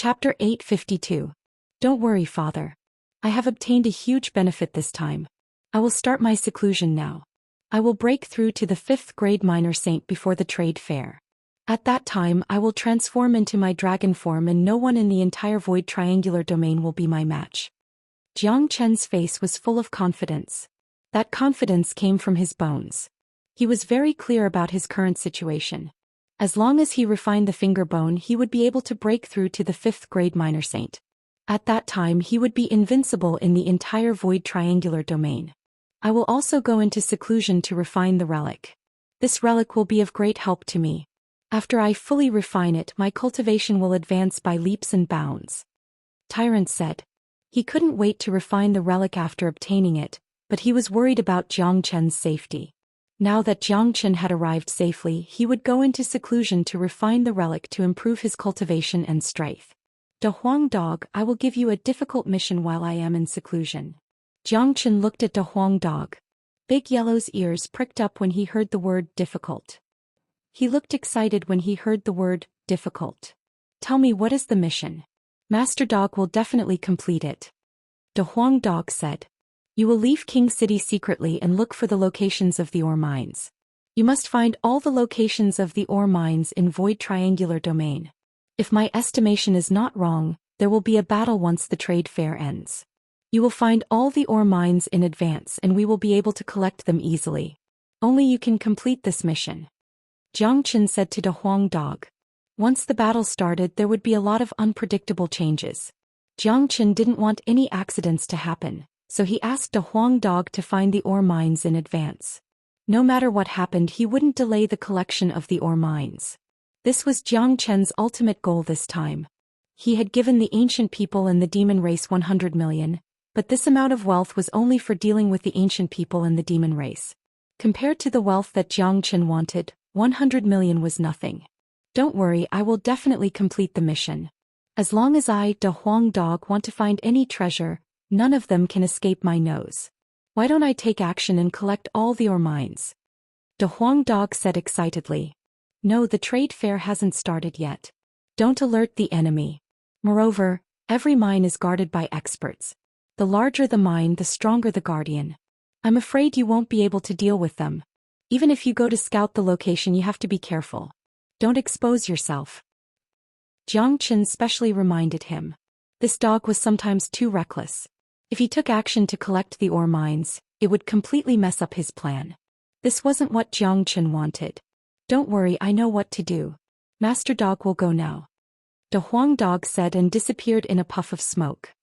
Chapter 852. Don't worry, Father. I have obtained a huge benefit this time. I will start my seclusion now. I will break through to the 5th grade minor saint before the trade fair. At that time I will transform into my dragon form and no one in the entire void triangular domain will be my match. Jiang Chen's face was full of confidence. That confidence came from his bones. He was very clear about his current situation. As long as he refined the finger bone, he would be able to break through to the 5th grade minor saint. At that time he would be invincible in the entire void triangular domain. I will also go into seclusion to refine the relic. This relic will be of great help to me. After I fully refine it, my cultivation will advance by leaps and bounds. Tyrant said. He couldn't wait to refine the relic after obtaining it, but he was worried about Jiang Chen's safety. Now that Jiang Chen had arrived safely, he would go into seclusion to refine the relic to improve his cultivation and strength. De Huang Dog, I will give you a difficult mission while I am in seclusion. Jiang Chen looked at De Huang Dog. Big Yellow's ears pricked up when he heard the word difficult. He looked excited when he heard the word difficult. Tell me, what is the mission? Master Dog will definitely complete it. De Huang Dog said. You will leave King City secretly and look for the locations of the ore mines. You must find all the locations of the ore mines in Void Triangular Domain. If my estimation is not wrong, there will be a battle once the trade fair ends. You will find all the ore mines in advance and we will be able to collect them easily. Only you can complete this mission. Jiang Chen said to De Huang Dog. Once the battle started, there would be a lot of unpredictable changes. Jiang Chen didn't want any accidents to happen, so he asked De Huang Dog to find the ore mines in advance. No matter what happened, he wouldn't delay the collection of the ore mines. This was Jiang Chen's ultimate goal this time. He had given the ancient people and the demon race 100 million, but this amount of wealth was only for dealing with the ancient people and the demon race. Compared to the wealth that Jiang Chen wanted, 100 million was nothing. Don't worry, I will definitely complete the mission. As long as I, De Huang Dog, want to find any treasure, none of them can escape my nose. Why don't I take action and collect all the ore mines? De Huang Dog said excitedly. No, the trade fair hasn't started yet. Don't alert the enemy. Moreover, every mine is guarded by experts. The larger the mine, the stronger the guardian. I'm afraid you won't be able to deal with them. Even if you go to scout the location, you have to be careful. Don't expose yourself. Jiang Chen specially reminded him. This dog was sometimes too reckless. If he took action to collect the ore mines, it would completely mess up his plan. This wasn't what Jiang Chen wanted. Don't worry, I know what to do. Master Dog will go now. De Huang Dog said and disappeared in a puff of smoke.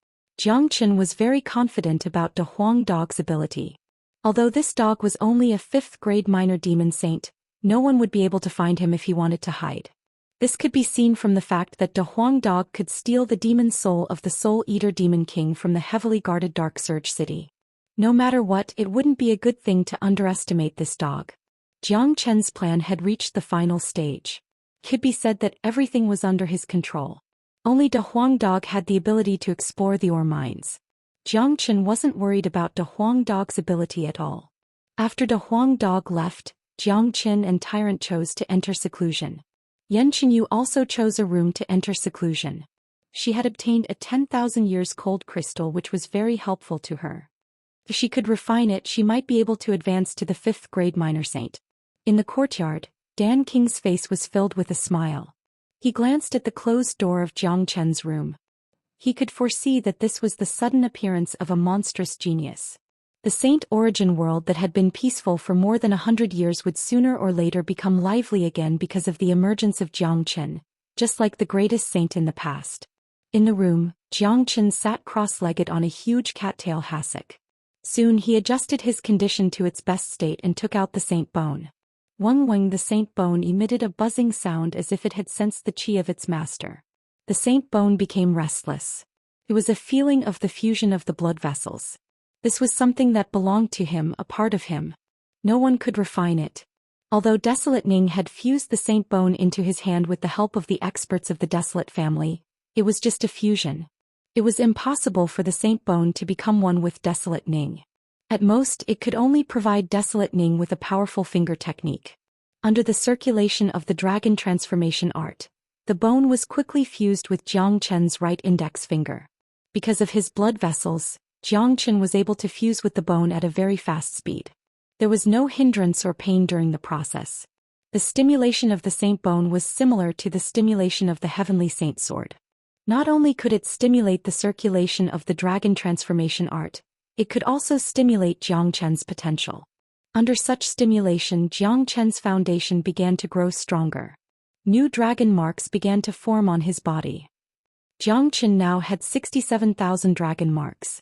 Jiang Chen was very confident about De Huang Dog's ability. Although this dog was only a 5th grade minor demon saint, no one would be able to find him if he wanted to hide. This could be seen from the fact that De Huang Dog could steal the demon soul of the Soul Eater Demon King from the heavily guarded Dark Surge City. No matter what, it wouldn't be a good thing to underestimate this dog. Jiang Chen's plan had reached the final stage. It could be said that everything was under his control. Only De Huang Dog had the ability to explore the ore mines. Jiang Chen wasn't worried about De Huang Dog's ability at all. After De Huang Dog left, Jiang Chen and Tyrant chose to enter seclusion. Yan Qingyu also chose a room to enter seclusion. She had obtained a 10,000 years cold crystal which was very helpful to her. If she could refine it, she might be able to advance to the 5th grade minor saint. In the courtyard, Dan King's face was filled with a smile. He glanced at the closed door of Jiang Chen's room. He could foresee that this was the sudden appearance of a monstrous genius. The saint origin world that had been peaceful for more than 100 years would sooner or later become lively again because of the emergence of Jiang Chen, just like the greatest saint in the past. In the room, Jiang Chen sat cross-legged on a huge cattail hassock. Soon he adjusted his condition to its best state and took out the saint bone. Weng, the saint bone emitted a buzzing sound as if it had sensed the chi of its master. The saint bone became restless. It was a feeling of the fusion of the blood vessels. This was something that belonged to him, a part of him. No one could refine it. Although Desolate Ning had fused the saint bone into his hand with the help of the experts of the Desolate family, it was just a fusion. It was impossible for the saint bone to become one with Desolate Ning. At most, it could only provide Desolate Ning with a powerful finger technique. Under the circulation of the dragon transformation art, The bone was quickly fused with Jiang Chen's right index finger. Because of his blood vessels, Jiang Chen was able to fuse with the bone at a very fast speed. There was no hindrance or pain during the process. The stimulation of the saint bone was similar to the stimulation of the heavenly saint sword. Not only could it stimulate the circulation of the dragon transformation art, it could also stimulate Jiang Chen's potential. Under such stimulation, Jiang Chen's foundation began to grow stronger. New dragon marks began to form on his body. Jiang Chen now had 67,000 dragon marks.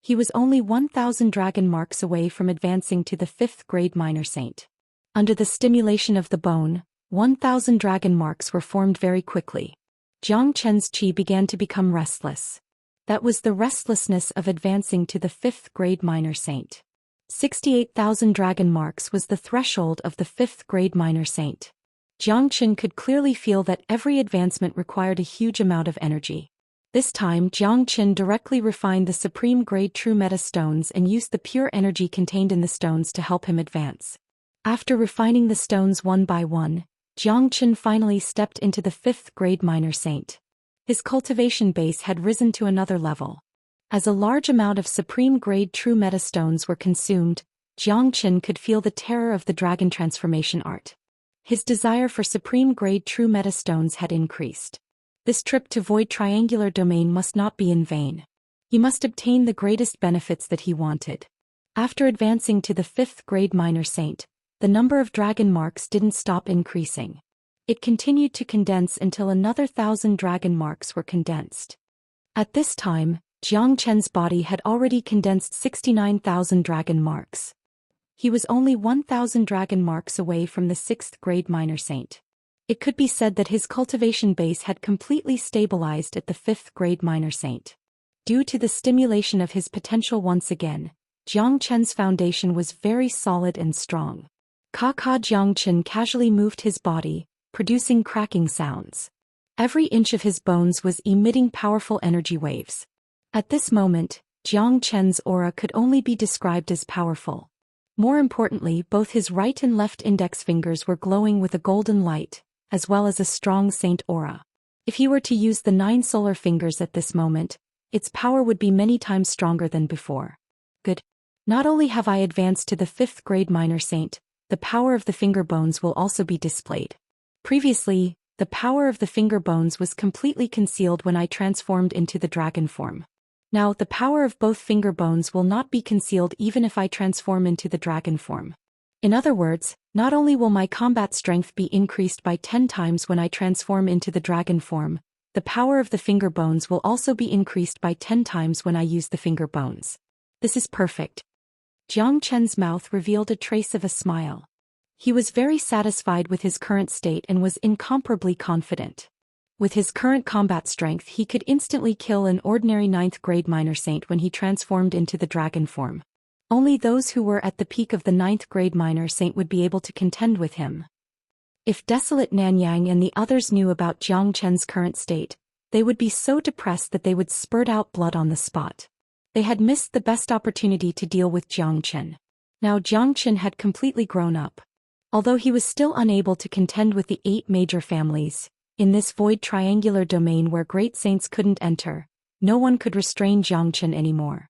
He was only 1,000 dragon marks away from advancing to the 5th grade minor saint. Under the stimulation of the bone, 1,000 dragon marks were formed very quickly. Jiang Chen's qi began to become restless. That was the restlessness of advancing to the 5th grade minor saint. 68,000 dragon marks was the threshold of the 5th grade minor saint. Jiang Chen could clearly feel that every advancement required a huge amount of energy. This time, Jiang Chen directly refined the supreme grade true meta stones and used the pure energy contained in the stones to help him advance. After refining the stones one by one, Jiang Chen finally stepped into the 5th grade minor saint. His cultivation base had risen to another level. As a large amount of supreme grade true meta stones were consumed, Jiang Chen could feel the terror of the dragon transformation art. His desire for supreme grade true meta stones had increased. This trip to Void Triangular Domain must not be in vain. He must obtain the greatest benefits that he wanted. After advancing to the 5th grade minor saint, the number of dragon marks didn't stop increasing. It continued to condense until another 1,000 dragon marks were condensed. At this time, Jiang Chen's body had already condensed 69,000 dragon marks. He was only 1,000 dragon marks away from the 6th grade minor saint. It could be said that his cultivation base had completely stabilized at the 5th grade minor saint. Due to the stimulation of his potential once again, Jiang Chen's foundation was very solid and strong. Jiang Chen casually moved his body, producing cracking sounds. Every inch of his bones was emitting powerful energy waves. At this moment, Jiang Chen's aura could only be described as powerful. More importantly, both his right and left index fingers were glowing with a golden light, as well as a strong saint aura. If he were to use the 9 solar fingers at this moment, its power would be many times stronger than before. Good. Not only have I advanced to the 5th grade minor saint, the power of the finger bones will also be displayed. Previously, the power of the finger bones was completely concealed when I transformed into the dragon form. Now, the power of both finger bones will not be concealed even if I transform into the dragon form. In other words, not only will my combat strength be increased by 10 times when I transform into the dragon form, the power of the finger bones will also be increased by 10 times when I use the finger bones. This is perfect. Jiang Chen's mouth revealed a trace of a smile. He was very satisfied with his current state and was incomparably confident. With his current combat strength, he could instantly kill an ordinary 9th grade minor saint when he transformed into the dragon form. Only those who were at the peak of the 9th grade minor saint would be able to contend with him. If Desolate Nanyang and the others knew about Jiang Chen's current state, they would be so depressed that they would spurt out blood on the spot. They had missed the best opportunity to deal with Jiang Chen. Now Jiang Chen had completely grown up. Although he was still unable to contend with the 8 major families, in this void triangular domain where great saints couldn't enter, no one could restrain Jiang Chen anymore.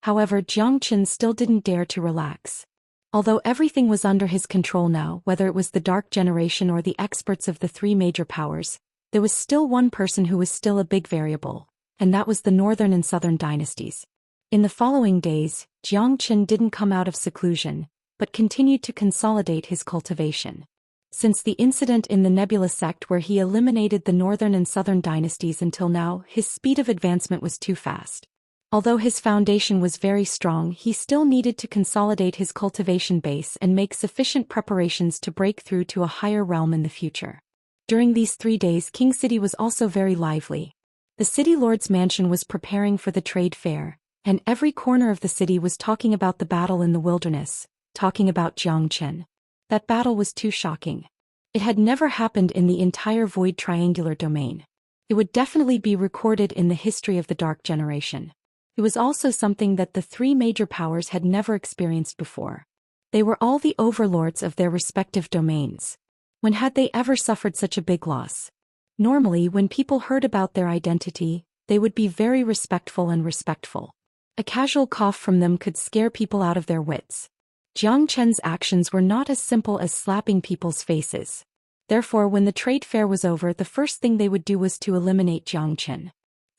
However, Jiang Chen still didn't dare to relax. Although everything was under his control now, whether it was the Dark Generation or the experts of the 3 major powers, there was still one person who was still a big variable, and that was the Northern and Southern dynasties. In the following days, Jiang Chen didn't come out of seclusion, but continued to consolidate his cultivation. Since the incident in the Nebula sect where he eliminated the Northern and Southern dynasties until now, his speed of advancement was too fast. Although his foundation was very strong, he still needed to consolidate his cultivation base and make sufficient preparations to break through to a higher realm in the future. During these 3 days, King City was also very lively. The city lord's mansion was preparing for the trade fair, and every corner of the city was talking about the battle in the wilderness, talking about Jiang Chen. That battle was too shocking. It had never happened in the entire void triangular domain. It would definitely be recorded in the history of the Dark Generation. It was also something that the 3 major powers had never experienced before. They were all the overlords of their respective domains. When had they ever suffered such a big loss? Normally, when people heard about their identity, they would be very respectful and respectful. A casual cough from them could scare people out of their wits. Jiang Chen's actions were not as simple as slapping people's faces. Therefore, when the trade fair was over, the first thing they would do was to eliminate Jiang Chen.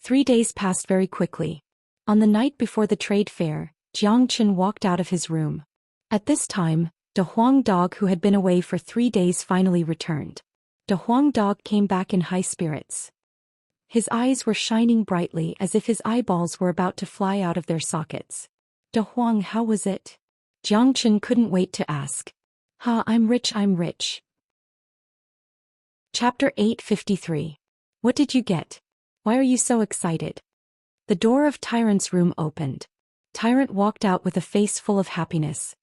3 days passed very quickly. On the night before the trade fair, Jiang Chen walked out of his room. At this time, De Huang Dog, who had been away for 3 days, finally returned. De Huang Dog came back in high spirits. His eyes were shining brightly as if his eyeballs were about to fly out of their sockets. De Huang, how was it? Jiang Chen couldn't wait to ask. I'm rich, I'm rich. Chapter 853. What did you get? Why are you so excited? The door of Tyrant's room opened. Tyrant walked out with a face full of happiness.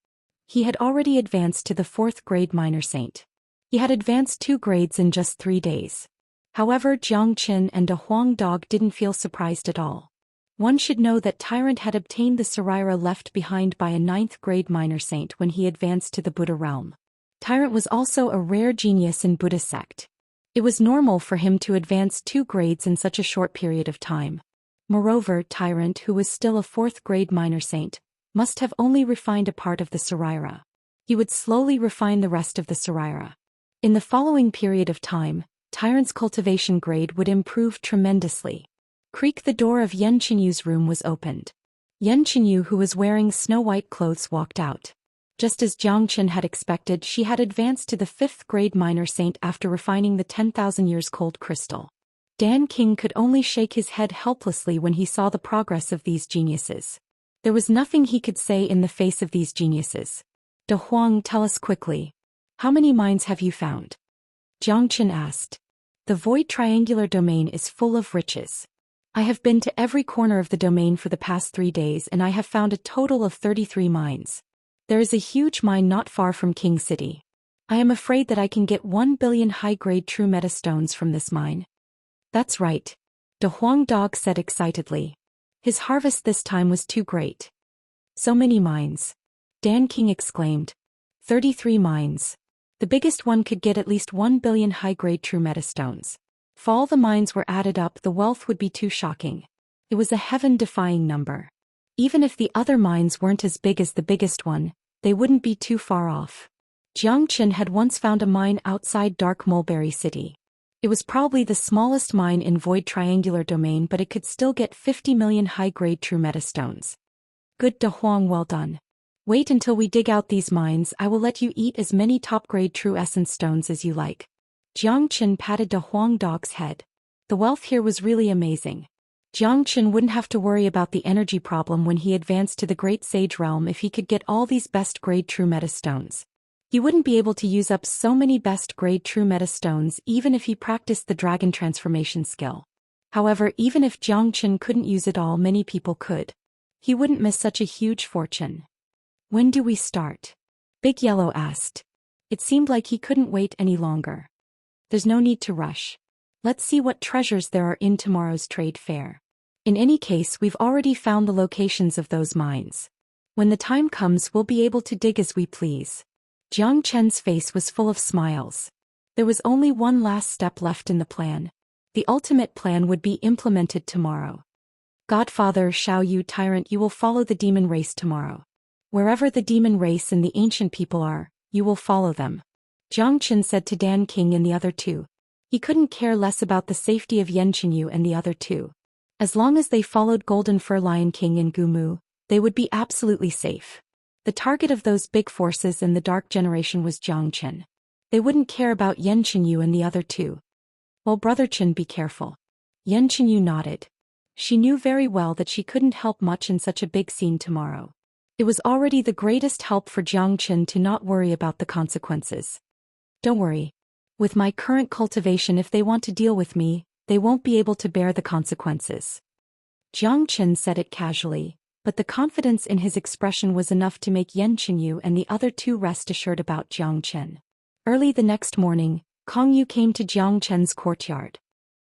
He had already advanced to the 4th grade minor saint. He had advanced 2 grades in just 3 days. However, Jiang Chen and De Huang Dog didn't feel surprised at all. One should know that Tyrant had obtained the Sarira left behind by a 9th grade minor saint when he advanced to the Buddha realm. Tyrant was also a rare genius in Buddha sect. It was normal for him to advance 2 grades in such a short period of time. Moreover, Tyrant, who was still a 4th grade minor saint, must have only refined a part of the Sarira. He would slowly refine the rest of the Sarira. In the following period of time, Tyrant's cultivation grade would improve tremendously. Creak, the door of Yan Qinyu's room was opened. Yan Qinyu, who was wearing snow-white clothes, walked out. Just as Jiang Chen had expected, she had advanced to the 5th grade minor saint after refining the 10,000 years cold crystal. Dan King could only shake his head helplessly when he saw the progress of these geniuses. There was nothing he could say in the face of these geniuses. De Huang, tell us quickly. How many mines have you found? Jiang Chen asked. The void triangular domain is full of riches. I have been to every corner of the domain for the past 3 days and I have found a total of 33 mines. There is a huge mine not far from King City. I am afraid that I can get 1 billion high-grade true meta stones from this mine. That's right. De Huang Dog said excitedly. His harvest this time was too great. So many mines. Dan King exclaimed. 33 mines. The biggest one could get at least 1 billion high-grade true meta stones. If all the mines were added up, the wealth would be too shocking. It was a heaven-defying number. Even if the other mines weren't as big as the biggest one, they wouldn't be too far off. Jiang Chen had once found a mine outside Dark Mulberry City. It was probably the smallest mine in Void Triangular Domain, but it could still get 50 million high-grade true meta stones. Good, De Huang, well done. Wait until we dig out these mines. I will let you eat as many top-grade true essence stones as you like. Jiang Chen patted De Huang Dog's head. The wealth here was really amazing. Jiang Chen wouldn't have to worry about the energy problem when he advanced to the Great Sage Realm if he could get all these best-grade true meta stones. He wouldn't be able to use up so many best-grade true meta stones even if he practiced the dragon transformation skill. However, even if Jiang Chen couldn't use it all, many people could. He wouldn't miss such a huge fortune. When do we start? Big Yellow asked. It seemed like he couldn't wait any longer. There's no need to rush. Let's see what treasures there are in tomorrow's trade fair. In any case, we've already found the locations of those mines. When the time comes, we'll be able to dig as we please. Jiang Chen's face was full of smiles. There was only one last step left in the plan. The ultimate plan would be implemented tomorrow. Godfather Xiao Yu, Tyrant, you will follow the demon race tomorrow. Wherever the demon race and the ancient people are, you will follow them. Jiang Chen said to Dan King and the other two. He couldn't care less about the safety of Yan Qinyu and the other two. As long as they followed Golden Fur Lion King and Gumu, they would be absolutely safe. The target of those big forces in the Dark Generation was Jiang Chen. They wouldn't care about Yan Qinyu and the other two. Well, Brother Chen, be careful. Yan Qinyu nodded. She knew very well that she couldn't help much in such a big scene tomorrow. It was already the greatest help for Jiang Chen to not worry about the consequences. Don't worry. With my current cultivation, if they want to deal with me, they won't be able to bear the consequences. Jiang Chen said it casually, but the confidence in his expression was enough to make Yan Qinyu and the other two rest assured about Jiang Chen. Early the next morning, Kong Yu came to Jiang Chen's courtyard.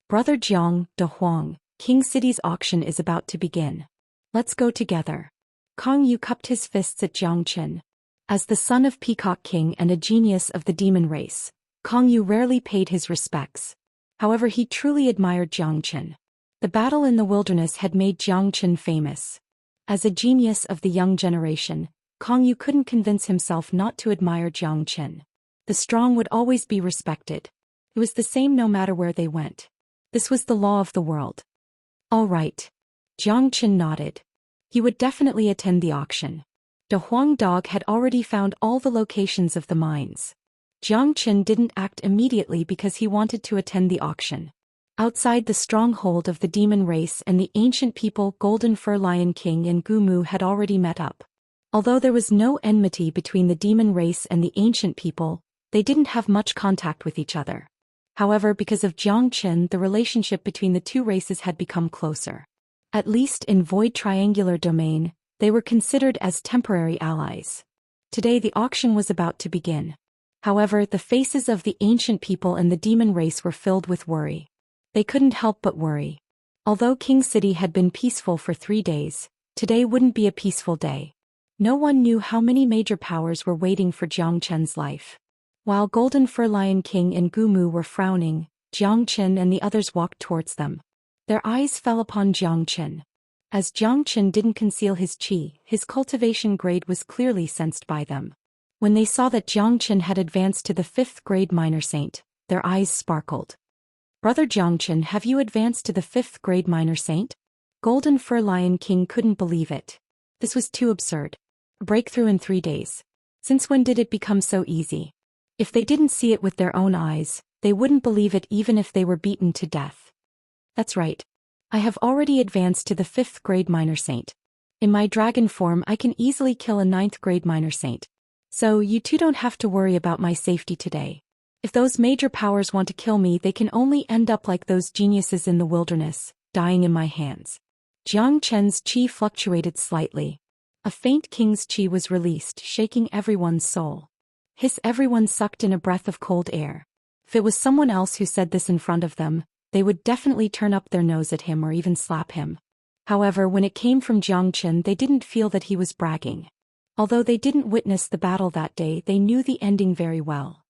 Brother Jiang, De Huang, King City's auction is about to begin. Let's go together. Kong Yu cupped his fists at Jiang Chen. As the son of Peacock King and a genius of the demon race, Kong Yu rarely paid his respects. However, he truly admired Zhou Xian. The battle in the wilderness had made Zhou Xian famous. As a genius of the young generation, Kong Yu couldn't convince himself not to admire Zhou Xian. The strong would always be respected. It was the same no matter where they went. This was the law of the world. All right. Zhou Xian nodded. He would definitely attend the auction. De Huang Dog had already found all the locations of the mines. Zhou Xian didn't act immediately because he wanted to attend the auction. Outside the stronghold of the demon race and the ancient people, Golden Fur Lion King and Gumu had already met up. Although there was no enmity between the demon race and the ancient people, they didn't have much contact with each other. However, because of Zhou Xian, the relationship between the two races had become closer. At least in Void Triangular Domain, they were considered as temporary allies. Today the auction was about to begin. However, the faces of the ancient people and the demon race were filled with worry. They couldn't help but worry. Although King City had been peaceful for 3 days, today wouldn't be a peaceful day. No one knew how many major powers were waiting for Zhou Xian's life. While Golden Fur Lion King and Gumu were frowning, Zhou Xian and the others walked towards them. Their eyes fell upon Zhou Xian. As Zhou Xian didn't conceal his qi, his cultivation grade was clearly sensed by them. When they saw that Zhou Xian had advanced to the 5th grade minor saint, their eyes sparkled. Brother Zhou Xian, have you advanced to the 5th grade minor saint? Golden Fur Lion King couldn't believe it. This was too absurd. A breakthrough in 3 days. Since when did it become so easy? If they didn't see it with their own eyes, they wouldn't believe it even if they were beaten to death. That's right. I have already advanced to the 5th grade minor saint. In my dragon form I can easily kill a 9th grade minor saint. So you two don't have to worry about my safety today. If those major powers want to kill me, they can only end up like those geniuses in the wilderness, dying in my hands. Zhou Xian's qi fluctuated slightly. A faint king's qi was released, shaking everyone's soul. Everyone sucked in a breath of cold air. If it was someone else who said this in front of them, they would definitely turn up their nose at him or even slap him. However, when it came from Zhou Xian, they didn't feel that he was bragging. Although they didn't witness the battle that day, they knew the ending very well.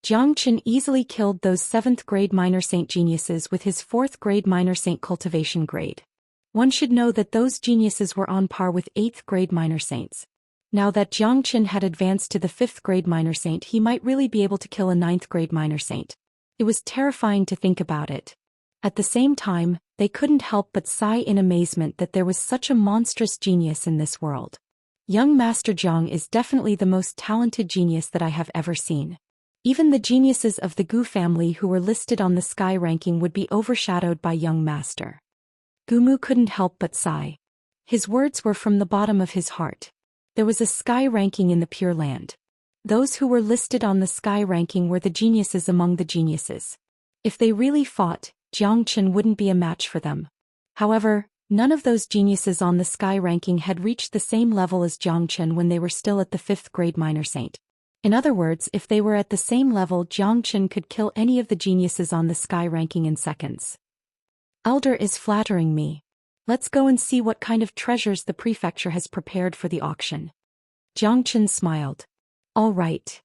Zhou Xian easily killed those 7th grade minor saint geniuses with his 4th grade minor saint cultivation grade. One should know that those geniuses were on par with 8th grade minor saints. Now that Zhou Xian had advanced to the 5th grade minor saint, he might really be able to kill a 9th grade minor saint. It was terrifying to think about it. At the same time, they couldn't help but sigh in amazement that there was such a monstrous genius in this world. Young Master Zhang is definitely the most talented genius that I have ever seen. Even the geniuses of the Gu family who were listed on the sky ranking would be overshadowed by young Master. Gumu couldn't help but sigh. His words were from the bottom of his heart. There was a sky ranking in the Pure Land. Those who were listed on the sky ranking were the geniuses among the geniuses. If they really fought, Zhou Xian wouldn't be a match for them. However, none of those geniuses on the sky ranking had reached the same level as Zhou Xian when they were still at the 5th grade minor saint. In other words, if they were at the same level, Zhou Xian could kill any of the geniuses on the sky ranking in seconds. Elder is flattering me. Let's go and see what kind of treasures the prefecture has prepared for the auction. Zhou Xian smiled. All right.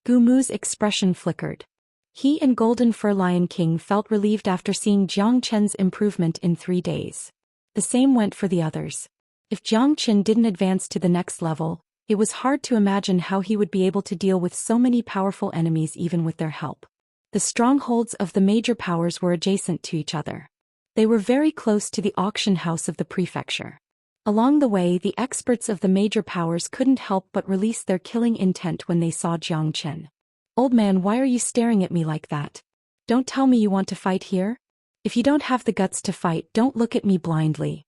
Gumu's expression flickered. He and Golden Fur Lion King felt relieved after seeing Zhou Xian's improvement in 3 days. The same went for the others. If Zhou Xian didn't advance to the next level, it was hard to imagine how he would be able to deal with so many powerful enemies even with their help. The strongholds of the major powers were adjacent to each other. They were very close to the auction house of the prefecture. Along the way, the experts of the major powers couldn't help but release their killing intent when they saw Zhou Xian. Old man, why are you staring at me like that? Don't tell me you want to fight here? If you don't have the guts to fight, don't look at me blindly.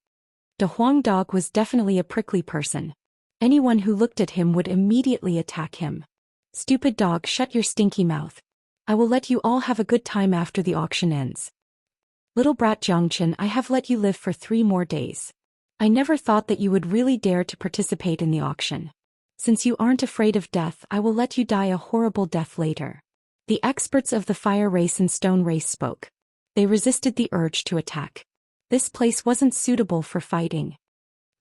De Huang Dog was definitely a prickly person. Anyone who looked at him would immediately attack him. Stupid dog, shut your stinky mouth. I will let you all have a good time after the auction ends. Little brat Zhou Xian, I have let you live for 3 more days. I never thought that you would really dare to participate in the auction. Since you aren't afraid of death, I will let you die a horrible death later. The experts of the fire race and stone race spoke. They resisted the urge to attack. This place wasn't suitable for fighting.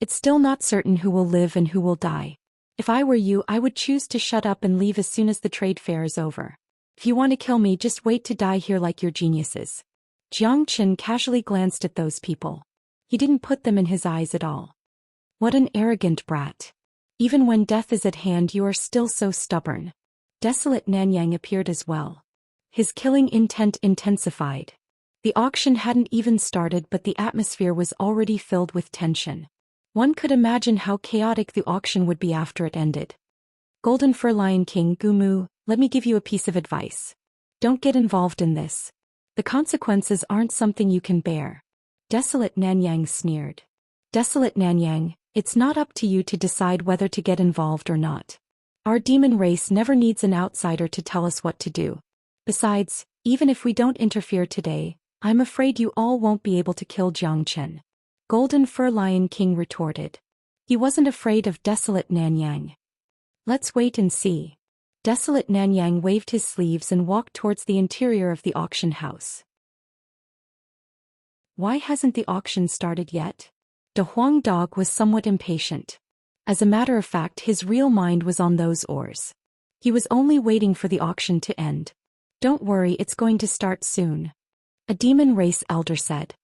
It's still not certain who will live and who will die. If I were you, I would choose to shut up and leave as soon as the trade fair is over. If you want to kill me, just wait to die here like your geniuses. Jiang Qin casually glanced at those people. He didn't put them in his eyes at all. What an arrogant brat. Even when death is at hand, you are still so stubborn. Desolate Nanyang appeared as well. His killing intent intensified. The auction hadn't even started, but the atmosphere was already filled with tension. One could imagine how chaotic the auction would be after it ended. Golden Fur Lion King Gumu, let me give you a piece of advice. Don't get involved in this. The consequences aren't something you can bear. Desolate Nanyang sneered. Desolate Nanyang, it's not up to you to decide whether to get involved or not. Our demon race never needs an outsider to tell us what to do. Besides, even if we don't interfere today, I'm afraid you all won't be able to kill Jiang Chen. Golden Fur Lion King retorted. He wasn't afraid of Desolate Nanyang. Let's wait and see. Desolate Nanyang waved his sleeves and walked towards the interior of the auction house. Why hasn't the auction started yet? De Huang Dog was somewhat impatient. As a matter of fact, his real mind was on those ores. He was only waiting for the auction to end. Don't worry, it's going to start soon. A demon race elder said.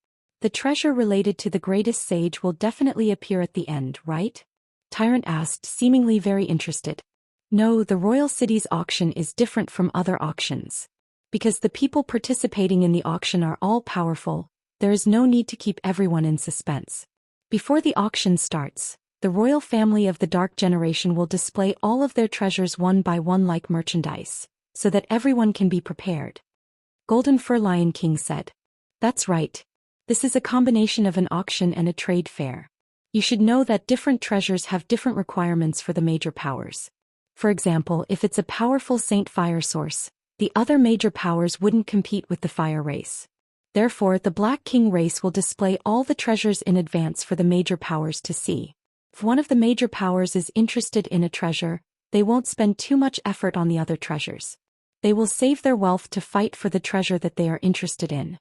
The treasure related to the greatest sage will definitely appear at the end, right? Tyrant asked, seemingly very interested. No, the royal city's auction is different from other auctions. Because the people participating in the auction are all powerful, there is no need to keep everyone in suspense. Before the auction starts, the royal family of the Dark Generation will display all of their treasures one by one like merchandise, so that everyone can be prepared. Golden Fur Lion King said. That's right. This is a combination of an auction and a trade fair. You should know that different treasures have different requirements for the major powers. For example, if it's a powerful Saint Fire source, the other major powers wouldn't compete with the Fire race. Therefore, the Black King race will display all the treasures in advance for the major powers to see. If one of the major powers is interested in a treasure, they won't spend too much effort on the other treasures. They will save their wealth to fight for the treasure that they are interested in.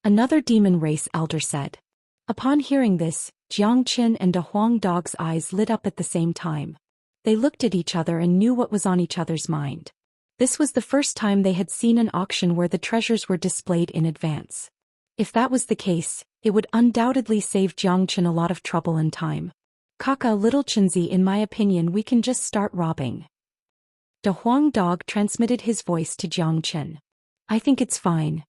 Another demon race elder said. Upon hearing this, Jiang Qin and De Huang Dog's eyes lit up at the same time. They looked at each other and knew what was on each other's mind. This was the first time they had seen an auction where the treasures were displayed in advance. If that was the case, it would undoubtedly save Jiang Qin a lot of trouble and time. Kaka Little Chinzi, in my opinion, we can just start robbing. De Huang Dog transmitted his voice to Jiang Qin. I think it's fine.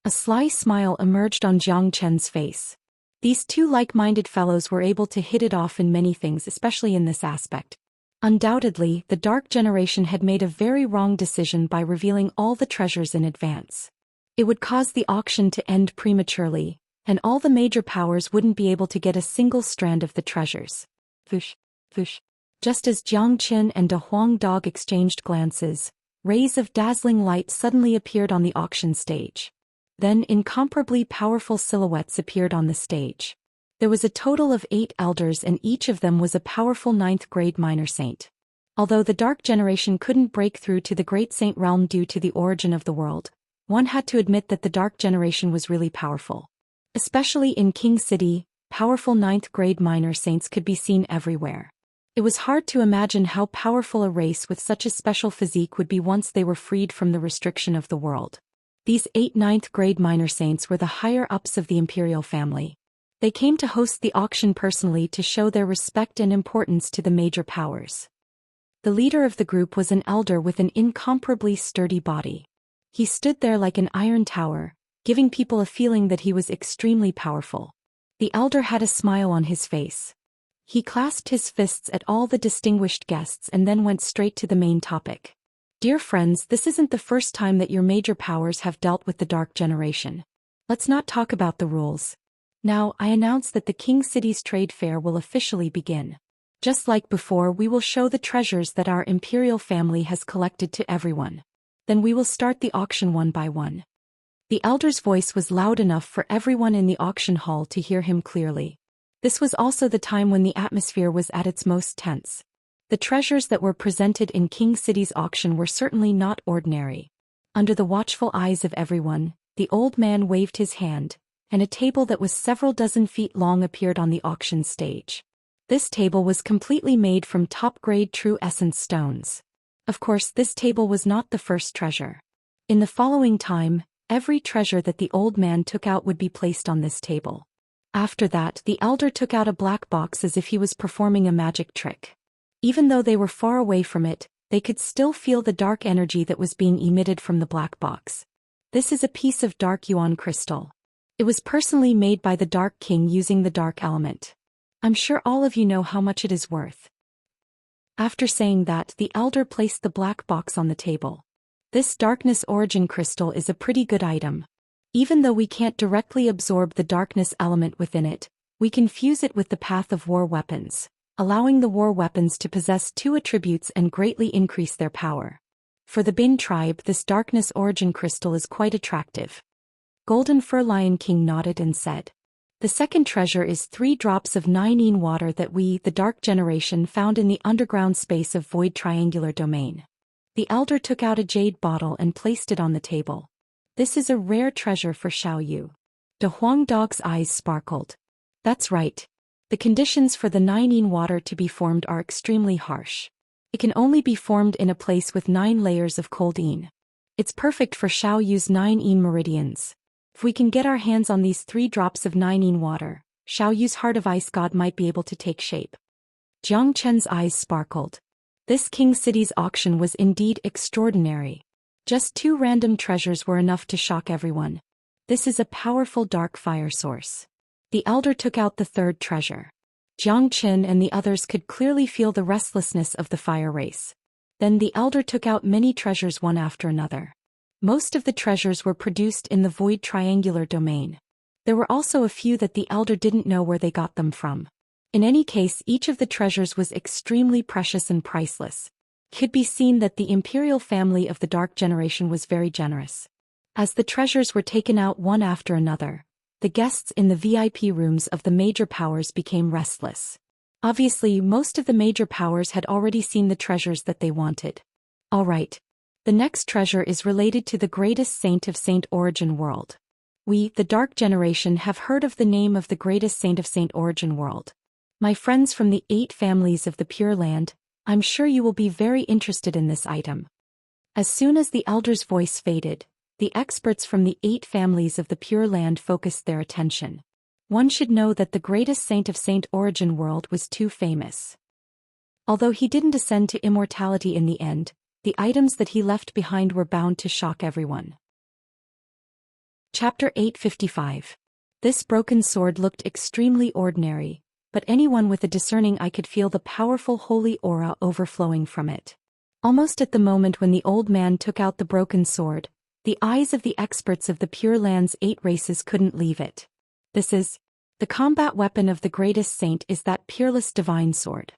A sly smile emerged on Jiang Chen's face. These two like-minded fellows were able to hit it off in many things, especially in this aspect. Undoubtedly, the Dark Generation had made a very wrong decision by revealing all the treasures in advance. It would cause the auction to end prematurely, and all the major powers wouldn't be able to get a single strand of the treasures. Fush, fush. Just as Jiang Qin and De Huang Dog exchanged glances, rays of dazzling light suddenly appeared on the auction stage. Then incomparably powerful silhouettes appeared on the stage. There was a total of 8 elders, and each of them was a powerful 9th grade minor saint. Although the Dark Generation couldn't break through to the Great Saint Realm due to the origin of the world, one had to admit that the Dark Generation was really powerful. Especially in King City, powerful 9th grade minor saints could be seen everywhere. It was hard to imagine how powerful a race with such a special physique would be once they were freed from the restriction of the world. These 8 9th grade minor saints were the higher-ups of the imperial family. They came to host the auction personally to show their respect and importance to the major powers. The leader of the group was an elder with an incomparably sturdy body. He stood there like an iron tower, giving people a feeling that he was extremely powerful. The elder had a smile on his face. He clasped his fists at all the distinguished guests and then went straight to the main topic. Dear friends, this isn't the first time that your major powers have dealt with the Dark Generation. Let's not talk about the rules. Now, I announce that the King City's trade fair will officially begin. Just like before, we will show the treasures that our imperial family has collected to everyone. Then we will start the auction one by one. The elder's voice was loud enough for everyone in the auction hall to hear him clearly. This was also the time when the atmosphere was at its most tense. The treasures that were presented in King City's auction were certainly not ordinary. Under the watchful eyes of everyone, the old man waved his hand, and a table that was several dozen feet long appeared on the auction stage. This table was completely made from top-grade true essence stones. Of course, this table was not the first treasure. In the following time, every treasure that the old man took out would be placed on this table. After that, the elder took out a black box as if he was performing a magic trick. Even though they were far away from it, they could still feel the dark energy that was being emitted from the black box. This is a piece of dark yuan crystal. It was personally made by the Dark King using the dark element. I'm sure all of you know how much it is worth. After saying that, the elder placed the black box on the table. This darkness origin crystal is a pretty good item. Even though we can't directly absorb the darkness element within it, we can fuse it with the path of war weapons, allowing the war weapons to possess 2 attributes and greatly increase their power. For the Bin tribe, this darkness origin crystal is quite attractive. Golden Fur Lion King nodded and said, "The second treasure is 3 drops of 9 water that we, the Dark Generation, found in the underground space of Void Triangular Domain." The elder took out a jade bottle and placed it on the table. This is a rare treasure for Xiao Yu. De Huang Dog's eyes sparkled. That's right. The conditions for the 9 water to be formed are extremely harsh. It can only be formed in a place with 9 layers of cold yin. It's perfect for Xiao Yu's 9 yin meridians. If we can get our hands on these 3 drops of 9 yin water, Xiao Yu's Heart of Ice God might be able to take shape. Jiang Chen's eyes sparkled. This King City's auction was indeed extraordinary. Just 2 random treasures were enough to shock everyone. This is a powerful dark fire source. The elder took out the 3rd treasure. Jiang Chen and the others could clearly feel the restlessness of the fire race. Then the elder took out many treasures one after another. Most of the treasures were produced in the Void Triangular Domain. There were also a few that the elder didn't know where they got them from. In any case, each of the treasures was extremely precious and priceless. It could be seen that the imperial family of the Dark Generation was very generous. As the treasures were taken out one after another, the guests in the VIP rooms of the major powers became restless. Obviously, most of the major powers had already seen the treasures that they wanted. All right. The next treasure is related to the greatest saint of Saint Origin World. We, the Dark Generation, have heard of the name of the greatest saint of Saint Origin World. My friends from the 8 families of the Pure Land, I'm sure you will be very interested in this item. As soon as the elder's voice faded, the experts from the 8 families of the Pure Land focused their attention. One should know that the greatest saint of Saint Origin World was too famous. Although he didn't ascend to immortality in the end, the items that he left behind were bound to shock everyone. Chapter 855. This broken sword looked extremely ordinary, but anyone with a discerning eye could feel the powerful holy aura overflowing from it. Almost at the moment when the old man took out the broken sword, the eyes of the experts of the Pure Land's 8 races couldn't leave it. This is the combat weapon of the greatest saint is that peerless divine sword.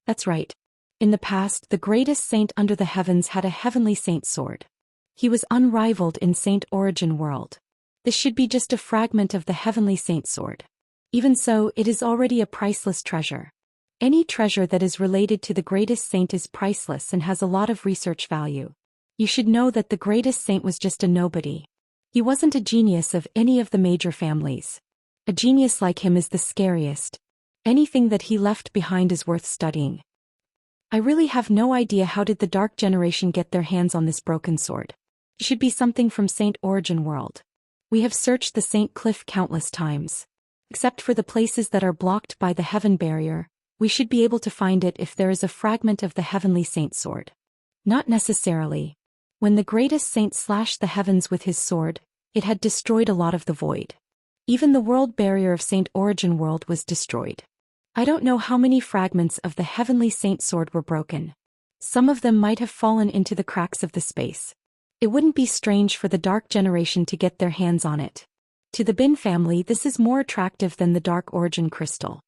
That's right. In the past, the greatest saint under the heavens had a heavenly saint sword. He was unrivaled in Saint Origin World. This should be just a fragment of the heavenly saint sword. Even so, it is already a priceless treasure. Any treasure that is related to the greatest saint is priceless and has a lot of research value. You should know that the greatest saint was just a nobody. He wasn't a genius of any of the major families. A genius like him is the scariest. Anything that he left behind is worth studying. I really have no idea how did the Dark Generation get their hands on this broken sword. It should be something from Saint Origin World. We have searched the Saint Cliff countless times. Except for the places that are blocked by the heaven barrier, we should be able to find it if there is a fragment of the heavenly saint sword. Not necessarily. When the greatest saint slashed the heavens with his sword, it had destroyed a lot of the void. Even the world barrier of Saint Origin World was destroyed. I don't know how many fragments of the heavenly saint sword were broken. Some of them might have fallen into the cracks of the space. It wouldn't be strange for the Dark Generation to get their hands on it. To the Bin family, this is more attractive than the Dark Origin crystal.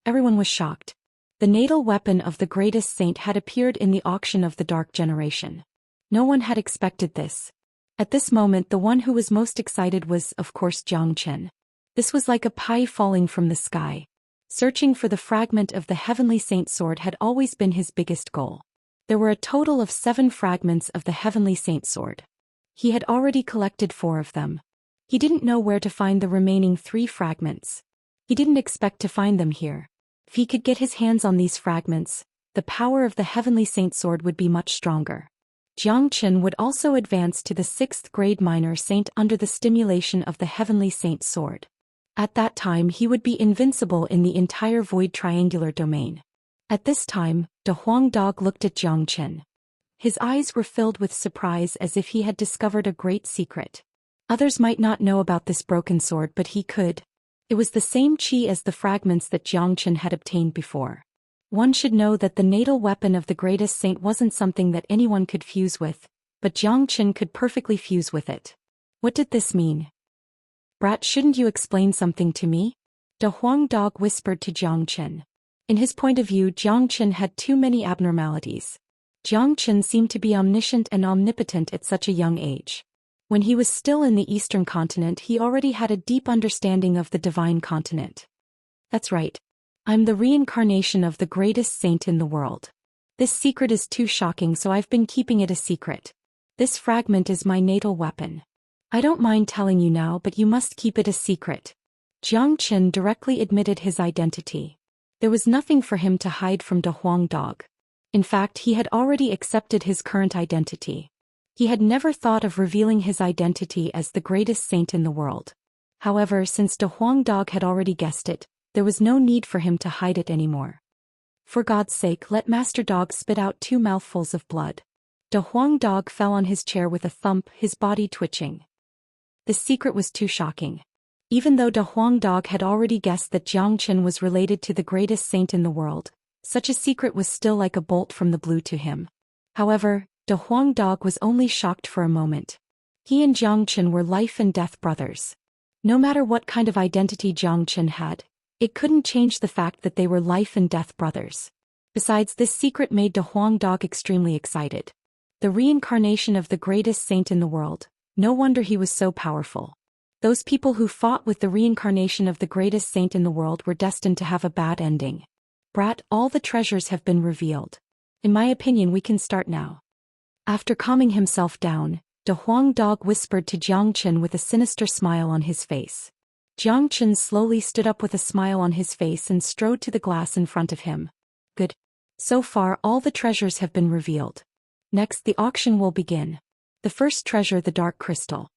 Everyone was shocked. The natal weapon of the greatest saint had appeared in the auction of the Dark Generation. No one had expected this. At this moment, the one who was most excited was, of course, Jiang Chen. This was like a pie falling from the sky. Searching for the fragment of the heavenly saint sword had always been his biggest goal. There were a total of 7 fragments of the heavenly saint sword. He had already collected 4 of them. He didn't know where to find the remaining 3 fragments. He didn't expect to find them here. If he could get his hands on these fragments, the power of the heavenly saint sword would be much stronger. Xianxia would also advance to the 6th grade minor saint under the stimulation of the heavenly saint's sword. At that time he would be invincible in the entire void triangular domain. At this time, De Huang Dog looked at Xianxia. His eyes were filled with surprise as if he had discovered a great secret. Others might not know about this broken sword, but he could. It was the same qi as the fragments that Xianxia had obtained before. One should know that the natal weapon of the greatest saint wasn't something that anyone could fuse with, but Xianxia could perfectly fuse with it. What did this mean? Brat, shouldn't you explain something to me? De Huang Dog whispered to Xianxia. In his point of view, Xianxia had too many abnormalities. Xianxia seemed to be omniscient and omnipotent at such a young age. When he was still in the Eastern continent, he already had a deep understanding of the divine continent. That's right. I'm the reincarnation of the greatest saint in the world. This secret is too shocking, so I've been keeping it a secret. This fragment is my natal weapon. I don't mind telling you now, but you must keep it a secret. Xianxia directly admitted his identity. There was nothing for him to hide from De Huang Dog. In fact, he had already accepted his current identity. He had never thought of revealing his identity as the greatest saint in the world. However, since De Huang Dog had already guessed it, there was no need for him to hide it anymore. For God's sake, let Master Dog spit out 2 mouthfuls of blood. De Huang Dog fell on his chair with a thump, his body twitching. The secret was too shocking. Even though De Huang Dog had already guessed that Xianxia was related to the greatest saint in the world, such a secret was still like a bolt from the blue to him. However, De Huang Dog was only shocked for a moment. He and Xianxia were life and death brothers. No matter what kind of identity Xianxia had, it couldn't change the fact that they were life and death brothers. Besides, this secret made De Huang Dog extremely excited. The reincarnation of the greatest saint in the world. No wonder he was so powerful. Those people who fought with the reincarnation of the greatest saint in the world were destined to have a bad ending. Brat, all the treasures have been revealed. In my opinion, we can start now. After calming himself down, De Huang Dog whispered to Xianxia with a sinister smile on his face. Xianxia slowly stood up with a smile on his face and strode to the glass in front of him. Good. So far, all the treasures have been revealed. Next, the auction will begin. The first treasure, the dark crystal.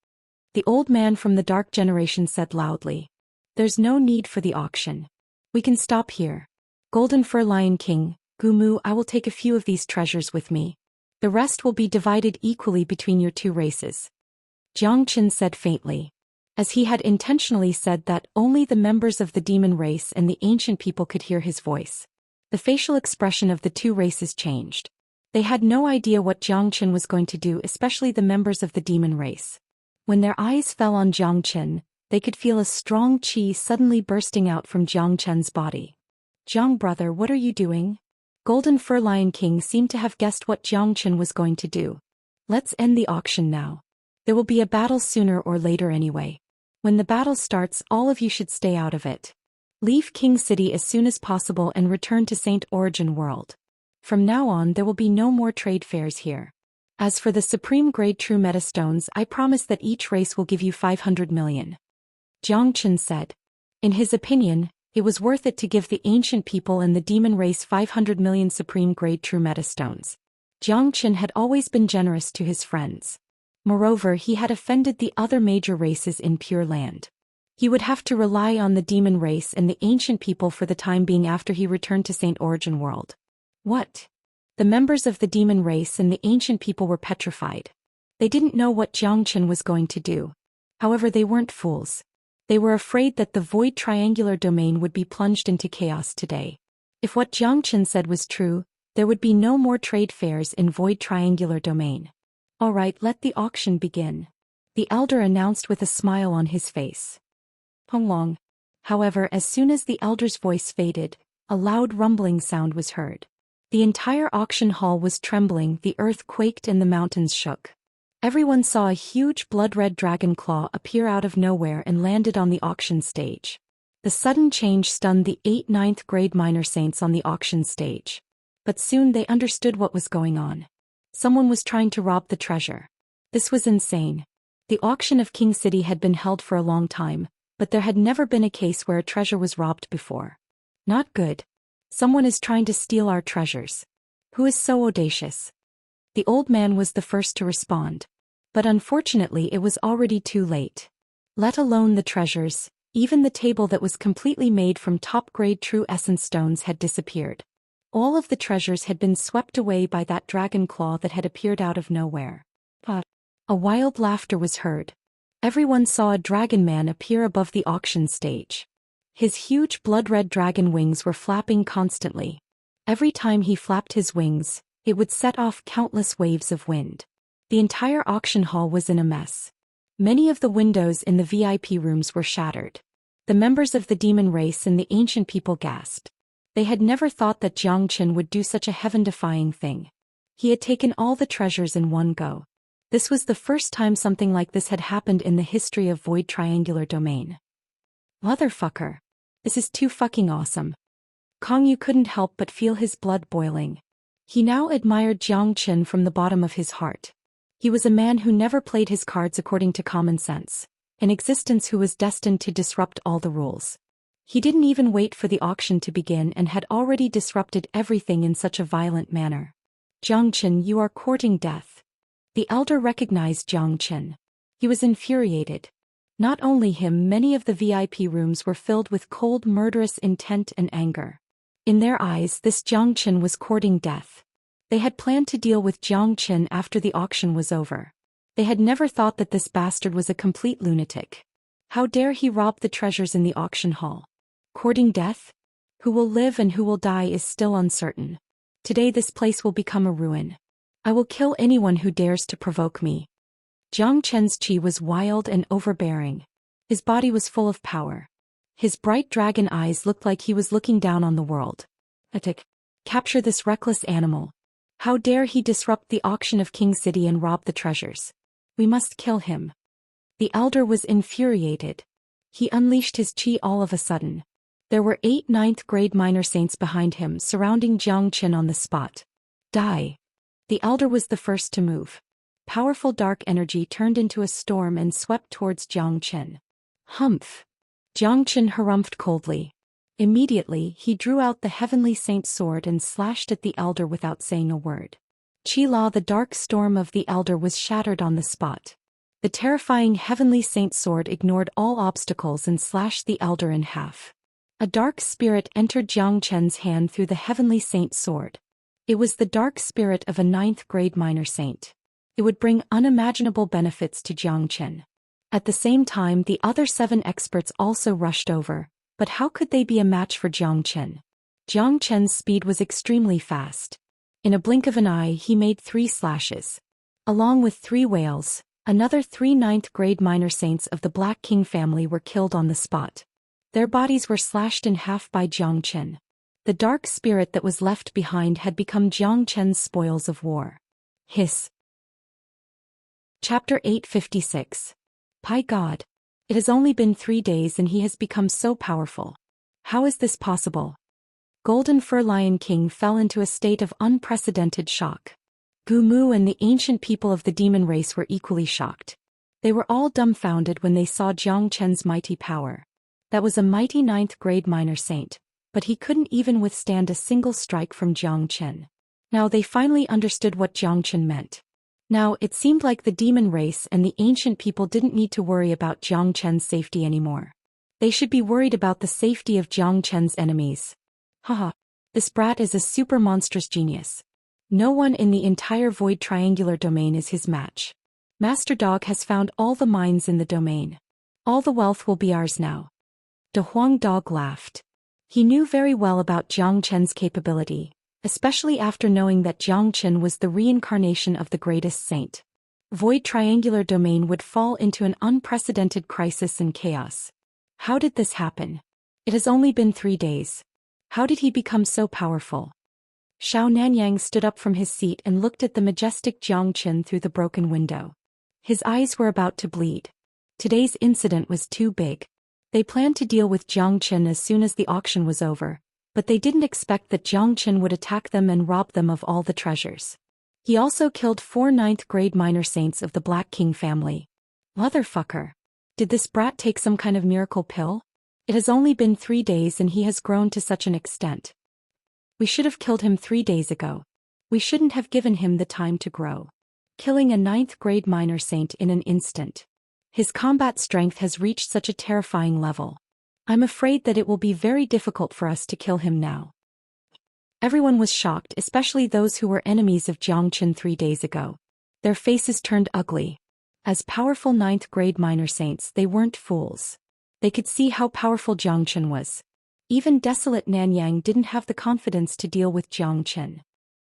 The old man from the dark generation said loudly. There's no need for the auction. We can stop here. Golden Fur Lion King, Gumu, I will take a few of these treasures with me. The rest will be divided equally between your 2 races. Xianxia said faintly. As he had intentionally said that only the members of the demon race and the ancient people could hear his voice. The facial expression of the 2 races changed. They had no idea what Xianxia was going to do, especially the members of the demon race. When their eyes fell on Xianxia, they could feel a strong qi suddenly bursting out from Xianxia's body. Jiang brother, what are you doing? Golden Fur Lion King seemed to have guessed what Xianxia was going to do. Let's end the auction now. There will be a battle sooner or later anyway. When the battle starts, all of you should stay out of it. Leave King City as soon as possible and return to Saint Origin World. From now on, there will be no more trade fairs here. As for the Supreme Grade True Metastones, I promise that each race will give you 500 million. Xianxia said. In his opinion, it was worth it to give the ancient people and the demon race 500 million Supreme Grade True Metastones. Xianxia had always been generous to his friends. Moreover, he had offended the other major races in Pure Land. He would have to rely on the demon race and the ancient people for the time being after he returned to Saint Origin World. What? The members of the demon race and the ancient people were petrified. They didn't know what Xianxia was going to do. However, they weren't fools. They were afraid that the void triangular domain would be plunged into chaos today. If what Xianxia said was true, there would be no more trade fairs in void triangular domain. All right, let the auction begin. The elder announced with a smile on his face. Honglong. However, as soon as the elder's voice faded, a loud rumbling sound was heard. The entire auction hall was trembling, the earth quaked and the mountains shook. Everyone saw a huge blood-red dragon claw appear out of nowhere and landed on the auction stage. The sudden change stunned the 8 ninth grade minor saints on the auction stage. But soon they understood what was going on. Someone was trying to rob the treasure. This was insane. The auction of King City had been held for a long time, but there had never been a case where a treasure was robbed before. Not good. Someone is trying to steal our treasures. Who is so audacious? The old man was the first to respond. But unfortunately it was already too late. Let alone the treasures, even the table that was completely made from top-grade true essence stones had disappeared. All of the treasures had been swept away by that dragon claw that had appeared out of nowhere. A wild laughter was heard. Everyone saw a dragon man appear above the auction stage. His huge blood-red dragon wings were flapping constantly. Every time he flapped his wings, it would set off countless waves of wind. The entire auction hall was in a mess. Many of the windows in the VIP rooms were shattered. The members of the demon race and the ancient people gasped. They had never thought that Xianxia would do such a heaven-defying thing. He had taken all the treasures in one go. This was the first time something like this had happened in the history of Void Triangular Domain. Motherfucker. This is too fucking awesome. Kongyu couldn't help but feel his blood boiling. He now admired Xianxia from the bottom of his heart. He was a man who never played his cards according to common sense, an existence who was destined to disrupt all the rules. He didn't even wait for the auction to begin and had already disrupted everything in such a violent manner. Xianxia, you are courting death. The elder recognized Xianxia. He was infuriated. Not only him, many of the VIP rooms were filled with cold, murderous intent and anger. In their eyes, this Xianxia was courting death. They had planned to deal with Xianxia after the auction was over. They had never thought that this bastard was a complete lunatic. How dare he rob the treasures in the auction hall? Courting death? Who will live and who will die is still uncertain. Today this place will become a ruin. I will kill anyone who dares to provoke me. Xianxia's chi was wild and overbearing. His body was full of power. His bright dragon eyes looked like he was looking down on the world. Attack! Capture this reckless animal. How dare he disrupt the auction of King City and rob the treasures? We must kill him. The elder was infuriated. He unleashed his chi all of a sudden. There were 8 ninth-grade minor saints behind him surrounding Xianxia on the spot. Die. The elder was the first to move. Powerful dark energy turned into a storm and swept towards Xianxia. Humph. Xianxia harumphed coldly. Immediately, he drew out the heavenly saint sword and slashed at the elder without saying a word. Qi-La, the dark storm of the elder, was shattered on the spot. The terrifying heavenly saint sword ignored all obstacles and slashed the elder in half. A dark spirit entered Xianxia's hand through the heavenly saint sword. It was the dark spirit of a 9th-grade minor saint. It would bring unimaginable benefits to Xianxia. At the same time, the other 7 experts also rushed over, but how could they be a match for Xianxia? Xianxia's speed was extremely fast. In a blink of an eye, he made 3 slashes. Along with 3 whales, another 3 9th-grade minor saints of the Black King family were killed on the spot. Their bodies were slashed in half by Xianxia. The dark spirit that was left behind had become Xianxia's spoils of war. Hiss. Chapter 856. By God. It has only been 3 days and he has become so powerful. How is this possible? Golden Fur Lion King fell into a state of unprecedented shock. Gumu and the ancient people of the demon race were equally shocked. They were all dumbfounded when they saw Xianxia's mighty power. That was a mighty 9th-grade minor saint, but he couldn't even withstand a single strike from Xianxia. Now they finally understood what Xianxia meant. Now it seemed like the demon race and the ancient people didn't need to worry about Xianxia's safety anymore. They should be worried about the safety of Xianxia's enemies. Haha, this brat is a super monstrous genius. No one in the entire Void Triangular Domain is his match. Master Dog has found all the mines in the domain. All the wealth will be ours now. De Huang Dog laughed. He knew very well about Xianxia's capability, especially after knowing that Xianxia was the reincarnation of the greatest saint. Void Triangular Domain would fall into an unprecedented crisis and chaos. How did this happen? It has only been 3 days. How did he become so powerful? Xiao Nanyang stood up from his seat and looked at the majestic Xianxia through the broken window. His eyes were about to bleed. Today's incident was too big. They planned to deal with Xianxia as soon as the auction was over, but they didn't expect that Xianxia would attack them and rob them of all the treasures. He also killed 4 9th-grade minor saints of the Black King family. Motherfucker. Did this brat take some kind of miracle pill? It has only been 3 days and he has grown to such an extent. We should have killed him 3 days ago. We shouldn't have given him the time to grow. Killing a 9th grade minor saint in an instant. His combat strength has reached such a terrifying level. I'm afraid that it will be very difficult for us to kill him now. Everyone was shocked, especially those who were enemies of Zhou Xian 3 days ago. Their faces turned ugly. As powerful 9th grade minor saints, they weren't fools. They could see how powerful Zhou Xian was. Even desolate Nanyang didn't have the confidence to deal with Zhou Xian.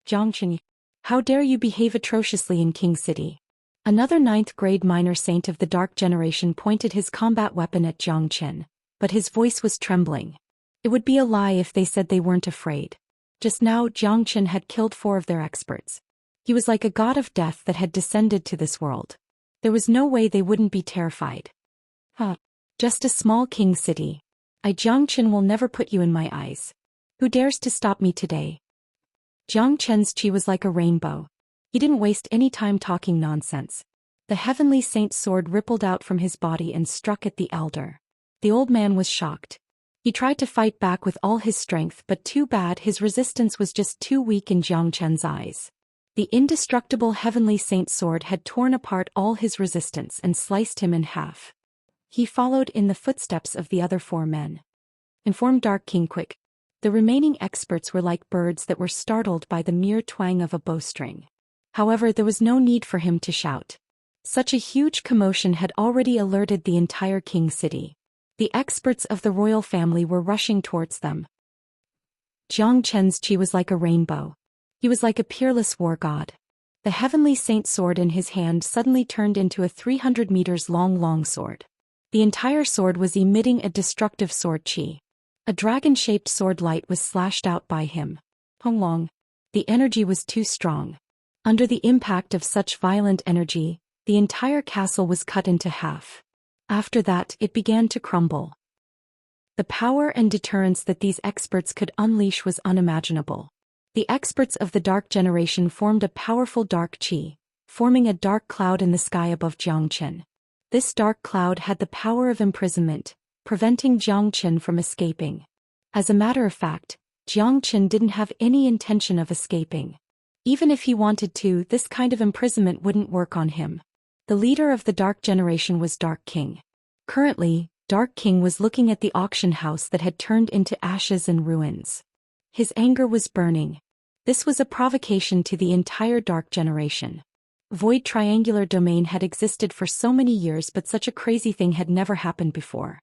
Zhou Xian, how dare you behave atrociously in King City? Another 9th grade minor saint of the Dark Generation pointed his combat weapon at Zhou Xian, but his voice was trembling. It would be a lie if they said they weren't afraid. Just now Zhou Xian had killed 4 of their experts. He was like a god of death that had descended to this world. There was no way they wouldn't be terrified. Just a small king city. Zhou Xian will never put you in my eyes. Who dares to stop me today? Zhou Qian's chi was like a rainbow. He didn't waste any time talking nonsense. The heavenly saint's sword rippled out from his body and struck at the elder. The old man was shocked. He tried to fight back with all his strength, but too bad his resistance was just too weak in Zhou Qian's eyes. The indestructible heavenly saint's sword had torn apart all his resistance and sliced him in half. He followed in the footsteps of the other 4 men. Informed Dark King quick. The remaining experts were like birds that were startled by the mere twang of a bowstring. However, there was no need for him to shout. Such a huge commotion had already alerted the entire king city. The experts of the royal family were rushing towards them. Zhou Qian's chi was like a rainbow. He was like a peerless war god. The heavenly saint's sword in his hand suddenly turned into a 300 meters long sword. The entire sword was emitting a destructive sword chi. A dragon-shaped sword light was slashed out by him. Long. The energy was too strong. Under the impact of such violent energy, the entire castle was cut into half. After that, it began to crumble. The power and deterrence that these experts could unleash was unimaginable. The experts of the Dark Generation formed a powerful dark chi, forming a dark cloud in the sky above Zhou Xian. This dark cloud had the power of imprisonment, preventing Zhou Xian from escaping. As a matter of fact, Zhou Xian didn't have any intention of escaping. Even if he wanted to, this kind of imprisonment wouldn't work on him. The leader of the Dark Generation was Dark King. Currently, Dark King was looking at the auction house that had turned into ashes and ruins. His anger was burning. This was a provocation to the entire Dark Generation. Void Triangular Domain had existed for so many years, but such a crazy thing had never happened before.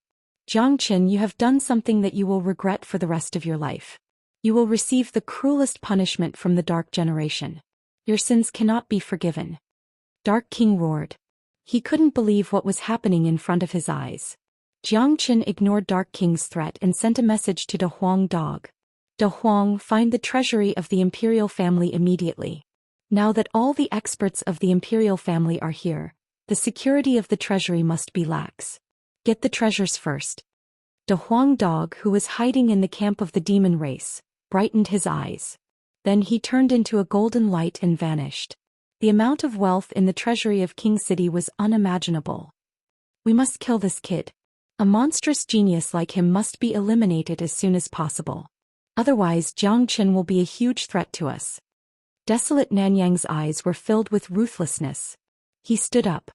Zhou Xian, you have done something that you will regret for the rest of your life. You will receive the cruelest punishment from the Dark Generation. Your sins cannot be forgiven. Dark King roared. He couldn't believe what was happening in front of his eyes. Zhou Xian ignored Dark King's threat and sent a message to De Huang Dog. De Huang, find the treasury of the imperial family immediately. Now that all the experts of the imperial family are here, the security of the treasury must be lax. Get the treasures first. De Huang Dog, who was hiding in the camp of the demon race, brightened his eyes. Then he turned into a golden light and vanished. The amount of wealth in the treasury of King City was unimaginable. We must kill this kid. A monstrous genius like him must be eliminated as soon as possible. Otherwise, Zhou Xian will be a huge threat to us. Desolate Nanyang's eyes were filled with ruthlessness. He stood up.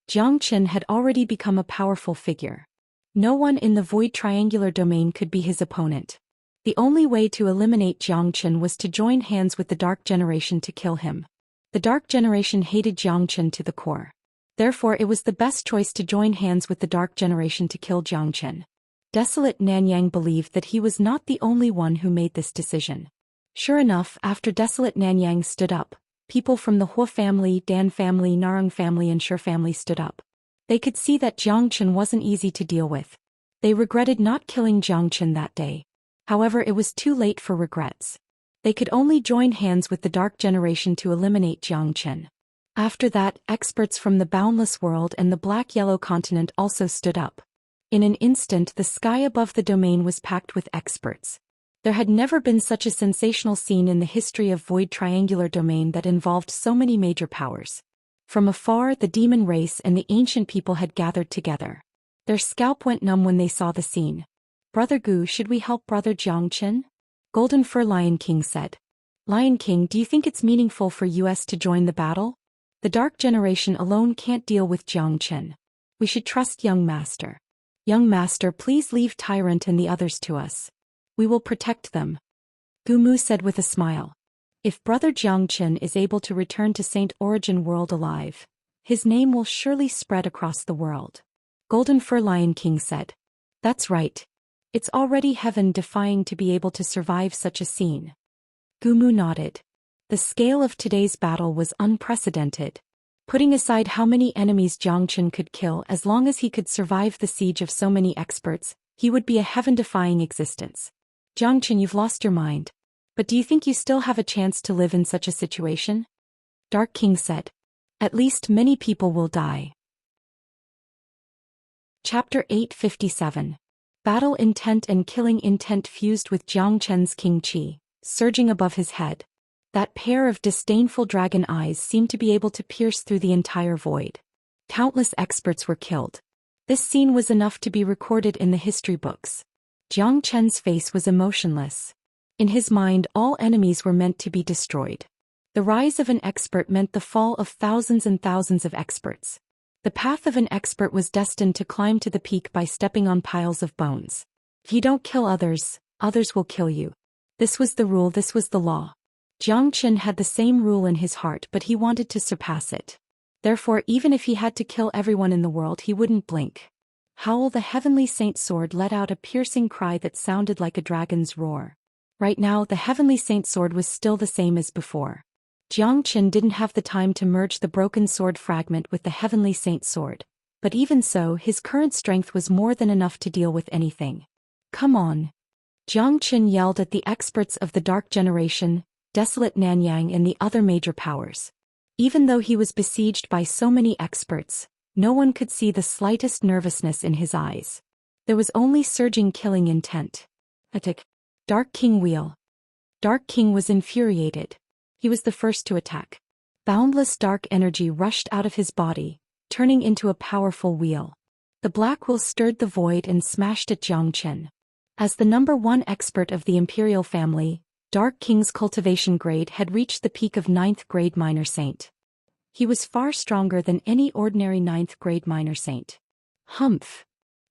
Zhou Xian had already become a powerful figure. No one in the Void Triangular Domain could be his opponent. The only way to eliminate Zhou Xian was to join hands with the Dark Generation to kill him. The Dark Generation hated Zhou Xian to the core. Therefore, it was the best choice to join hands with the Dark Generation to kill Zhou Xian. Desolate Nanyang believed that he was not the only one who made this decision. Sure enough, after Desolate Nanyang stood up, people from the Hua family, Dan family, Narang family and Shi family stood up. They could see that Zhou Xian wasn't easy to deal with. They regretted not killing Zhou Xian that day. However, it was too late for regrets. They could only join hands with the Dark Generation to eliminate Zhou Xian. After that, experts from the Boundless World and the Black-Yellow Continent also stood up. In an instant, the sky above the domain was packed with experts. There had never been such a sensational scene in the history of Void Triangular Domain that involved so many major powers. From afar, the demon race and the ancient people had gathered together. Their scalp went numb when they saw the scene. Brother Gu, should we help Brother Zhou Xian? Golden Fur Lion King said. Lion King, do you think it's meaningful for us to join the battle? The Dark Generation alone can't deal with Xianxia. We should trust young master. Young master, please leave Tyrant and the others to us. We will protect them. Gumu said with a smile. If Brother Xianxia is able to return to Saint Origin World alive, his name will surely spread across the world. Golden Fur Lion King said. That's right. It's already heaven-defying to be able to survive such a scene. Gumu nodded. The scale of today's battle was unprecedented. Putting aside how many enemies Xianxia could kill, as long as he could survive the siege of so many experts, he would be a heaven-defying existence. Xianxia, you've lost your mind. But do you think you still have a chance to live in such a situation? Dark King said. At least many people will die. Chapter 857. Battle intent and killing intent fused with Xianxia's King Qi, surging above his head. That pair of disdainful dragon eyes seemed to be able to pierce through the entire void. Countless experts were killed. This scene was enough to be recorded in the history books. Xianxia's face was emotionless. In his mind, all enemies were meant to be destroyed. The rise of an expert meant the fall of thousands and thousands of experts. The path of an expert was destined to climb to the peak by stepping on piles of bones. If you don't kill others, others will kill you. This was the rule, this was the law. Xianxia had the same rule in his heart, but he wanted to surpass it. Therefore, even if he had to kill everyone in the world, he wouldn't blink. Howl, the heavenly saint sword, let out a piercing cry that sounded like a dragon's roar. Right now, the heavenly saint sword was still the same as before. Xianxia didn't have the time to merge the broken sword fragment with the heavenly saint sword, but even so, his current strength was more than enough to deal with anything. Come on. Xianxia yelled at the experts of the Dark Generation, Desolate Nanyang and the other major powers. Even though he was besieged by so many experts, no one could see the slightest nervousness in his eyes. There was only surging killing intent. Attack. Dark King wheel. Dark King was infuriated. He was the first to attack. Boundless dark energy rushed out of his body, turning into a powerful wheel. The black wheel stirred the void and smashed at Xianxia. As the #1 expert of the imperial family, Dark King's cultivation grade had reached the peak of 9th grade minor saint. He was far stronger than any ordinary 9th grade minor saint. Humph!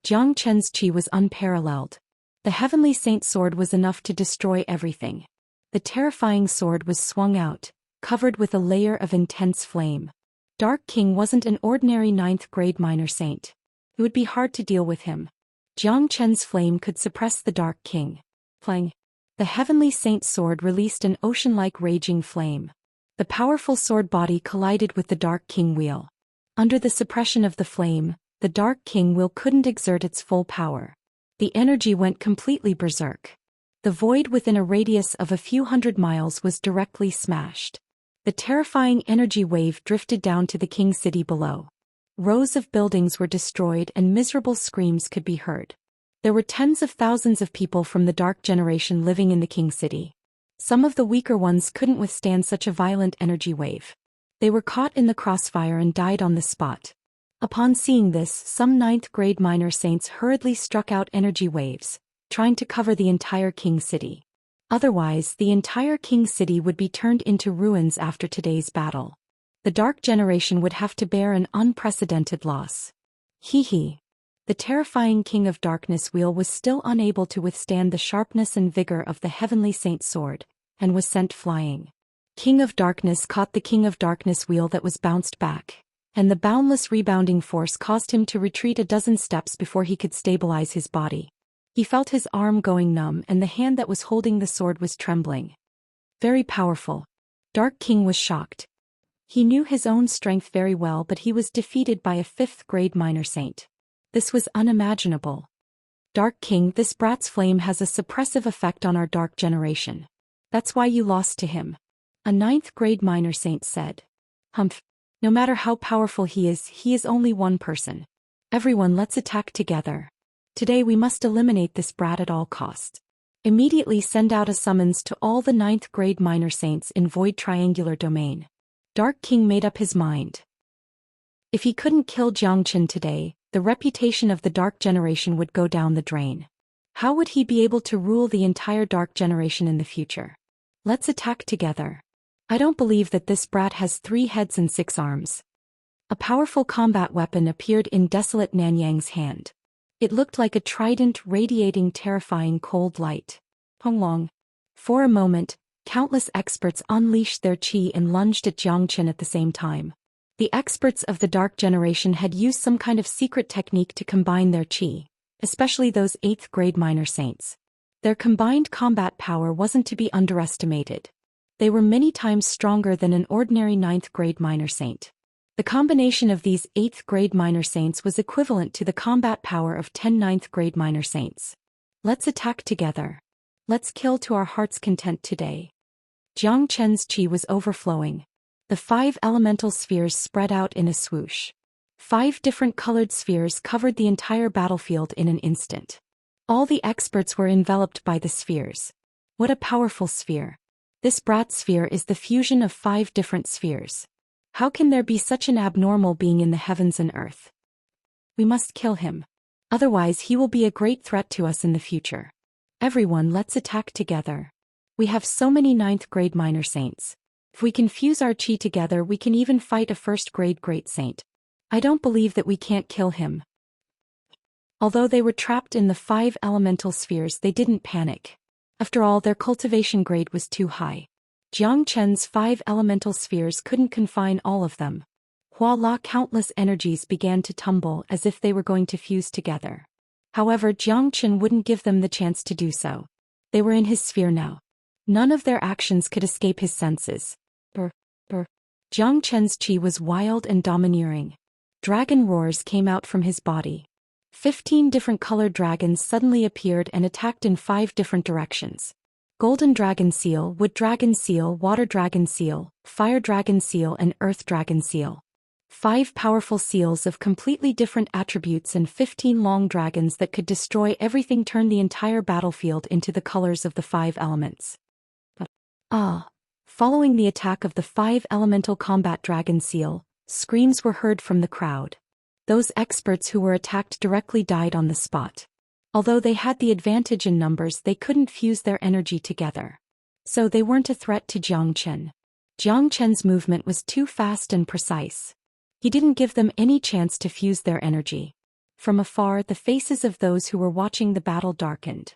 Xianxia's qi was unparalleled. The heavenly saint sword was enough to destroy everything. The terrifying sword was swung out, covered with a layer of intense flame. Dark King wasn't an ordinary 9th grade minor saint. It would be hard to deal with him. Xianxia's flame could suppress the Dark King. Clang. The heavenly saint sword released an ocean-like raging flame. The powerful sword body collided with the Dark King wheel. Under the suppression of the flame, the Dark King wheel couldn't exert its full power. The energy went completely berserk. The void within a radius of a few hundred miles was directly smashed. The terrifying energy wave drifted down to the king city below. Rows of buildings were destroyed and miserable screams could be heard. There were tens of thousands of people from the Dark Generation living in the king city. Some of the weaker ones couldn't withstand such a violent energy wave. They were caught in the crossfire and died on the spot. Upon seeing this, some 9th grade minor saints hurriedly struck out energy waves, trying to cover the entire king city. Otherwise, the entire king city would be turned into ruins after today's battle. The Dark Generation would have to bear an unprecedented loss. Hee. The terrifying King of Darkness wheel was still unable to withstand the sharpness and vigor of the heavenly saint sword, and was sent flying. King of Darkness caught the King of Darkness wheel that was bounced back, and the boundless rebounding force caused him to retreat a dozen steps before he could stabilize his body. He felt his arm going numb and the hand that was holding the sword was trembling. Very powerful. Dark King was shocked. He knew his own strength very well, but he was defeated by a 5th grade minor saint. This was unimaginable. Dark King, this brat's flame has a suppressive effect on our Dark Generation. That's why you lost to him. A 9th grade minor saint said. Humph. No matter how powerful he is only one person. Everyone, let's attack together. Today we must eliminate this brat at all costs. Immediately send out a summons to all the 9th grade minor saints in Void Triangular Domain. Dark King made up his mind. If he couldn't kill Xianxia today, the reputation of the Dark Generation would go down the drain. How would he be able to rule the entire Dark Generation in the future? Let's attack together. I don't believe that this brat has 3 heads and 6 arms. A powerful combat weapon appeared in desolate Nanyang's hand. It looked like a trident radiating terrifying cold light. Honglong. For a moment, countless experts unleashed their qi and lunged at Zhou Xian at the same time. The experts of the Dark Generation had used some kind of secret technique to combine their qi, especially those 8th grade minor saints. Their combined combat power wasn't to be underestimated. They were many times stronger than an ordinary 9th grade minor saint. The combination of these 8th grade minor saints was equivalent to the combat power of 10 9th grade minor saints. Let's attack together. Let's kill to our heart's content today. Zhou Qian's qi was overflowing. The 5 elemental spheres spread out in a swoosh. 5 different colored spheres covered the entire battlefield in an instant. All the experts were enveloped by the spheres. What a powerful sphere. This brat sphere is the fusion of 5 different spheres. How can there be such an abnormal being in the heavens and earth? We must kill him. Otherwise he will be a great threat to us in the future. Everyone, let's attack together. We have so many 9th grade minor saints. If we can fuse our qi together, we can even fight a 1st grade great saint. I don't believe that we can't kill him. Although they were trapped in the 5 elemental spheres, they didn't panic. After all, their cultivation grade was too high. Zhou Qian's 5 elemental spheres couldn't confine all of them. Voila, countless energies began to tumble as if they were going to fuse together. However, Zhou Qian wouldn't give them the chance to do so. They were in his sphere now. None of their actions could escape his senses. Zhou Qian's qi was wild and domineering. Dragon roars came out from his body. 15 different colored dragons suddenly appeared and attacked in 5 different directions. Golden dragon seal, wood dragon seal, water dragon seal, fire dragon seal and earth dragon seal. 5 powerful seals of completely different attributes and 15 long dragons that could destroy everything turned the entire battlefield into the colors of the 5 elements. Following the attack of the 5 elemental combat dragon seal, screams were heard from the crowd. Those experts who were attacked directly died on the spot. Although they had the advantage in numbers, they couldn't fuse their energy together. So they weren't a threat to Zhou Qian. Zhou Qian's movement was too fast and precise. He didn't give them any chance to fuse their energy. From afar, the faces of those who were watching the battle darkened.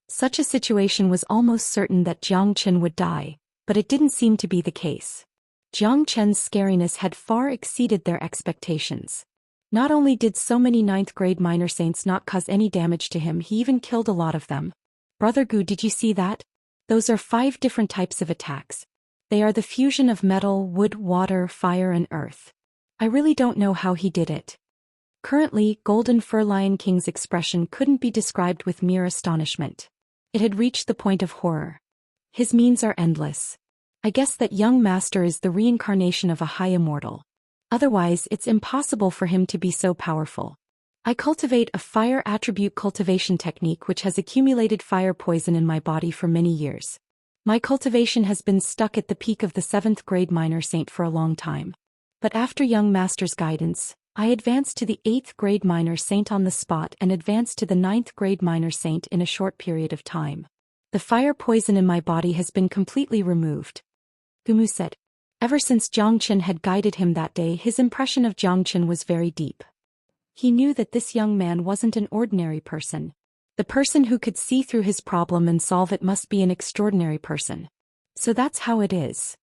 Such a situation was almost certain that Zhou Qian would die, but it didn't seem to be the case. Zhou Qian's scariness had far exceeded their expectations. Not only did so many 9th grade minor saints not cause any damage to him, he even killed a lot of them. Brother Gu, did you see that? Those are 5 different types of attacks. They are the fusion of metal, wood, water, fire and earth. I really don't know how he did it. Currently, Golden Fur Lion King's expression couldn't be described with mere astonishment. It had reached the point of horror. His means are endless. I guess that young master is the reincarnation of a high immortal. Otherwise, it's impossible for him to be so powerful. I cultivate a fire attribute cultivation technique which has accumulated fire poison in my body for many years. My cultivation has been stuck at the peak of the 7th grade minor saint for a long time. But after young master's guidance, I advanced to the 8th grade minor saint on the spot and advanced to the 9th grade minor saint in a short period of time. The fire poison in my body has been completely removed. Gumu said. Ever since Zhou Qian had guided him that day, his impression of Zhou Qian was very deep. He knew that this young man wasn't an ordinary person. The person who could see through his problem and solve it must be an extraordinary person. So that's how it is.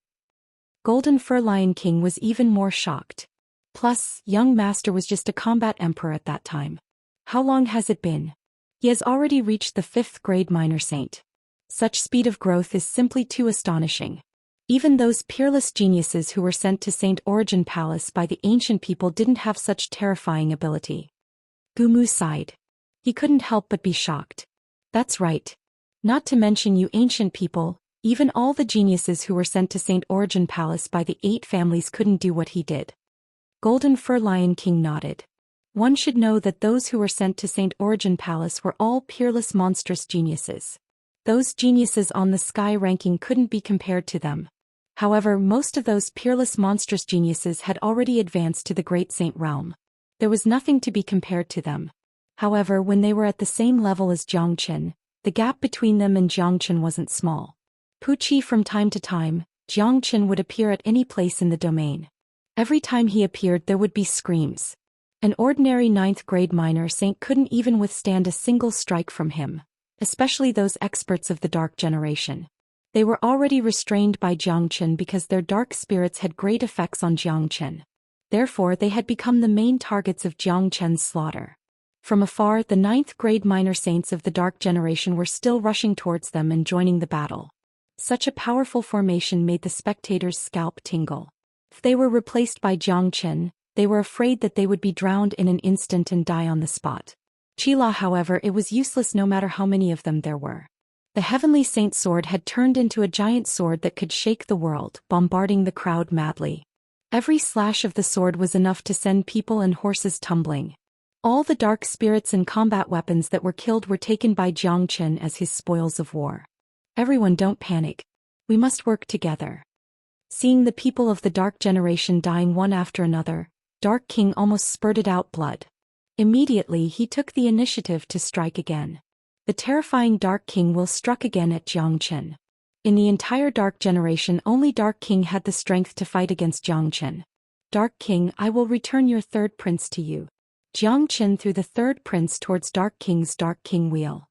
Golden Fur Lion King was even more shocked. Plus, young master was just a combat emperor at that time. How long has it been? He has already reached the 5th grade minor saint. Such speed of growth is simply too astonishing. Even those peerless geniuses who were sent to Saint Origin Palace by the ancient people didn't have such terrifying ability. Gumu sighed. He couldn't help but be shocked. That's right. Not to mention you ancient people, even all the geniuses who were sent to Saint Origin Palace by the 8 families couldn't do what he did. Golden Fur Lion King nodded. One should know that those who were sent to Saint Origin Palace were all peerless monstrous geniuses. Those geniuses on the sky ranking couldn't be compared to them. However, most of those peerless monstrous geniuses had already advanced to the Great Saint realm. There was nothing to be compared to them. However, when they were at the same level as Zhou Qian, The gap between them and Xianxia wasn't small. Puqi from time to time, Xianxia would appear at any place in the domain. Every time he appeared there would be screams. An ordinary 9th grade minor saint couldn't even withstand a single strike from him, especially those experts of the dark generation. They were already restrained by Xianxia because their dark spirits had great effects on Xianxia. Therefore they had become the main targets of Xianxia's slaughter. From afar the 9th grade minor saints of the dark generation were still rushing towards them and joining the battle. Such a powerful formation made the spectators' scalp tingle. If they were replaced by Xianxia, they were afraid that they would be drowned in an instant and die on the spot. Qila, however, it was useless no matter how many of them there were. The heavenly saint sword had turned into a giant sword that could shake the world, bombarding the crowd madly. Every slash of the sword was enough to send people and horses tumbling. All the dark spirits and combat weapons that were killed were taken by Xianxia as his spoils of war. Everyone, don't panic. We must work together. Seeing the people of the dark generation dying one after another, Dark King almost spurted out blood. Immediately he took the initiative to strike again. The terrifying Dark King will struck again at Xianxia. In the entire Dark generation only Dark King had the strength to fight against Xianxia. Dark King, I will return your third prince to you. Xianxia threw the third prince towards Dark King's Dark King wheel.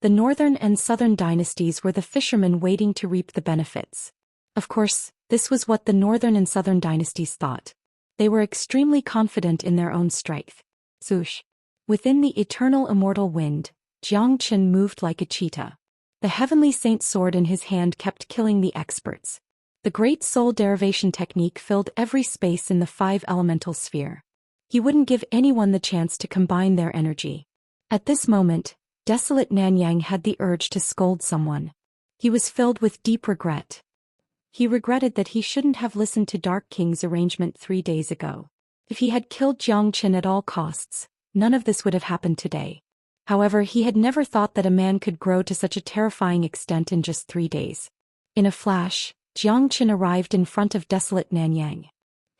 The northern and southern dynasties were the fishermen waiting to reap the benefits. Of course, this was what the northern and southern dynasties thought. They were extremely confident in their own strength. Zhoush. Within the eternal immortal wind, Xianxia moved like a cheetah. The heavenly saint sword in his hand kept killing the experts. The great soul derivation technique filled every space in the 5 elemental sphere. He wouldn't give anyone the chance to combine their energy. At this moment, desolate Nanyang had the urge to scold someone. He was filled with deep regret. He regretted that he shouldn't have listened to Dark King's arrangement 3 days ago. If he had killed Xianxia at all costs, none of this would have happened today. However, he had never thought that a man could grow to such a terrifying extent in just 3 days. In a flash, Xianxia arrived in front of desolate Nanyang.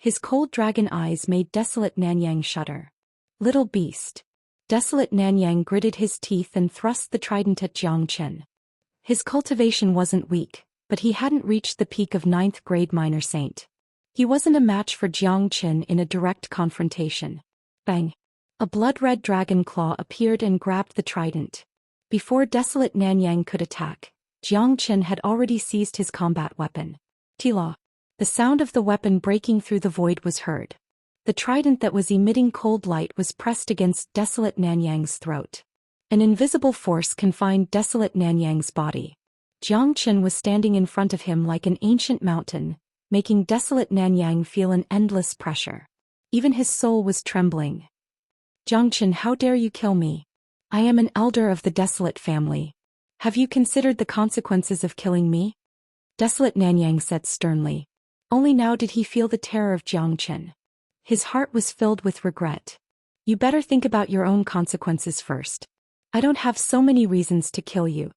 His cold dragon eyes made desolate Nanyang shudder. Little beast. Desolate Nanyang gritted his teeth and thrust the trident at Xianxia. His cultivation wasn't weak, but he hadn't reached the peak of 9th grade minor saint. He wasn't a match for Xianxia in a direct confrontation. Bang! A blood-red dragon claw appeared and grabbed the trident. Before desolate Nanyang could attack, Xianxia had already seized his combat weapon. Tila. The sound of the weapon breaking through the void was heard. The trident that was emitting cold light was pressed against desolate Nanyang's throat. An invisible force confined desolate Nanyang's body. Xianxia was standing in front of him like an ancient mountain, making desolate Nanyang feel an endless pressure. Even his soul was trembling. Xianxia, how dare you kill me? I am an elder of the desolate family. Have you considered the consequences of killing me? Desolate Nanyang said sternly. Only now did he feel the terror of Xianxia. His heart was filled with regret. You better think about your own consequences first. I don't have so many reasons to kill you.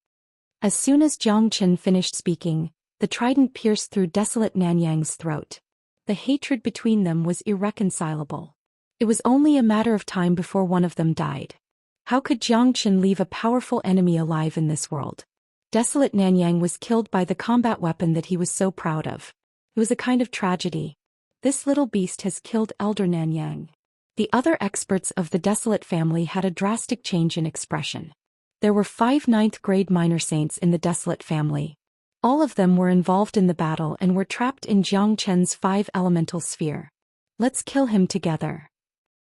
As soon as Xianxia finished speaking, the trident pierced through desolate Nanyang's throat. The hatred between them was irreconcilable. It was only a matter of time before one of them died. How could Xianxia leave a powerful enemy alive in this world? Desolate Nanyang was killed by the combat weapon that he was so proud of. It was a kind of tragedy. This little beast has killed Elder Nanyang. The other experts of the desolate family had a drastic change in expression. There were 5 9th grade minor saints in the desolate family. All of them were involved in the battle and were trapped in Xianxia's 5 elemental sphere. Let's kill him together.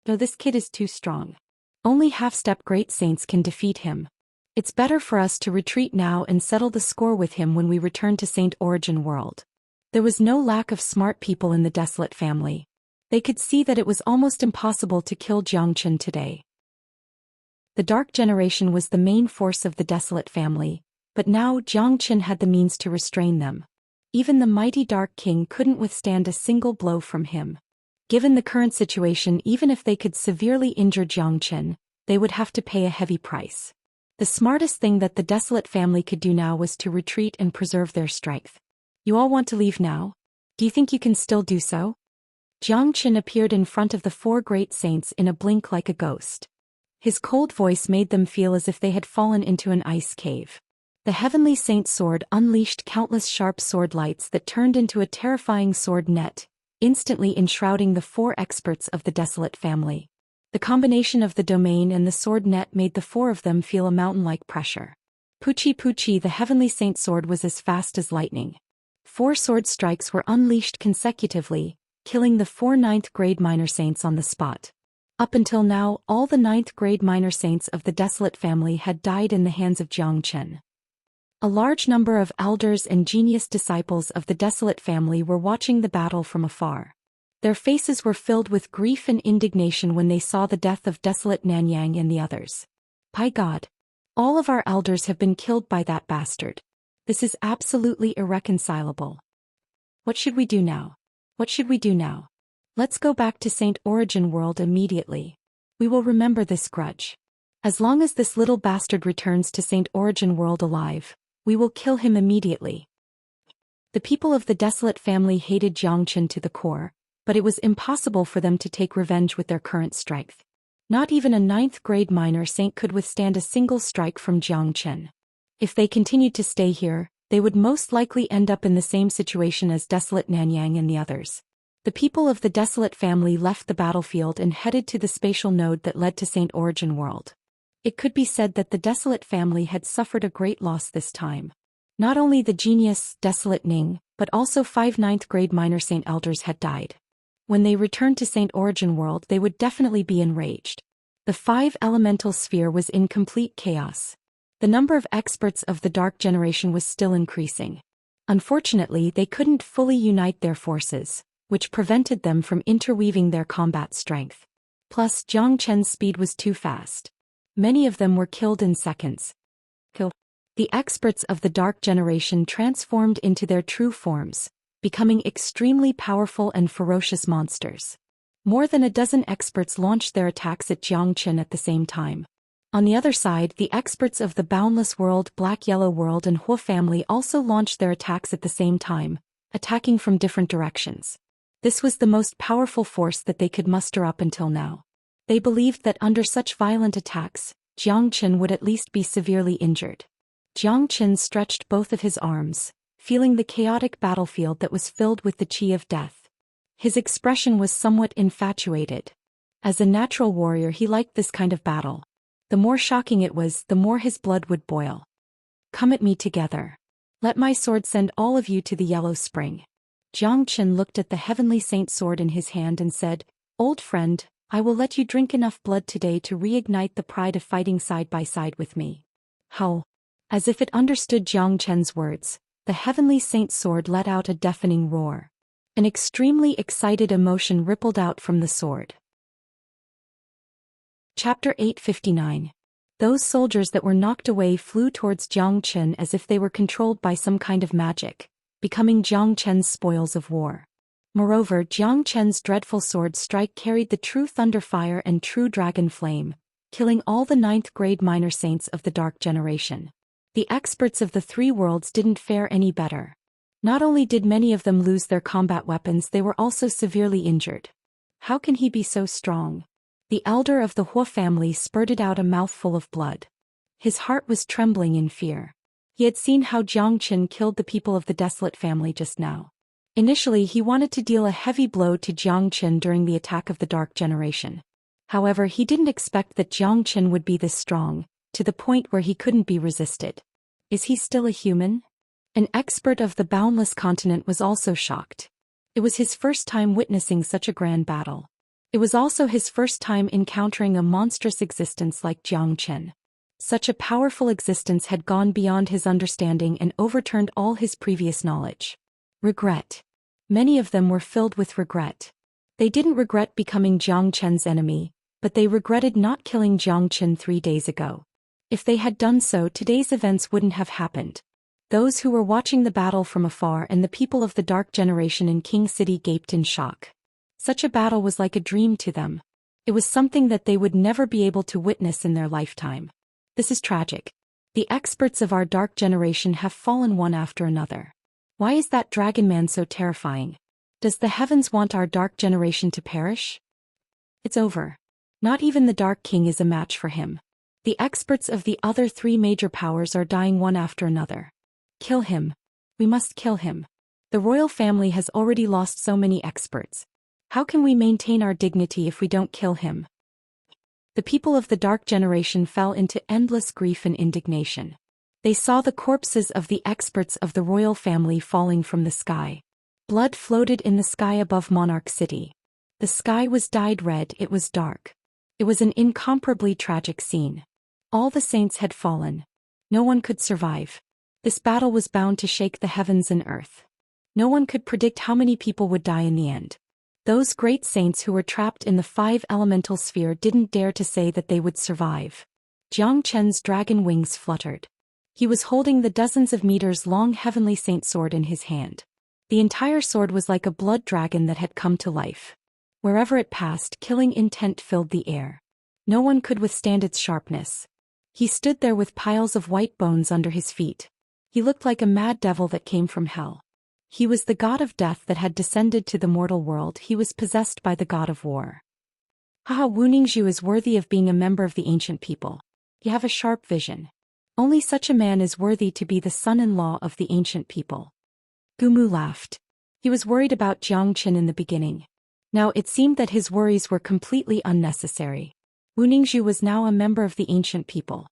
No, this kid is too strong. Only half-step great saints can defeat him. It's better for us to retreat now and settle the score with him when we return to Saint Origin World. There was no lack of smart people in the desolate family. They could see that it was almost impossible to kill Xianxia today. The Dark Generation was the main force of the desolate family, but now Xianxia had the means to restrain them. Even the mighty Dark King couldn't withstand a single blow from him. Given the current situation, even if they could severely injure Xianxia, they would have to pay a heavy price. The smartest thing that the desolate family could do now was to retreat and preserve their strength. You all want to leave now? Do you think you can still do so? Xianxia appeared in front of the 4 great saints in a blink like a ghost. His cold voice made them feel as if they had fallen into an ice cave. The Heavenly Saint Sword unleashed countless sharp sword lights that turned into a terrifying sword net, instantly enshrouding the 4 experts of the Desolate family. The combination of the domain and the sword net made the 4 of them feel a mountain-like pressure. Puchi Puchi, the Heavenly Saint Sword was as fast as lightning. 4 sword strikes were unleashed consecutively, killing the 4 ninth-grade minor saints on the spot. Up until now, all the 9th-grade minor saints of the Desolate family had died in the hands of Zhou Xian. A large number of elders and genius disciples of the Desolate family were watching the battle from afar. Their faces were filled with grief and indignation when they saw the death of Desolate Nanyang and the others. By God! All of our elders have been killed by that bastard. This is absolutely irreconcilable. What should we do now? What should we do now? Let's go back to Saint Origin World immediately. We will remember this grudge. As long as this little bastard returns to Saint Origin World alive, we will kill him immediately. The people of the Desolate family hated Zhou Xian to the core, but it was impossible for them to take revenge with their current strength. Not even a 9th-grade minor saint could withstand a single strike from Zhou Xian. If they continued to stay here, they would most likely end up in the same situation as Desolate Nanyang and the others. The people of the Desolate family left the battlefield and headed to the spatial node that led to Saint Origin World. It could be said that the Desolate family had suffered a great loss this time. Not only the genius, Desolate Ning, but also 5 9th-grade minor saint elders had died. When they returned to Saint Origin World, they would definitely be enraged. The 5 elemental sphere was in complete chaos. The number of experts of the Dark Generation was still increasing. Unfortunately, they couldn't fully unite their forces, which prevented them from interweaving their combat strength. Plus, Zhou Qian's speed was too fast. Many of them were killed in seconds. The experts of the Dark Generation transformed into their true forms, becoming extremely powerful and ferocious monsters. More than a dozen experts launched their attacks at Zhou Xian at the same time. On the other side, the experts of the Boundless World, Black Yellow World and Hua family also launched their attacks at the same time, attacking from different directions. This was the most powerful force that they could muster up until now. They believed that under such violent attacks, Zhou Xian would at least be severely injured. Zhou Xian stretched both of his arms, feeling the chaotic battlefield that was filled with the chi of death. His expression was somewhat infatuated. As a natural warrior, he liked this kind of battle. The more shocking it was, the more his blood would boil. Come at me together. Let my sword send all of you to the Yellow Spring. Zhou Xian looked at the Heavenly Saint Sword in his hand and said, Old friend, I will let you drink enough blood today to reignite the pride of fighting side by side with me. How? As if it understood Zhou Qian's words, the Heavenly Saint Sword let out a deafening roar. An extremely excited emotion rippled out from the sword. Chapter 859. Those soldiers that were knocked away flew towards Zhou Qian as if they were controlled by some kind of magic, becoming Zhou Qian's spoils of war. Moreover, Zhou Qian's dreadful sword strike carried the true thunder fire and true dragon flame, killing all the 9th-grade minor saints of the Dark Generation. The experts of the 3 worlds didn't fare any better. Not only did many of them lose their combat weapons, they were also severely injured. How can he be so strong? The elder of the Hua family spurted out a mouthful of blood. His heart was trembling in fear. He had seen how Zhou Qian killed the people of the Desolate family just now. Initially, he wanted to deal a heavy blow to Zhou Qian during the attack of the Dark Generation. However, he didn't expect that Zhou Qian would be this strong, to the point where he couldn't be resisted. Is he still a human? An expert of the Boundless Continent was also shocked. It was his first time witnessing such a grand battle. It was also his first time encountering a monstrous existence like Zhou Qian. Such a powerful existence had gone beyond his understanding and overturned all his previous knowledge. Regret. Many of them were filled with regret. They didn't regret becoming Zhou Qian's enemy, but they regretted not killing Zhou Qian 3 days ago. If they had done so, today's events wouldn't have happened. Those who were watching the battle from afar and the people of the Dark Generation in King City gaped in shock. Such a battle was like a dream to them. It was something that they would never be able to witness in their lifetime. This is tragic. The experts of our Dark Generation have fallen one after another. Why is that dragon man so terrifying? Does the heavens want our Dark Generation to perish? It's over. Not even the Dark King is a match for him. The experts of the other 3 major powers are dying one after another. Kill him. We must kill him. The royal family has already lost so many experts. How can we maintain our dignity if we don't kill him? The people of the Dark Generation fell into endless grief and indignation. They saw the corpses of the experts of the royal family falling from the sky. Blood floated in the sky above Monarch City. The sky was dyed red, it was dark. It was an incomparably tragic scene. All the saints had fallen. No one could survive. This battle was bound to shake the heavens and earth. No one could predict how many people would die in the end. Those great saints who were trapped in the 5 elemental sphere didn't dare to say that they would survive. Jiang Chen's dragon wings fluttered. He was holding the dozens of meters long heavenly saint sword in his hand. The entire sword was like a blood dragon that had come to life. Wherever it passed, killing intent filled the air. No one could withstand its sharpness. He stood there with piles of white bones under his feet. He looked like a mad devil that came from hell. He was the god of death that had descended to the mortal world. He was possessed by the god of war. Haha, Wu Ningzhu is worthy of being a member of the ancient people. You have a sharp vision. Only such a man is worthy to be the son-in-law of the ancient people. Gumu laughed. He was worried about Jiang Chen in the beginning. Now it seemed that his worries were completely unnecessary. Wu Ningzhu was now a member of the ancient people.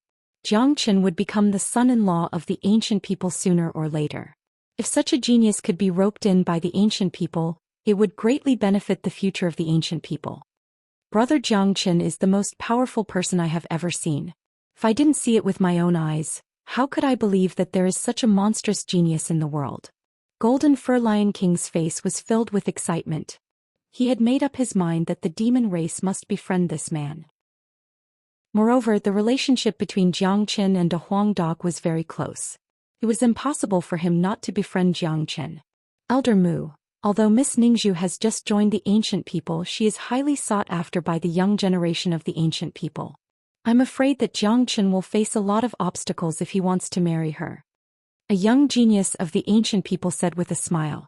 Jiang Chen would become the son-in-law of the ancient people sooner or later. If such a genius could be roped in by the ancient people, it would greatly benefit the future of the ancient people. Brother Jiang Chen is the most powerful person I have ever seen. If I didn't see it with my own eyes, how could I believe that there is such a monstrous genius in the world? Golden Fur Lion King's face was filled with excitement. He had made up his mind that the demon race must befriend this man. Moreover, the relationship between Jiang Chen and De Huang Dog was very close. It was impossible for him not to befriend Jiang Chen. Elder Mu, although Miss Ningzhu has just joined the ancient people, she is highly sought after by the young generation of the ancient people. I'm afraid that Jiang Chen will face a lot of obstacles if he wants to marry her. A young genius of the ancient people said with a smile.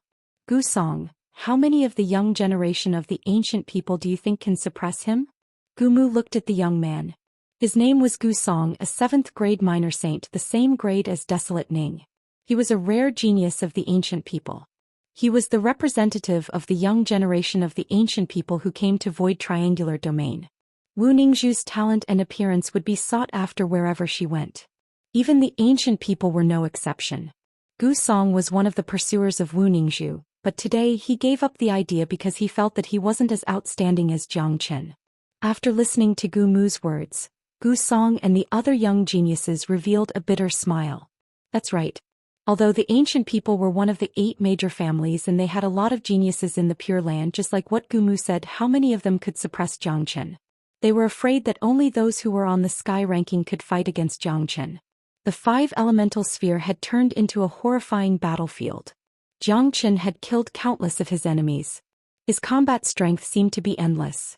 Gu Song, how many of the young generation of the ancient people do you think can suppress him? Gu Mu looked at the young man. His name was Gu Song, a 7th grade minor saint, the same grade as Desolate Ning. He was a rare genius of the ancient people. He was the representative of the young generation of the ancient people who came to Void Triangular Domain. Wu Ningzhu's talent and appearance would be sought after wherever she went. Even the ancient people were no exception. Gu Song was one of the pursuers of Wu Ningzhu, but today he gave up the idea because he felt that he wasn't as outstanding as Jiang Chen. After listening to Gu Mu's words, Gu Song and the other young geniuses revealed a bitter smile. That's right. Although the ancient people were one of the 8 major families and they had a lot of geniuses in the Pure Land, just like what Gu Mu said, how many of them could suppress Jiang Chen? They were afraid that only those who were on the sky ranking could fight against Jiang Chen. The 5 elemental sphere had turned into a horrifying battlefield. Jiang Chen had killed countless of his enemies. His combat strength seemed to be endless.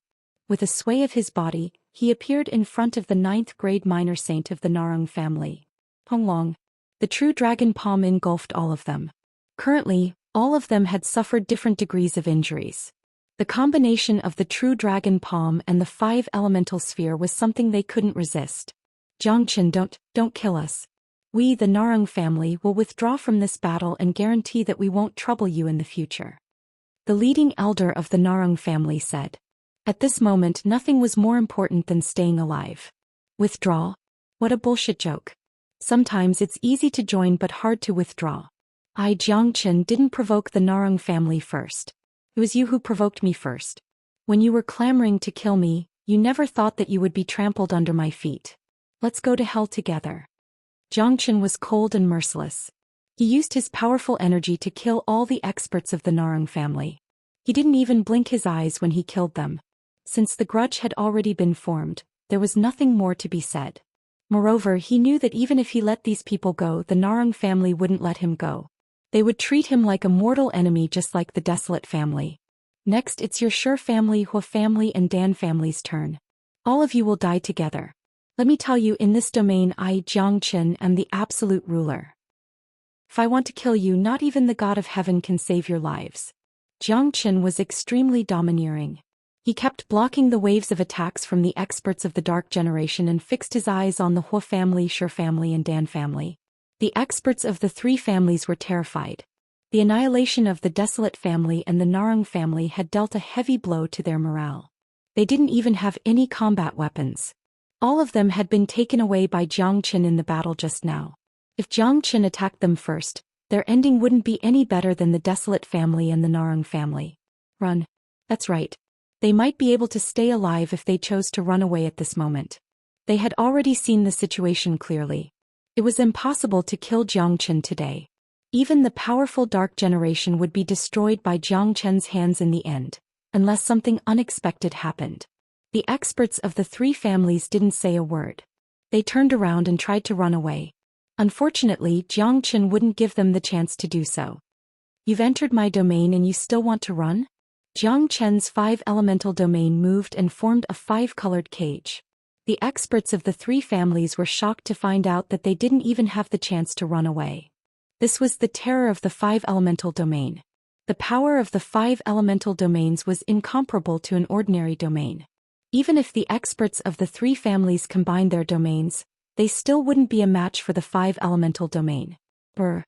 With a sway of his body, he appeared in front of the 9th grade minor saint of the Narang family. Honglong. The true dragon palm engulfed all of them. Currently, all of them had suffered different degrees of injuries. The combination of the true dragon palm and the 5 elemental sphere was something they couldn't resist. Jiang Chen, don't kill us. We, the Narang family, will withdraw from this battle and guarantee that we won't trouble you in the future. The leading elder of the Narang family said. At this moment, nothing was more important than staying alive. Withdraw? What a bullshit joke. Sometimes it's easy to join but hard to withdraw. I, Jiang Chen, didn't provoke the Narang family first. It was you who provoked me first. When you were clamoring to kill me, you never thought that you would be trampled under my feet. Let's go to hell together. Jiang Chen was cold and merciless. He used his powerful energy to kill all the experts of the Narang family. He didn't even blink his eyes when he killed them. Since the grudge had already been formed, there was nothing more to be said. Moreover, he knew that even if he let these people go, the Narang family wouldn't let him go. They would treat him like a mortal enemy, just like the Desolate family. Next, it's your Sure family, Hua family and Dan family's turn. All of you will die together. Let me tell you, in this domain I, Jiang Chen, am the absolute ruler. If I want to kill you, not even the God of Heaven can save your lives. Jiang Chen was extremely domineering. He kept blocking the waves of attacks from the experts of the Dark Generation and fixed his eyes on the Hua family, Shi family and Dan family. The experts of the three families were terrified. The annihilation of the Desolate family and the Narang family had dealt a heavy blow to their morale. They didn't even have any combat weapons. All of them had been taken away by Jiang Qin in the battle just now. If Jiang Qin attacked them first, their ending wouldn't be any better than the Desolate family and the Narang family. Run. That's right. They might be able to stay alive if they chose to run away at this moment. They had already seen the situation clearly. It was impossible to kill Jiang Qin today. Even the powerful Dark Generation would be destroyed by Jiang Qin's hands in the end, unless something unexpected happened. The experts of the three families didn't say a word. They turned around and tried to run away. Unfortunately, Jiang Qin wouldn't give them the chance to do so. You've entered my domain and you still want to run? Jiang Qin's 5-elemental domain moved and formed a 5-colored cage. The experts of the three families were shocked to find out that they didn't even have the chance to run away. This was the terror of the 5-elemental domain. The power of the 5 elemental domains was incomparable to an ordinary domain. Even if the experts of the three families combined their domains, they still wouldn't be a match for the 5 elemental domain. Brr.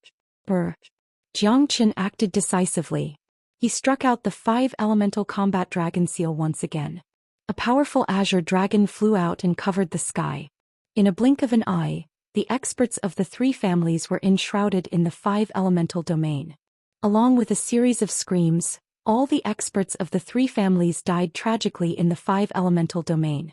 Jiang Qin acted decisively. He struck out the 5-elemental combat dragon seal once again. A powerful azure dragon flew out and covered the sky. In a blink of an eye, the experts of the three families were enshrouded in the 5-elemental domain. Along with a series of screams, all the experts of the three families died tragically in the 5-elemental domain.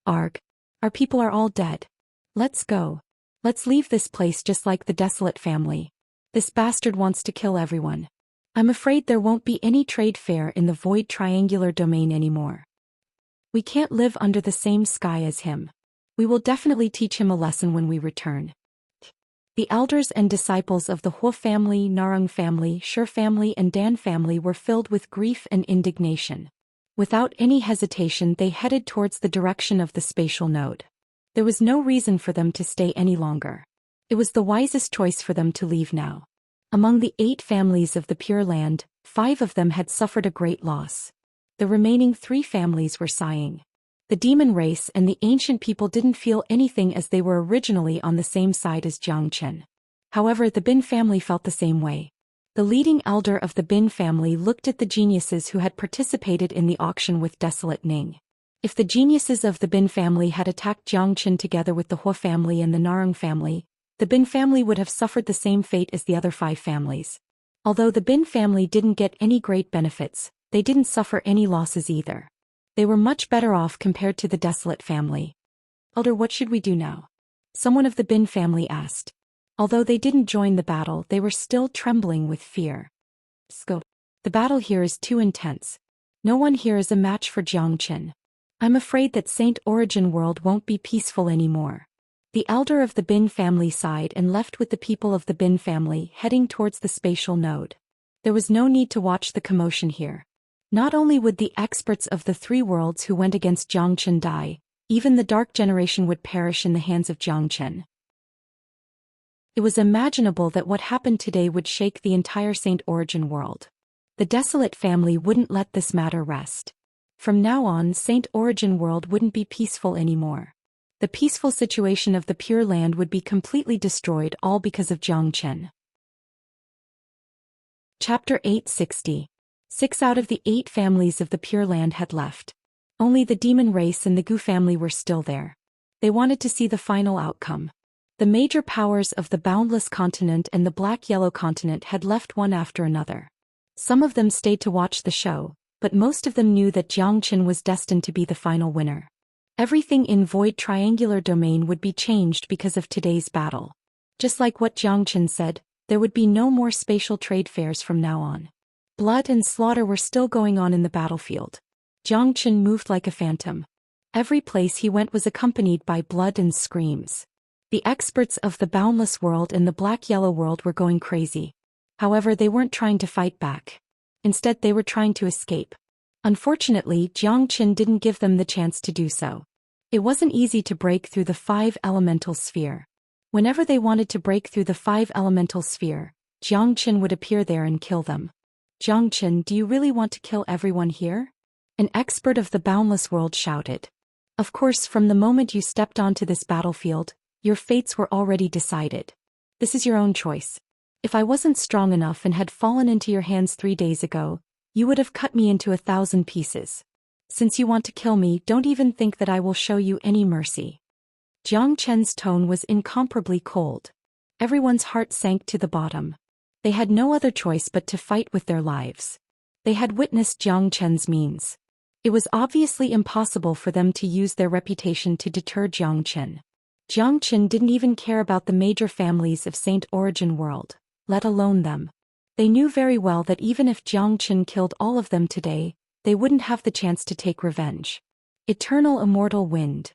Arg. Our people are all dead. Let's go. Let's leave this place just like the Desolate family. This bastard wants to kill everyone. I'm afraid there won't be any trade fair in the Void Triangular domain anymore. We can't live under the same sky as him. We will definitely teach him a lesson when we return. The elders and disciples of the Hua family, Narang family, Shi family and Dan family were filled with grief and indignation. Without any hesitation they headed towards the direction of the spatial node. There was no reason for them to stay any longer. It was the wisest choice for them to leave now. Among the 8 families of the Pure Land, 5 of them had suffered a great loss. The remaining 3 families were sighing. The demon race and the ancient people didn't feel anything as they were originally on the same side as Jiang Qin. However, the Bin family felt the same way. The leading elder of the Bin family looked at the geniuses who had participated in the auction with Desolate Ning. If the geniuses of the Bin family had attacked Jiang Qin together with the Hua family and the Narang family, the Bin family would have suffered the same fate as the other 5 families. Although the Bin family didn't get any great benefits, they didn't suffer any losses either. They were much better off compared to the Desolate family. Elder, what should we do now? Someone of the Bin family asked. Although they didn't join the battle, they were still trembling with fear. Scope. The battle here is too intense. No one here is a match for Jiang Qin. I'm afraid that Saint Origin World won't be peaceful anymore. The elder of the Bin family sighed and left with the people of the Bin family heading towards the spatial node. There was no need to watch the commotion here. Not only would the experts of the 3 worlds who went against Jiang Qin die, even the Dark Generation would perish in the hands of Jiang Qin. It was imaginable that what happened today would shake the entire Saint Origin World. The Desolate family wouldn't let this matter rest. From now on, Saint Origin World wouldn't be peaceful anymore. The peaceful situation of the Pure Land would be completely destroyed, all because of Jiang Qin. Chapter 860. 6 out of the 8 families of the Pure Land had left. Only the demon race and the Gu family were still there. They wanted to see the final outcome. The major powers of the Boundless Continent and the Black-Yellow Continent had left one after another. Some of them stayed to watch the show, but most of them knew that Jiang Qin was destined to be the final winner. Everything in Void Triangular Domain would be changed because of today's battle. Just like what Jiang Qin said, there would be no more spatial trade fairs from now on. Blood and slaughter were still going on in the battlefield. Jiang Qin moved like a phantom. Every place he went was accompanied by blood and screams. The experts of the Boundless World and the Black-Yellow World were going crazy. However, they weren't trying to fight back. Instead, they were trying to escape. Unfortunately, Jiang Qin didn't give them the chance to do so. It wasn't easy to break through the 5 elemental sphere. Whenever they wanted to break through the 5 elemental sphere, Jiang Qin would appear there and kill them. Jiang Qin, do you really want to kill everyone here? An expert of the boundless world shouted. Of course, from the moment you stepped onto this battlefield, your fates were already decided. This is your own choice. If I wasn't strong enough and had fallen into your hands 3 days ago, you would have cut me into 1,000 pieces. Since you want to kill me, don't even think that I will show you any mercy. Jiang Chen's tone was incomparably cold. Everyone's heart sank to the bottom. They had no other choice but to fight with their lives. They had witnessed Jiang Chen's means. It was obviously impossible for them to use their reputation to deter Jiang Chen. Jiang Chen didn't even care about the major families of Saint Origin World, let alone them. They knew very well that even if Jiang Chen killed all of them today, they wouldn't have the chance to take revenge. Eternal immortal wind.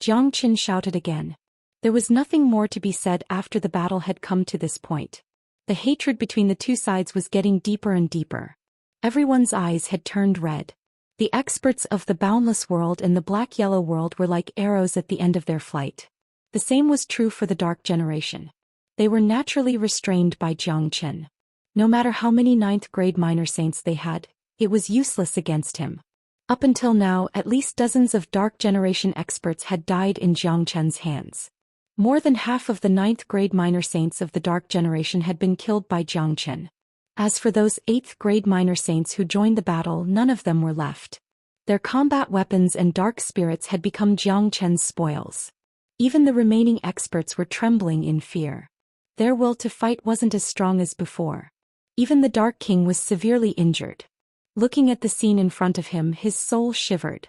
Jiang Chen shouted again. There was nothing more to be said after the battle had come to this point. The hatred between the two sides was getting deeper and deeper. Everyone's eyes had turned red. The experts of the boundless world and the black-yellow world were like arrows at the end of their flight. The same was true for the dark generation. They were naturally restrained by Jiang Chen. No matter how many 9th-grade minor saints they had, it was useless against him. Up until now, at least dozens of dark generation experts had died in Jiang Chen's hands. More than half of the 9th-grade minor saints of the dark generation had been killed by Jiang Chen. As for those 8th-grade minor saints who joined the battle, none of them were left. Their combat weapons and dark spirits had become Jiang Chen's spoils. Even the remaining experts were trembling in fear. Their will to fight wasn't as strong as before. Even the Dark King was severely injured. Looking at the scene in front of him, his soul shivered.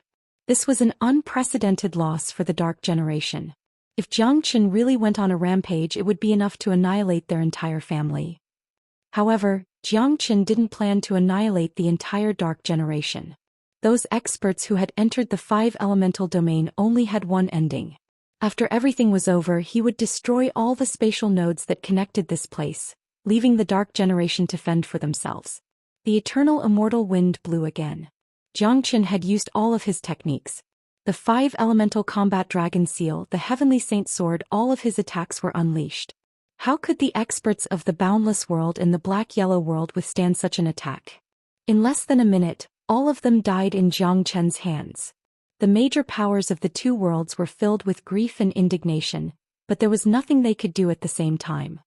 This was an unprecedented loss for the dark generation. If Jiang Chen really went on a rampage, it would be enough to annihilate their entire family. However, Jiang Chen didn't plan to annihilate the entire dark generation. Those experts who had entered the 5 elemental domain only had one ending. After everything was over, he would destroy all the spatial nodes that connected this place, leaving the dark generation to fend for themselves. The eternal immortal wind blew again. Jiang Chen had used all of his techniques. The 5 elemental combat dragon seal, the heavenly saint sword, all of his attacks were unleashed. How could the experts of the boundless world and the black-yellow world withstand such an attack? In less than a minute, all of them died in Jiang Chen's hands. The major powers of the two worlds were filled with grief and indignation, but there was nothing they could do at the same time.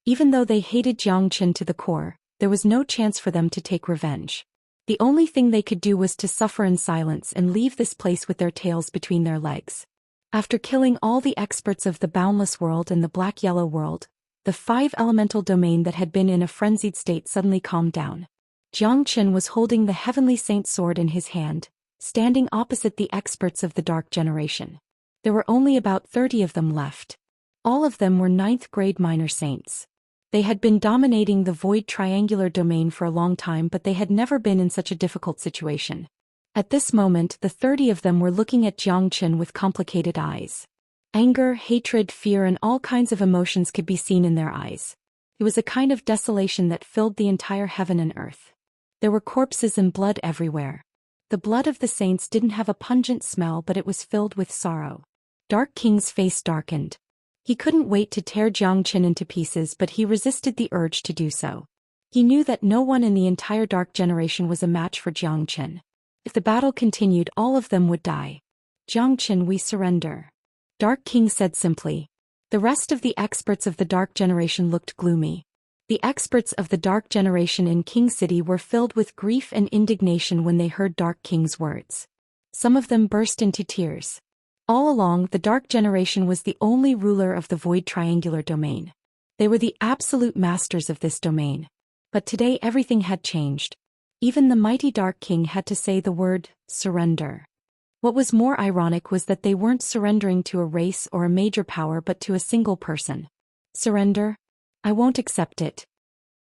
Even though they hated Jiang Chen to the core, there was no chance for them to take revenge. The only thing they could do was to suffer in silence and leave this place with their tails between their legs. After killing all the experts of the boundless world and the black-yellow world, the 5 elemental domain that had been in a frenzied state suddenly calmed down. Jiang Chen was holding the heavenly saint sword in his hand, standing opposite the experts of the dark generation. There were only about 30 of them left. All of them were 9th-grade minor saints. They had been dominating the void triangular domain for a long time, but they had never been in such a difficult situation. At this moment, the 30 of them were looking at Jiang Chen with complicated eyes. Anger, hatred, fear, and all kinds of emotions could be seen in their eyes. It was a kind of desolation that filled the entire heaven and earth. There were corpses and blood everywhere. The blood of the saints didn't have a pungent smell, but it was filled with sorrow. Dark King's face darkened. He couldn't wait to tear Jiang Chen into pieces, but he resisted the urge to do so. He knew that no one in the entire dark generation was a match for Jiang Chen. If the battle continued, all of them would die. Jiang Chen, we surrender. Dark King said simply. The rest of the experts of the dark generation looked gloomy. The experts of the dark generation in King City were filled with grief and indignation when they heard Dark King's words. Some of them burst into tears. All along, the dark generation was the only ruler of the void triangular domain. They were the absolute masters of this domain. But today everything had changed. Even the mighty Dark King had to say the word, surrender. What was more ironic was that they weren't surrendering to a race or a major power but to a single person. Surrender? I won't accept it.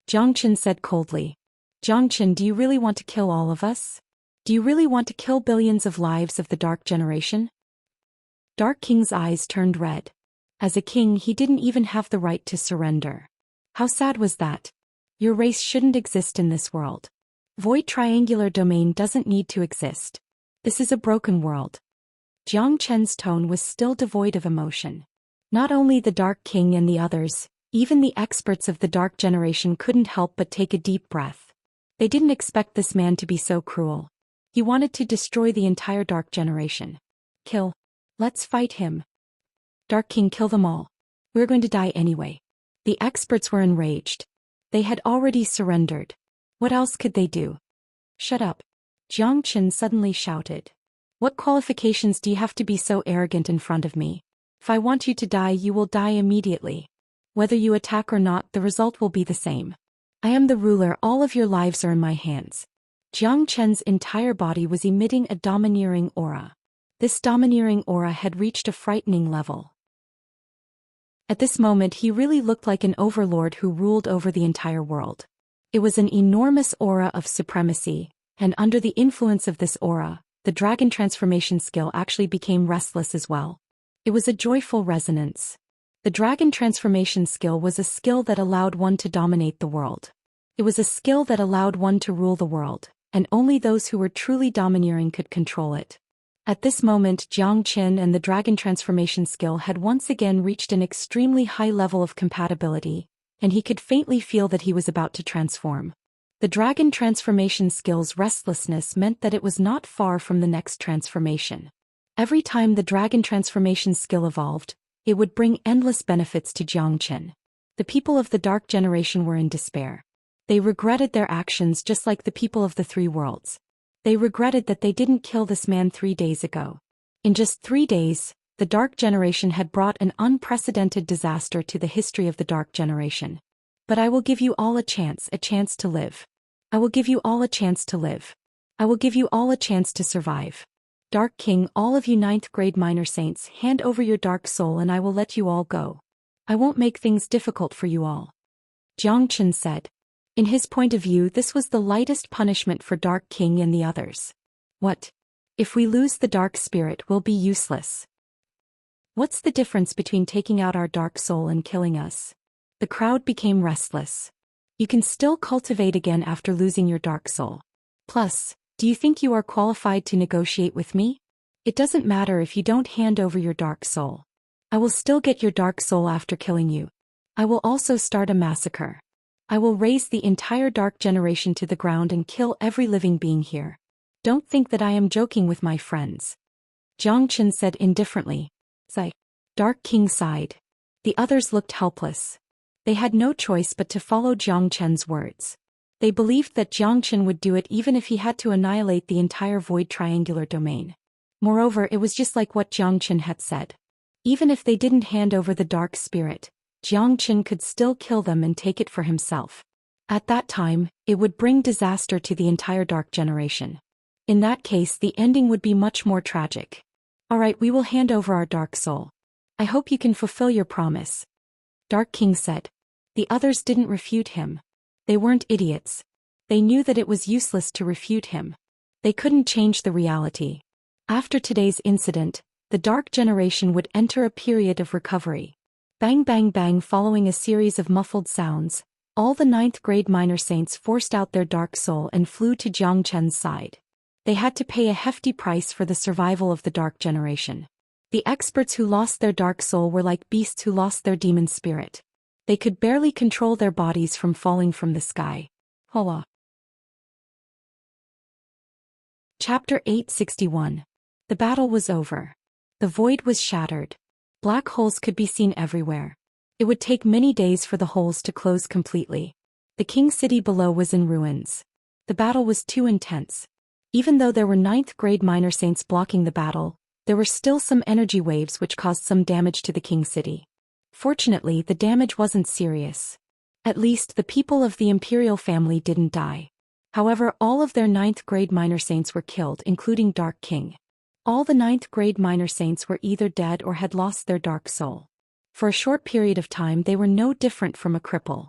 Jiang Chen said coldly. Jiang Chen, do you really want to kill all of us? Do you really want to kill billions of lives of the dark generation? Dark King's eyes turned red. As a king, he didn't even have the right to surrender. How sad was that? Your race shouldn't exist in this world. Void triangular domain doesn't need to exist. This is a broken world. Jiang Chen's tone was still devoid of emotion. Not only the Dark King and the others, even the experts of the dark generation couldn't help but take a deep breath. They didn't expect this man to be so cruel. He He wanted to destroy the entire Dark Generation. Kill. Let's fight him. Dark King, kill them all. We're going to die anyway. The experts were enraged. They had already surrendered. What else could they do? Shut up. Xianxia suddenly shouted. What qualifications do you have to be so arrogant in front of me? If I want you to die, you will die immediately. Whether you attack or not, the result will be the same. I am the ruler, all of your lives are in my hands. Xianxia's entire body was emitting a domineering aura. This domineering aura had reached a frightening level. At this moment he really looked like an overlord who ruled over the entire world. It was an enormous aura of supremacy, and under the influence of this aura, the dragon transformation skill actually became restless as well. It was a joyful resonance. The dragon transformation skill was a skill that allowed one to dominate the world. It was a skill that allowed one to rule the world, and only those who were truly domineering could control it. At this moment, Xianxia and the dragon transformation skill had once again reached an extremely high level of compatibility, and he could faintly feel that he was about to transform. The dragon transformation skill's restlessness meant that it was not far from the next transformation. Every time the dragon transformation skill evolved, it would bring endless benefits to Xianxia. The people of the Dark Generation were in despair. They regretted their actions just like the people of the Three Worlds. They regretted that they didn't kill this man 3 days ago. In just 3 days, the Dark Generation had brought an unprecedented disaster to the history of the Dark Generation. But I will give you all a chance to live. I will give you all a chance to live. I will give you all a chance to survive. Dark King, all of you 9th grade minor saints, hand over your dark soul and I will let you all go. I won't make things difficult for you all. Xianxia said. In his point of view, this was the lightest punishment for Dark King and the others. What? If we lose the dark spirit, we'll be useless. What's the difference between taking out our dark soul and killing us? The crowd became restless. You can still cultivate again after losing your dark soul. Plus, do you think you are qualified to negotiate with me? It doesn't matter if you don't hand over your dark soul. I will still get your dark soul after killing you. I will also start a massacre. I will raise the entire Dark Generation to the ground and kill every living being here. Don't think that I am joking with my friends. Xianxia said indifferently. Sigh. Dark King sighed. The others looked helpless. They had no choice but to follow Xianxia's words. They believed that Xianxia would do it even if he had to annihilate the entire void triangular domain. Moreover, it was just like what Xianxia had said. Even if they didn't hand over the dark spirit, Xianxia could still kill them and take it for himself. At that time, it would bring disaster to the entire Dark Generation. In that case, the ending would be much more tragic. Alright, we will hand over our dark soul. I hope you can fulfill your promise. Dark King said. The others didn't refute him. They weren't idiots. They knew that it was useless to refute him. They couldn't change the reality. After today's incident, the Dark Generation would enter a period of recovery. Bang bang bang. Following a series of muffled sounds, all the 9th grade minor saints forced out their dark soul and flew to Xianxia's side. They had to pay a hefty price for the survival of the Dark Generation. The experts who lost their dark soul were like beasts who lost their demon spirit. They could barely control their bodies from falling from the sky. Hola. Chapter 861. The battle was over. The void was shattered. Black holes could be seen everywhere. It would take many days for the holes to close completely. The king city below was in ruins. The battle was too intense. Even though there were 9th grade minor saints blocking the battle, there were still some energy waves which caused some damage to the king city. Fortunately, the damage wasn't serious. At least the people of the imperial family didn't die. However, all of their 9th grade minor saints were killed, including Dark King. All the 9th grade minor saints were either dead or had lost their dark soul. For a short period of time they were no different from a cripple.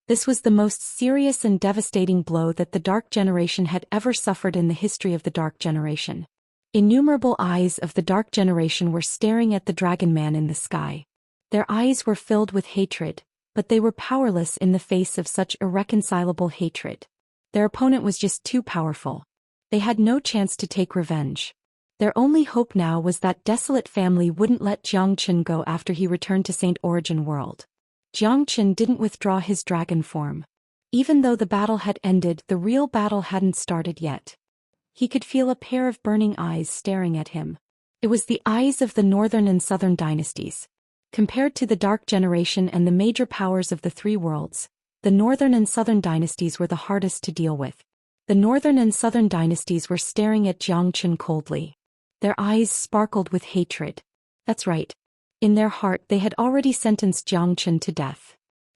This was the most serious and devastating blow that the Dark Generation had ever suffered in the history of the Dark Generation. Innumerable eyes of the Dark Generation were staring at the Dragon Man in the sky. Their eyes were filled with hatred, but they were powerless in the face of such irreconcilable hatred. Their opponent was just too powerful. They had no chance to take revenge. Their only hope now was that desolate family wouldn't let Xianxia go after he returned to Saint Origin World. Xianxia didn't withdraw his dragon form. Even though the battle had ended, the real battle hadn't started yet. he could feel a pair of burning eyes staring at him. It was the eyes of the northern and southern dynasties. Compared to the Dark Generation and the major powers of the three worlds, the northern and southern dynasties were the hardest to deal with. The northern and southern dynasties were staring at Xianxia coldly. Their eyes sparkled with hatred. That's right. In their heart they had already sentenced Xianxia to death.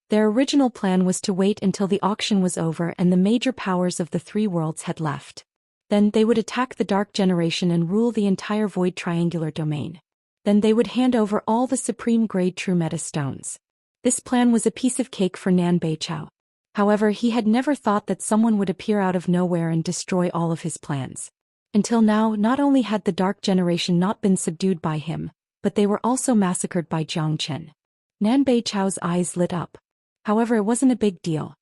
Their original plan was to wait until the auction was over and the major powers of the three worlds had left. Then they would attack the Dark Generation and rule the entire Void Triangular Domain. Then they would hand over all the Supreme Grade True Meta Stones. This plan was a piece of cake for Nan Beichao. However, he had never thought that someone would appear out of nowhere and destroy all of his plans. Until now, not only had the Dark Generation not been subdued by him, but they were also massacred by Xianxia. Nan Beichao's eyes lit up. However, it wasn't a big deal.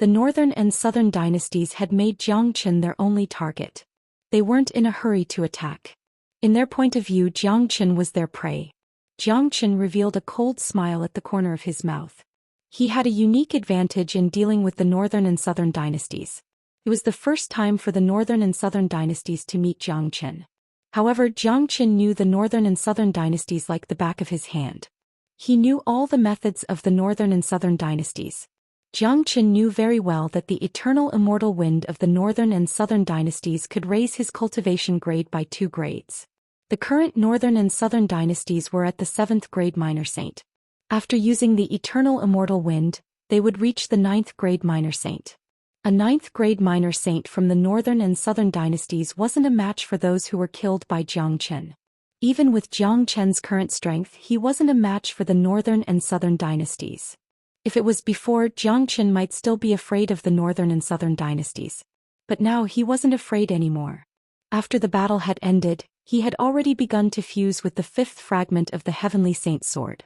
The northern and southern dynasties had made Xianxia their only target. They weren't in a hurry to attack. In their point of view, Xianxia was their prey. Xianxia revealed a cold smile at the corner of his mouth. He had a unique advantage in dealing with the northern and southern dynasties. It was the first time for the northern and southern dynasties to meet Xianxia. However, Xianxia knew the northern and southern dynasties like the back of his hand. He knew all the methods of the northern and southern dynasties. Xianxia knew very well that the eternal immortal wind of the northern and southern dynasties could raise his cultivation grade by 2 grades. The current northern and southern dynasties were at the 7th grade minor saint. After using the eternal immortal wind, they would reach the 9th grade minor saint. A 9th grade minor saint from the northern and southern dynasties wasn't a match for those who were killed by Xianxia. Even with Xianxia's current strength, he wasn't a match for the northern and southern dynasties. If it was before, Xianxia might still be afraid of the northern and southern dynasties. But now he wasn't afraid anymore. After the battle had ended, he had already begun to fuse with the 5th fragment of the Heavenly Saint's sword.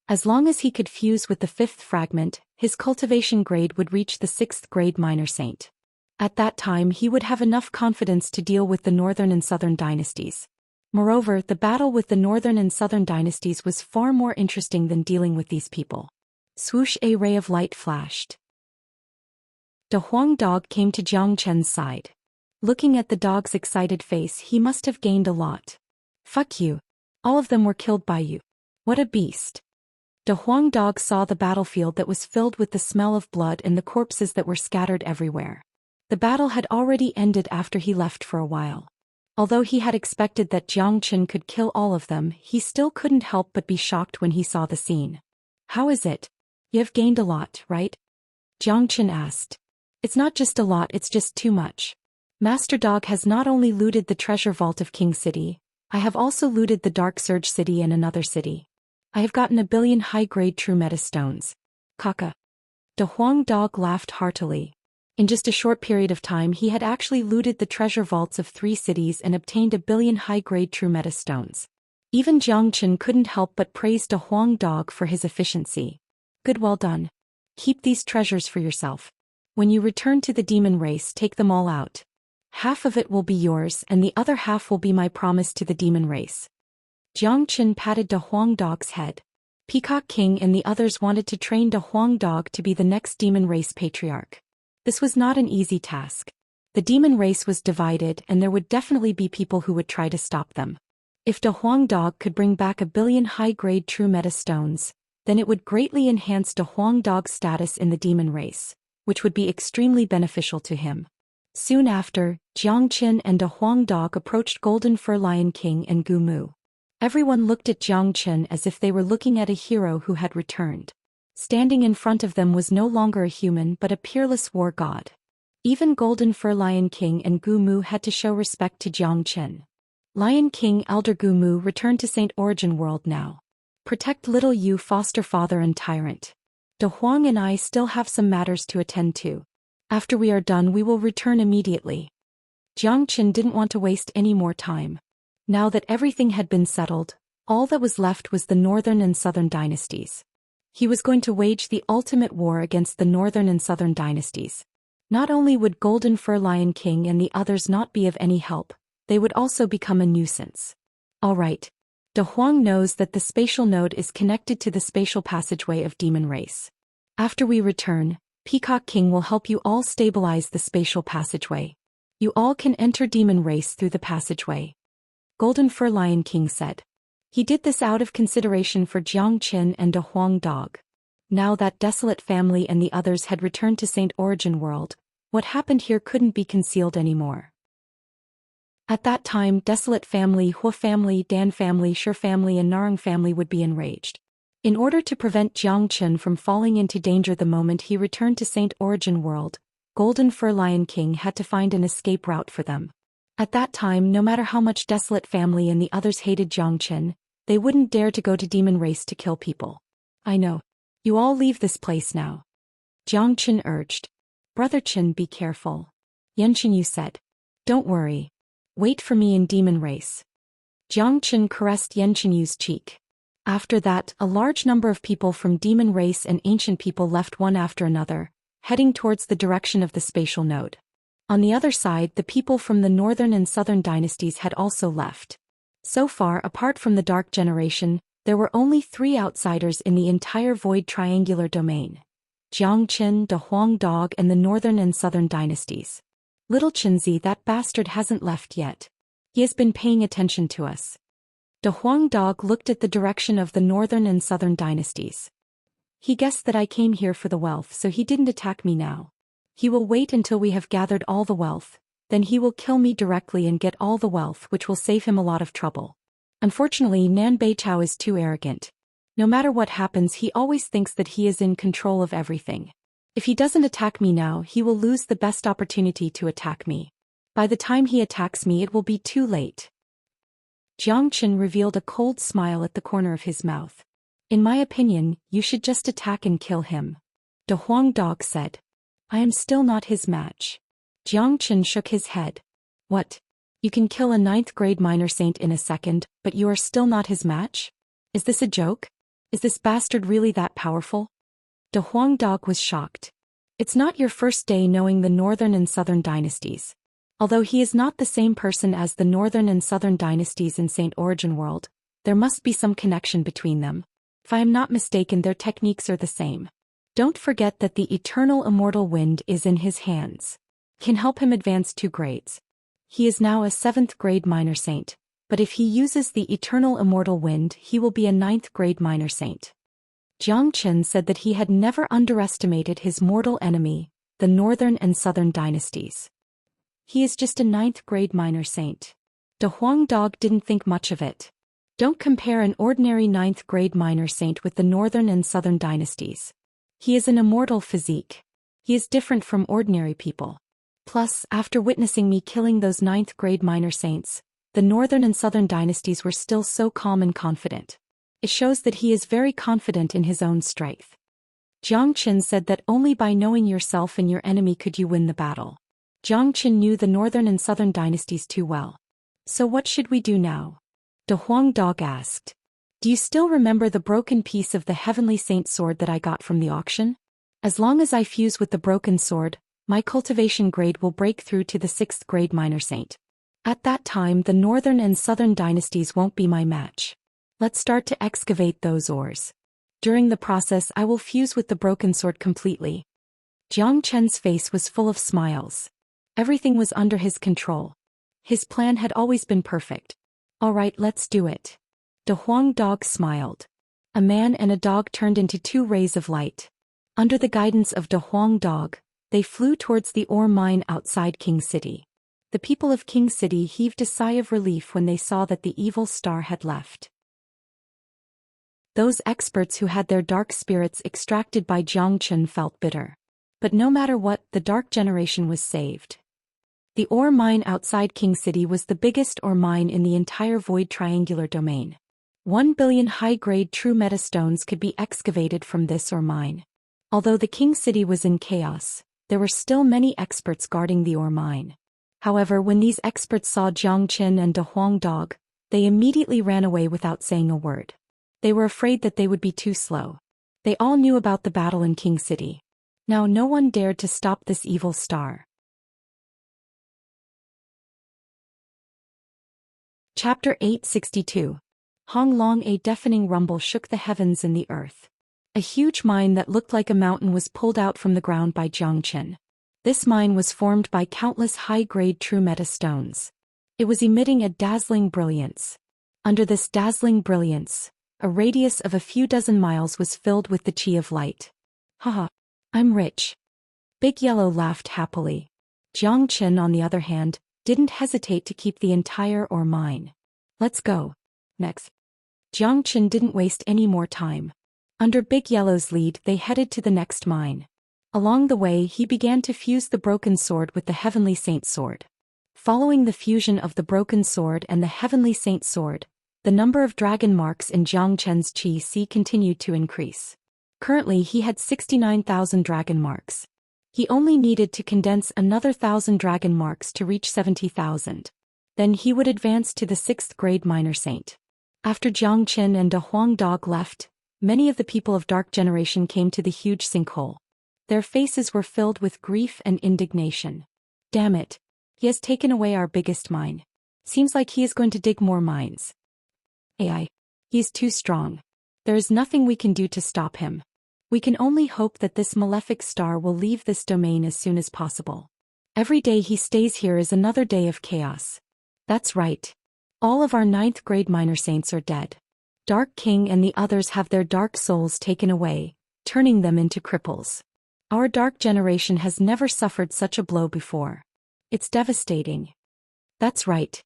As long as he could fuse with the 5th fragment, his cultivation grade would reach the 6th grade minor saint. At that time he would have enough confidence to deal with the northern and southern dynasties. Moreover, the battle with the northern and southern dynasties was far more interesting than dealing with these people. Swoosh! A ray of light flashed. The Huang dog came to Xianxia's side. Looking at the dog's excited face, he must have gained a lot. Fuck you. All of them were killed by you. What a beast. The Huang dog saw the battlefield that was filled with the smell of blood and the corpses that were scattered everywhere. The battle had already ended after he left for a while. Although he had expected that Xianxia could kill all of them, he still couldn't help but be shocked when he saw the scene. How is it? You've gained a lot, right? Xianxia asked. It's not just a lot, it's just too much. Master Dog has not only looted the treasure vault of King City, I have also looted the Dark Surge City and another city. I have gotten 1 billion high-grade true meta stones. Kaka. The Huang dog laughed heartily. In just a short period of time he had actually looted the treasure vaults of 3 cities and obtained 1 billion high-grade true meta stones. Even Xianxia couldn't help but praise the Huang dog for his efficiency. Good, well done. Keep these treasures for yourself. When you return to the demon race, take them all out. Half of it will be yours and the other half will be my promise to the demon race. Xianxia patted the Huang dog's head. Peacock King and the others wanted to train the Huang dog to be the next demon race patriarch. This was not an easy task. The demon race was divided and there would definitely be people who would try to stop them. If the Huang dog could bring back 1 billion high-grade true meta stones, then it would greatly enhance the Huang dog's status in the demon race, which would be extremely beneficial to him. Soon after, Xianxia and the Huang dog approached Golden Fur Lion King and Gu Mu. Everyone looked at Xianxia as if they were looking at a hero who had returned. Standing in front of them was no longer a human but a peerless war god. Even Golden Fur Lion King and Gu Mu had to show respect to Xianxia. Lion King Elder Gu Mu returned to Saint Origin World now. Protect little you, foster father and tyrant. De Huang and I still have some matters to attend to. After we are done we will return immediately. Xianxia didn't want to waste any more time. Now that everything had been settled, all that was left was the northern and southern dynasties. He was going to wage the ultimate war against the northern and southern dynasties. Not only would Golden Fur Lion King and the others not be of any help, they would also become a nuisance. Alright. De Huang knows that the spatial node is connected to the spatial passageway of Demon Race. After we return, Peacock King will help you all stabilize the spatial passageway. You all can enter demon race through the passageway. Golden Fur Lion King said. He did this out of consideration for Jiang Qin and De Huang Dog. Now that desolate family and the others had returned to Saint Origin World, what happened here couldn't be concealed anymore. At that time, desolate family, Hua family, Dan family, Shi family and Narang family would be enraged. In order to prevent Jiang Qin from falling into danger the moment he returned to Saint Origin World, Golden Fur Lion King had to find an escape route for them. At that time, no matter how much desolate family and the others hated Jiang Qin, they wouldn't dare to go to demon race to kill people. I know. You all leave this place now. Jiang Qin urged. Brother Qin, be careful. Yanqinyu said. Don't worry. Wait for me in demon race. Jiang Qin caressed Yanqinyu's cheek. After that, a large number of people from demon race and ancient people left one after another, heading towards the direction of the spatial node. On the other side, the people from the northern and southern dynasties had also left. So far, apart from the Dark Generation, there were only 3 outsiders in the entire Void Triangular domain: Jiang Qin, De Huang Dog and the northern and southern dynasties. Little Qinzi, that bastard hasn't left yet. He has been paying attention to us. De Huang Dog looked at the direction of the northern and southern dynasties. He guessed that I came here for the wealth, so he didn't attack me now. He will wait until we have gathered all the wealth, then he will kill me directly and get all the wealth, which will save him a lot of trouble. Unfortunately, Nan Beichao is too arrogant. No matter what happens, he always thinks that he is in control of everything. If he doesn't attack me now, he will lose the best opportunity to attack me. By the time he attacks me, it will be too late. Jiang Qin revealed a cold smile at the corner of his mouth. In my opinion, you should just attack and kill him. De Huang Dog said. I am still not his match. Jiang Qin shook his head. What? You can kill a 9th grade minor saint in a second, but you are still not his match? Is this a joke? Is this bastard really that powerful? De Huang Dog was shocked. It's not your first day knowing the northern and southern dynasties. Although he is not the same person as the northern and southern dynasties in Saint Origin World, there must be some connection between them. If I am not mistaken, their techniques are the same. Don't forget that the eternal immortal wind is in his hands. Can help him advance 2 grades. He is now a 7th grade minor saint, but if he uses the eternal immortal wind, he will be a 9th grade minor saint. Jiang Qin said that he had never underestimated his mortal enemy, the northern and southern dynasties. He is just a 9th grade minor saint. De Huang Dog didn't think much of it. Don't compare an ordinary 9th grade minor saint with the northern and southern dynasties. He is an immortal physique. He is different from ordinary people. Plus, after witnessing me killing those 9th grade minor saints, the northern and southern dynasties were still so calm and confident. It shows that he is very confident in his own strength. Jiang Qin said that only by knowing yourself and your enemy could you win the battle. Jiang Qin knew the northern and southern dynasties too well. So what should we do now? De Huang Dog asked. Do you still remember the broken piece of the Heavenly Saint sword that I got from the auction? As long as I fuse with the broken sword, my cultivation grade will break through to the 6th grade minor saint. At that time, the northern and southern dynasties won't be my match. Let's start to excavate those ores. During the process, I will fuse with the broken sword completely. Jiang Chen's face was full of smiles. Everything was under his control. His plan had always been perfect. All right, let's do it. De Huang Dog smiled. A man and a dog turned into 2 rays of light. Under the guidance of De Huang Dog, they flew towards the ore mine outside King City. The people of King City heaved a sigh of relief when they saw that the evil star had left. Those experts who had their dark spirits extracted by Jiang Qin felt bitter. But no matter what, the Dark Generation was saved. The ore mine outside King City was the biggest ore mine in the entire Void Triangular domain. 1 billion high-grade true metastones could be excavated from this ore mine. Although the King City was in chaos, there were still many experts guarding the ore mine. However, when these experts saw Jiang Qin and De Huang Dog, they immediately ran away without saying a word. They were afraid that they would be too slow. They all knew about the battle in King City. Now no one dared to stop this evil star. Chapter 862. Hong Long. A deafening rumble shook the heavens and the earth. A huge mine that looked like a mountain was pulled out from the ground by Jiang Qin. This mine was formed by countless high-grade true meta stones. It was emitting a dazzling brilliance. Under this dazzling brilliance, a radius of a few dozen miles was filled with the chi of light. Haha, I'm rich. Big Yellow laughed happily. Zhou Xian, on the other hand, didn't hesitate to keep the entire ore mine. Let's go. Next. Zhou Xian didn't waste any more time. Under Big Yellow's lead, they headed to the next mine. Along the way, he began to fuse the broken sword with the Heavenly Saint sword. Following the fusion of the broken sword and the Heavenly Saint sword, the number of dragon marks in Zhou Qian's chi continued to increase. Currently, he had 69,000 dragon marks. He only needed to condense another 1,000 dragon marks to reach 70,000. Then he would advance to the 6th grade minor saint. After Zhou Xian and De Huang Dog left, many of the people of Dark Generation came to the huge sinkhole. Their faces were filled with grief and indignation. Damn it. He has taken away our biggest mine. Seems like he is going to dig more mines. AI. He's too strong. There is nothing we can do to stop him. We can only hope that this malefic star will leave this domain as soon as possible. Every day he stays here is another day of chaos. That's right. All of our 9th grade minor saints are dead. Dark King and the others have their dark souls taken away, turning them into cripples. Our Dark Generation has never suffered such a blow before. It's devastating. That's right.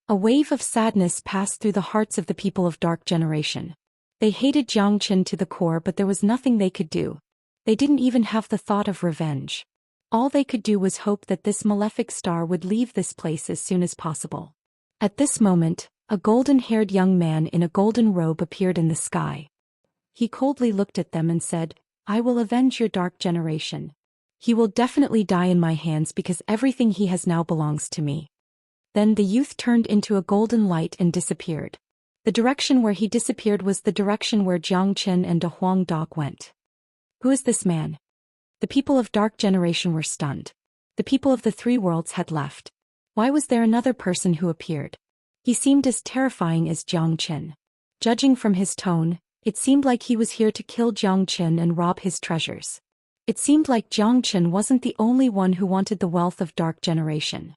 A wave of sadness passed through the hearts of the people of Dark Generation. They hated Zhou Xian to the core, but there was nothing they could do. They didn't even have the thought of revenge. All they could do was hope that this malefic star would leave this place as soon as possible. At this moment, a golden-haired young man in a golden robe appeared in the sky. He coldly looked at them and said, "I will avenge your Dark Generation. He will definitely die in my hands because everything he has now belongs to me." Then the youth turned into a golden light and disappeared. The direction where he disappeared was the direction where Zhou Xian and De Huang Dog went. Who is this man? The people of Dark Generation were stunned. The people of the 3 worlds had left. Why was there another person who appeared? He seemed as terrifying as Zhou Xian. Judging from his tone, it seemed like he was here to kill Zhou Xian and rob his treasures. It seemed like Zhou Xian wasn't the only one who wanted the wealth of Dark Generation.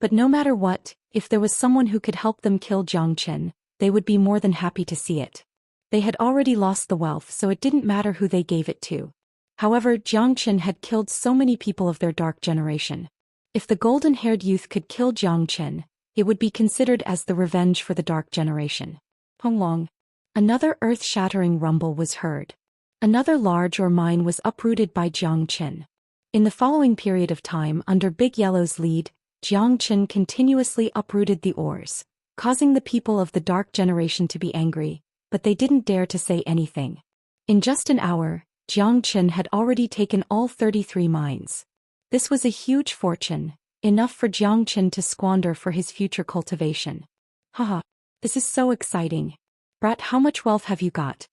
But no matter what, if there was someone who could help them kill Zhou Xian, they would be more than happy to see it. They had already lost the wealth, so it didn't matter who they gave it to. However, Zhou Xian had killed so many people of their Dark Generation. If the golden-haired youth could kill Zhou Xian, it would be considered as the revenge for the Dark Generation. Honglong. Another earth-shattering rumble was heard. Another large ore mine was uprooted by Zhou Xian. In the following period of time, under Big Yellow's lead, Zhou Xian continuously uprooted the ores, causing the people of the Dark Generation to be angry, but they didn't dare to say anything. In just an hour, Zhou Xian had already taken all 33 mines. This was a huge fortune, enough for Zhou Xian to squander for his future cultivation. Haha, this is so exciting. Brat, how much wealth have you got?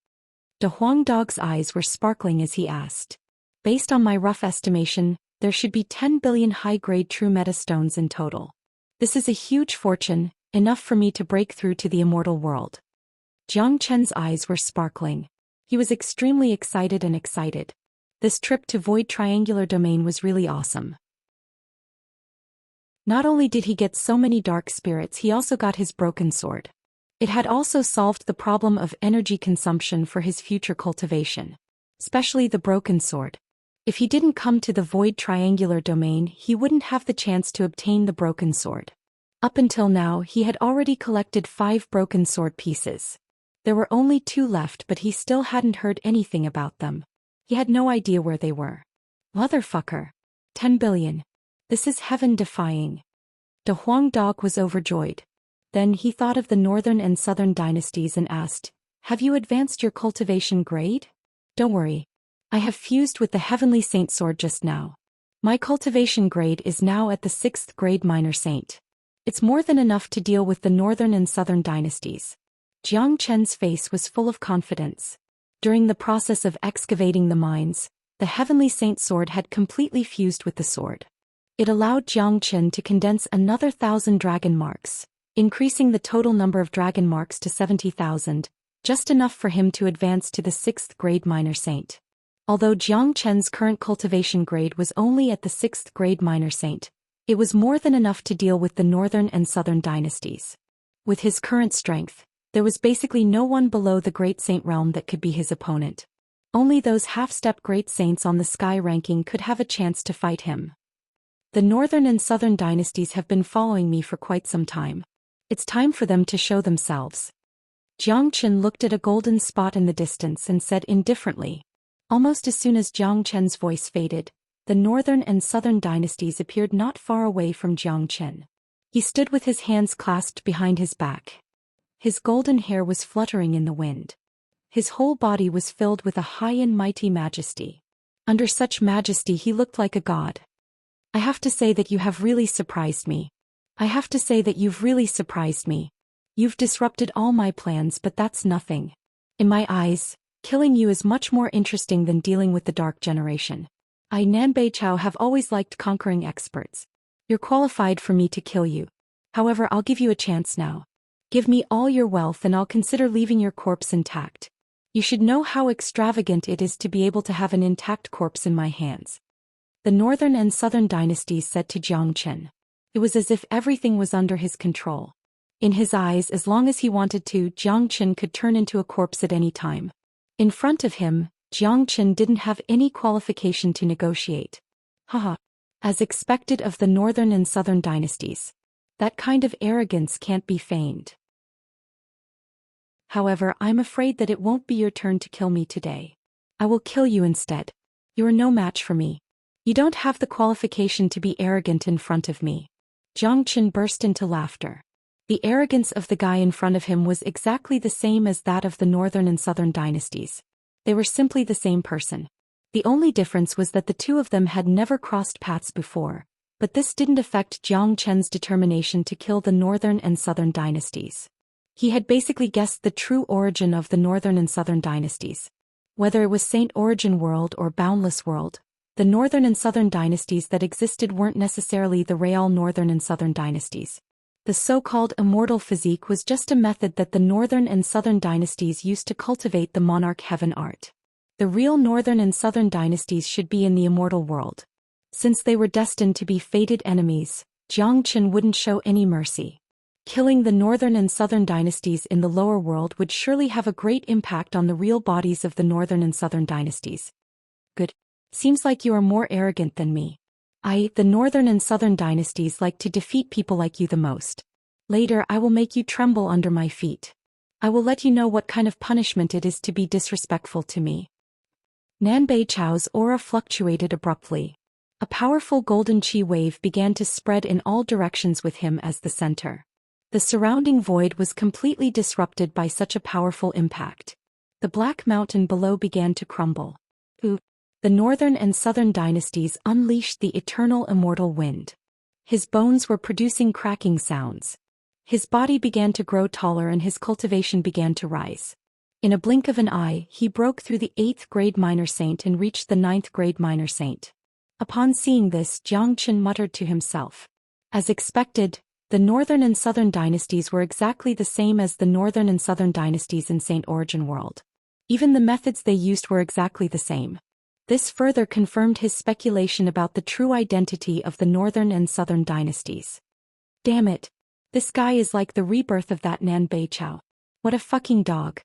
De Huang Dog's eyes were sparkling as he asked. Based on my rough estimation, there should be 10 billion high-grade true meta stones in total. This is a huge fortune, enough for me to break through to the immortal world. Zhou Qian's eyes were sparkling. He was extremely excited and excited. This trip to Void Triangular Domain was really awesome. Not only did he get so many dark spirits, he also got his broken sword. It had also solved the problem of energy consumption for his future cultivation. Especially the broken sword. If he didn't come to the Void Triangular Domain, he wouldn't have the chance to obtain the broken sword. Up until now, he had already collected 5 broken sword pieces. There were only 2 left, but he still hadn't heard anything about them. He had no idea where they were. Motherfucker. 10 billion. This is heaven-defying. De Huang Dog was overjoyed. Then he thought of the northern and southern dynasties and asked, "Have you advanced your cultivation grade?" "Don't worry. I have fused with the Heavenly Saint sword just now. My cultivation grade is now at the 6th grade minor saint. It's more than enough to deal with the northern and southern dynasties." Zhou Qian's face was full of confidence. During the process of excavating the mines, the Heavenly Saint sword had completely fused with the sword. It allowed Zhou Qian to condense another 1,000 dragon marks, increasing the total number of dragon marks to 70,000, just enough for him to advance to the 6th grade minor saint. Although Jiang Chen's current cultivation grade was only at the 6th grade minor saint, it was more than enough to deal with the northern and southern dynasties. With his current strength, there was basically no one below the Great Saint realm that could be his opponent. Only those half-step Great Saints on the sky ranking could have a chance to fight him. The northern and southern dynasties have been following me for quite some time. It's time for them to show themselves. Jiang Chen looked at a golden spot in the distance and said indifferently. Almost as soon as Jiang Chen's voice faded, the northern and southern dynasties appeared not far away from Jiang Chen. He stood with his hands clasped behind his back. His golden hair was fluttering in the wind. His whole body was filled with a high and mighty majesty. Under such majesty he looked like a god. I have to say that you have really surprised me. I have to say that you've really surprised me. You've disrupted all my plans, but that's nothing. In my eyes, killing you is much more interesting than dealing with the dark generation. I, Nanbei Chao, have always liked conquering experts. You're qualified for me to kill you. However, I'll give you a chance now. Give me all your wealth and I'll consider leaving your corpse intact. You should know how extravagant it is to be able to have an intact corpse in my hands. The northern and southern dynasties said to Jiang Chen. It was as if everything was under his control. In his eyes, as long as he wanted to, Jiang Chen could turn into a corpse at any time. In front of him, Jiang Chen didn't have any qualification to negotiate. Haha. As expected of the northern and southern dynasties. That kind of arrogance can't be feigned. However, I'm afraid that it won't be your turn to kill me today. I will kill you instead. You are no match for me. You don't have the qualification to be arrogant in front of me. Jiang Chen burst into laughter. The arrogance of the guy in front of him was exactly the same as that of the northern and southern dynasties. They were simply the same person. The only difference was that the two of them had never crossed paths before, but this didn't affect Jiang Chen's determination to kill the northern and southern dynasties. He had basically guessed the true origin of the northern and southern dynasties. Whether it was Saint Origin World or Boundless World, the northern and southern dynasties that existed weren't necessarily the real northern and southern dynasties. The so-called immortal physique was just a method that the northern and southern dynasties used to cultivate the monarch heaven art. The real northern and southern dynasties should be in the immortal world. Since they were destined to be fated enemies, Jiang Chen wouldn't show any mercy. Killing the northern and southern dynasties in the lower world would surely have a great impact on the real bodies of the northern and southern dynasties. Good. Seems like you are more arrogant than me. The northern and southern dynasties like to defeat people like you the most. Later I will make you tremble under my feet. I will let you know what kind of punishment it is to be disrespectful to me. Nanbei Chao's aura fluctuated abruptly. A powerful golden chi wave began to spread in all directions with him as the center. The surrounding void was completely disrupted by such a powerful impact. The black mountain below began to crumble. The northern and southern dynasties unleashed the eternal immortal wind. His bones were producing cracking sounds. His body began to grow taller and his cultivation began to rise. In a blink of an eye, he broke through the 8th grade minor saint and reached the 9th grade minor saint. Upon seeing this, Jiang Chen muttered to himself. As expected, the northern and southern dynasties were exactly the same as the northern and southern dynasties in Saint Origin World. Even the methods they used were exactly the same. This further confirmed his speculation about the true identity of the northern and southern dynasties. Damn it. This guy is like the rebirth of that Nanbei Chao. What a fucking dog.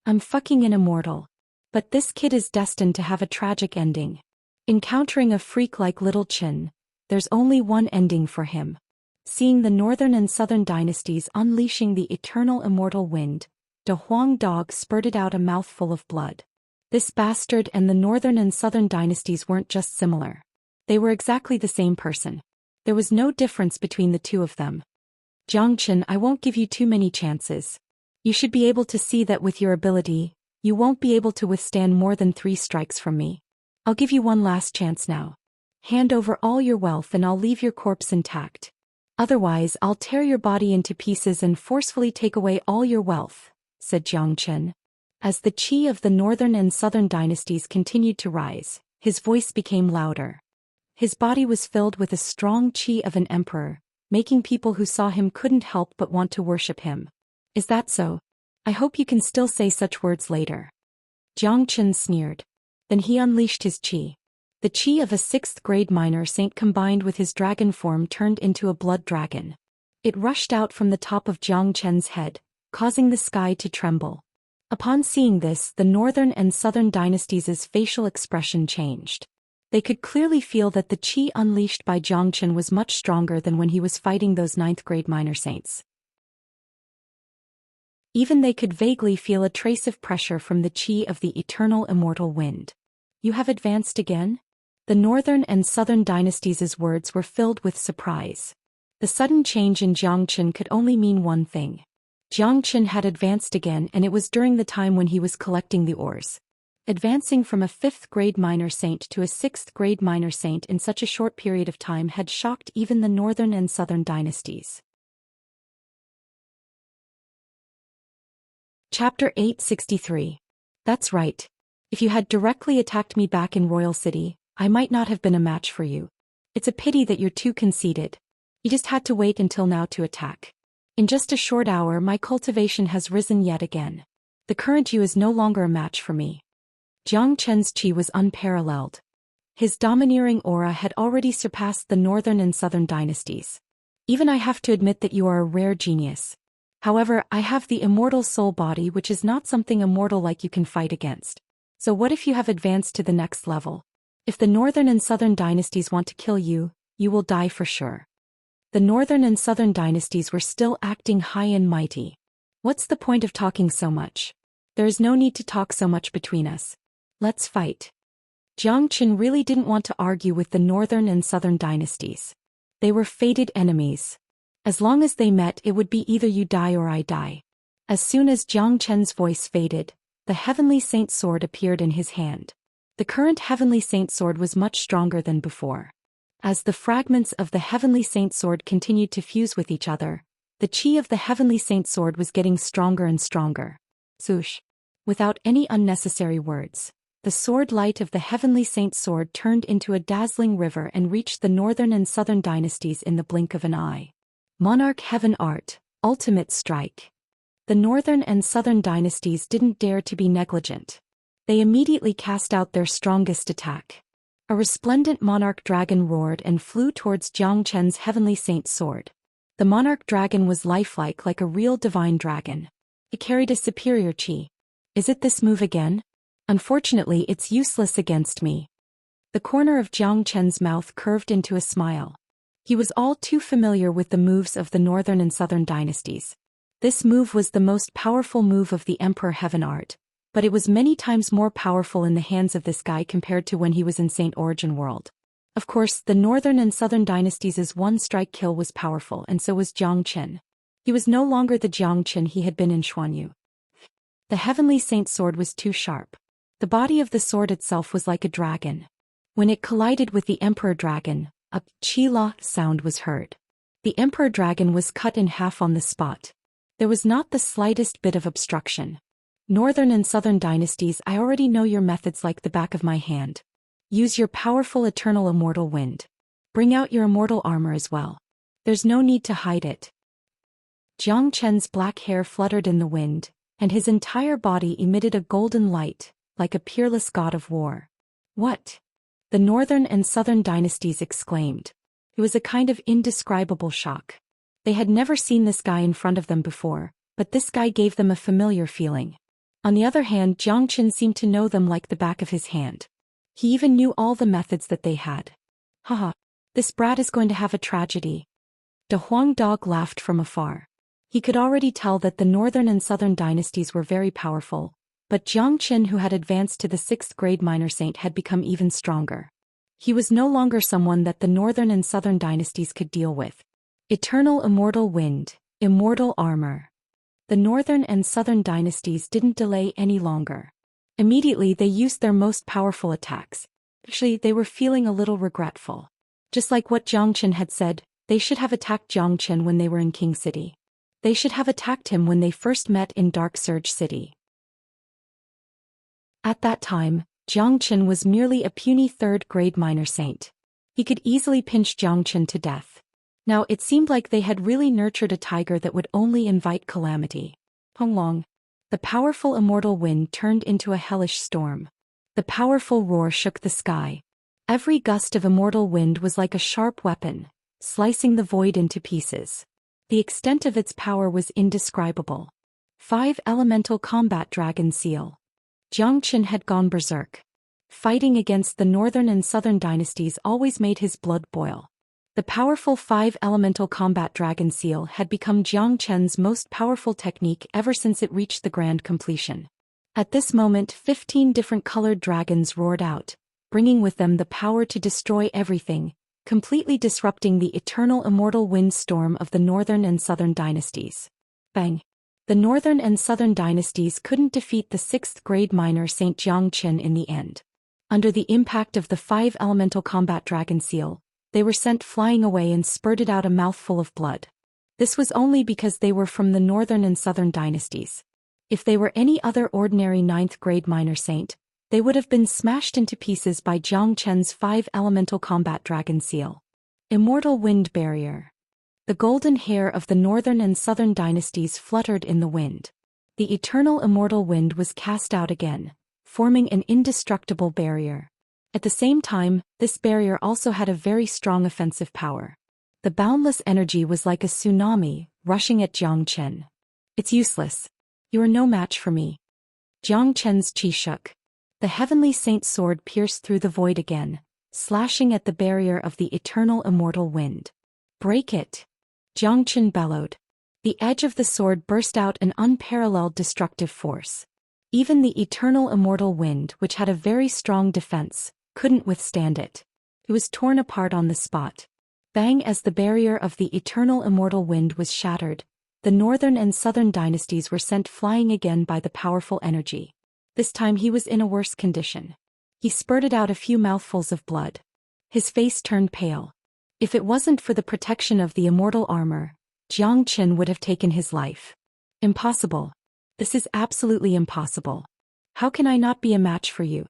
I'm fucking an immortal. But this kid is destined to have a tragic ending. Encountering a freak like Little Chin, there's only one ending for him. Seeing the northern and southern dynasties unleashing the eternal immortal wind, De Huang Dog spurted out a mouthful of blood. This bastard and the northern and southern dynasties weren't just similar. They were exactly the same person. There was no difference between the two of them. Jiang Chen, I won't give you too many chances. You should be able to see that with your ability, you won't be able to withstand more than 3 strikes from me. I'll give you one last chance now. Hand over all your wealth and I'll leave your corpse intact. Otherwise, I'll tear your body into pieces and forcefully take away all your wealth, said Jiang Chen. As the chi of the northern and southern dynasties continued to rise, his voice became louder. His body was filled with a strong chi of an emperor, making people who saw him couldn't help but want to worship him. Is that so? I hope you can still say such words later. Jiang Chen sneered. Then he unleashed his qi. The qi of a 6th grade minor saint combined with his dragon form turned into a blood dragon. It rushed out from the top of Zhou Xian's head, causing the sky to tremble. Upon seeing this, the northern and southern dynasties' facial expression changed. They could clearly feel that the qi unleashed by Zhou Xian was much stronger than when he was fighting those 9th grade minor saints. Even they could vaguely feel a trace of pressure from the qi of the eternal immortal wind. You have advanced again? The northern and southern dynasties' words were filled with surprise. The sudden change in Zhou Xian could only mean one thing. Zhou Xian had advanced again, and it was during the time when he was collecting the ores. Advancing from a 5th grade minor saint to a 6th grade minor saint in such a short period of time had shocked even the northern and southern dynasties. Chapter 863. That's right. If you had directly attacked me back in Royal City, I might not have been a match for you. It's a pity that you're too conceited. You just had to wait until now to attack. In just a short hour, my cultivation has risen yet again. The current you is no longer a match for me. Zhou Xian's qi was unparalleled. His domineering aura had already surpassed the northern and southern dynasties. Even I have to admit that you are a rare genius. However, I have the immortal soul body, which is not something immortal like you can fight against. So what if you have advanced to the next level? If the northern and southern dynasties want to kill you, you will die for sure. The northern and southern dynasties were still acting high and mighty. What's the point of talking so much? There is no need to talk so much between us. Let's fight. Zhou Xian really didn't want to argue with the northern and southern dynasties. They were fated enemies. As long as they met, it would be either you die or I die. As soon as Zhou Xian's voice faded, the Heavenly Saint sword appeared in his hand. The current Heavenly Saint sword was much stronger than before. As the fragments of the Heavenly Saint sword continued to fuse with each other, the qi of the Heavenly Saint sword was getting stronger and stronger. Swoosh! Without any unnecessary words, the sword light of the Heavenly Saint sword turned into a dazzling river and reached the northern and southern dynasties in the blink of an eye. Monarch Heaven Art, Ultimate Strike. The northern and southern dynasties didn't dare to be negligent. They immediately cast out their strongest attack. A resplendent monarch dragon roared and flew towards Zhou Xian's Heavenly Saint sword. The monarch dragon was lifelike like a real divine dragon. It carried a superior qi. Is it this move again? Unfortunately, it's useless against me. The corner of Zhou Xian's mouth curved into a smile. He was all too familiar with the moves of the northern and southern dynasties. This move was the most powerful move of the Emperor Heaven Art, but it was many times more powerful in the hands of this guy compared to when he was in Saint Origin World. Of course, the northern and southern dynasties' one-strike kill was powerful, and so was Zhou Xian. He was no longer the Zhou Xian he had been in Xuanyu. The Heavenly Saint sword was too sharp. The body of the sword itself was like a dragon. When it collided with the Emperor Dragon, a qi-la sound was heard. The Emperor Dragon was cut in half on the spot. There was not the slightest bit of obstruction. Northern and southern dynasties, I already know your methods like the back of my hand. Use your powerful eternal immortal wind. Bring out your immortal armor as well. There's no need to hide it. Zhou Qian's black hair fluttered in the wind, and his entire body emitted a golden light, like a peerless god of war. What? The northern and southern dynasties exclaimed. It was a kind of indescribable shock. They had never seen this guy in front of them before, but this guy gave them a familiar feeling. On the other hand, Zhou Xian seemed to know them like the back of his hand. He even knew all the methods that they had. Haha, this brat is going to have a tragedy. De Huang Dog laughed from afar. He could already tell that the northern and southern dynasties were very powerful, but Zhou Xian, who had advanced to the 6th grade minor saint, had become even stronger. He was no longer someone that the northern and southern dynasties could deal with. Eternal immortal wind, immortal armor. The northern and southern dynasties didn't delay any longer. Immediately they used their most powerful attacks. Actually, they were feeling a little regretful. Just like what Zhou Xian had said, they should have attacked Zhou Xian when they were in King City. They should have attacked him when they first met in Dark Surge City. At that time, Zhou Xian was merely a puny 3rd grade minor saint. He could easily pinch Zhou Xian to death. Now it seemed like they had really nurtured a tiger that would only invite calamity. Honglong. The powerful immortal wind turned into a hellish storm. The powerful roar shook the sky. Every gust of immortal wind was like a sharp weapon, slicing the void into pieces. The extent of its power was indescribable. 5 Elemental Combat Dragon Seal. Zhou Xian had gone berserk. Fighting against the northern and southern dynasties always made his blood boil. The powerful 5 Elemental Combat Dragon Seal had become Zhou Xian's most powerful technique ever since it reached the grand completion. At this moment 15 different colored dragons roared out, bringing with them the power to destroy everything, completely disrupting the eternal immortal wind storm of the northern and southern dynasties. Bang! The northern and southern dynasties couldn't defeat the 6th grade minor Saint Zhou Xian in the end. Under the impact of the 5 Elemental Combat Dragon Seal, they were sent flying away and spurted out a mouthful of blood. This was only because they were from the northern and southern dynasties. If they were any other ordinary 9th grade minor saint, they would have been smashed into pieces by Zhou Xian's 5 Elemental Combat Dragon Seal. Immortal Wind Barrier. The golden hair of the northern and southern dynasties fluttered in the wind. The eternal immortal wind was cast out again, forming an indestructible barrier. At the same time, this barrier also had a very strong offensive power. The boundless energy was like a tsunami, rushing at Zhou Xian. It's useless. You are no match for me. Zhou Xian's chi shook. The heavenly saint sword pierced through the void again, slashing at the barrier of the eternal immortal wind. Break it! Zhou Xian bellowed. The edge of the sword burst out an unparalleled destructive force. Even the eternal immortal wind, which had a very strong defense, couldn't withstand it. It was torn apart on the spot. Bang! As the barrier of the eternal immortal wind was shattered, the northern and southern dynasties were sent flying again by the powerful energy. This time he was in a worse condition. He spurted out a few mouthfuls of blood. His face turned pale. If it wasn't for the protection of the immortal armor, Zhou Xian would have taken his life. Impossible. This is absolutely impossible. How can I not be a match for you?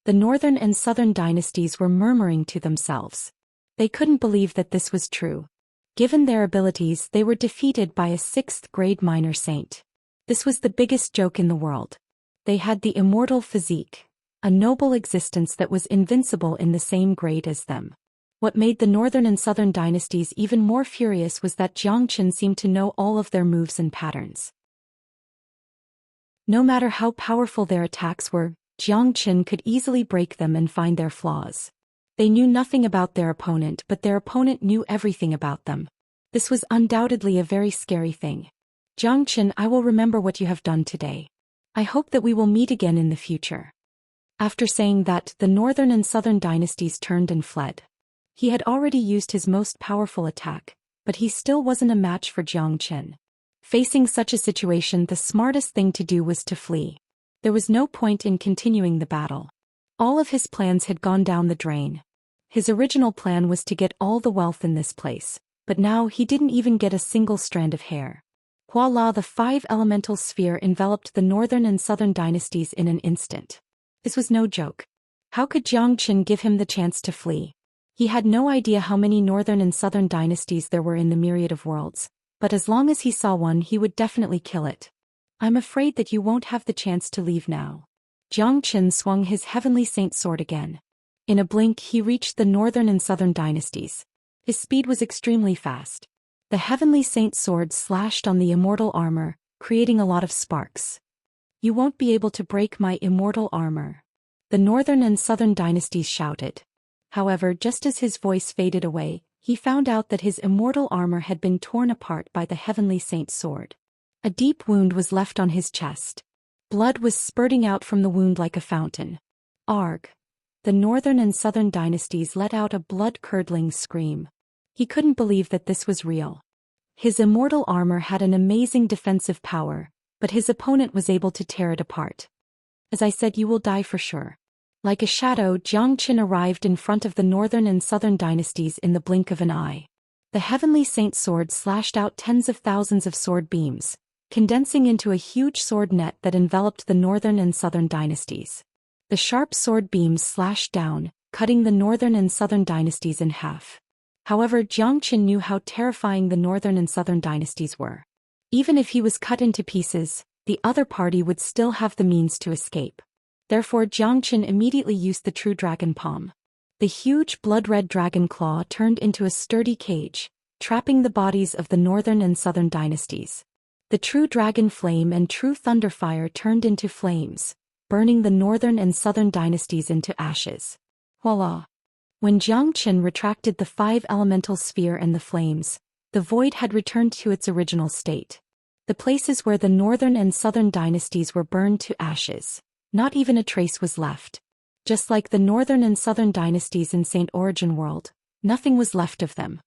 The northern and southern dynasties were murmuring to themselves. They couldn't believe that this was true. Given their abilities, they were defeated by a 6th grade minor saint. This was the biggest joke in the world. They had the immortal physique, a noble existence that was invincible in the same grade as them. What made the northern and southern dynasties even more furious was that Zhou Xian seemed to know all of their moves and patterns. No matter how powerful their attacks were, Zhou Xian could easily break them and find their flaws. They knew nothing about their opponent, but their opponent knew everything about them. This was undoubtedly a very scary thing. Zhou Xian, I will remember what you have done today. I hope that we will meet again in the future. After saying that, the northern and southern dynasties turned and fled. He had already used his most powerful attack, but he still wasn't a match for Zhou Xian. Facing such a situation, the smartest thing to do was to flee. There was no point in continuing the battle. All of his plans had gone down the drain. His original plan was to get all the wealth in this place, but now he didn't even get a single strand of hair. Voila! The 5 elemental sphere enveloped the northern and southern dynasties in an instant. This was no joke. How could Zhou Xian give him the chance to flee? He had no idea how many northern and southern dynasties there were in the myriad of worlds, but as long as he saw one, he would definitely kill it. I'm afraid that you won't have the chance to leave now. Zhou Xian swung his heavenly saint sword again. In a blink he reached the northern and southern dynasties. His speed was extremely fast. The heavenly saint sword slashed on the immortal armor, creating a lot of sparks. You won't be able to break my immortal armor. The northern and southern dynasties shouted. However, just as his voice faded away, he found out that his immortal armor had been torn apart by the heavenly saint sword. A deep wound was left on his chest. Blood was spurting out from the wound like a fountain. Arg! The northern and southern dynasties let out a blood-curdling scream. He couldn't believe that this was real. His immortal armor had an amazing defensive power, but his opponent was able to tear it apart. As I said, you will die for sure. Like a shadow, Zhou Xian arrived in front of the northern and southern dynasties in the blink of an eye. The heavenly saint sword slashed out tens of thousands of sword beams, condensing into a huge sword net that enveloped the northern and southern dynasties. The sharp sword beams slashed down, cutting the northern and southern dynasties in half. However, Zhou Xian knew how terrifying the northern and southern dynasties were. Even if he was cut into pieces, the other party would still have the means to escape. Therefore Xianxia immediately used the true dragon palm. The huge blood-red dragon claw turned into a sturdy cage, trapping the bodies of the northern and southern dynasties. The true dragon flame and true thunder fire turned into flames, burning the northern and southern dynasties into ashes. Voila! When Xianxia retracted the 5 elemental sphere and the flames, the void had returned to its original state. The places where the northern and southern dynasties were burned to ashes, not even a trace was left. Just like the northern and southern dynasties in Saint Origin World, nothing was left of them.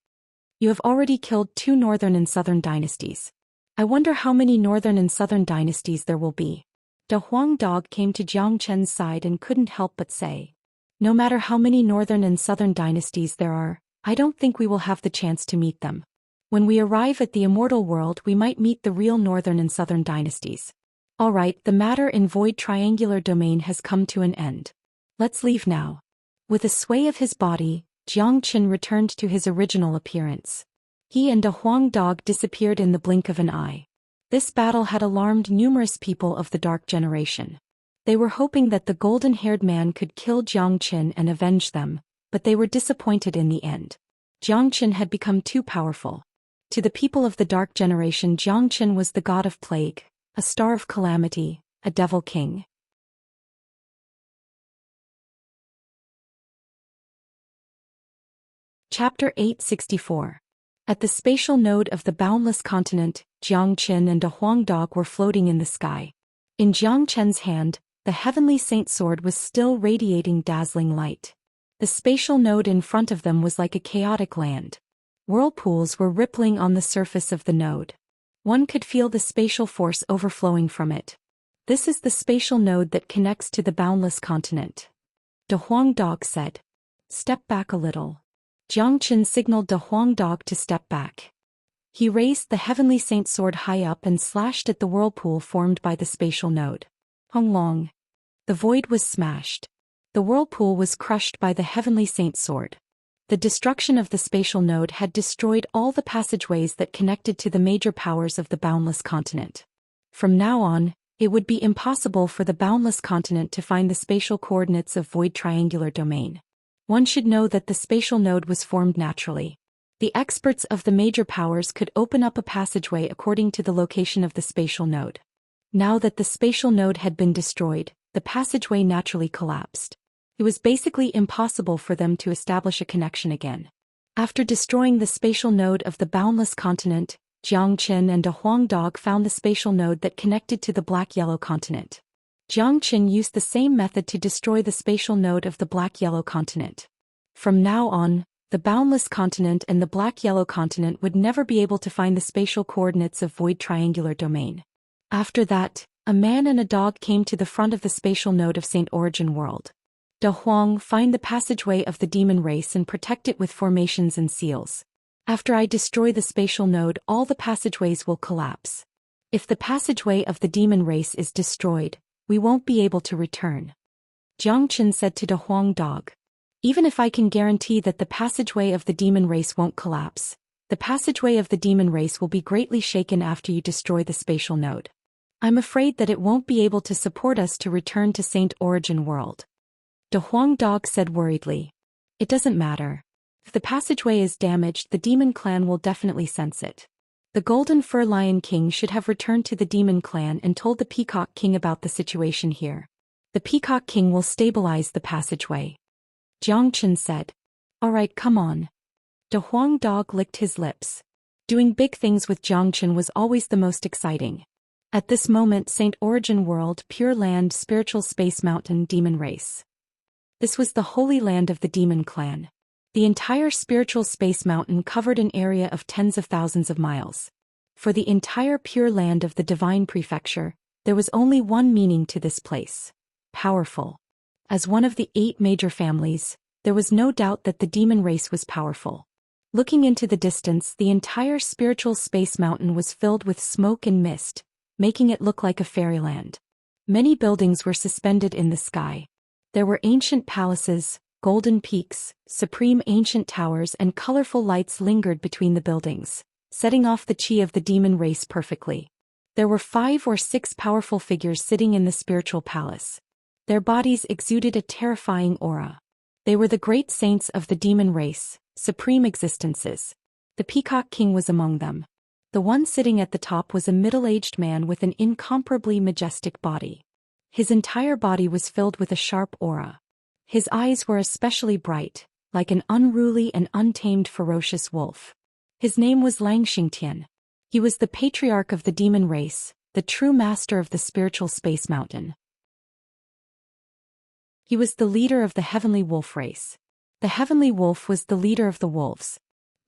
You have already killed 2 northern and southern dynasties. I wonder how many northern and southern dynasties there will be. De Huang Dog came to Xianxia's side and couldn't help but say, no matter how many northern and southern dynasties there are, I don't think we will have the chance to meet them. When we arrive at the immortal world, we might meet the real northern and southern dynasties. Alright, the matter in Void Triangular Domain has come to an end. Let's leave now. With a sway of his body, Xianxia returned to his original appearance. He and De Huang Dog disappeared in the blink of an eye. This battle had alarmed numerous people of the Dark Generation. They were hoping that the golden-haired man could kill Xianxia and avenge them, but they were disappointed in the end. Xianxia had become too powerful. To the people of the Dark Generation, Xianxia was the god of plague, a star of calamity, a devil king. Chapter 864. At the spatial node of the boundless continent, Xianxia and De Huang Dog were floating in the sky. In Xianxia's hand, the heavenly saint sword was still radiating dazzling light. The spatial node in front of them was like a chaotic land. Whirlpools were rippling on the surface of the node. One could feel the spatial force overflowing from it. This is the spatial node that connects to the boundless continent. De Huang Dog said. Step back a little. Xianxia signaled De Huang Dog to step back. He raised the heavenly saint sword high up and slashed at the whirlpool formed by the spatial node. Hung long. The void was smashed. The whirlpool was crushed by the heavenly saint sword. The destruction of the spatial node had destroyed all the passageways that connected to the major powers of the boundless continent. From now on, it would be impossible for the boundless continent to find the spatial coordinates of Void Triangular Domain. One should know that the spatial node was formed naturally. The experts of the major powers could open up a passageway according to the location of the spatial node. Now that the spatial node had been destroyed, the passageway naturally collapsed. It was basically impossible for them to establish a connection again. After destroying the spatial node of the boundless continent, Xianxia and De Huang Dog found the spatial node that connected to the black-yellow continent. Xianxia used the same method to destroy the spatial node of the black-yellow continent. From now on, the boundless continent and the black-yellow continent would never be able to find the spatial coordinates of Void Triangular Domain. After that, a man and a dog came to the front of the spatial node of Saint Origin World. De Huang, find the passageway of the demon race and protect it with formations and seals. After I destroy the spatial node, all the passageways will collapse. If the passageway of the demon race is destroyed, we won't be able to return. Xianxia said to De Huang Dog. Even if I can guarantee that the passageway of the demon race won't collapse, the passageway of the demon race will be greatly shaken after you destroy the spatial node. I'm afraid that it won't be able to support us to return to Saint Origin World. De Huang Dog said worriedly. It doesn't matter. If the passageway is damaged, the demon clan will definitely sense it. The Golden Fur Lion King should have returned to the demon clan and told the Peacock King about the situation here. The Peacock King will stabilize the passageway. Xianxia said. Alright, come on. De Huang Dog licked his lips. Doing big things with Xianxia was always the most exciting. At this moment, Saint Origin World, Pure Land, Spiritual Space Mountain, Demon Race. This was the holy land of the demon clan. The entire spiritual space mountain covered an area of tens of thousands of miles. For the entire pure land of the divine prefecture, there was only one meaning to this place. Powerful. As one of the 8 major families, there was no doubt that the demon race was powerful. Looking into the distance, the entire spiritual space mountain was filled with smoke and mist, making it look like a fairyland. Many buildings were suspended in the sky. There were ancient palaces, golden peaks, supreme ancient towers, and colorful lights lingered between the buildings, setting off the chi of the demon race perfectly. There were 5 or 6 powerful figures sitting in the spiritual palace. Their bodies exuded a terrifying aura. They were the great saints of the demon race, supreme existences. The Peacock King was among them. The one sitting at the top was a middle-aged man with an incomparably majestic body. His entire body was filled with a sharp aura. His eyes were especially bright, like an unruly and untamed ferocious wolf. His name was Xianxia. He was the patriarch of the demon race, the true master of the spiritual space mountain. He was the leader of the heavenly wolf race. The heavenly wolf was the leader of the wolves.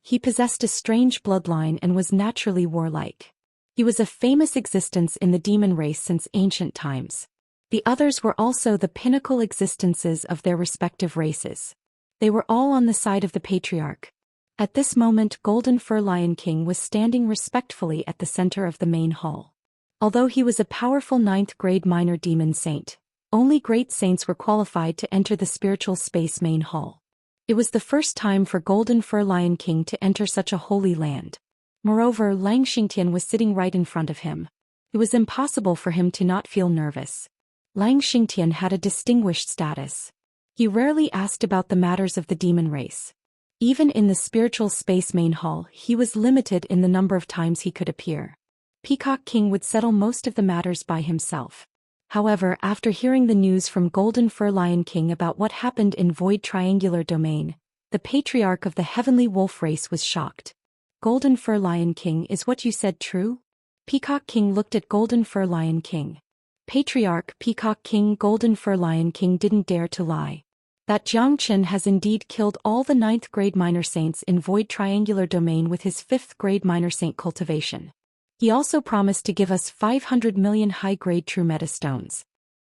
He possessed a strange bloodline and was naturally warlike. He was a famous existence in the demon race since ancient times. The others were also the pinnacle existences of their respective races. They were all on the side of the patriarch. At this moment, Golden Fur Lion King was standing respectfully at the center of the main hall. Although he was a powerful 9th-grade minor demon saint, only great saints were qualified to enter the spiritual space main hall. It was the first time for Golden Fur Lion King to enter such a holy land. Moreover, Xianxia was sitting right in front of him. It was impossible for him to not feel nervous. Xianxia had a distinguished status. He rarely asked about the matters of the demon race. Even in the spiritual space main hall, he was limited in the number of times he could appear. Peacock King would settle most of the matters by himself. However, after hearing the news from Golden Fur Lion King about what happened in Void Triangular Domain, the patriarch of the heavenly wolf race was shocked. Golden Fur Lion King, is what you said true? Peacock King looked at Golden Fur Lion King. Patriarch Peacock King, Golden Fur Lion King didn't dare to lie. That Xianxia has indeed killed all the 9th-grade minor saints in Void Triangular Domain with his 5th-grade minor saint cultivation. He also promised to give us 500 million high-grade true meta stones.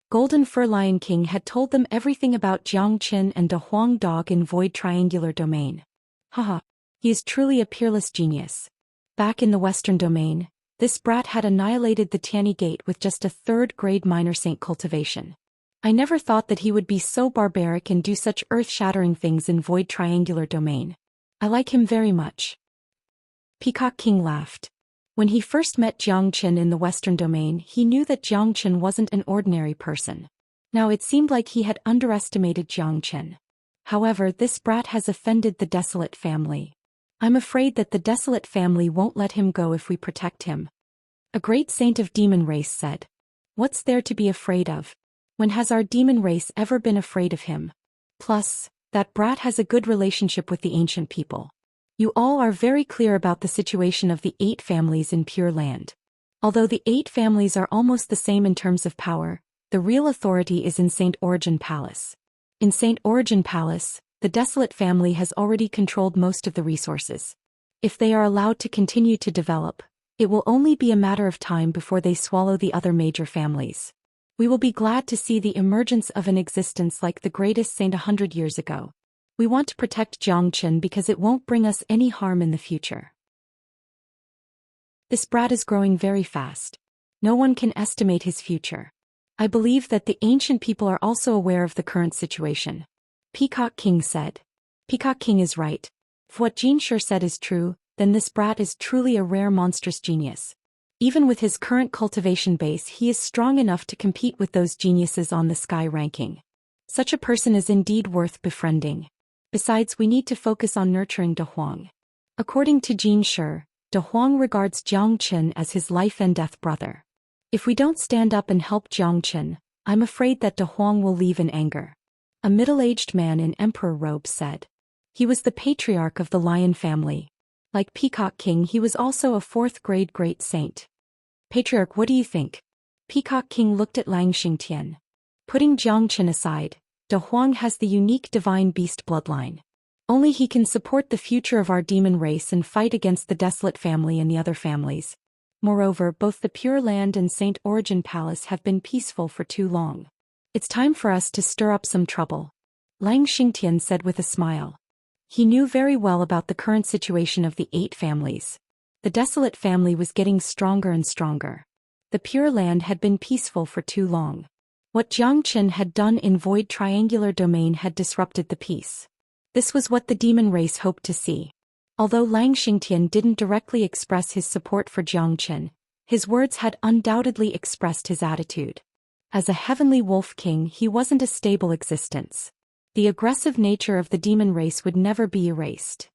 Golden Fur Lion King had told them everything about Xianxia and De Huang Dog in Void Triangular Domain. Haha, he is truly a peerless genius. Back in the Western Domain, this brat had annihilated the Tianyi Gate with just a 3rd-grade minor saint cultivation. I never thought that he would be so barbaric and do such earth-shattering things in Void Triangular Domain. I like him very much. Peacock King laughed. When he first met Xianxia in the Western Domain, he knew that Xianxia wasn't an ordinary person. Now it seemed like he had underestimated Xianxia. However, this brat has offended the Desolate family. I'm afraid that the Desolate family won't let him go if we protect him. A great saint of demon race said. What's there to be afraid of? When has our demon race ever been afraid of him? Plus, that brat has a good relationship with the ancient people. You all are very clear about the situation of the 8 families in Pure Land. Although the 8 families are almost the same in terms of power, the real authority is in Saint Origin Palace. In Saint Origin Palace, the Desolate family has already controlled most of the resources. If they are allowed to continue to develop, it will only be a matter of time before they swallow the other major families. We will be glad to see the emergence of an existence like the greatest saint 100 years ago. We want to protect Xianxia because it won't bring us any harm in the future. This brat is growing very fast. No one can estimate his future. I believe that the ancient people are also aware of the current situation. Peacock King said. Peacock King is right. If what Xianxia said is true, then this brat is truly a rare monstrous genius. Even with his current cultivation base, he is strong enough to compete with those geniuses on the sky ranking. Such a person is indeed worth befriending. Besides, we need to focus on nurturing De Huang. According to Xianxia, De Huang regards Xianxia as his life and death brother. If we don't stand up and help Xianxia, I'm afraid that De Huang will leave in anger. A middle-aged man in emperor robes said. He was the patriarch of the lion family. Like Peacock King, he was also a 4th-grade great saint. Patriarch, what do you think? Peacock King looked at Xianxia. Putting Xianxia aside, De Huang has the unique divine beast bloodline. Only he can support the future of our demon race and fight against the Desolate family and the other families. Moreover, both the Pure Land and Saint Origin Palace have been peaceful for too long. It's time for us to stir up some trouble. Xianxia said with a smile. He knew very well about the current situation of the 8 families. The Desolate family was getting stronger and stronger. The Pure Land had been peaceful for too long. What Xianxia had done in Void Triangular Domain had disrupted the peace. This was what the demon race hoped to see. Although Xianxia didn't directly express his support for Xianxia, his words had undoubtedly expressed his attitude. As a heavenly wolf king, he wasn't a stable existence. The aggressive nature of the demon race would never be erased.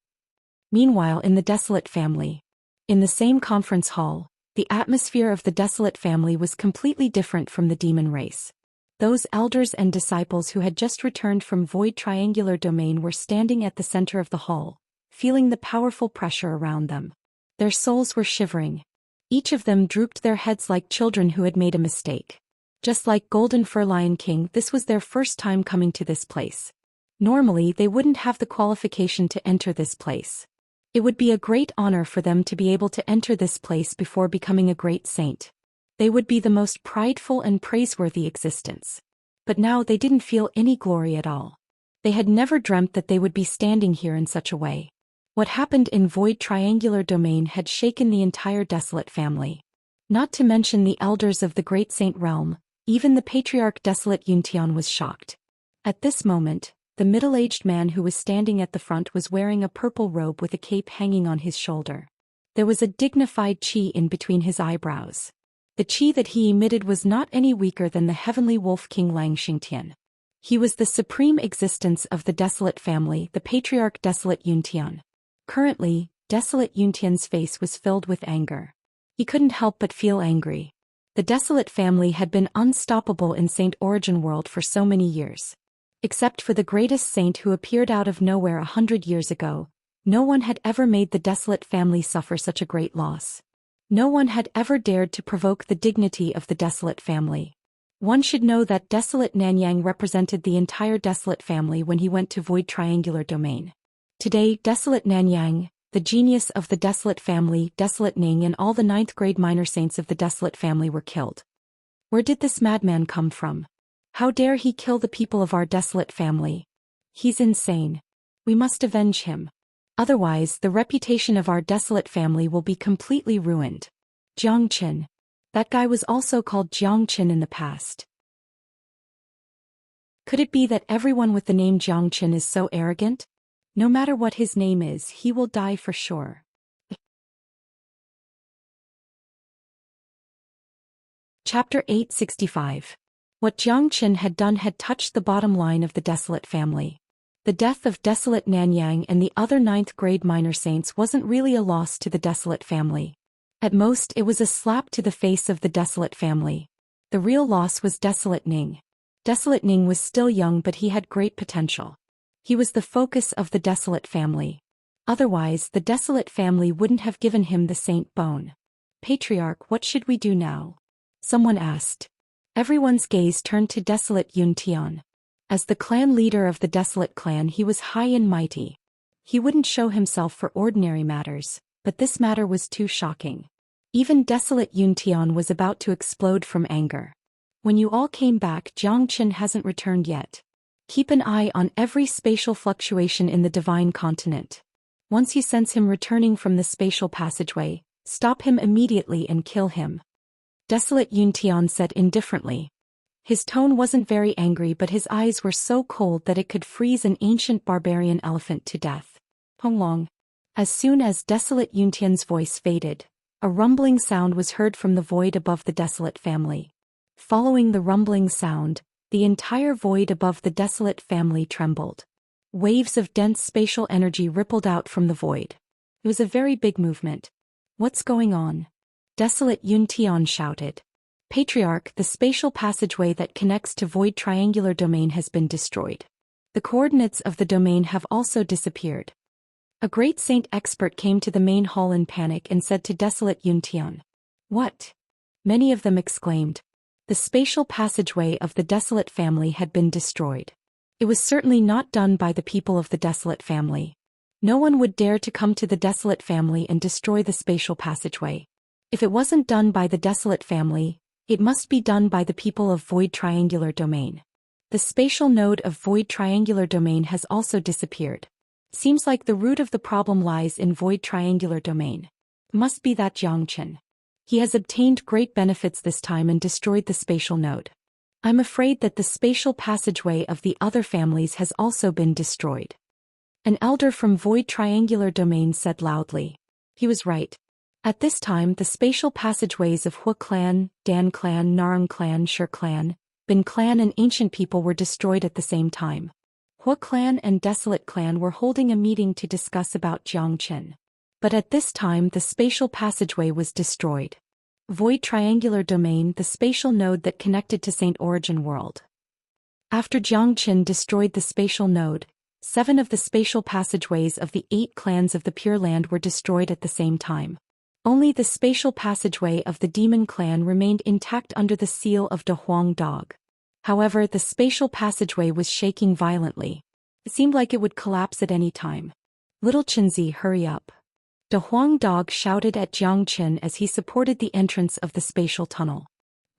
Meanwhile, in the Desolate family, in the same conference hall, the atmosphere of the Desolate family was completely different from the demon race. Those elders and disciples who had just returned from Void Triangular Domain were standing at the center of the hall, feeling the powerful pressure around them. Their souls were shivering. Each of them drooped their heads like children who had made a mistake. Just like Golden Fur Lion King, this was their first time coming to this place. Normally, they wouldn't have the qualification to enter this place. It would be a great honor for them to be able to enter this place before becoming a great saint. They would be the most prideful and praiseworthy existence. But now they didn't feel any glory at all. They had never dreamt that they would be standing here in such a way. What happened in Void Triangular Domain had shaken the entire Desolate family. Not to mention the elders of the Great Saint Realm, even the Patriarch Desolate Yuntian was shocked. At this moment, the middle-aged man who was standing at the front was wearing a purple robe with a cape hanging on his shoulder. There was a dignified chi in between his eyebrows. The chi that he emitted was not any weaker than the heavenly wolf king Lang Xingtian. He was the supreme existence of the Desolate family, the Patriarch Desolate Yuntian. Currently, Desolate Yuntian's face was filled with anger. He couldn't help but feel angry. The Desolate family had been unstoppable in Saint Origin World for so many years. Except for the greatest saint who appeared out of nowhere 100 years ago, no one had ever made the Desolate family suffer such a great loss. No one had ever dared to provoke the dignity of the Desolate family. One should know that Desolate Nanyang represented the entire Desolate family when he went to Void Triangular Domain. Today, Desolate Nanyang, the genius of the Desolate family, Desolate Ning, and all the 9th grade minor saints of the Desolate family were killed. Where did this madman come from? How dare he kill the people of our Desolate family? He's insane. We must avenge him. Otherwise, the reputation of our Desolate family will be completely ruined. Jiang Qin. That guy was also called Jiang Qin in the past. Could it be that everyone with the name Jiang Qin is so arrogant? No matter what his name is, he will die for sure. Chapter 865. What Jiang Qin had done had touched the bottom line of the Desolate family. The death of Desolate Nanyang and the other 9th grade minor saints wasn't really a loss to the Desolate family. At most, it was a slap to the face of the Desolate family. The real loss was Desolate Ning. Desolate Ning was still young, but he had great potential. He was the focus of the Desolate family. Otherwise, the Desolate family wouldn't have given him the Saint Bone. Patriarch, what should we do now? Someone asked. Everyone's gaze turned to Desolate Yuntian. As the clan leader of the Desolate clan, he was high and mighty. He wouldn't show himself for ordinary matters, but this matter was too shocking. Even Desolate Yuntian was about to explode from anger. When you all came back, Jiang Qin hasn't returned yet. Keep an eye on every spatial fluctuation in the Divine Continent. Once you sense him returning from the spatial passageway, stop him immediately and kill him. Desolate Yuntian said indifferently. His tone wasn't very angry, but his eyes were so cold that it could freeze an ancient barbarian elephant to death. Honglong. As soon as Desolate Yuntian's voice faded, a rumbling sound was heard from the void above the Desolate family. Following the rumbling sound, the entire void above the Desolate family trembled. Waves of dense spatial energy rippled out from the void. It was a very big movement. What's going on? Desolate Yuntian shouted. Patriarch, the spatial passageway that connects to Void Triangular Domain has been destroyed. The coordinates of the domain have also disappeared. A great saint expert came to the main hall in panic and said to Desolate Yuntian. What? Many of them exclaimed. The spatial passageway of the Desolate family had been destroyed. It was certainly not done by the people of the Desolate family. No one would dare to come to the Desolate family and destroy the spatial passageway. If it wasn't done by the Desolate family, it must be done by the people of Void Triangular Domain. The spatial node of Void Triangular Domain has also disappeared. Seems like the root of the problem lies in Void Triangular Domain. Must be that Jiang Qin. He has obtained great benefits this time and destroyed the spatial node. I'm afraid that the spatial passageway of the other families has also been destroyed. An elder from Void Triangular Domain said loudly. He was right. At this time, the spatial passageways of Hua clan, Dan clan, Narang clan, Shur clan, Bin clan and ancient people were destroyed at the same time. Hua clan and Desolate clan were holding a meeting to discuss about Xianxia. But at this time the spatial passageway was destroyed. Void triangular domain, the spatial node that connected to Saint Origin world. After Xianxia destroyed the spatial node, 7 of the spatial passageways of the 8 clans of the Pure Land were destroyed at the same time. Only the spatial passageway of the Demon clan remained intact under the seal of De Huang Dog. However, the spatial passageway was shaking violently. It seemed like it would collapse at any time. Little Qinzi, hurry up. De Huang Dog shouted at Xianxia as he supported the entrance of the spatial tunnel.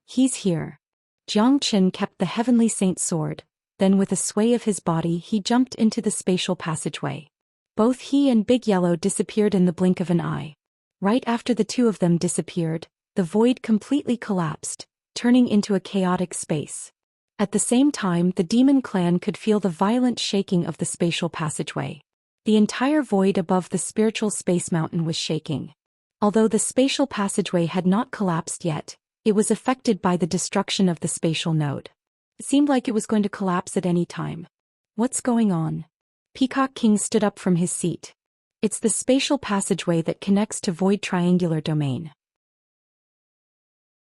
He's here. Xianxia kept the Heavenly Saint sword, then with a sway of his body he jumped into the spatial passageway. Both he and Big Yellow disappeared in the blink of an eye. Right after the two of them disappeared, the void completely collapsed, turning into a chaotic space. At the same time, the Demon clan could feel the violent shaking of the spatial passageway. The entire void above the spiritual space mountain was shaking. Although the spatial passageway had not collapsed yet, it was affected by the destruction of the spatial node. It seemed like it was going to collapse at any time. What's going on? Peacock King stood up from his seat. It's the spatial passageway that connects to void triangular domain.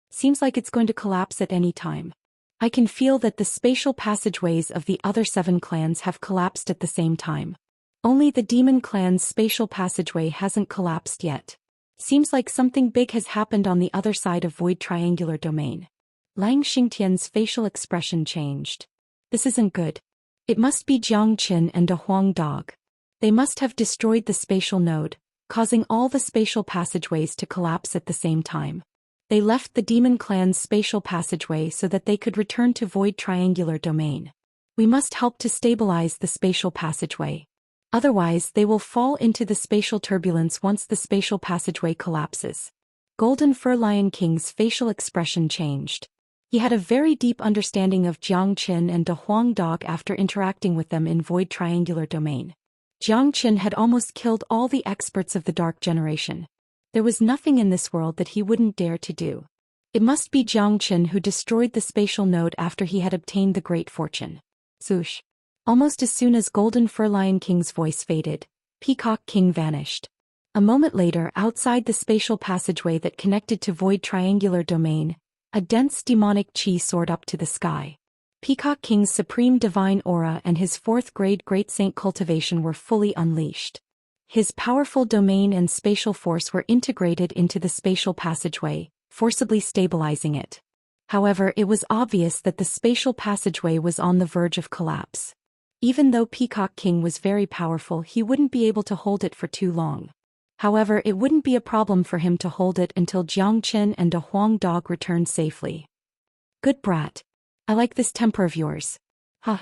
Seems like it's going to collapse at any time. I can feel that the spatial passageways of the other 7 clans have collapsed at the same time. Only the Demon clan's spatial passageway hasn't collapsed yet. Seems like something big has happened on the other side of void triangular domain. Lang Xingtian's facial expression changed. This isn't good. It must be Xianxia and De Huang Dog. They must have destroyed the spatial node, causing all the spatial passageways to collapse at the same time. They left the Demon clan's spatial passageway so that they could return to void triangular domain. We must help to stabilize the spatial passageway. Otherwise they will fall into the spatial turbulence once the spatial passageway collapses. Golden Fur Lion King's facial expression changed. He had a very deep understanding of Xianxia and De Huang Dog after interacting with them in void triangular domain. Xianxia had almost killed all the experts of the Dark Generation. There was nothing in this world that he wouldn't dare to do. It must be Xianxia who destroyed the spatial node after he had obtained the great fortune. Swoosh. Almost as soon as Golden Fur Lion King's voice faded, Peacock King vanished. A moment later, outside the spatial passageway that connected to void triangular domain, a dense demonic qi soared up to the sky. Peacock King's supreme divine aura and his 4th grade Great Saint cultivation were fully unleashed. His powerful domain and spatial force were integrated into the spatial passageway, forcibly stabilizing it. However, it was obvious that the spatial passageway was on the verge of collapse. Even though Peacock King was very powerful, he wouldn't be able to hold it for too long. However, it wouldn't be a problem for him to hold it until Xianxia and De Huang Dog returned safely. Good brat. I like this temper of yours. Huh.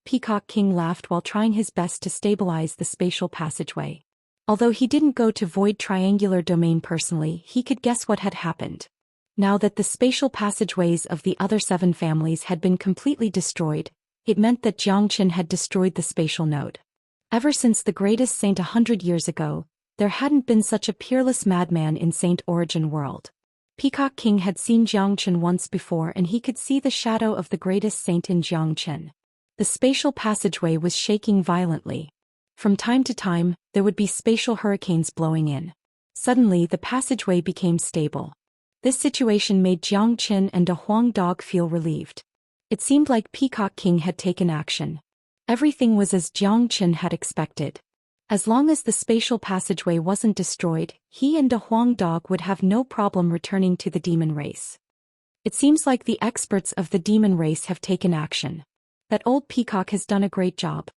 Peacock King laughed while trying his best to stabilize the spatial passageway. Although he didn't go to void triangular domain personally, he could guess what had happened. Now that the spatial passageways of the other 7 families had been completely destroyed, it meant that Xianxia had destroyed the spatial node. Ever since the greatest saint 100 years ago, there hadn't been such a peerless madman in Saint Origin world. Peacock King had seen Xianxia once before and he could see the shadow of the greatest saint in Xianxia. The spatial passageway was shaking violently. From time to time, there would be spatial hurricanes blowing in. Suddenly the passageway became stable. This situation made Xianxia and De Huang Dog feel relieved. It seemed like Peacock King had taken action. Everything was as Xianxia had expected. As long as the spatial passageway wasn't destroyed, he and De Huang Dog would have no problem returning to the demon race. It seems like the experts of the demon race have taken action. That old peacock has done a great job.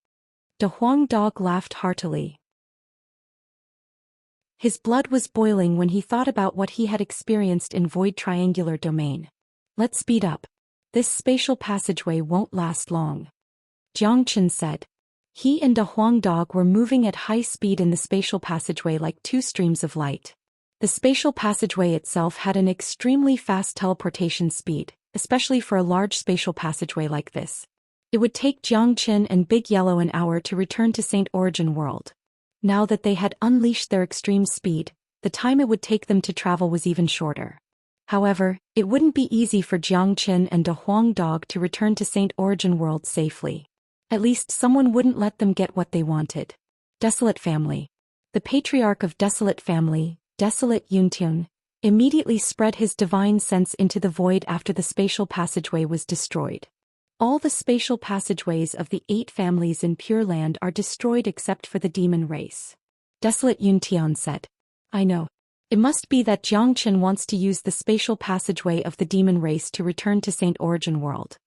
De Huang Dog laughed heartily. His blood was boiling when he thought about what he had experienced in void triangular domain. Let's speed up. This spatial passageway won't last long. Xianxia said. He and De Huang Dog were moving at high speed in the spatial passageway like 2 streams of light. The spatial passageway itself had an extremely fast teleportation speed, especially for a large spatial passageway like this. It would take Xianxia and Big Yellow an hour to return to Saint Origin world. Now that they had unleashed their extreme speed, the time it would take them to travel was even shorter. However, it wouldn't be easy for Jiang Qin and De Huang Dog to return to Saint Origin World safely. At least someone wouldn't let them get what they wanted. Desolate Family. The patriarch of Desolate Family, Desolate Yuntian, immediately spread his divine sense into the void after the spatial passageway was destroyed. All the spatial passageways of the 8 families in Pure Land are destroyed except for the demon race. Desolate Yuntian said. I know. It must be that Jiang Qin wants to use the spatial passageway of the demon race to return to Saint Origin World.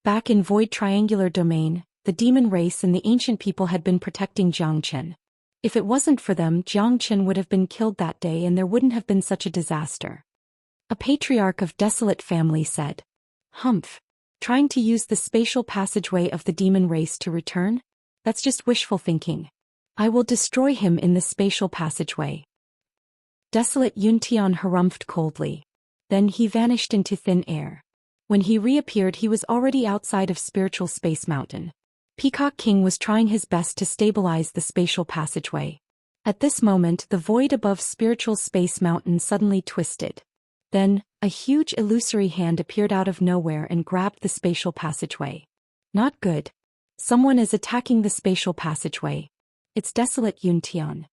Back in Void Triangular Domain, the demon race and the ancient people had been protecting Jiang Qin. If it wasn't for them, Jiang Qin would have been killed that day and there wouldn't have been such a disaster. A patriarch of Desolate Family said. Humph. Trying to use the spatial passageway of the demon race to return? That's just wishful thinking. I will destroy him in the spatial passageway. Desolate Yuntian harumphed coldly. Then he vanished into thin air. When he reappeared, he was already outside of Spiritual Space Mountain. Peacock King was trying his best to stabilize the spatial passageway. At this moment, the void above Spiritual Space Mountain suddenly twisted. Then, a huge illusory hand appeared out of nowhere and grabbed the spatial passageway. Not good. Someone is attacking the spatial passageway. It's Desolate Yuntian.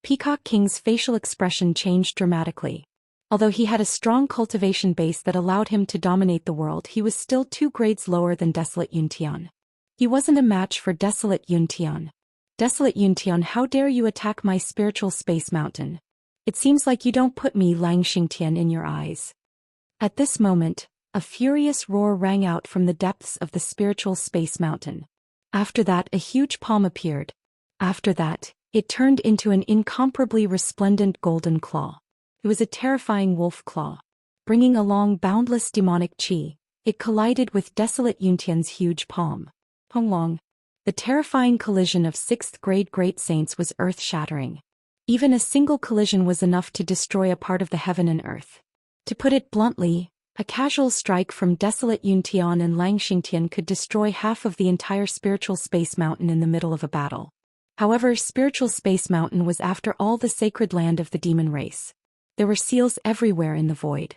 Peacock King's facial expression changed dramatically. Although he had a strong cultivation base that allowed him to dominate the world, he was still 2 grades lower than Desolate Yuntian. He wasn't a match for Desolate Yuntian. Desolate Yuntian, how dare you attack my Spiritual Space Mountain? It seems like you don't put me Lang Xingtian in your eyes. At this moment, a furious roar rang out from the depths of the Spiritual Space Mountain. After that, a huge palm appeared. After that, it turned into an incomparably resplendent golden claw. It was a terrifying wolf claw. Bringing along boundless demonic chi, it collided with Desolate Yuntian's huge palm. Honglong. The terrifying collision of 6th grade great saints was earth-shattering. Even a single collision was enough to destroy a part of the heaven and earth. To put it bluntly, a casual strike from Desolate Yuntian and Lang Xingtian could destroy half of the entire Spiritual Space Mountain in the middle of a battle. However, Spiritual Space Mountain was after all the sacred land of the demon race. There were seals everywhere in the void.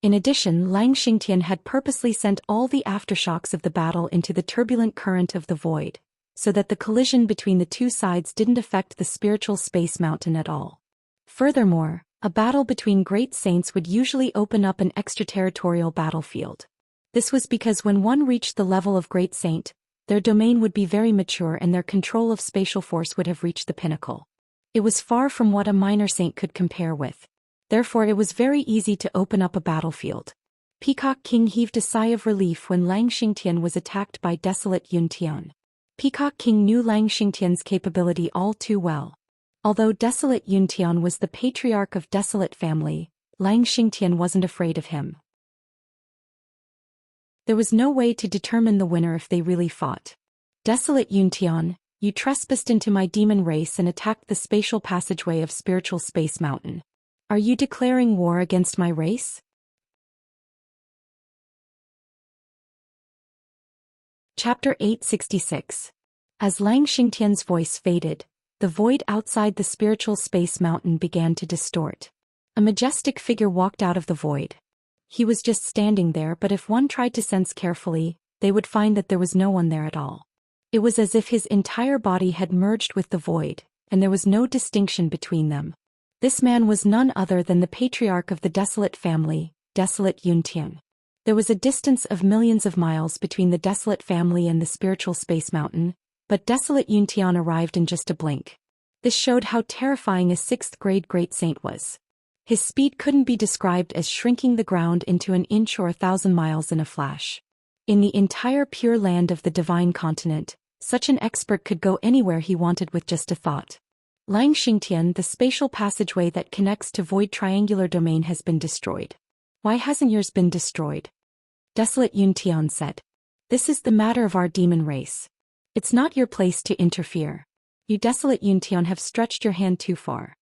In addition, Lang Xingtian had purposely sent all the aftershocks of the battle into the turbulent current of the void, so that the collision between the 2 sides didn't affect the Spiritual Space Mountain at all. Furthermore, a battle between great saints would usually open up an extraterritorial battlefield. This was because when one reached the level of great saint, their domain would be very mature and their control of spatial force would have reached the pinnacle. It was far from what a minor saint could compare with. Therefore, it was very easy to open up a battlefield. Peacock King heaved a sigh of relief when Lang Xingtian was attacked by Desolate Yuntian. Peacock King knew Lang Xingtian's capability all too well. Although Desolate Yuntian was the patriarch of Desolate Family, Lang Xingtian wasn't afraid of him. There was no way to determine the winner if they really fought. Desolate Yuntian, you trespassed into my demon race and attacked the spatial passageway of Spiritual Space Mountain. Are you declaring war against my race? Chapter 866. As Lang Xingtian's voice faded, the void outside the Spiritual Space Mountain began to distort. A majestic figure walked out of the void. He was just standing there, but if one tried to sense carefully, they would find that there was no one there at all. It was as if his entire body had merged with the void, and there was no distinction between them. This man was none other than the patriarch of the Desolate Family, Desolate Yuntian. There was a distance of millions of miles between the Desolate Family and the Spiritual Space Mountain, but Desolate Yuntian arrived in just a blink. This showed how terrifying a 6th grade great saint was. His speed couldn't be described as shrinking the ground into an inch or 1,000 miles in a flash. In the entire Pure Land of the Divine Continent, such an expert could go anywhere he wanted with just a thought. Lang Xingtian, the spatial passageway that connects to Void Triangular Domain has been destroyed. Why hasn't yours been destroyed? Desolate Yuntian said. This is the matter of our demon race. It's not your place to interfere. You Desolate Yuntian have stretched your hand too far.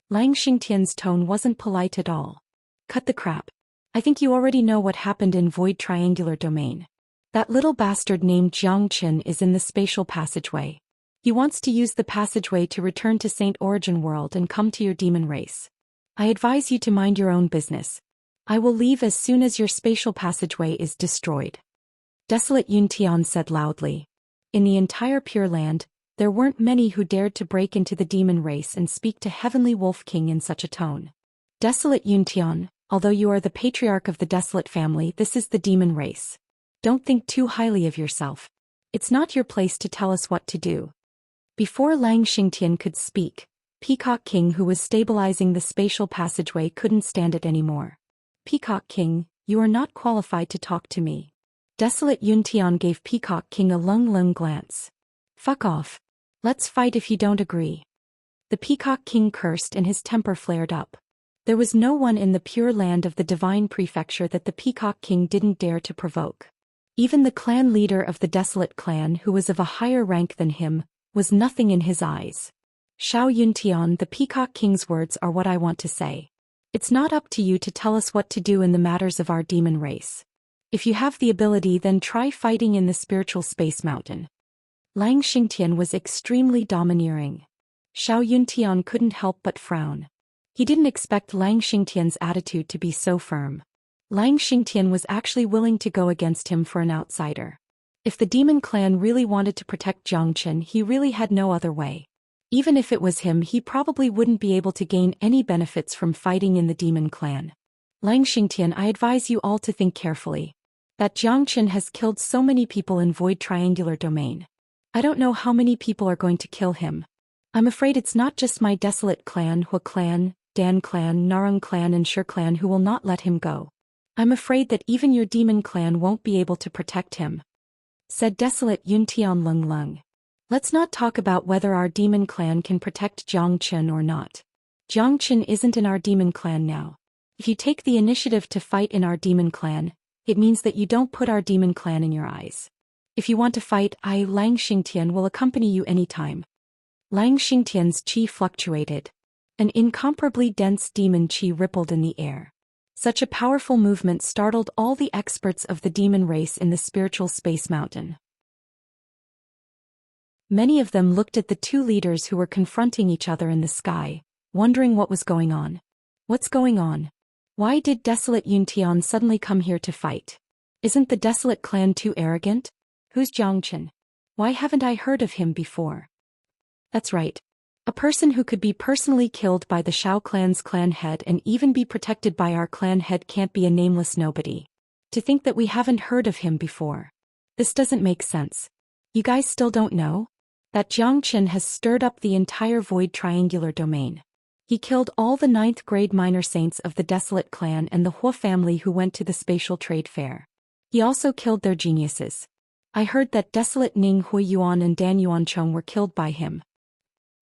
Lang Xingtian's tone wasn't polite at all. Cut the crap. I think you already know what happened in Void Triangular Domain. That little bastard named Jiang Qin is in the spatial passageway. He wants to use the passageway to return to Saint Origin World and come to your demon race. I advise you to mind your own business. I will leave as soon as your spatial passageway is destroyed. Desolate Yuntian said loudly. In the entire Pure Land, there weren't many who dared to break into the demon race and speak to Heavenly Wolf King in such a tone. Desolate Yuntian, although you are the patriarch of the Desolate family, this is the demon race. Don't think too highly of yourself. It's not your place to tell us what to do. Before Lang Xingtian could speak, Peacock King, who was stabilizing the spatial passageway, couldn't stand it anymore. Peacock King, you are not qualified to talk to me. Desolate Yuntian gave Peacock King a lung glance. Fuck off. Let's fight if you don't agree. The Peacock King cursed and his temper flared up. There was no one in the Pure Land of the Divine Prefecture that the Peacock King didn't dare to provoke. Even the clan leader of the Desolate clan, who was of a higher rank than him, was nothing in his eyes. Xiao Yuntian, the Peacock King's words are what I want to say. It's not up to you to tell us what to do in the matters of our demon race. If you have the ability, then try fighting in the spiritual space mountain. Lang Xingtian was extremely domineering. Xiao Yuntian couldn't help but frown. He didn't expect Lang Xingtian's attitude to be so firm. Lang Xingtian was actually willing to go against him for an outsider. If the demon clan really wanted to protect Zhongchen, he really had no other way. Even if it was him, he probably wouldn't be able to gain any benefits from fighting in the demon clan. Lang Xingtian, I advise you all to think carefully. That Zhongchen has killed so many people in Void Triangular Domain. I don't know how many people are going to kill him. I'm afraid it's not just my Desolate clan, Hua clan, Dan clan, Narung clan and Shur clan who will not let him go. I'm afraid that even your demon clan won't be able to protect him. Said Desolate Yuntian Lung. Let's not talk about whether our demon clan can protect Zhongchen or not. Zhongchen isn't in our demon clan now. If you take the initiative to fight in our demon clan, it means that you don't put our demon clan in your eyes. If you want to fight, I, Lang Xingtian, will accompany you anytime. Lang Xingtian's qi fluctuated. An incomparably dense demon qi rippled in the air. Such a powerful movement startled all the experts of the demon race in the spiritual space mountain. Many of them looked at the two leaders who were confronting each other in the sky, wondering what was going on. What's going on? Why did Desolate Yuntian suddenly come here to fight? Isn't the Desolate clan too arrogant? Who's Zhongchen? Why haven't I heard of him before? That's right. A person who could be personally killed by the Shao clan's clan head and even be protected by our clan head can't be a nameless nobody. To think that we haven't heard of him before. This doesn't make sense. You guys still don't know? That Zhongchen has stirred up the entire Void Triangular Domain. He killed all the 9th grade minor saints of the Desolate clan and the Hua family who went to the spatial trade fair. He also killed their geniuses. I heard that Desolate Ning Hui Yuan and Dan Yuancheng were killed by him.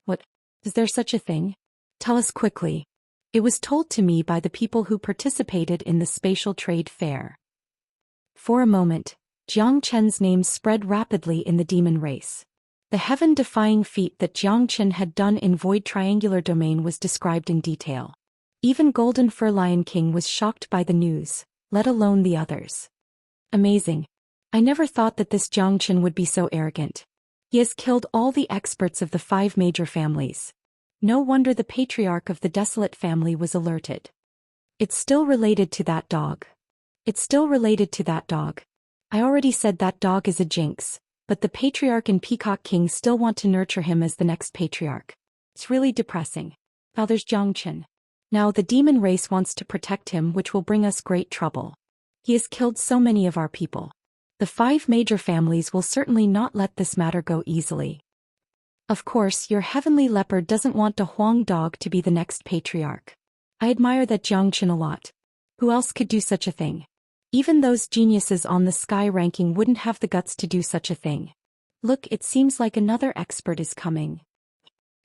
What? Is there such a thing? Tell us quickly. It was told to me by the people who participated in the spatial trade fair. For a moment, Jiang Chen's name spread rapidly in the demon race. The heaven-defying feat that Jiang Chen had done in Void Triangular Domain was described in detail. Even Golden Fur Lion King was shocked by the news, let alone the others. Amazing. I never thought that this Jiang Chen would be so arrogant. He has killed all the experts of the 5 major families. No wonder the patriarch of the Desolate family was alerted. It's still related to that dog. It's still related to that dog. I already said that dog is a jinx, but the patriarch and Peacock King still want to nurture him as the next patriarch. It's really depressing. Now there's Jiang Chen. Now the demon race wants to protect him, which will bring us great trouble. He has killed so many of our people. The 5 major families will certainly not let this matter go easily. Of course, your heavenly leopard doesn't want a Huang dog to be the next patriarch. I admire that Jiang Chen a lot. Who else could do such a thing? Even those geniuses on the sky ranking wouldn't have the guts to do such a thing. Look, it seems like another expert is coming.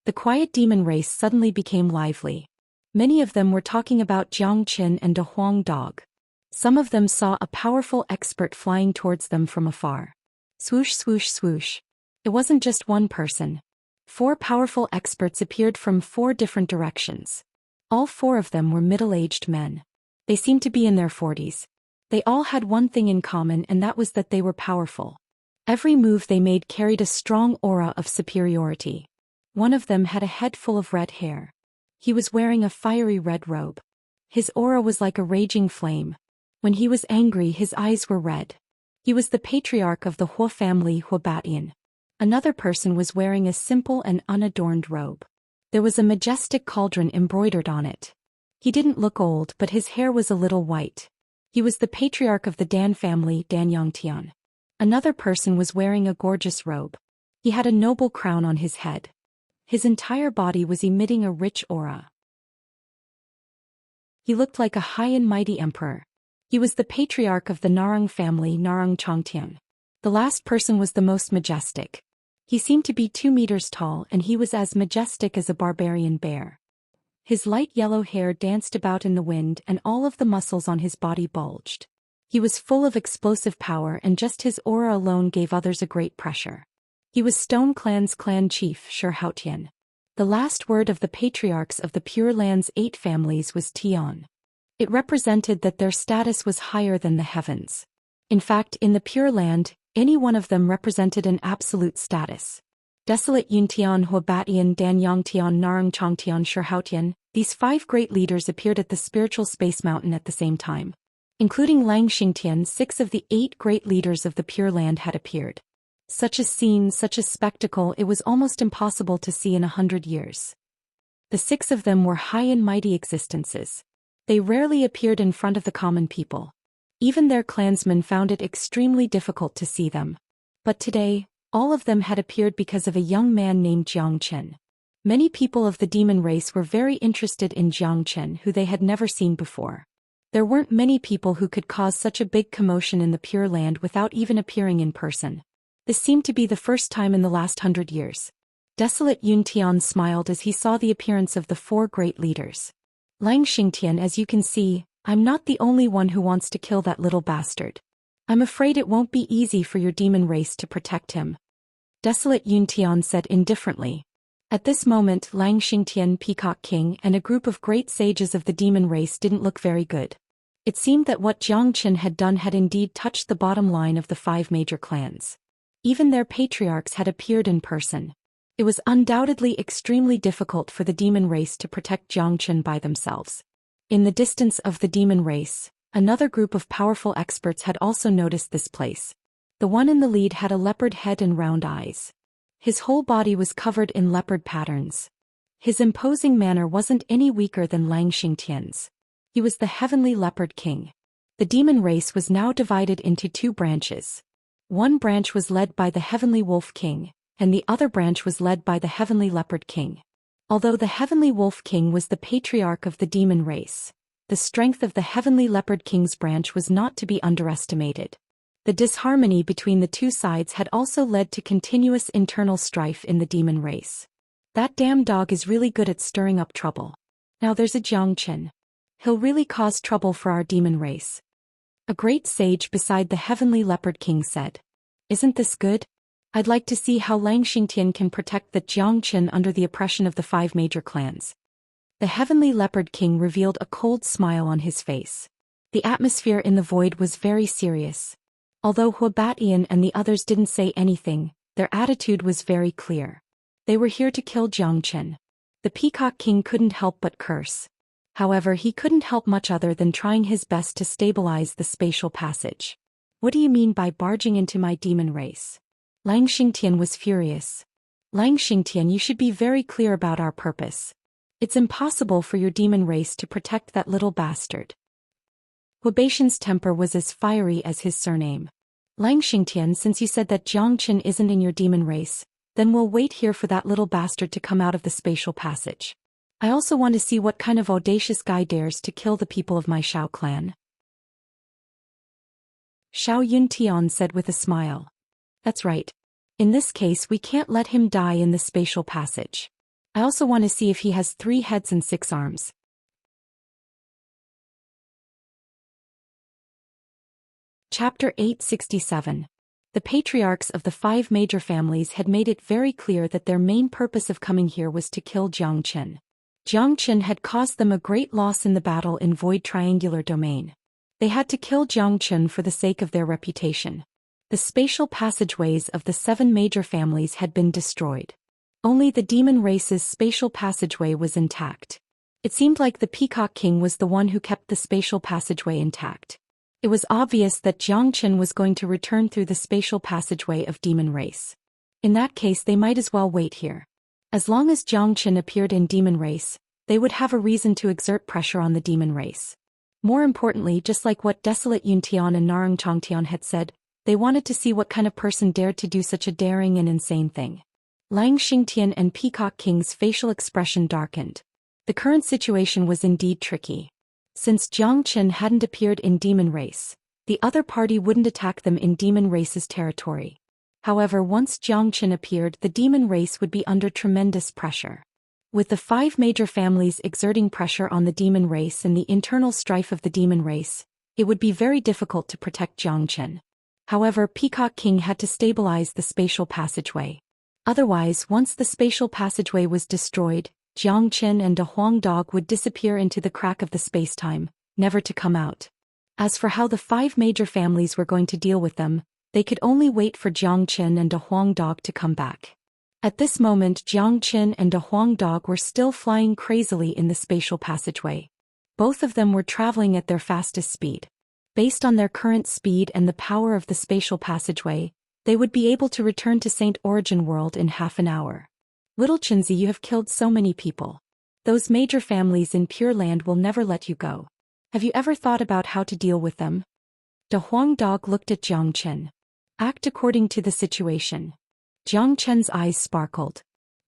The quiet demon race suddenly became lively. Many of them were talking about Jiang Chen and a Huang dog. Some of them saw a powerful expert flying towards them from afar. Swoosh, swoosh, swoosh. It wasn't just one person. 4 powerful experts appeared from 4 different directions. All 4 of them were middle-aged men. They seemed to be in their 40s. They all had one thing in common, and that was that they were powerful. Every move they made carried a strong aura of superiority. One of them had a head full of red hair. He was wearing a fiery red robe. His aura was like a raging flame. When he was angry, his eyes were red. He was the patriarch of the Hua family, Huabatian. Another person was wearing a simple and unadorned robe. There was a majestic cauldron embroidered on it. He didn't look old, but his hair was a little white. He was the patriarch of the Dan family, Dan Yongtian. Another person was wearing a gorgeous robe. He had a noble crown on his head. His entire body was emitting a rich aura. He looked like a high and mighty emperor. He was the patriarch of the Narang family, Narang Chongtian. The last person was the most majestic. He seemed to be 2 meters tall, and he was as majestic as a barbarian bear. His light yellow hair danced about in the wind, and all of the muscles on his body bulged. He was full of explosive power, and just his aura alone gave others a great pressure. He was Stone Clan's clan chief, Zhou Xian. The last word of the patriarchs of the Pure Land's 8 families was Tian. It represented that their status was higher than the heavens. In fact, in the Pure Land, any one of them represented an absolute status. Desolate Yuntian, Huabatian, Dan Yongtian, Narang Chongtian, Zhou Xian, these 5 great leaders appeared at the spiritual space mountain at the same time. Including Lang Xingtian, 6 of the 8 great leaders of the Pure Land had appeared. Such a scene, such a spectacle, it was almost impossible to see in 100 years. The 6 of them were high and mighty existences. They rarely appeared in front of the common people. Even their clansmen found it extremely difficult to see them. But today, all of them had appeared because of a young man named Jiang Chen. Many people of the demon race were very interested in Jiang Chen, who they had never seen before. There weren't many people who could cause such a big commotion in the Pure Land without even appearing in person. This seemed to be the first time in the last 100 years. Desolate Yuntian smiled as he saw the appearance of the 4 great leaders. Lang Xingtian, as you can see, I'm not the only one who wants to kill that little bastard. I'm afraid it won't be easy for your demon race to protect him. Desolate Yuntian said indifferently. At this moment, Lang Xingtian, Peacock King, and a group of great sages of the demon race didn't look very good. It seemed that what Jiang Chen had done had indeed touched the bottom line of the 5 major clans. Even their patriarchs had appeared in person. It was undoubtedly extremely difficult for the demon race to protect Jiang Chen by themselves. In the distance of the demon race, another group of powerful experts had also noticed this place. The one in the lead had a leopard head and round eyes. His whole body was covered in leopard patterns. His imposing manner wasn't any weaker than Lang Xingtian's. He was the Heavenly Leopard King. The demon race was now divided into 2 branches. One branch was led by the Heavenly Wolf King, and the other branch was led by the Heavenly Leopard King. Although the Heavenly Wolf King was the patriarch of the demon race, the strength of the Heavenly Leopard King's branch was not to be underestimated. The disharmony between the 2 sides had also led to continuous internal strife in the demon race. That damn dog is really good at stirring up trouble. Now there's a Jiang Chen. He'll really cause trouble for our demon race. A great sage beside the Heavenly Leopard King said. Isn't this good? I'd like to see how Lang Xingtian can protect the Jiang Chen under the oppression of the 5 major clans. The Heavenly Leopard King revealed a cold smile on his face. The atmosphere in the void was very serious. Although Huabatian and the others didn't say anything, their attitude was very clear. They were here to kill Jiang Chen. The Peacock King couldn't help but curse. However, he couldn't help much other than trying his best to stabilize the spatial passage. What do you mean by barging into my demon race? Lang Xingtian was furious. Lang Xingtian, you should be very clear about our purpose. It's impossible for your demon race to protect that little bastard. Huabatian's temper was as fiery as his surname. Lang Xingtian, since you said that Jiang Chen isn't in your demon race, then we'll wait here for that little bastard to come out of the spatial passage. I also want to see what kind of audacious guy dares to kill the people of my Shao clan. Zhou Yuntian said with a smile. That's right. In this case, we can't let him die in the spatial passage. I also want to see if he has 3 heads and 6 arms. Chapter 867. The patriarchs of the 5 major families had made it very clear that their main purpose of coming here was to kill Jiang Chen. Jiang Chen had caused them a great loss in the battle in Void Triangular Domain. They had to kill Jiang Chen for the sake of their reputation. The spatial passageways of the 7 major families had been destroyed. Only the demon race's spatial passageway was intact. It seemed like the Peacock King was the one who kept the spatial passageway intact. It was obvious that Xianxia was going to return through the spatial passageway of demon race. In that case, they might as well wait here. As long as Xianxia appeared in demon race, they would have a reason to exert pressure on the demon race. More importantly, just like what Desolate Yuntian and Narang Changtian had said, they wanted to see what kind of person dared to do such a daring and insane thing. Lang Xingtian and Peacock King's facial expression darkened. The current situation was indeed tricky. Since Xianxia hadn't appeared in demon race, the other party wouldn't attack them in demon race's territory. However, once Xianxia appeared, the demon race would be under tremendous pressure. With the 5 major families exerting pressure on the demon race and the internal strife of the demon race, it would be very difficult to protect Xianxia. However, Peacock King had to stabilize the spatial passageway. Otherwise, once the spatial passageway was destroyed, Xianxia and a Huang dog would disappear into the crack of the spacetime, never to come out. As for how the 5 major families were going to deal with them, they could only wait for Xianxia and a Huang dog to come back. At this moment, Xianxia and a Huang dog were still flying crazily in the spatial passageway. Both of them were traveling at their fastest speed. Based on their current speed and the power of the spatial passageway, they would be able to return to Saint Origin World in half an hour. Little Chinzi, you have killed so many people. Those major families in Pure Land will never let you go. Have you ever thought about how to deal with them? The Huang dog looked at Xianxia. Act according to the situation. Xianxia's eyes sparkled.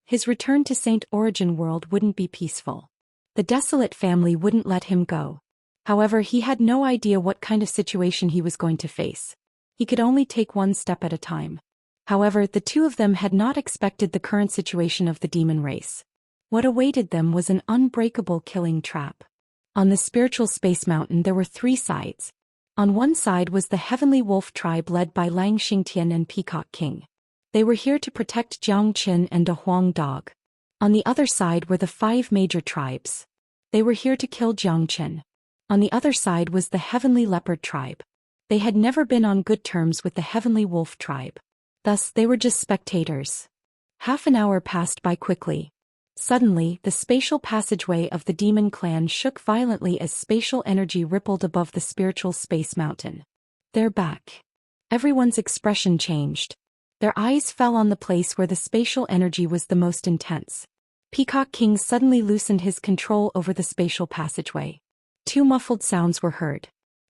His return to Saint Origin World wouldn't be peaceful. The Desolate family wouldn't let him go. However, he had no idea what kind of situation he was going to face. He could only take one step at a time. However, the two of them had not expected the current situation of the demon race. What awaited them was an unbreakable killing trap. On the spiritual space mountain there were 3 sides. On one side was the Heavenly Wolf tribe led by Lang Xingtian and Peacock King. They were here to protect Xianxia and a Huang dog. On the other side were the 5 major tribes. They were here to kill Xianxia. On the other side was the Heavenly Leopard tribe. They had never been on good terms with the Heavenly Wolf tribe. Thus, they were just spectators. Half an hour passed by quickly. Suddenly, the spatial passageway of the demon clan shook violently as spatial energy rippled above the spiritual space mountain. They're back. Everyone's expression changed. Their eyes fell on the place where the spatial energy was the most intense. Peacock King suddenly loosened his control over the spatial passageway. 2 muffled sounds were heard.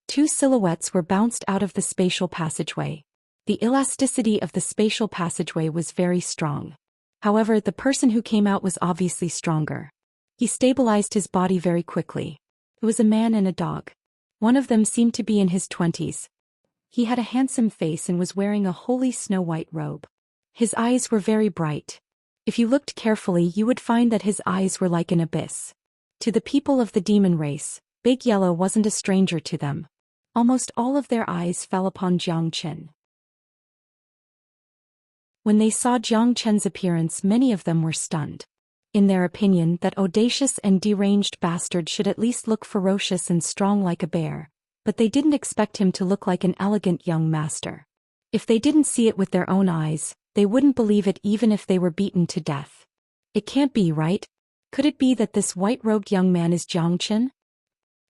2 silhouettes were bounced out of the spatial passageway. The elasticity of the spatial passageway was very strong. However, the person who came out was obviously stronger. He stabilized his body very quickly. It was a man and a dog. One of them seemed to be in his 20s. He had a handsome face and was wearing a holy snow-white robe. His eyes were very bright. If you looked carefully, you would find that his eyes were like an abyss. To the people of the demon race, Big Yellow wasn't a stranger to them. Almost all of their eyes fell upon Xianxia. When they saw Xianxia's appearance, many of them were stunned. In their opinion, that audacious and deranged bastard should at least look ferocious and strong like a bear, but they didn't expect him to look like an elegant young master. If they didn't see it with their own eyes, they wouldn't believe it even if they were beaten to death. It can't be, right? Could it be that this white-robed young man is Xianxia?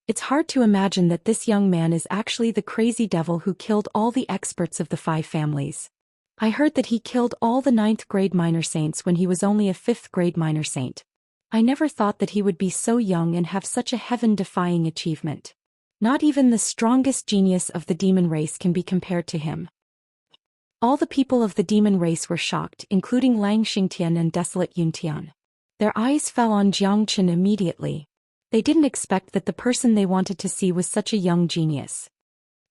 It's hard to imagine that this young man is actually the crazy devil who killed all the experts of the 5 families. I heard that he killed all the 9th grade minor saints when he was only a 5th grade minor saint. I never thought that he would be so young and have such a heaven-defying achievement. Not even the strongest genius of the demon race can be compared to him. All the people of the demon race were shocked, including Lang Xingtian and Desolate Yuntian. Their eyes fell on Xianxia immediately. They didn't expect that the person they wanted to see was such a young genius.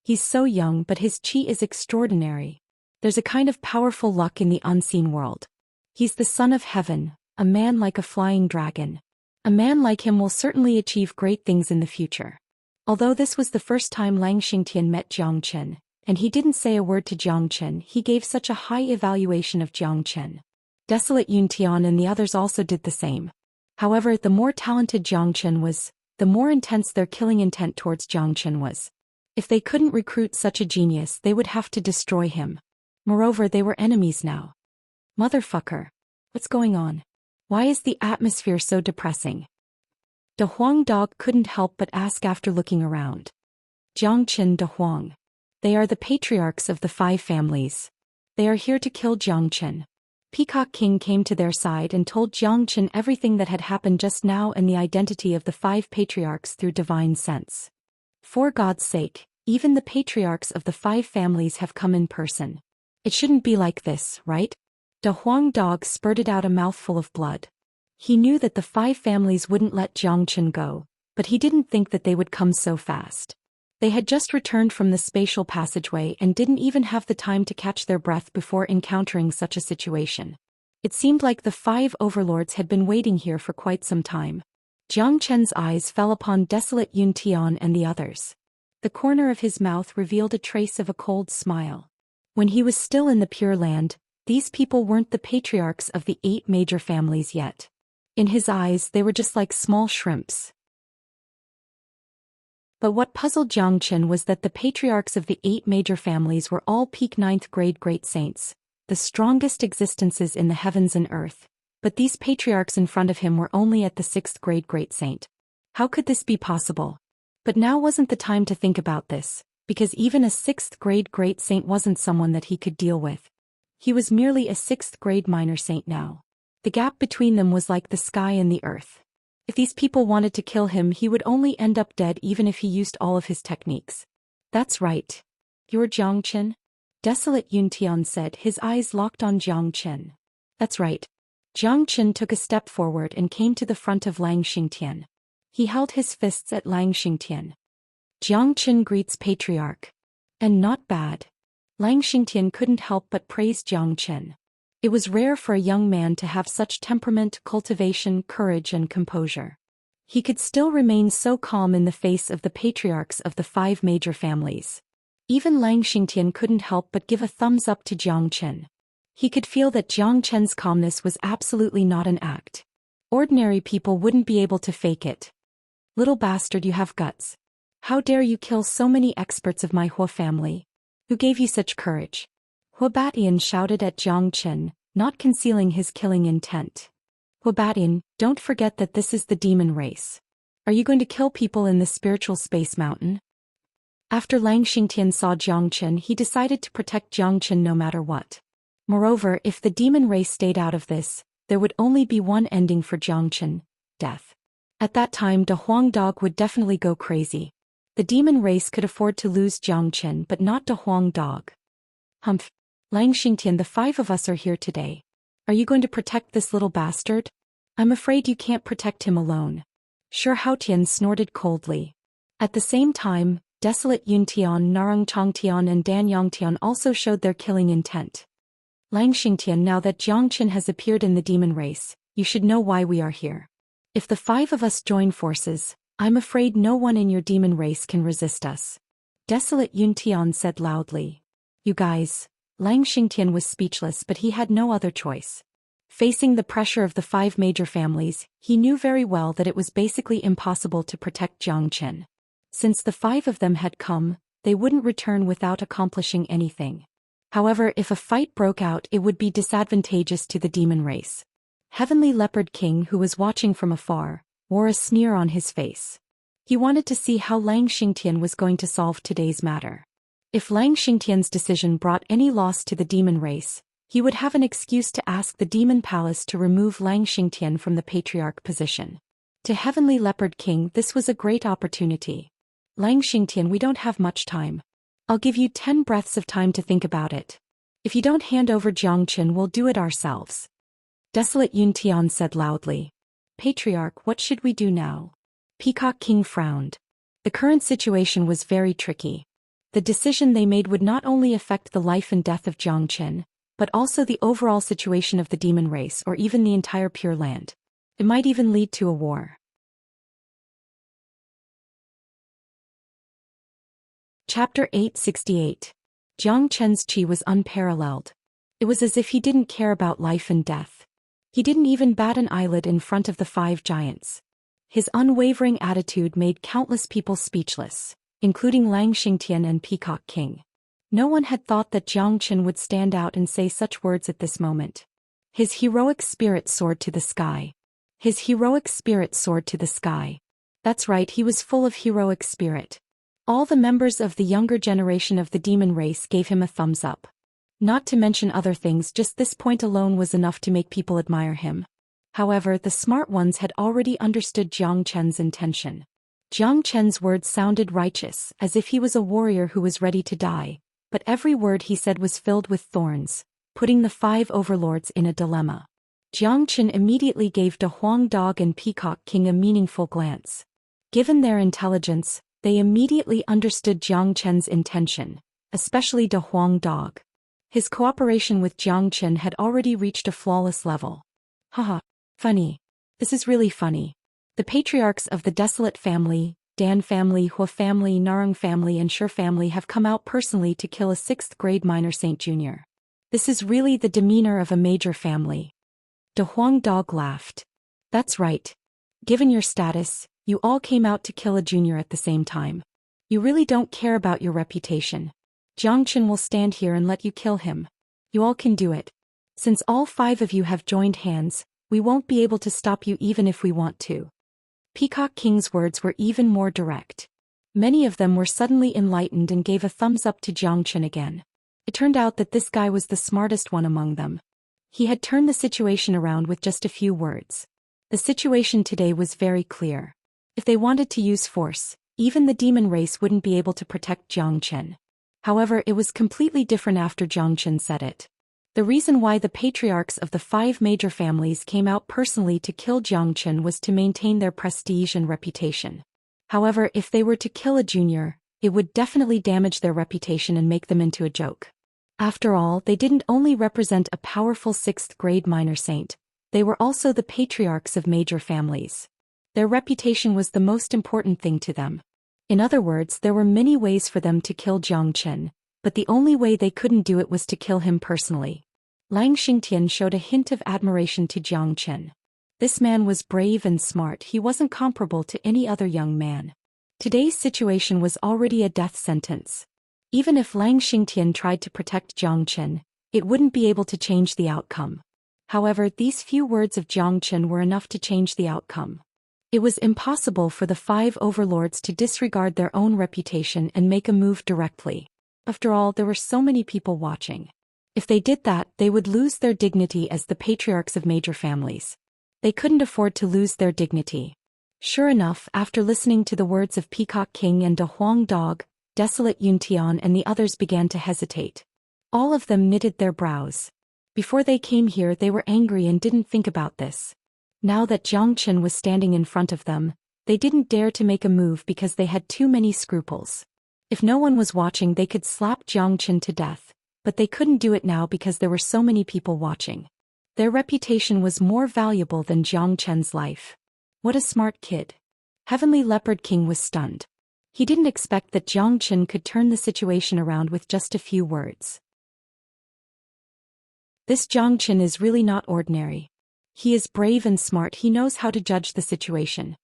He's so young, but his chi is extraordinary. There's a kind of powerful luck in the unseen world. He's the son of heaven, a man like a flying dragon. A man like him will certainly achieve great things in the future. Although this was the first time Lang Xingtian met Xianxia, and he didn't say a word to Xianxia, he gave such a high evaluation of Xianxia. Desolate Yuntian and the others also did the same. However, the more talented Xianxia was, the more intense their killing intent towards Xianxia was. If they couldn't recruit such a genius, they would have to destroy him. Moreover, they were enemies now. Motherfucker. What's going on? Why is the atmosphere so depressing? De Huang dog couldn't help but ask after looking around. Jiangchen De Huang. They are the patriarchs of the 5 families. They are here to kill Jiangchen. Peacock King came to their side and told Jiangchen everything that had happened just now and the identity of the 5 patriarchs through divine sense. For God's sake, even the patriarchs of the 5 families have come in person. It shouldn't be like this, right? De Huang dog spurted out a mouthful of blood. He knew that the 5 families wouldn't let Jiangchen go, but he didn't think that they would come so fast. They had just returned from the spatial passageway and didn't even have the time to catch their breath before encountering such a situation. It seemed like the 5 overlords had been waiting here for quite some time. Jiangchen's eyes fell upon desolate Yun Tian and the others. The corner of his mouth revealed a trace of a cold smile. When he was still in the Pure Land, these people weren't the patriarchs of the 8 major families yet. In his eyes they were just like small shrimps. But what puzzled Jiangchen was that the patriarchs of the 8 major families were all peak 9th grade great saints, the strongest existences in the heavens and earth, but these patriarchs in front of him were only at the 6th grade great saint. How could this be possible? But now wasn't the time to think about this, because even a 6th grade great saint wasn't someone that he could deal with. He was merely a 6th grade minor saint now. The gap between them was like the sky and the earth. If these people wanted to kill him, he would only end up dead even if he used all of his techniques. That's right. You're Jiangchen? Desolate Yun Tian said, his eyes locked on Jiangchen. That's right. Jiangchen took a step forward and came to the front of Lang Xingtian. He held his fists at Lang Xingtian. Jiangchen greets Patriarch. And not bad. Lang Xingtian couldn't help but praise Jiangchen. It was rare for a young man to have such temperament, cultivation, courage and composure. He could still remain so calm in the face of the patriarchs of the 5 major families. Even Lang Xingtian couldn't help but give a thumbs up to Jiangchen. He could feel that Jiangchen's calmness was absolutely not an act. Ordinary people wouldn't be able to fake it. Little bastard, you have guts. How dare you kill so many experts of my Hua family? Who gave you such courage? Huabatian shouted at Jiangchen, not concealing his killing intent. Huabatian, don't forget that this is the demon race. Are you going to kill people in the spiritual space mountain? After Lang Xingtian saw Jiangchen, he decided to protect Jiangchen no matter what. Moreover, if the demon race stayed out of this, there would only be one ending for Jiangchen: death. At that time, De Huang dog would definitely go crazy. The demon race could afford to lose Jiangchen, but not De Huang dog. Humph. Lang Xingtian, the 5 of us are here today. Are you going to protect this little bastard? I'm afraid you can't protect him alone. Sure, Haotian snorted coldly. At the same time, Desolate Yuntian, Narang Changtian and Dan Yangtian also showed their killing intent. Lang Xingtian, now that Jiangchen has appeared in the demon race, you should know why we are here. If the 5 of us join forces, I'm afraid no one in your demon race can resist us. Desolate Yuntian said loudly. You guys. Lang Xingtian was speechless, but he had no other choice. Facing the pressure of the 5 major families, he knew very well that it was basically impossible to protect Jiangchen. Since the 5 of them had come, they wouldn't return without accomplishing anything. However, if a fight broke out, it would be disadvantageous to the demon race. Heavenly Leopard King, who was watching from afar, wore a sneer on his face. He wanted to see how Lang Xingtian was going to solve today's matter. If Lang Xingtian's decision brought any loss to the demon race, he would have an excuse to ask the Demon Palace to remove Lang Xingtian from the patriarch position. To Heavenly Leopard King, this was a great opportunity. Lang Xingtian, we don't have much time. I'll give you 10 breaths of time to think about it. If you don't hand over Jiangchen, we'll do it ourselves. Desolate Yuntian said loudly. Patriarch, what should we do now? Peacock King frowned. The current situation was very tricky. The decision they made would not only affect the life and death of Jiangchen, but also the overall situation of the demon race or even the entire Pure Land. It might even lead to a war. Chapter 868. Jiangchen's qi was unparalleled. It was as if he didn't care about life and death. He didn't even bat an eyelid in front of the 5 giants. His unwavering attitude made countless people speechless, including Lang Xingtian and Peacock King. No one had thought that Jiangchen would stand out and say such words at this moment. His heroic spirit soared to the sky. His heroic spirit soared to the sky. That's right, he was full of heroic spirit. All the members of the younger generation of the demon race gave him a thumbs up. Not to mention other things, just this point alone was enough to make people admire him. However, the smart ones had already understood Jiang Chen's intention. Jiang Chen's words sounded righteous, as if he was a warrior who was ready to die, but every word he said was filled with thorns, putting the 5 overlords in a dilemma. Jiang Chen immediately gave De Huang Dog and Peacock King a meaningful glance. Given their intelligence, they immediately understood Jiang Chen's intention, especially De Huang Dog. His cooperation with Jiang Chen had already reached a flawless level. Haha, funny. This is really funny. The patriarchs of the Desolate family, Dan family, Hua family, Narang family and Shi family have come out personally to kill a 6th grade minor saint junior. This is really the demeanor of a major family. De Huang Dog laughed. That's right. Given your status, you all came out to kill a junior at the same time. You really don't care about your reputation. Jiang Chen will stand here and let you kill him. You all can do it. Since all 5 of you have joined hands, we won't be able to stop you even if we want to. Peacock King's words were even more direct. Many of them were suddenly enlightened and gave a thumbs up to Jiang Chen again. It turned out that this guy was the smartest one among them. He had turned the situation around with just a few words. The situation today was very clear. If they wanted to use force, even the demon race wouldn't be able to protect Jiang Chen. However, it was completely different after Jiang Chen said it. The reason why the patriarchs of the 5 major families came out personally to kill Jiang Chen was to maintain their prestige and reputation. However, if they were to kill a junior, it would definitely damage their reputation and make them into a joke. After all, they didn't only represent a powerful 6th grade minor saint, they were also the patriarchs of major families. Their reputation was the most important thing to them. In other words, there were many ways for them to kill Jiang Chen, but the only way they couldn't do it was to kill him personally. Lang Xingtian showed a hint of admiration to Jiang Chen. This man was brave and smart, he wasn't comparable to any other young man. Today's situation was already a death sentence. Even if Lang Xingtian tried to protect Jiang Chen, it wouldn't be able to change the outcome. However, these few words of Jiang Chen were enough to change the outcome. It was impossible for the 5 overlords to disregard their own reputation and make a move directly. After all, there were so many people watching. If they did that, they would lose their dignity as the patriarchs of major families. They couldn't afford to lose their dignity. Sure enough, after listening to the words of Peacock King and De Huang Dog, Desolate Yuntian and the others began to hesitate. All of them knitted their brows. Before they came here, they were angry and didn't think about this. Now that Jiang Chen was standing in front of them, they didn't dare to make a move because they had too many scruples. If no one was watching, they could slap Jiang Chen to death, but they couldn't do it now because there were so many people watching. Their reputation was more valuable than Jiang Chen's life. What a smart kid. Heavenly Leopard King was stunned. He didn't expect that Jiang Chen could turn the situation around with just a few words. This Jiang Chen is really not ordinary. He is brave and smart, he knows how to judge the situation.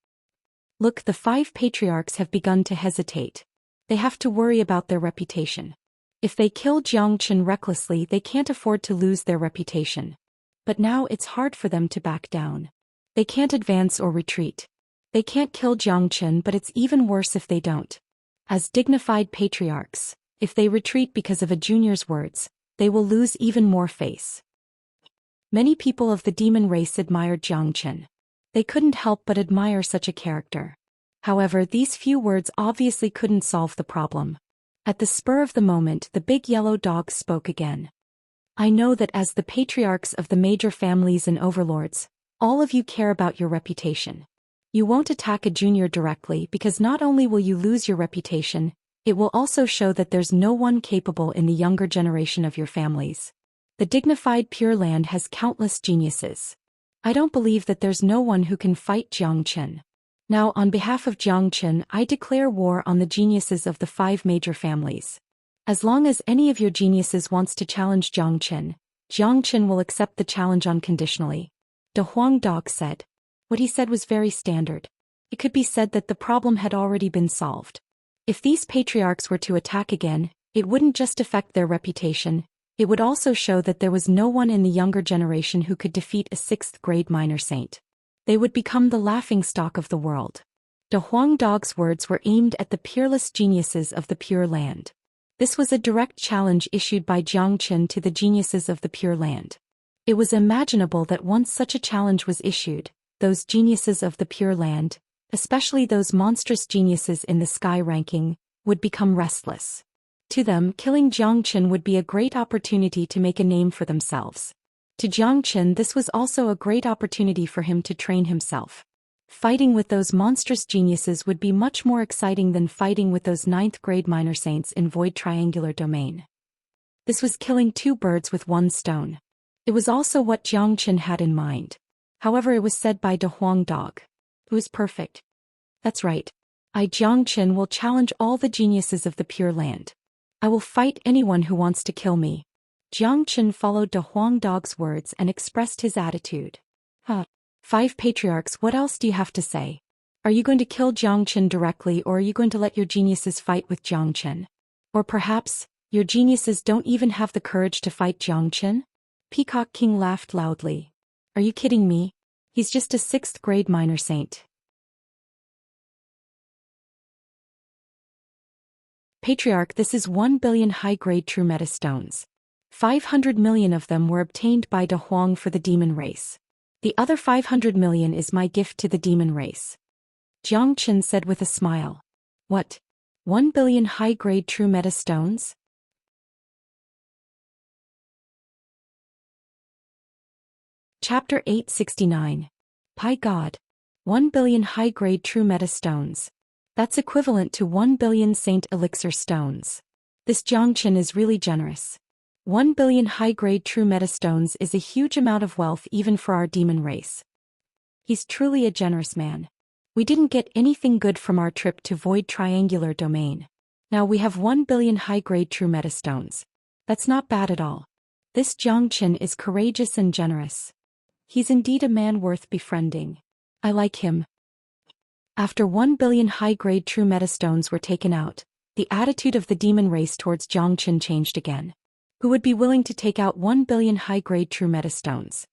Look, the 5 patriarchs have begun to hesitate. They have to worry about their reputation. If they kill Jiang Chen recklessly, they can't afford to lose their reputation. But now it's hard for them to back down. They can't advance or retreat. They can't kill Jiang Chen, but it's even worse if they don't. As dignified patriarchs, if they retreat because of a junior's words, they will lose even more face. Many people of the demon race admired Jiang Chen. They couldn't help but admire such a character. However, these few words obviously couldn't solve the problem. At the spur of the moment, the big yellow dog spoke again. I know that as the patriarchs of the major families and overlords, all of you care about your reputation. You won't attack a junior directly because not only will you lose your reputation, it will also show that there's no one capable in the younger generation of your families. The dignified Pure Land has countless geniuses. I don't believe that there's no one who can fight Jiang Chen. Now, on behalf of Jiang Chen, I declare war on the geniuses of the 5 major families. As long as any of your geniuses wants to challenge Jiang Chen will accept the challenge unconditionally. De Huang Dog said. What he said was very standard. It could be said that the problem had already been solved. If these patriarchs were to attack again, it wouldn't just affect their reputation, it would also show that there was no one in the younger generation who could defeat a 6th grade minor saint. They would become the laughingstock of the world. De Huang Dog's words were aimed at the peerless geniuses of the Pure Land. This was a direct challenge issued by Jiang Qin to the geniuses of the Pure Land. It was imaginable that once such a challenge was issued, those geniuses of the Pure Land, especially those monstrous geniuses in the sky ranking, would become restless. To them, killing Jiang Qin would be a great opportunity to make a name for themselves. To Jiang Qin, this was also a great opportunity for him to train himself. Fighting with those monstrous geniuses would be much more exciting than fighting with those 9th-grade minor saints in Void Triangular Domain. This was killing 2 birds with 1 stone. It was also what Jiang Qin had in mind. However, it was said by De Huang Dog. It was perfect. That's right. I, Jiang Qin, will challenge all the geniuses of the Pure Land. I will fight anyone who wants to kill me. Jiang Qin followed De Huang Dog's words and expressed his attitude. 5 patriarchs, what else do you have to say? Are you going to kill Jiang Qin directly, or are you going to let your geniuses fight with Jiang Qin? Or perhaps, your geniuses don't even have the courage to fight Jiang Qin? Peacock King laughed loudly. Are you kidding me? He's just a 6th-grade minor saint. Patriarch, this is 1 billion high-grade true meta stones. 500 million of them were obtained by De Huang for the demon race. The other 500 million is my gift to the demon race. Jiang Qin said with a smile. What? 1 billion high-grade true meta stones? Chapter 869. By God. 1 billion high-grade true meta stones. That's equivalent to 1 billion saint elixir stones. This Jiang Qin is really generous. 1 billion high-grade true meta stones is a huge amount of wealth even for our demon race. He's truly a generous man. We didn't get anything good from our trip to Void Triangular Domain. Now we have 1 billion high-grade true meta stones. That's not bad at all. This Jiang Qin is courageous and generous. He's indeed a man worth befriending. I like him. After 1 billion high-grade true meta stones were taken out, the attitude of the demon race towards Jiang Qin changed again. Who would be willing to take out 1 billion high-grade true meta stones?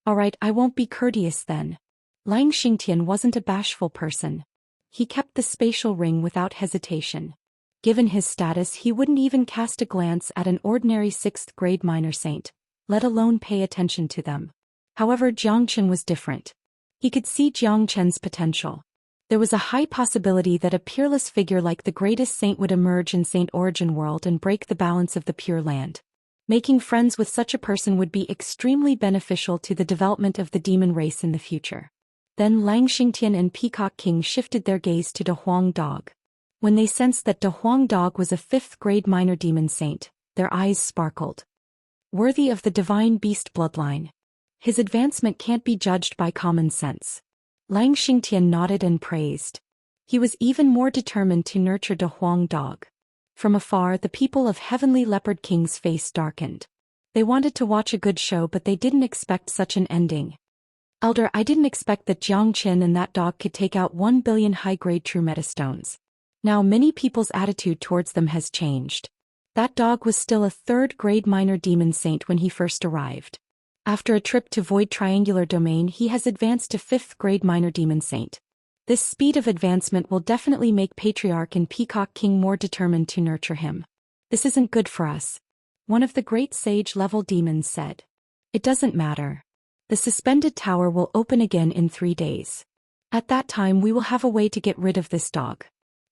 Alright, I won't be courteous then. Lang Xingtian wasn't a bashful person. He kept the spatial ring without hesitation. Given his status, he wouldn't even cast a glance at an ordinary 6th-grade minor saint, let alone pay attention to them. However, Jiang Qin was different. He could see Jiang Qin's potential. There was a high possibility that a peerless figure like the greatest saint would emerge in Saint Origin World and break the balance of the Pure Land. Making friends with such a person would be extremely beneficial to the development of the demon race in the future. Then Lang Xingtian and Peacock King shifted their gaze to De Huang Dog. When they sensed that De Huang Dog was a 5th-grade minor demon saint, their eyes sparkled. Worthy of the divine beast bloodline. His advancement can't be judged by common sense. Lang Xingtian nodded and praised. He was even more determined to nurture De Huang Dog. From afar, the people of Heavenly Leopard King's face darkened. They wanted to watch a good show, but they didn't expect such an ending. Elder, I didn't expect that Jiang Qin and that dog could take out 1 billion high-grade true meta stones. Now many people's attitude towards them has changed. That dog was still a 3rd-grade minor demon saint when he first arrived. After a trip to Void Triangular Domain, he has advanced to 5th-grade minor demon saint. This speed of advancement will definitely make Patriarch and Peacock King more determined to nurture him. This isn't good for us. One of the great sage-level demons said. It doesn't matter. The suspended tower will open again in 3 days. At that time we will have a way to get rid of this dog.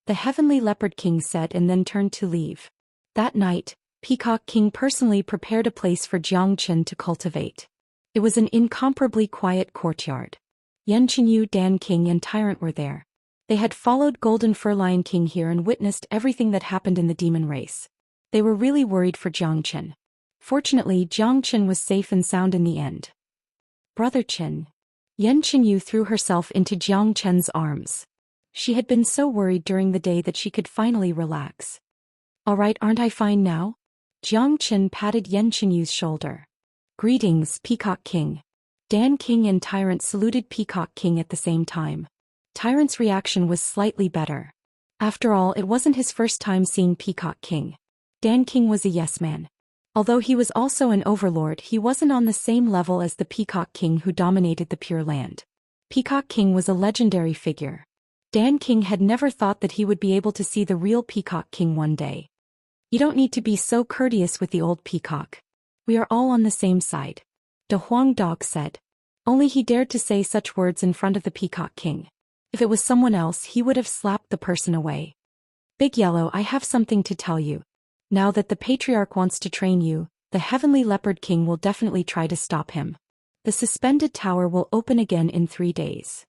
The Heavenly Leopard King said and then turned to leave. That night, Peacock King personally prepared a place for Jiang Qin to cultivate. It was an incomparably quiet courtyard. Yan Qinyu, Dan King and Tyrant were there. They had followed Golden Fur Lion King here and witnessed everything that happened in the demon race. They were really worried for Jiang Qin. Fortunately, Jiang Qin was safe and sound in the end. Brother Qin. Yan Qinyu threw herself into Jiang Qin's arms. She had been so worried during the day that she could finally relax. Alright, aren't I fine now? Jiang Qin patted Yan Qinyu's shoulder. Greetings, Peacock King. Dan King and Tyrant saluted Peacock King at the same time. Tyrant's reaction was slightly better. After all, it wasn't his first time seeing Peacock King. Dan King was a yes man. Although he was also an overlord, he wasn't on the same level as the Peacock King who dominated the Pure Land. Peacock King was a legendary figure. Dan King had never thought that he would be able to see the real Peacock King one day. You don't need to be so courteous with the old peacock. We are all on the same side. De Huang Dog said. Only he dared to say such words in front of the Peacock King. If it was someone else, he would have slapped the person away. Big Yellow, I have something to tell you. Now that the Patriarch wants to train you, the Heavenly Leopard King will definitely try to stop him. The suspended tower will open again in 3 days.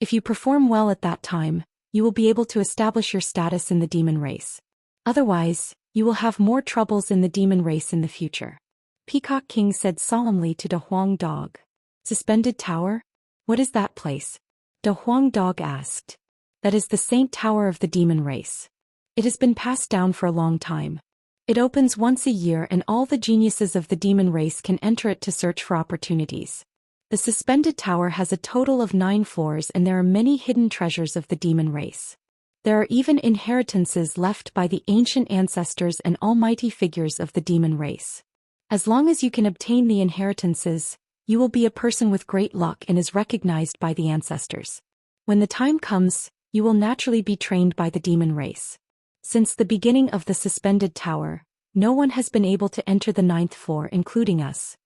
If you perform well at that time, you will be able to establish your status in the demon race. Otherwise, you will have more troubles in the demon race in the future. Peacock King said solemnly to De Huang Dog. Suspended Tower? What is that place? De Huang Dog asked. That is the Saint Tower of the demon race. It has been passed down for a long time. It opens once a year and all the geniuses of the demon race can enter it to search for opportunities. The suspended tower has a total of 9 floors and there are many hidden treasures of the demon race. There are even inheritances left by the ancient ancestors and almighty figures of the demon race. As long as you can obtain the inheritances, you will be a person with great luck and is recognized by the ancestors. When the time comes, you will naturally be trained by the demon race. Since the beginning of the suspended tower, no one has been able to enter the 9th floor, including us.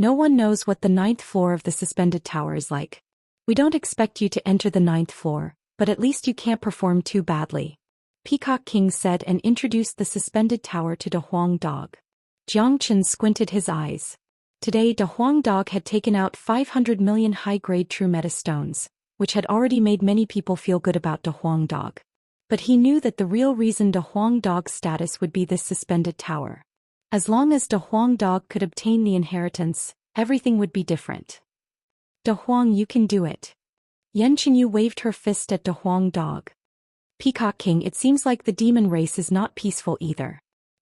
No one knows what the 9th floor of the suspended tower is like. We don't expect you to enter the 9th floor, but at least you can't perform too badly. Peacock King said and introduced the suspended tower to De Huang Dog. Xianxia squinted his eyes. Today De Huang Dog had taken out 500 million high-grade true meta stones, which had already made many people feel good about De Huang Dog. But he knew that the real reason De Huang Dog's status would be this suspended tower. As long as De Huang Dog could obtain the inheritance, everything would be different. De Huang, you can do it. Yan Qinyu waved her fist at De Huang Dog. Peacock King, it seems like the demon race is not peaceful either.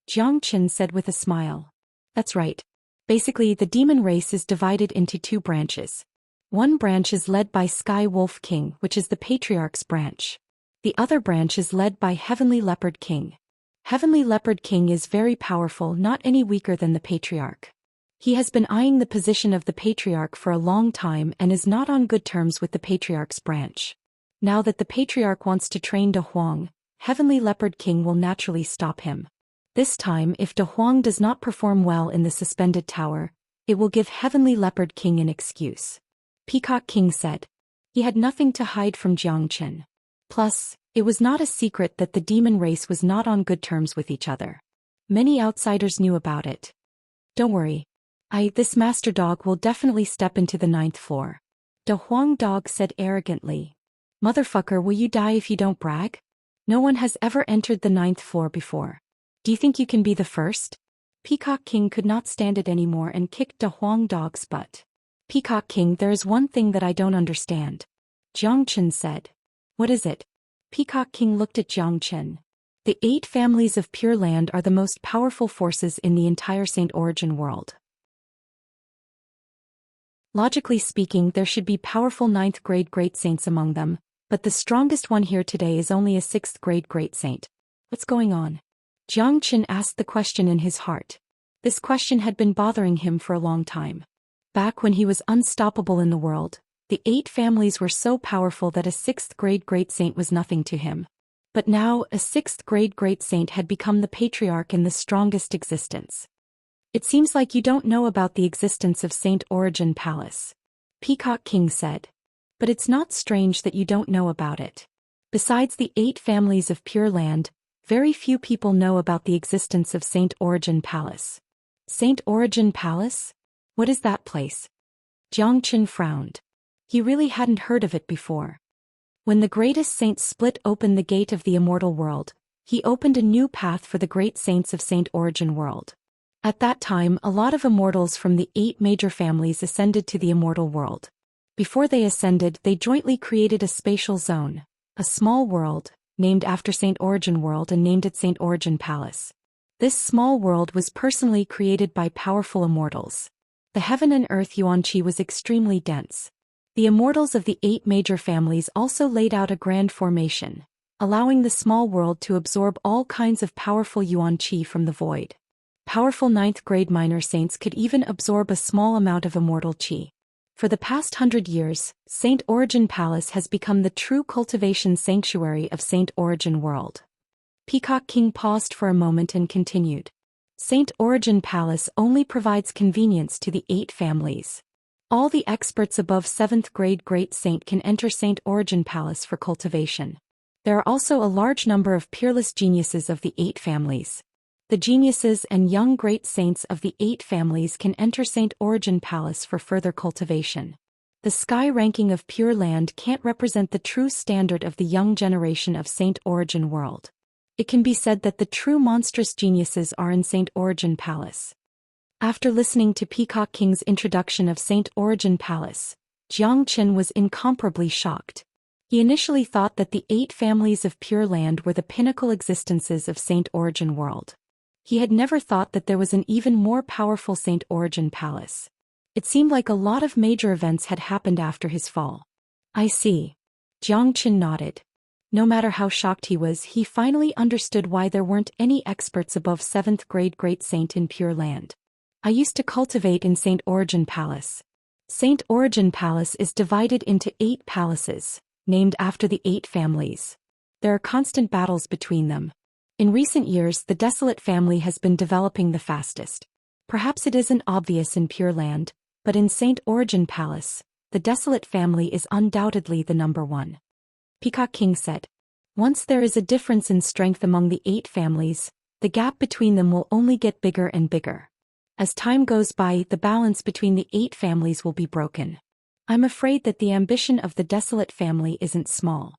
Jiang Qin said with a smile. That's right. Basically, the demon race is divided into 2 branches. One branch is led by Sky Wolf King, which is the Patriarch's branch. The other branch is led by Heavenly Leopard King. Heavenly Leopard King is very powerful, not any weaker than the Patriarch. He has been eyeing the position of the Patriarch for a long time and is not on good terms with the Patriarch's branch. Now that the Patriarch wants to train De Huang, Heavenly Leopard King will naturally stop him. This time, if De Huang does not perform well in the suspended tower, it will give Heavenly Leopard King an excuse. Peacock King said. He had nothing to hide from Jiang Qin. Plus, it was not a secret that the demon race was not on good terms with each other. Many outsiders knew about it. Don't worry. This master dog will definitely step into the 9th floor. De Huang Dog said arrogantly. Motherfucker, will you die if you don't brag? No one has ever entered the 9th floor before. Do you think you can be the first? Peacock King could not stand it anymore and kicked De Huang Dog's butt. Peacock King, there is one thing that I don't understand. Jiang Qin said. What is it? Peacock King looked at Jiang Qin. The 8 families of Pure Land are the most powerful forces in the entire Saint Origin world. Logically speaking, there should be powerful 9th grade great saints among them, but the strongest one here today is only a 6th grade great saint. What's going on? Jiang Qin asked the question in his heart. This question had been bothering him for a long time. Back when he was unstoppable in the world, the 8 families were so powerful that a 6th grade great saint was nothing to him. But now, a 6th grade great saint had become the Patriarch in the strongest existence. It seems like you don't know about the existence of Saint Origin Palace. Peacock King said. But it's not strange that you don't know about it. Besides the 8 families of Pure Land, very few people know about the existence of Saint Origin Palace. Saint Origin Palace? What is that place? Jiang Qin frowned. He really hadn't heard of it before. When the greatest saint split open the gate of the immortal world, he opened a new path for the great saints of Saint Origin world. At that time, a lot of immortals from the 8 major families ascended to the immortal world. Before they ascended, they jointly created a spatial zone, a small world, named after Saint Origin world and named it Saint Origin Palace. This small world was personally created by powerful immortals. The heaven and earth yuan qi was extremely dense. The immortals of the 8 major families also laid out a grand formation, allowing the small world to absorb all kinds of powerful yuan qi from the void. Powerful 9th grade minor saints could even absorb a small amount of immortal qi. For the past 100 years, Saint Origin Palace has become the true cultivation sanctuary of Saint Origin World. Peacock King paused for a moment and continued. Saint Origin Palace only provides convenience to the 8 families. All the experts above 7th grade Great Saint can enter Saint Origin Palace for cultivation. There are also a large number of peerless geniuses of the 8 families. The geniuses and young great saints of the 8 families can enter Saint Origin Palace for further cultivation. The sky ranking of Pure Land can't represent the true standard of the young generation of Saint Origin World. It can be said that the true monstrous geniuses are in Saint Origin Palace. After listening to Peacock King's introduction of Saint Origin Palace, Xianxia was incomparably shocked. He initially thought that the 8 families of Pure Land were the pinnacle existences of Saint Origin World. He had never thought that there was an even more powerful Saint Origin Palace. It seemed like a lot of major events had happened after his fall. I see. Xianxia nodded. No matter how shocked he was, he finally understood why there weren't any experts above 7th grade Great Saint in Pure Land. I used to cultivate in Saint Origin Palace. Saint Origin Palace is divided into 8 palaces, named after the 8 families. There are constant battles between them. In recent years, the Desolate family has been developing the fastest. Perhaps it isn't obvious in Pure Land, but in Saint Origin Palace, the Desolate family is undoubtedly the number 1. Peacock King said. Once there is a difference in strength among the 8 families, the gap between them will only get bigger and bigger. As time goes by, the balance between the 8 families will be broken. I'm afraid that the ambition of the Desolate family isn't small.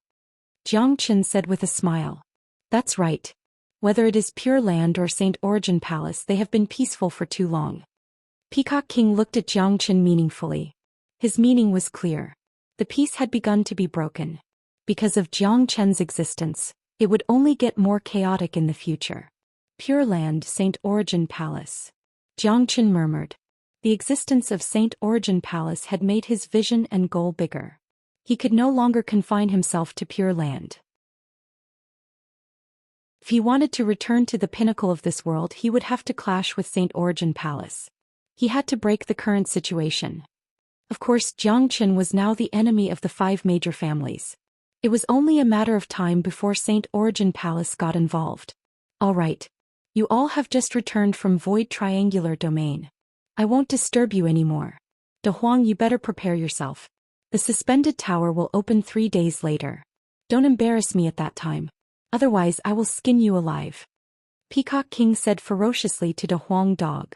Xianxia said with a smile. That's right. Whether it is Pure Land or Saint Origin Palace, they have been peaceful for too long. Peacock King looked at Xianxia meaningfully. His meaning was clear. The peace had begun to be broken. Because of Xianxia's existence, it would only get more chaotic in the future. Pure Land, Saint Origin Palace. Xianxia murmured. The existence of Saint Origin Palace had made his vision and goal bigger. He could no longer confine himself to Pure Land. If he wanted to return to the pinnacle of this world, he would have to clash with Saint Origin Palace. He had to break the current situation. Of course, Xianxia was now the enemy of the 5 major families. It was only a matter of time before Saint Origin Palace got involved. All right. You all have just returned from Void Triangular Domain. I won't disturb you anymore. De Huang, you better prepare yourself. The suspended tower will open 3 days later. Don't embarrass me at that time. Otherwise I will skin you alive. Peacock King said ferociously to De Huang Dog.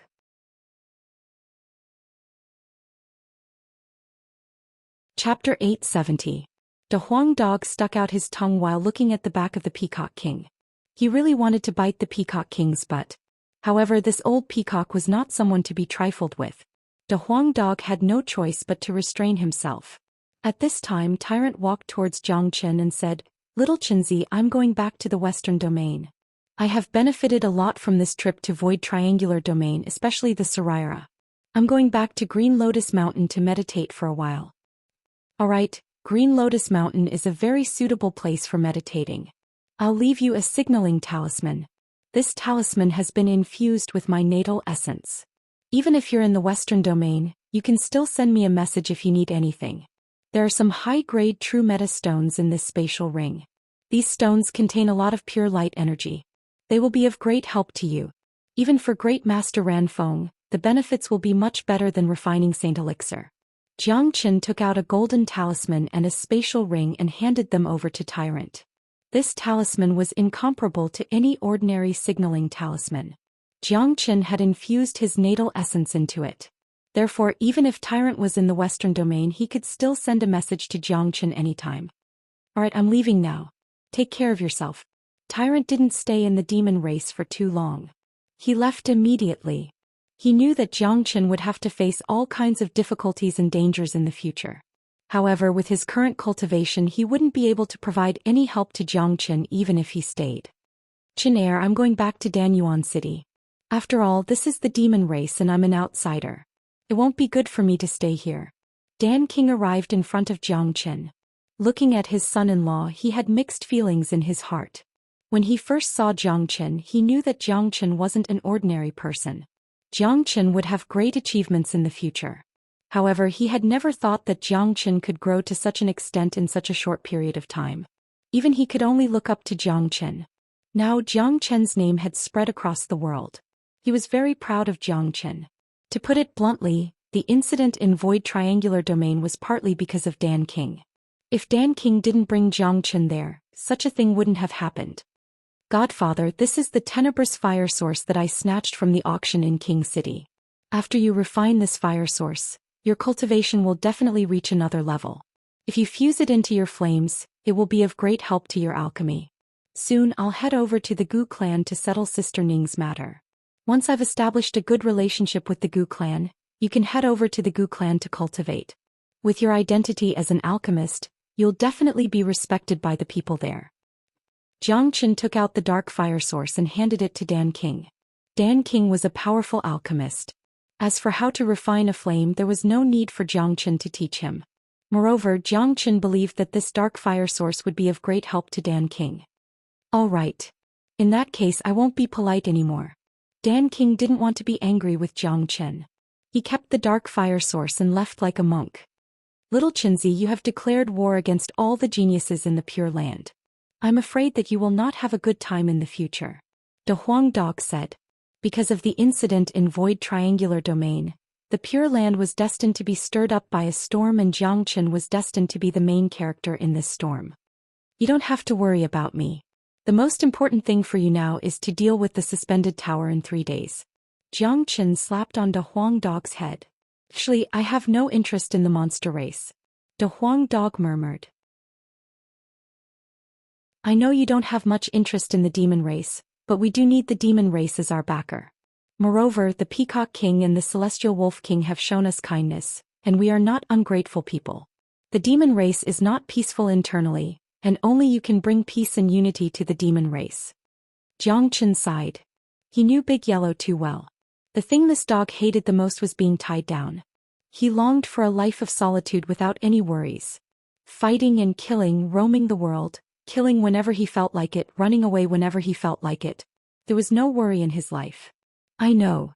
Chapter 870. De Huang Dog stuck out his tongue while looking at the back of the Peacock King. He really wanted to bite the Peacock King's butt. However, this old peacock was not someone to be trifled with. De Huang Dog had no choice but to restrain himself. At this time, Tyrant walked towards Xianxia and said, Little Qinzi, I'm going back to the Western Domain. I have benefited a lot from this trip to Void Triangular Domain, especially the Saraira. I'm going back to Green Lotus Mountain to meditate for a while. Alright, Green Lotus Mountain is a very suitable place for meditating. I'll leave you a signaling talisman. This talisman has been infused with my natal essence. Even if you're in the Western Domain, you can still send me a message if you need anything. There are some high-grade true meta stones in this spatial ring. These stones contain a lot of pure light energy. They will be of great help to you. Even for Great Master Ranfeng, the benefits will be much better than refining Saint Elixir. Xianxia took out a golden talisman and a spatial ring and handed them over to Tyrant. This talisman was incomparable to any ordinary signaling talisman. Xianxia had infused his natal essence into it. Therefore, even if Tyrant was in the Western Domain, he could still send a message to Xianxia anytime. Alright, I'm leaving now. Take care of yourself. Tyrant didn't stay in the demon race for too long. He left immediately. He knew that Xianxia would have to face all kinds of difficulties and dangers in the future. However, with his current cultivation, he wouldn't be able to provide any help to Xianxia even if he stayed. Qin, I'm going back to Danyuan City. After all, this is the demon race and I'm an outsider. It won't be good for me to stay here. Dan King arrived in front of Xianxia. Looking at his son-in-law, he had mixed feelings in his heart. When he first saw Xianxia, he knew that Xianxia wasn't an ordinary person. Xianxia would have great achievements in the future. However, he had never thought that Xianxia could grow to such an extent in such a short period of time. Even he could only look up to Xianxia. Now Xianxia's name had spread across the world. He was very proud of Xianxia. To put it bluntly, the incident in Void Triangular Domain was partly because of Dan King. If Dan King didn't bring Xianxia there, such a thing wouldn't have happened. Godfather, this is the tenebrous fire source that I snatched from the auction in King City. After you refine this fire source, your cultivation will definitely reach another level. If you fuse it into your flames, it will be of great help to your alchemy. Soon I'll head over to the Gu clan to settle Sister Ning's matter. Once I've established a good relationship with the Gu clan, you can head over to the Gu clan to cultivate. With your identity as an alchemist, you'll definitely be respected by the people there. Xianxia took out the dark fire source and handed it to Dan King. Dan King was a powerful alchemist. As for how to refine a flame, there was no need for Xianxia to teach him. Moreover, Xianxia believed that this dark fire source would be of great help to Dan King. All right. In that case, I won't be polite anymore. Dan King didn't want to be angry with Xianxia. He kept the dark fire source and left like a monk. Little Qinzi, you have declared war against all the geniuses in the Pure Land. I'm afraid that you will not have a good time in the future. De Huang Dog said. Because of the incident in Void Triangular Domain, the Pure Land was destined to be stirred up by a storm, and Xianxia was destined to be the main character in this storm. You don't have to worry about me. The most important thing for you now is to deal with the suspended tower in 3 days. Xianxia slapped on De Huang Dog's head. Actually, I have no interest in the monster race. De Huang Dog murmured. I know you don't have much interest in the demon race, but we do need the demon race as our backer. Moreover, the Peacock King and the Celestial Wolf King have shown us kindness, and we are not ungrateful people. The demon race is not peaceful internally, and only you can bring peace and unity to the demon race. Xianxia sighed. He knew Big Yellow too well. The thing this dog hated the most was being tied down. He longed for a life of solitude without any worries. Fighting and killing, roaming the world, killing whenever he felt like it, running away whenever he felt like it. There was no worry in his life. I know.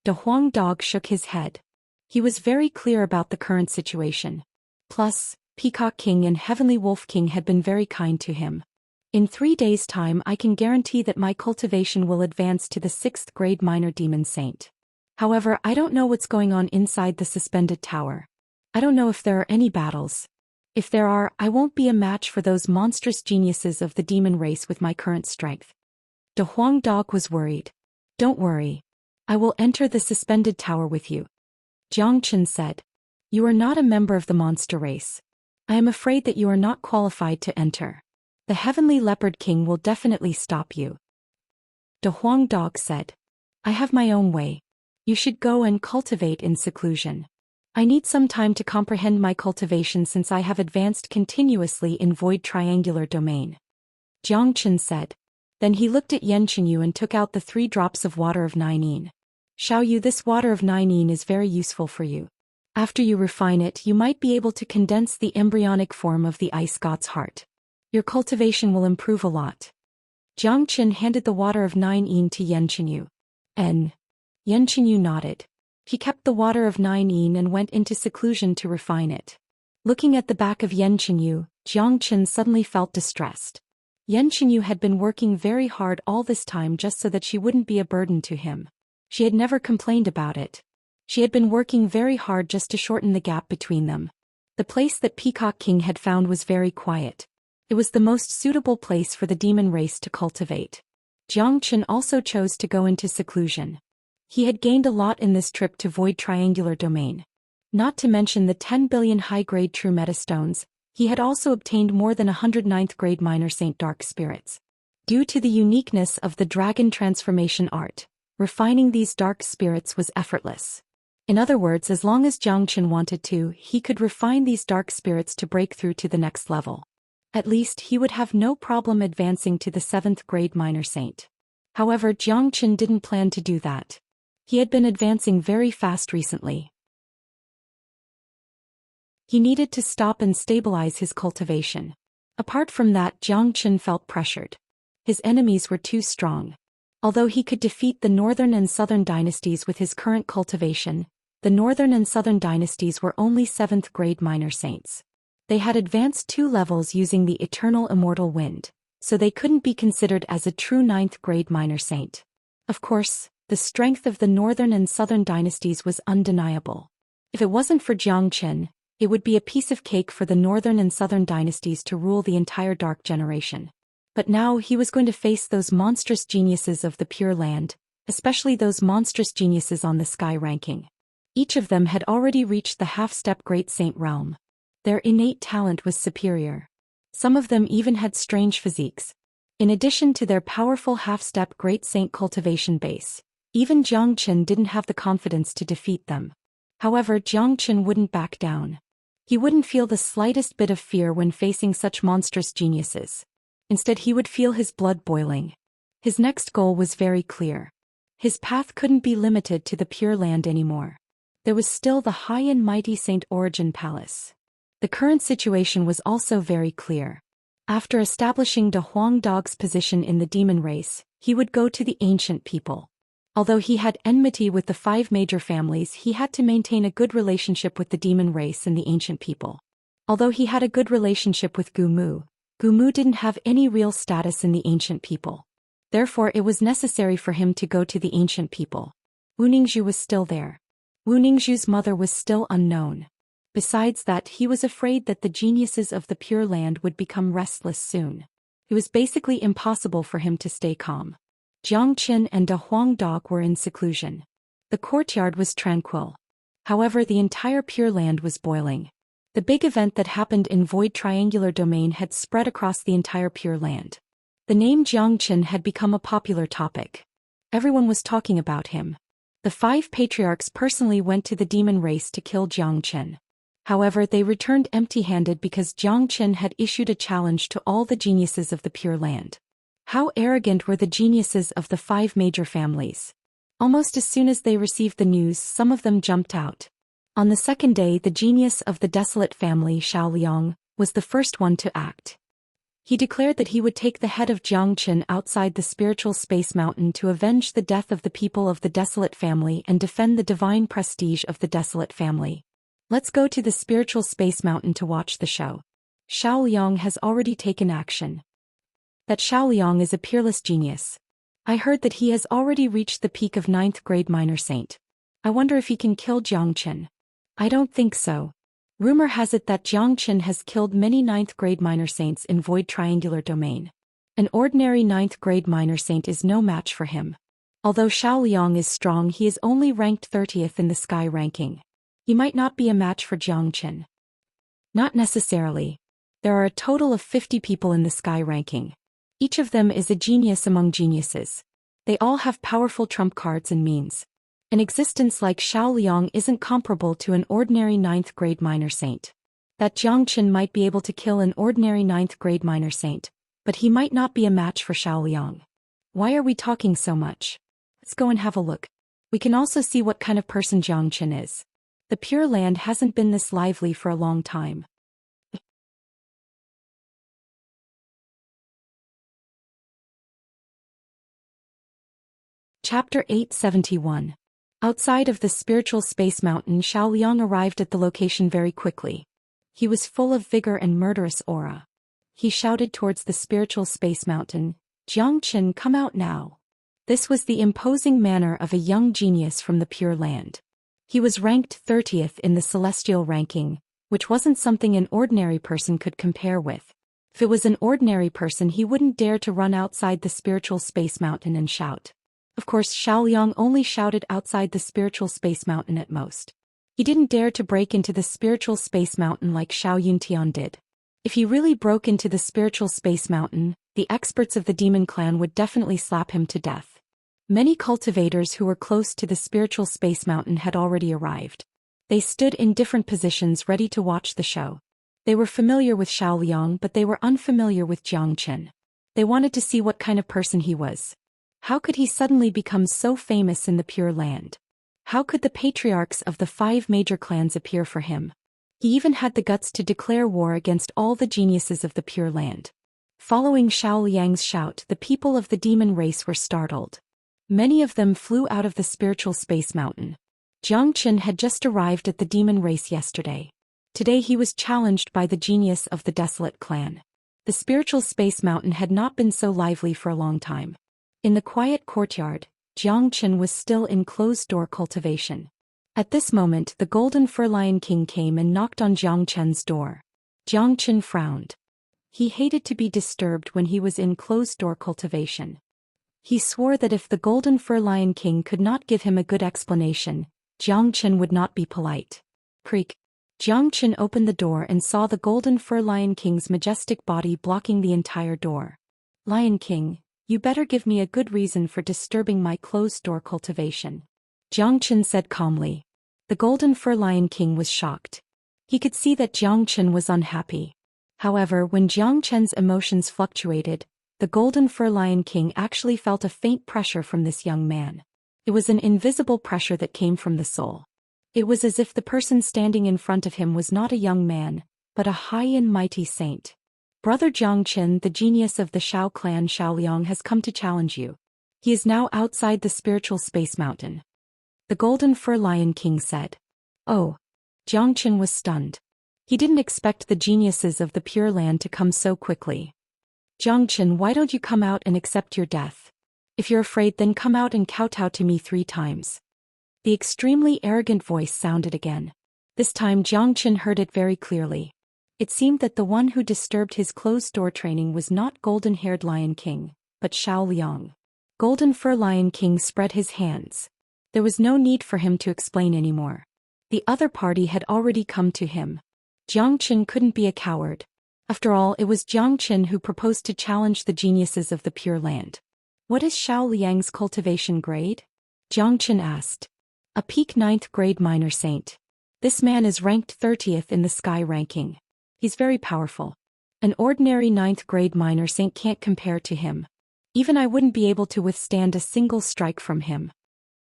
De Huang Dog shook his head. He was very clear about the current situation. Plus, Peacock King and Heavenly Wolf King had been very kind to him. In 3 days' time, I can guarantee that my cultivation will advance to the 6th grade minor demon saint. However, I don't know what's going on inside the suspended tower. I don't know if there are any battles. If there are, I won't be a match for those monstrous geniuses of the demon race with my current strength. De Huang Dog was worried. Don't worry. I will enter the suspended tower with you. Xianxia said. You are not a member of the monster race. I am afraid that you are not qualified to enter. The Heavenly Leopard King will definitely stop you. De Huang Dog said. I have my own way. You should go and cultivate in seclusion. I need some time to comprehend my cultivation since I have advanced continuously in Void Triangular Domain. Xianxia said. Then he looked at Yanqinyu and took out the 3 drops of water of 9 Xiaoyu, this water of 9 is very useful for you. After you refine it, you might be able to condense the embryonic form of the ice god's heart. Your cultivation will improve a lot. Xianxia handed the water of 9 to Yanqinyu. Yanqinyu nodded. He kept the water of 9 and went into seclusion to refine it. Looking at the back of Yanqinyu, Xianxia suddenly felt distressed. Yanqinyu had been working very hard all this time just so that she wouldn't be a burden to him. She had never complained about it. She had been working very hard just to shorten the gap between them. The place that Peacock King had found was very quiet. It was the most suitable place for the demon race to cultivate. Xianxia also chose to go into seclusion. He had gained a lot in this trip to Void Triangular Domain. Not to mention the 10 billion high-grade true metastones, he had also obtained more than 109th grade minor saint dark spirits. Due to the uniqueness of the dragon transformation art, refining these dark spirits was effortless. In other words, as long as Xianxia wanted to, he could refine these dark spirits to break through to the next level. At least he would have no problem advancing to the 7th grade minor saint. However, Xianxia didn't plan to do that. He had been advancing very fast recently. He needed to stop and stabilize his cultivation. Apart from that, Xianxia felt pressured. His enemies were too strong. Although he could defeat the northern and southern dynasties with his current cultivation, the northern and southern dynasties were only 7th grade minor saints. They had advanced 2 levels using the eternal immortal wind, so they couldn't be considered as a true 9th grade minor saint. Of course, the strength of the northern and southern dynasties was undeniable. If it wasn't for Xianxia, it would be a piece of cake for the northern and southern dynasties to rule the entire dark generation. But now he was going to face those monstrous geniuses of the Pure Land, especially those monstrous geniuses on the sky ranking. Each of them had already reached the half-step great saint realm. Their innate talent was superior. Some of them even had strange physiques. In addition to their powerful half-step great saint cultivation base, even Xianxia didn't have the confidence to defeat them. However, Xianxia wouldn't back down. He wouldn't feel the slightest bit of fear when facing such monstrous geniuses. Instead, he would feel his blood boiling. His next goal was very clear. His path couldn't be limited to the Pure Land anymore. There was still the high and mighty Saint Origin Palace. The current situation was also very clear. After establishing De Huang Dog's position in the demon race, he would go to the ancient people. Although he had enmity with the 5 major families, he had to maintain a good relationship with the demon race and the ancient people. Although he had a good relationship with Gumu didn't have any real status in the ancient people. Therefore, it was necessary for him to go to the ancient people. Wu Ningzhu was still there. Wu Ningzhu's mother was still unknown. Besides that, he was afraid that the geniuses of the Pure Land would become restless soon. It was basically impossible for him to stay calm. Xianxia and De Huang Dog were in seclusion. The courtyard was tranquil. However, the entire Pure Land was boiling. The big event that happened in Void Triangular Domain had spread across the entire Pure Land. The name Xianxia had become a popular topic. Everyone was talking about him. The 5 patriarchs personally went to the demon race to kill Xianxia. However, they returned empty-handed because Xianxia had issued a challenge to all the geniuses of the Pure Land. How arrogant were the geniuses of the 5 major families. Almost as soon as they received the news, some of them jumped out. On the second day, the genius of the desolate family, Xiaoliang, was the first one to act. He declared that he would take the head of Xianxia outside the spiritual space mountain to avenge the death of the people of the desolate family and defend the divine prestige of the desolate family. Let's go to the spiritual space mountain to watch the show. Xiaoliang has already taken action. That Xiaoliang is a peerless genius. I heard that he has already reached the peak of 9th grade minor saint. I wonder if he can kill Xianxia. I don't think so. Rumor has it that Xianxia has killed many 9th grade minor saints in Void Triangular Domain. An ordinary 9th grade minor saint is no match for him. Although Xiaoliang is strong, he is only ranked 30th in the sky ranking. He might not be a match for Xianxia. Not necessarily. There are a total of 50 people in the sky ranking. Each of them is a genius among geniuses. They all have powerful trump cards and means. An existence like Xiaoliang isn't comparable to an ordinary 9th grade minor saint. That Xianxia might be able to kill an ordinary 9th grade minor saint, but he might not be a match for Xiaoliang. Why are we talking so much? Let's go and have a look. We can also see what kind of person Xianxia is. The Pure Land hasn't been this lively for a long time. Chapter 871. Outside of the spiritual space mountain, Xiaoliang arrived at the location very quickly. He was full of vigor and murderous aura. He shouted towards the spiritual space mountain, "Xianxia, come out now." This was the imposing manner of a young genius from the Pure Land. He was ranked 30th in the celestial ranking, which wasn't something an ordinary person could compare with. If it was an ordinary person, he wouldn't dare to run outside the spiritual space mountain and shout. Of course, Xiaoliang only shouted outside the spiritual space mountain at most. He didn't dare to break into the spiritual space mountain like Xiao Yuntian did. If he really broke into the spiritual space mountain, the experts of the demon clan would definitely slap him to death. Many cultivators who were close to the spiritual space mountain had already arrived. They stood in different positions ready to watch the show. They were familiar with Xiaoliang, but they were unfamiliar with Xianxia. They wanted to see what kind of person he was. How could he suddenly become so famous in the Pure Land? How could the patriarchs of the 5 major clans appear for him? He even had the guts to declare war against all the geniuses of the Pure Land. Following Xiaoliang's shout, the people of the demon race were startled. Many of them flew out of the spiritual space mountain. Zhou Xian had just arrived at the demon race yesterday. Today he was challenged by the genius of the Desolate clan. The spiritual space mountain had not been so lively for a long time. In the quiet courtyard, Zhou Xian was still in closed-door cultivation. At this moment the Golden Fur Lion King came and knocked on Zhou Xian's door. Zhou Xian frowned. He hated to be disturbed when he was in closed-door cultivation. He swore that if the Golden Fur Lion King could not give him a good explanation, Zhou Xian would not be polite. Creak. Zhou Xian opened the door and saw the Golden Fur Lion King's majestic body blocking the entire door. Lion King, you better give me a good reason for disturbing my closed-door cultivation. Zhou Xian said calmly. The Golden Fur Lion King was shocked. He could see that Zhou Xian was unhappy. However, when Zhou Xian's emotions fluctuated, the Golden Fur Lion King actually felt a faint pressure from this young man. It was an invisible pressure that came from the soul. It was as if the person standing in front of him was not a young man, but a high and mighty saint. Brother Zhou Xian, the genius of the Shao clan Xiaoliang, has come to challenge you. He is now outside the spiritual space mountain. The Golden Fur Lion King said. Oh. Zhou Xian was stunned. He didn't expect the geniuses of the Pure Land to come so quickly. Zhou Xian, why don't you come out and accept your death? If you're afraid, then come out and kowtow to me 3 times. The extremely arrogant voice sounded again. This time Zhou Xian heard it very clearly. It seemed that the one who disturbed his closed-door training was not Golden-Haired Lion King, but Xiaoliang. Golden Fur Lion King spread his hands. There was no need for him to explain anymore. The other party had already come to him. Zhou Xian couldn't be a coward. After all, it was Zhou Xian who proposed to challenge the geniuses of the Pure Land. What is Xiaoliang's cultivation grade? Zhou Xian asked. A peak 9th grade minor saint. This man is ranked 30th in the sky ranking. He's very powerful. An ordinary 9th grade minor saint can't compare to him. Even I wouldn't be able to withstand a single strike from him.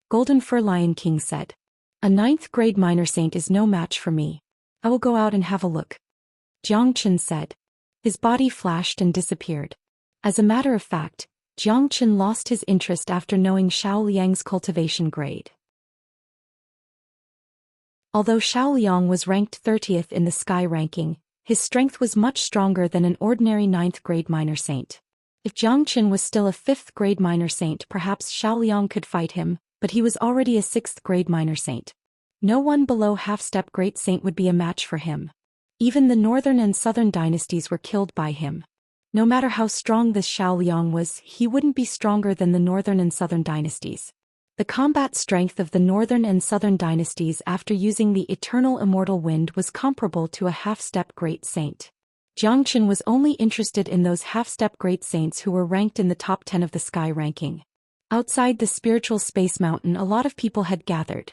Golden Fur Lion King said. A 9th grade minor saint is no match for me. I will go out and have a look. Zhou Xian said. His body flashed and disappeared. As a matter of fact, Zhou Xian lost his interest after knowing Xiaoliang's cultivation grade. Although Xiaoliang was ranked 30th in the sky ranking, his strength was much stronger than an ordinary 9th grade minor saint. If Zhou Xian was still a 5th grade minor saint, perhaps Xiaoliang could fight him, but he was already a 6th grade minor saint. No one below half-step great saint would be a match for him. Even the northern and southern dynasties were killed by him. No matter how strong this Xiaoliang was, he wouldn't be stronger than the northern and southern dynasties. The combat strength of the northern and southern dynasties after using the eternal immortal wind was comparable to a half-step great saint. Zhou Xian was only interested in those half-step great saints who were ranked in the top 10 of the sky ranking. Outside the spiritual space mountain, a lot of people had gathered.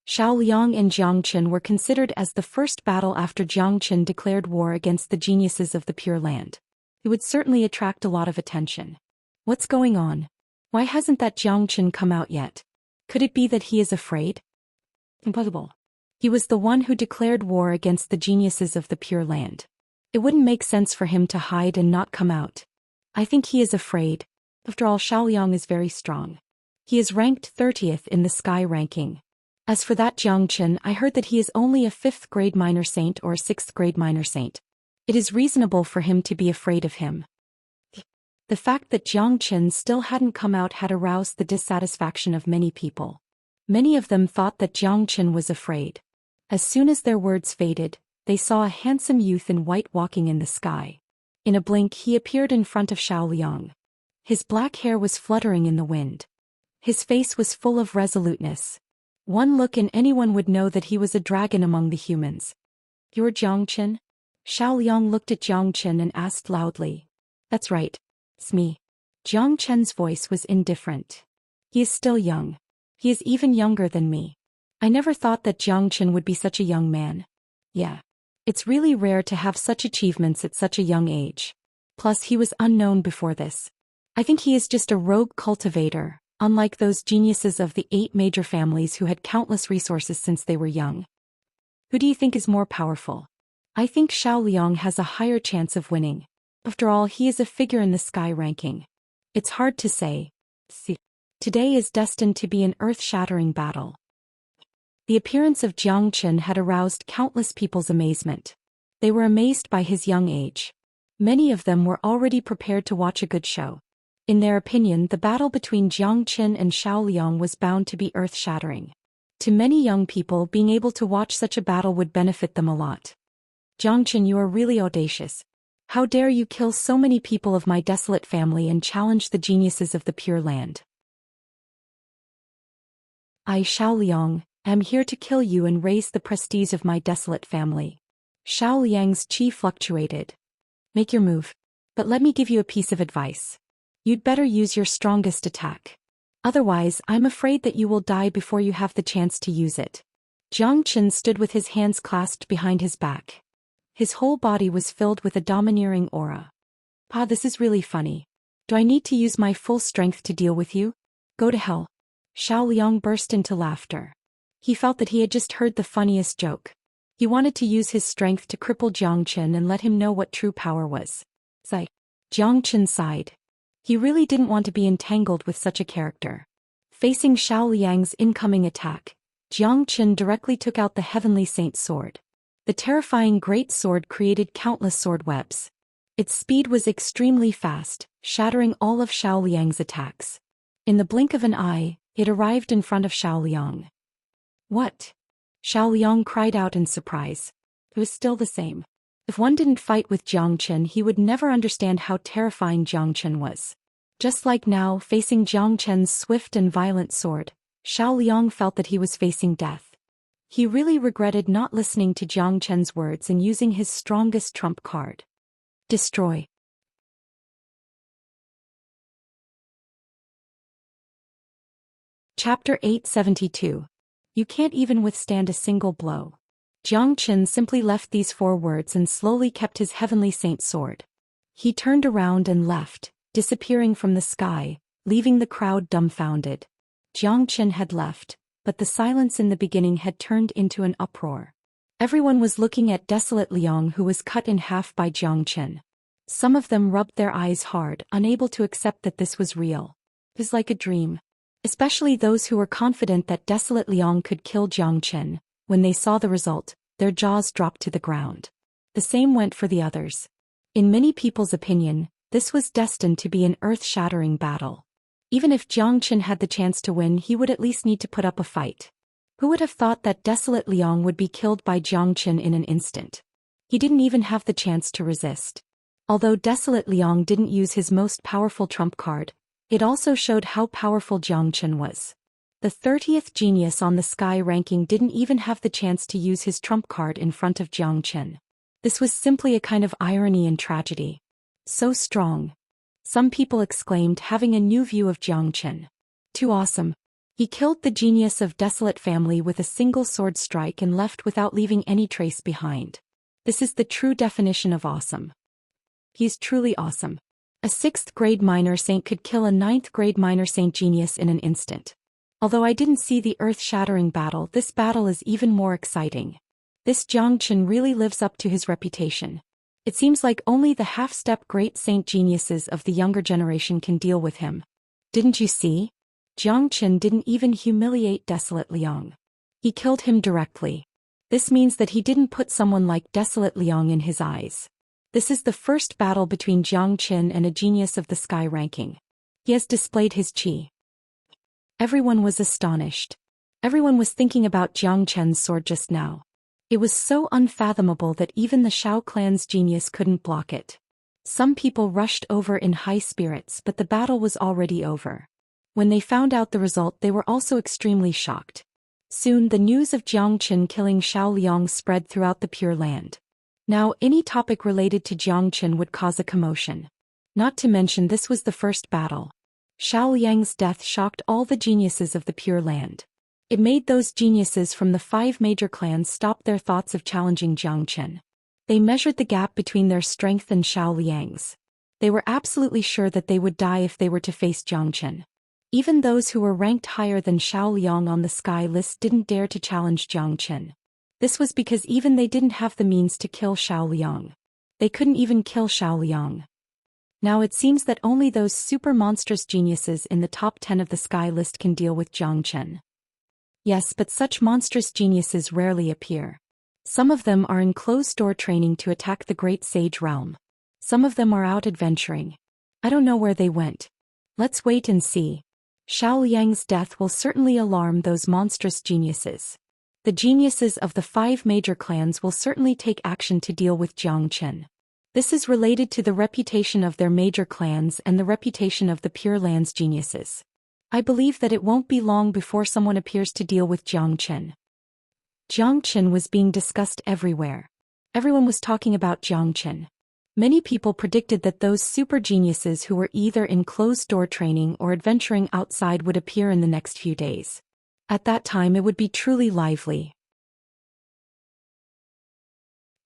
Xiaoliang and Zhou Xian were considered as the first battle after Zhou Xian declared war against the geniuses of the Pure Land. It would certainly attract a lot of attention. What's going on? Why hasn't that Zhou Xian come out yet? Could it be that he is afraid? Impossible. He was the one who declared war against the geniuses of the Pure Land. It wouldn't make sense for him to hide and not come out. I think he is afraid. After all, Xiaoliang is very strong. He is ranked 30th in the sky ranking. As for that Zhou Xian, I heard that he is only a 5th grade minor saint or a 6th grade minor saint. It is reasonable for him to be afraid of him. The fact that Zhou Xian still hadn't come out had aroused the dissatisfaction of many people. Many of them thought that Zhou Xian was afraid. As soon as their words faded, they saw a handsome youth in white walking in the sky. In a blink he appeared in front of Xiaoliang. His black hair was fluttering in the wind. His face was full of resoluteness. One look and anyone would know that he was a dragon among the humans. You're Zhou Xian? Xiaoliang looked at Zhou Xian and asked loudly. That's right. It's me. Zhou Xian's voice was indifferent. He is still young. He is even younger than me. I never thought that Zhou Xian would be such a young man. Yeah. It's really rare to have such achievements at such a young age. Plus he was unknown before this. I think he is just a rogue cultivator, unlike those geniuses of the 8 major families who had countless resources since they were young. Who do you think is more powerful? I think Xiaoliang has a higher chance of winning. After all, he is a figure in the sky ranking. It's hard to say. Today is destined to be an earth-shattering battle. The appearance of Jiang Qin had aroused countless people's amazement. They were amazed by his young age. Many of them were already prepared to watch a good show. In their opinion, the battle between Jiang Qin and Xiao Liang was bound to be earth-shattering. To many young people, being able to watch such a battle would benefit them a lot. Jiang Qin, you are really audacious. How dare you kill so many people of my desolate family and challenge the geniuses of the Pure Land? I, Xiao Liang, am here to kill you and raise the prestige of my desolate family. Xiao Liang's chi fluctuated. Make your move. But let me give you a piece of advice. You'd better use your strongest attack. Otherwise, I'm afraid that you will die before you have the chance to use it. Jiang Qin stood with his hands clasped behind his back. His whole body was filled with a domineering aura. Pa, this is really funny. Do I need to use my full strength to deal with you? Go to hell. Xiao Liang burst into laughter. He felt that he had just heard the funniest joke. He wanted to use his strength to cripple Jiang Qin and let him know what true power was. Sigh. Jiang Qin sighed. He really didn't want to be entangled with such a character. Facing Xiao Liang's incoming attack, Jiang Qin directly took out the Heavenly Saint's sword. The terrifying great sword created countless sword webs. Its speed was extremely fast, shattering all of Xiao Liang's attacks. In the blink of an eye, it arrived in front of Xiao Liang. What? Xiao Liang cried out in surprise. It was still the same. If one didn't fight with Jiang Qin, he would never understand how terrifying Jiang Qin was. Just like now, facing Jiang Qin's swift and violent sword, Xiao Liang felt that he was facing death. He really regretted not listening to Jiang Qin's words and using his strongest trump card. Destroy. Chapter 872. You can't even withstand a single blow. Jiang Qin simply left these 4 words and slowly kept his Heavenly Saint sword. He turned around and left, disappearing from the sky, leaving the crowd dumbfounded. Jiang Qin had left, but the silence in the beginning had turned into an uproar. Everyone was looking at desolate Liang, who was cut in half by Jiang Qin. Some of them rubbed their eyes hard, unable to accept that this was real. It was like a dream. Especially those who were confident that desolate Liang could kill Jiang Qin. When they saw the result, their jaws dropped to the ground. The same went for the others. In many people's opinion, this was destined to be an earth-shattering battle. Even if Jiang Qin had the chance to win, he would at least need to put up a fight. Who would have thought that desolate Liang would be killed by Jiang Qin in an instant? He didn't even have the chance to resist. Although desolate Liang didn't use his most powerful trump card, it also showed how powerful Jiang Qin was. The 30th genius on the sky ranking didn't even have the chance to use his trump card in front of Jiang Qin. This was simply a kind of irony and tragedy. So strong. Some people exclaimed, having a new view of Jiang Qin. Too awesome. He killed the genius of desolate family with a single sword strike and left without leaving any trace behind. This is the true definition of awesome. He's truly awesome. A 6th grade minor saint could kill a 9th grade minor saint genius in an instant. Although I didn't see the earth-shattering battle, this battle is even more exciting. This Jiang Qin really lives up to his reputation. It seems like only the half-step great saint geniuses of the younger generation can deal with him. Didn't you see? Jiang Qin didn't even humiliate desolate Liang. He killed him directly. This means that he didn't put someone like desolate Liang in his eyes. This is the first battle between Jiang Qin and a genius of the sky ranking. He has displayed his chi. Everyone was astonished. Everyone was thinking about Jiang Qin's sword just now. It was so unfathomable that even the Shao clan's genius couldn't block it. Some people rushed over in high spirits, but the battle was already over. When they found out the result, they were also extremely shocked. Soon the news of Jiang Qin killing Xiao Liang spread throughout the Pure Land. Now any topic related to Jiang Qin would cause a commotion. Not to mention this was the first battle. Xiao Liang's death shocked all the geniuses of the Pure Land. It made those geniuses from the 5 major clans stop their thoughts of challenging Jiang Qin. They measured the gap between their strength and Xiao Liang's. They were absolutely sure that they would die if they were to face Jiang Qin. Even those who were ranked higher than Xiao Liang on the sky list didn't dare to challenge Jiang Qin. This was because even they didn't have the means to kill Xiao Liang. They couldn't even kill Xiao Liang. Now it seems that only those super monstrous geniuses in the top 10 of the sky list can deal with Jiang Qin. Yes, but such monstrous geniuses rarely appear. Some of them are in closed-door training to attack the great sage realm. Some of them are out adventuring. I don't know where they went. Let's wait and see. Xiao Liang's death will certainly alarm those monstrous geniuses. The geniuses of the 5 major clans will certainly take action to deal with Jiang Chen. This is related to the reputation of their major clans and the reputation of the Pure Lands geniuses. I believe that it won't be long before someone appears to deal with Jiang Chen. Jiang Chen was being discussed everywhere. Everyone was talking about Jiang Chen. Many people predicted that those super geniuses who were either in closed-door training or adventuring outside would appear in the next few days. At that time it would be truly lively.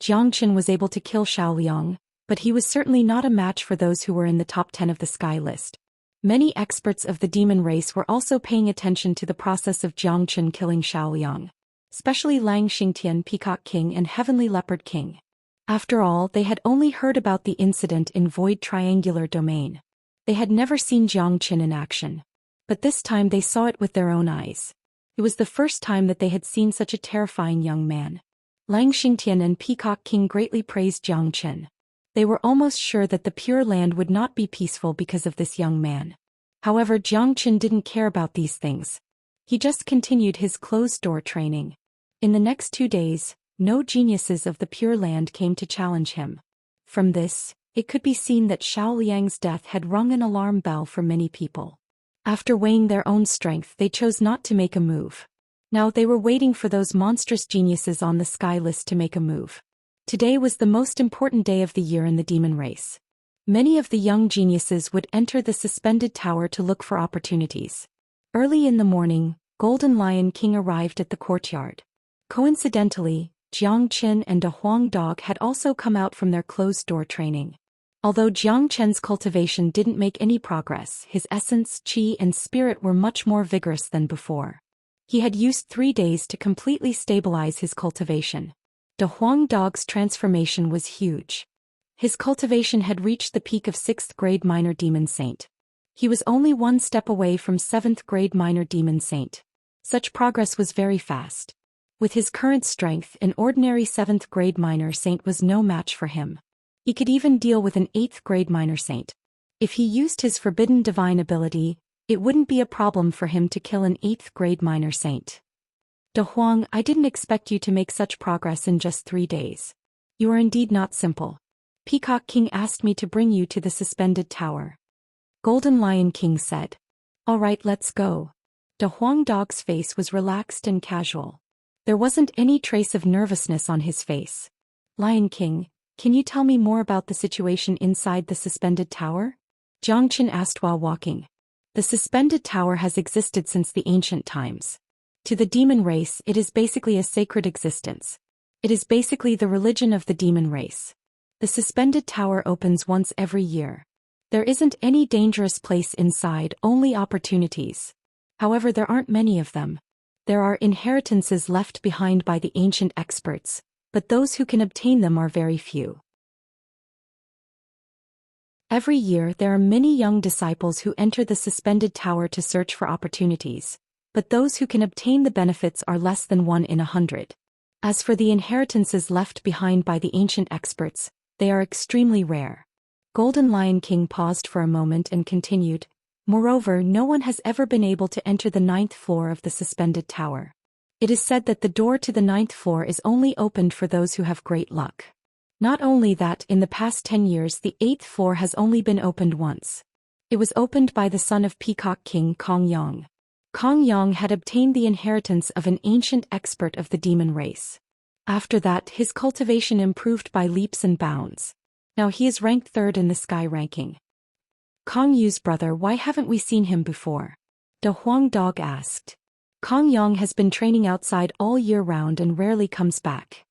Jiang Chen was able to kill Xiao Liang, but he was certainly not a match for those who were in the top 10 of the sky list. Many experts of the demon race were also paying attention to the process of Jiang Chen killing Xiao Liang, especially Lang Xingtian, Peacock King and Heavenly Leopard King. After all, they had only heard about the incident in Void Triangular Domain. They had never seen Jiang Chen in action. But this time they saw it with their own eyes. It was the first time that they had seen such a terrifying young man. Lang Xingtian and Peacock King greatly praised Jiang Chen. They were almost sure that the Pure Land would not be peaceful because of this young man. However, Jiang Chen didn't care about these things. He just continued his closed-door training. In the next 2 days, no geniuses of the Pure Land came to challenge him. From this, it could be seen that Xiao Liang's death had rung an alarm bell for many people. After weighing their own strength, they chose not to make a move. Now they were waiting for those monstrous geniuses on the sky list to make a move. Today was the most important day of the year in the demon race. Many of the young geniuses would enter the suspended tower to look for opportunities. Early in the morning, Golden Lion King arrived at the courtyard. Coincidentally, Jiang Chen and a Huang dog had also come out from their closed-door training. Although Jiang Chen's cultivation didn't make any progress, his essence, qi and spirit were much more vigorous than before. He had used 3 days to completely stabilize his cultivation. The Huang dog's transformation was huge. His cultivation had reached the peak of 6th grade minor demon saint. He was only 1 step away from 7th grade minor demon saint. Such progress was very fast. With his current strength, an ordinary 7th grade minor saint was no match for him. He could even deal with an 8th grade minor saint. If he used his forbidden divine ability, it wouldn't be a problem for him to kill an 8th grade minor saint. De Huang, I didn't expect you to make such progress in just 3 days. You are indeed not simple. Peacock King asked me to bring you to the suspended tower. Golden Lion King said. All right, let's go. De Huang dog's face was relaxed and casual. There wasn't any trace of nervousness on his face. Lion King, can you tell me more about the situation inside the suspended tower? Jiang Chen asked while walking. The suspended tower has existed since the ancient times. To the demon race, it is basically a sacred existence. It is basically the religion of the demon race. The suspended tower opens once every year. There isn't any dangerous place inside, only opportunities. However, there aren't many of them. There are inheritances left behind by the ancient experts, but those who can obtain them are very few. Every year there are many young disciples who enter the suspended tower to search for opportunities, but those who can obtain the benefits are less than 1 in 100. As for the inheritances left behind by the ancient experts, they are extremely rare. Golden Lion King paused for a moment and continued, moreover, no one has ever been able to enter the 9th floor of the suspended tower. It is said that the door to the 9th floor is only opened for those who have great luck. Not only that, in the past 10 years the 8th floor has only been opened once. It was opened by the son of Peacock King Kong Yang. Kong Yang had obtained the inheritance of an ancient expert of the demon race. After that, his cultivation improved by leaps and bounds. Now he is ranked 3rd in the sky ranking. Kong Yu's brother, why haven't we seen him before? De Huang dog asked. Kong Yang has been training outside all year round and rarely comes back.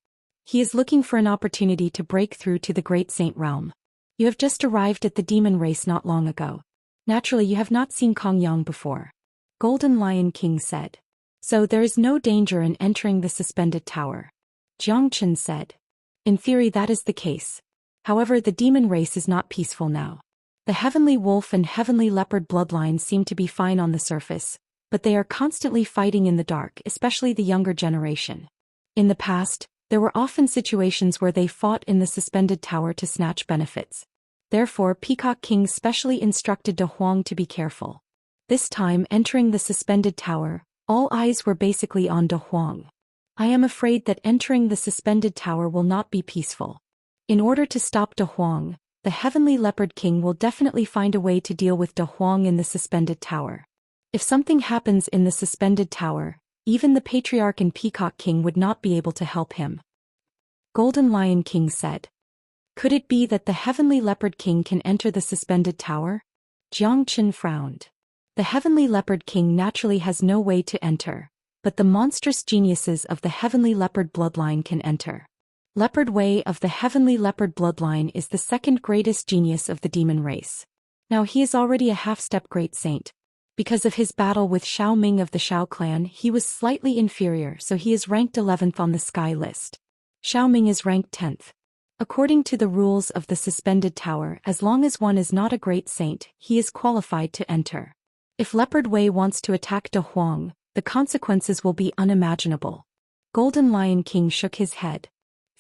He is looking for an opportunity to break through to the Great Saint Realm. You have just arrived at the demon race not long ago. Naturally you have not seen Kong Yang before. Golden Lion King said. So there is no danger in entering the suspended tower. Jiang Chen said. In theory that is the case. However, the demon race is not peaceful now. The Heavenly Wolf and Heavenly Leopard bloodlines seem to be fine on the surface, but they are constantly fighting in the dark, especially the younger generation. In the past, there were often situations where they fought in the suspended tower to snatch benefits. Therefore, Peacock King specially instructed De Huang to be careful. This time, entering the suspended tower, all eyes were basically on De Huang. I am afraid that entering the suspended tower will not be peaceful. In order to stop De Huang, the Heavenly Leopard King will definitely find a way to deal with De Huang in the suspended tower. If something happens in the suspended tower, even the Patriarch and Peacock King would not be able to help him. Golden Lion King said. Could it be that the Heavenly Leopard King can enter the suspended tower? Jiang Chen frowned. The Heavenly Leopard King naturally has no way to enter, but the monstrous geniuses of the Heavenly Leopard bloodline can enter. Leopard Way of the Heavenly Leopard bloodline is the second greatest genius of the demon race. Now he is already a half-step great saint. Because of his battle with Xiao Ming of the Xiao clan, he was slightly inferior, so he is ranked 11th on the sky list. Xiao Ming is ranked 10th. According to the rules of the suspended tower, as long as one is not a great saint, he is qualified to enter. If Leopard Wei wants to attack De Huang, the consequences will be unimaginable. Golden Lion King shook his head.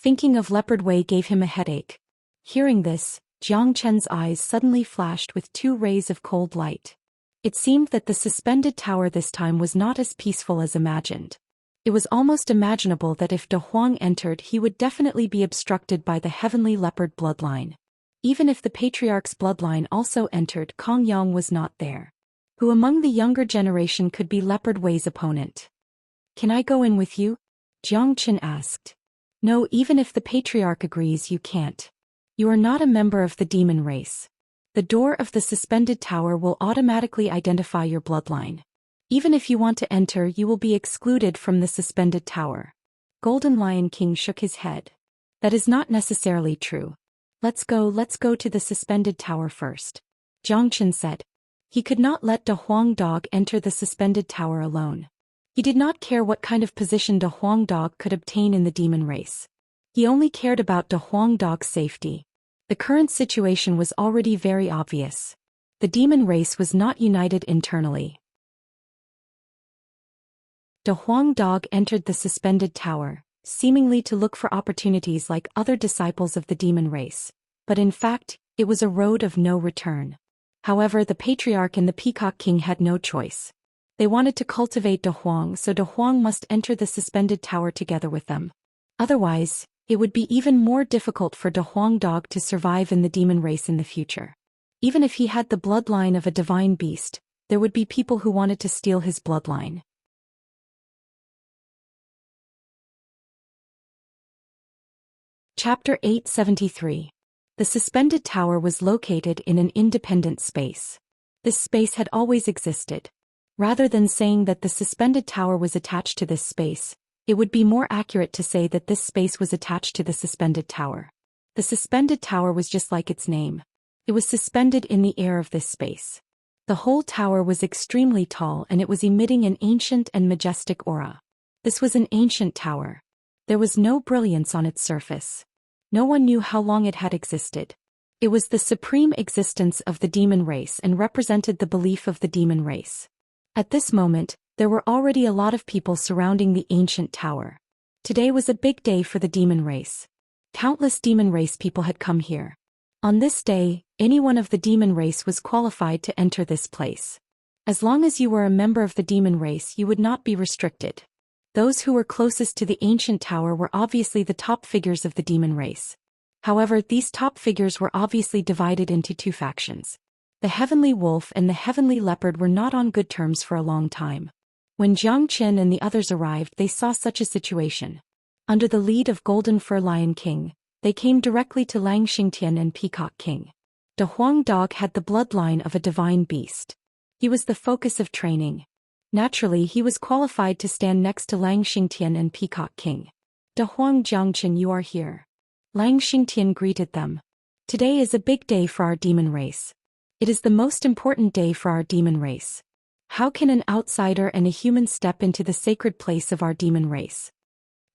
Thinking of Leopard Wei gave him a headache. Hearing this, Jiang Chen's eyes suddenly flashed with 2 rays of cold light. It seemed that the suspended tower this time was not as peaceful as imagined. It was almost imaginable that if De Huang entered, he would definitely be obstructed by the Heavenly Leopard bloodline. Even if the Patriarch's bloodline also entered, Kong Yang was not there. Who among the younger generation could be Leopard Wei's opponent? Can I go in with you? Jiang Chen asked. No, even if the Patriarch agrees, you can't. You are not a member of the demon race. The door of the suspended tower will automatically identify your bloodline. Even if you want to enter, you will be excluded from the suspended tower. Golden Lion King shook his head. That is not necessarily true. Let's go to the suspended tower first. Jiang Chen said. He could not let De Huang Dog enter the suspended tower alone. He did not care what kind of position De Huang Dog could obtain in the demon race. He only cared about De Huang Dog's safety. The current situation was already very obvious. The demon race was not united internally. De Huang Dog entered the suspended tower, seemingly to look for opportunities like other disciples of the demon race. But in fact, it was a road of no return. However, the Patriarch and the Peacock King had no choice. They wanted to cultivate De Huang, so De Huang must enter the suspended tower together with them. Otherwise, it would be even more difficult for De Huang Dog to survive in the demon race in the future. Even if he had the bloodline of a divine beast, there would be people who wanted to steal his bloodline. Chapter 873. The suspended tower was located in an independent space. This space had always existed. Rather than saying that the suspended tower was attached to this space, it would be more accurate to say that this space was attached to the suspended tower. The suspended tower was just like its name. It was suspended in the air of this space. The whole tower was extremely tall and it was emitting an ancient and majestic aura. This was an ancient tower. There was no brilliance on its surface. No one knew how long it had existed. It was the supreme existence of the demon race and represented the belief of the demon race. At this moment, there were already a lot of people surrounding the ancient tower. Today was a big day for the demon race. Countless demon race people had come here. On this day, anyone of the demon race was qualified to enter this place. As long as you were a member of the demon race, you would not be restricted. Those who were closest to the ancient tower were obviously the top figures of the demon race. However, these top figures were obviously divided into 2 factions. The Heavenly Wolf and the Heavenly Leopard were not on good terms for a long time. When Jiang Chen and the others arrived, they saw such a situation. Under the lead of Golden Fur Lion King, they came directly to Lang Xingtian and Peacock King. De Huang Dog had the bloodline of a divine beast. He was the focus of training. Naturally, he was qualified to stand next to Lang Xingtian and Peacock King. De Huang Jiangchen, you are here. Lang Xingtian greeted them. Today is a big day for our demon race. It is the most important day for our demon race. How can an outsider and a human step into the sacred place of our demon race?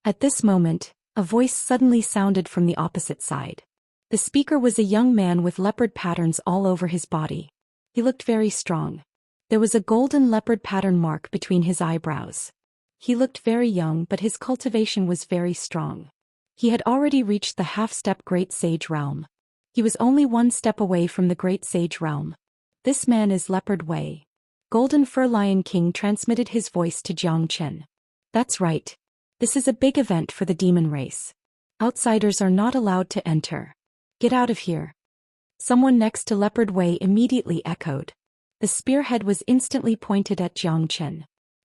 At this moment, a voice suddenly sounded from the opposite side. The speaker was a young man with leopard patterns all over his body. He looked very strong. There was a golden leopard pattern mark between his eyebrows. He looked very young, but his cultivation was very strong. He had already reached the half-step Great Sage realm. He was only one step away from the Great Sage realm. This man is Leopard Wei. Golden Fur Lion King transmitted his voice to Jiang Chen. That's right. This is a big event for the demon race. Outsiders are not allowed to enter. Get out of here. Someone next to Leopard Wei immediately echoed. The spearhead was instantly pointed at Jiang Chen.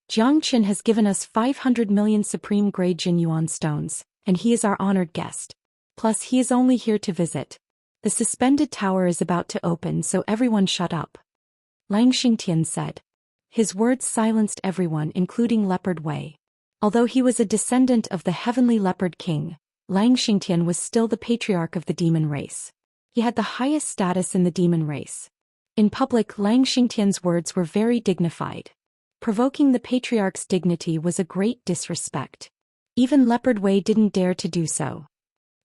Jiang Chen has given us 500 million supreme grade Jinyuan stones, and he is our honored guest. Plus he is only here to visit. The suspended tower is about to open, so everyone shut up. Lang Xingtian said. His words silenced everyone, including Leopard Wei. Although he was a descendant of the heavenly Leopard King, Lang Xingtian was still the patriarch of the demon race. He had the highest status in the demon race. In public, Lang Xingtian's words were very dignified. Provoking the patriarch's dignity was a great disrespect. Even Leopard Wei didn't dare to do so.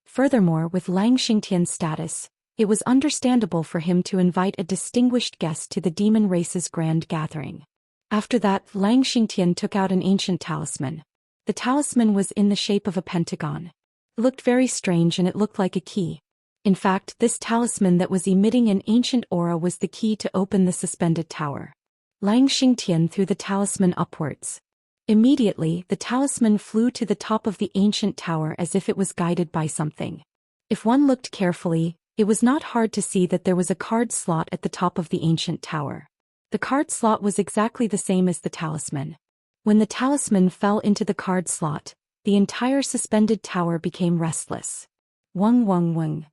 Furthermore, with Lang Xingtian's status, it was understandable for him to invite a distinguished guest to the demon race's grand gathering. After that, Lang Xingtian took out an ancient talisman. The talisman was in the shape of a pentagon. It looked very strange and it looked like a key. In fact, this talisman that was emitting an ancient aura was the key to open the suspended tower. Lang Xingtian threw the talisman upwards. Immediately, the talisman flew to the top of the ancient tower as if it was guided by something. If one looked carefully, it was not hard to see that there was a card slot at the top of the ancient tower. The card slot was exactly the same as the talisman. When the talisman fell into the card slot, the entire suspended tower became restless. Wung wung wung.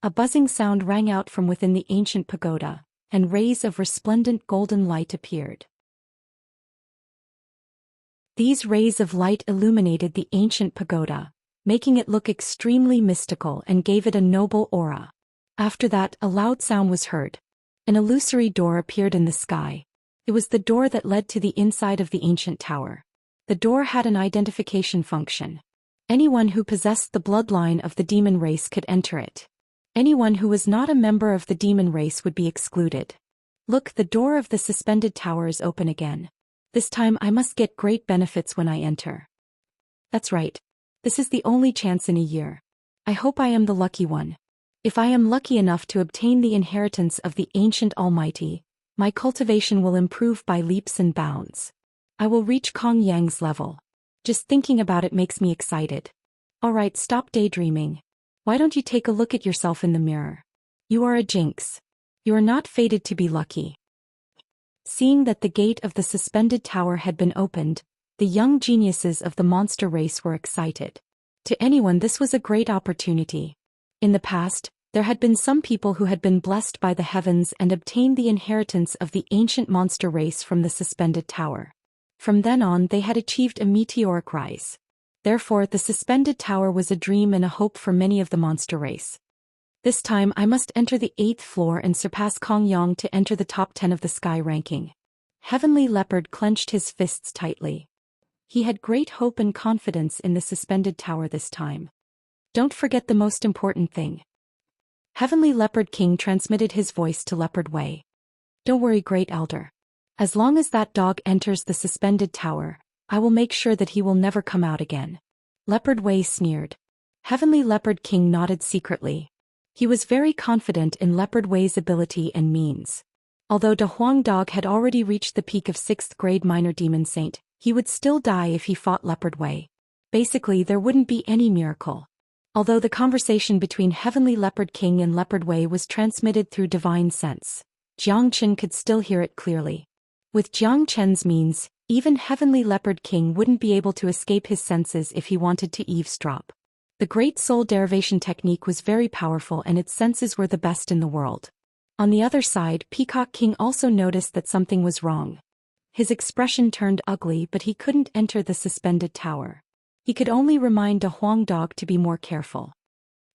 A buzzing sound rang out from within the ancient pagoda, and rays of resplendent golden light appeared. These rays of light illuminated the ancient pagoda, making it look extremely mystical and gave it a noble aura. After that, a loud sound was heard. An illusory door appeared in the sky. It was the door that led to the inside of the ancient tower. The door had an identification function. Anyone who possessed the bloodline of the demon race could enter it. Anyone who was not a member of the demon race would be excluded. Look, the door of the suspended tower is open again. This time I must get great benefits when I enter. That's right. This is the only chance in a year. I hope I am the lucky one. If I am lucky enough to obtain the inheritance of the ancient Almighty, my cultivation will improve by leaps and bounds. I will reach Kong Yang's level. Just thinking about it makes me excited. Alright, stop daydreaming. Why don't you take a look at yourself in the mirror? You are a jinx. You are not fated to be lucky. Seeing that the gate of the suspended tower had been opened, the young geniuses of the monster race were excited. To anyone, this was a great opportunity. In the past, there had been some people who had been blessed by the heavens and obtained the inheritance of the ancient monster race from the suspended tower. From then on, they had achieved a meteoric rise. Therefore, the suspended tower was a dream and a hope for many of the monster race. This time I must enter the 8th floor and surpass Kong Yang to enter the top 10 of the sky ranking. Heavenly Leopard clenched his fists tightly. He had great hope and confidence in the suspended tower this time. Don't forget the most important thing. Heavenly Leopard King transmitted his voice to Leopard Wei. Don't worry, Great Elder. As long as that dog enters the suspended tower, I will make sure that he will never come out again. Leopard Wei sneered. Heavenly Leopard King nodded secretly. He was very confident in Leopard Wei's ability and means. Although De Huang Dog had already reached the peak of 6th grade minor demon saint, he would still die if he fought Leopard Wei. Basically, there wouldn't be any miracle. Although the conversation between Heavenly Leopard King and Leopard Wei was transmitted through divine sense, Jiang Chen could still hear it clearly. With Jiang Chen's means, even Heavenly Leopard King wouldn't be able to escape his senses if he wanted to eavesdrop. The Great Soul Derivation technique was very powerful and its senses were the best in the world. On the other side, Peacock King also noticed that something was wrong. His expression turned ugly, but he couldn't enter the suspended tower. He could only remind De Huang Dog to be more careful.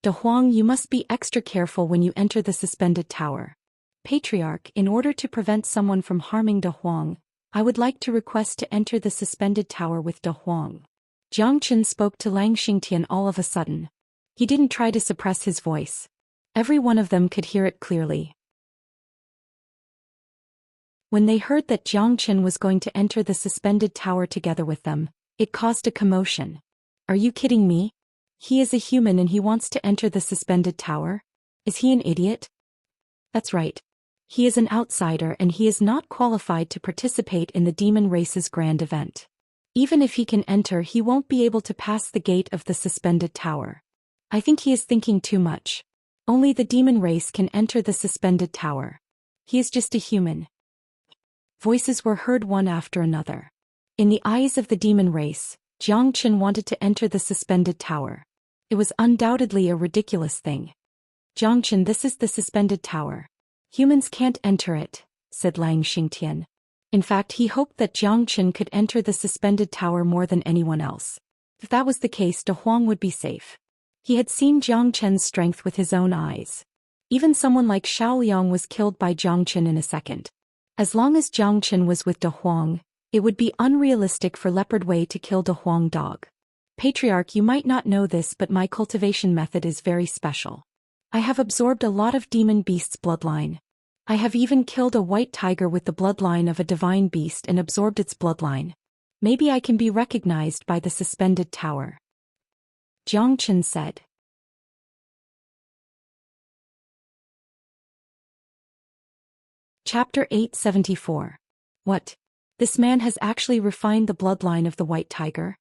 De Huang, you must be extra careful when you enter the suspended tower. Patriarch, in order to prevent someone from harming De Huang, I would like to request to enter the suspended tower with De Huang. Jiang Chen spoke to Lang Xingtian all of a sudden. He didn't try to suppress his voice. Every one of them could hear it clearly. When they heard that Zhou Xian was going to enter the suspended tower together with them, it caused a commotion. Are you kidding me? He is a human and he wants to enter the suspended tower? Is he an idiot? That's right. He is an outsider and he is not qualified to participate in the demon race's grand event. Even if he can enter, he won't be able to pass the gate of the suspended tower. I think he is thinking too much. Only the demon race can enter the suspended tower. He is just a human. Voices were heard one after another. In the eyes of the demon race, Zhou Xian wanted to enter the suspended tower. It was undoubtedly a ridiculous thing. Zhou Xian, this is the suspended tower. Humans can't enter it, said Xianxia. In fact, he hoped that Zhou Xian could enter the suspended tower more than anyone else. If that was the case, De Huang would be safe. He had seen Zhou Qian's strength with his own eyes. Even someone like Xiaoliang was killed by Zhou Qian in a second. As long as Zhou Qian was with De Huang, it would be unrealistic for Leopard Wei to kill De Huang dog. Patriarch, you might not know this, but my cultivation method is very special. I have absorbed a lot of demon beasts' bloodline. I have even killed a white tiger with the bloodline of a divine beast and absorbed its bloodline. Maybe I can be recognized by the suspended tower. Zhou Qian said. Chapter 874. What? This man has actually refined the bloodline of the white tiger?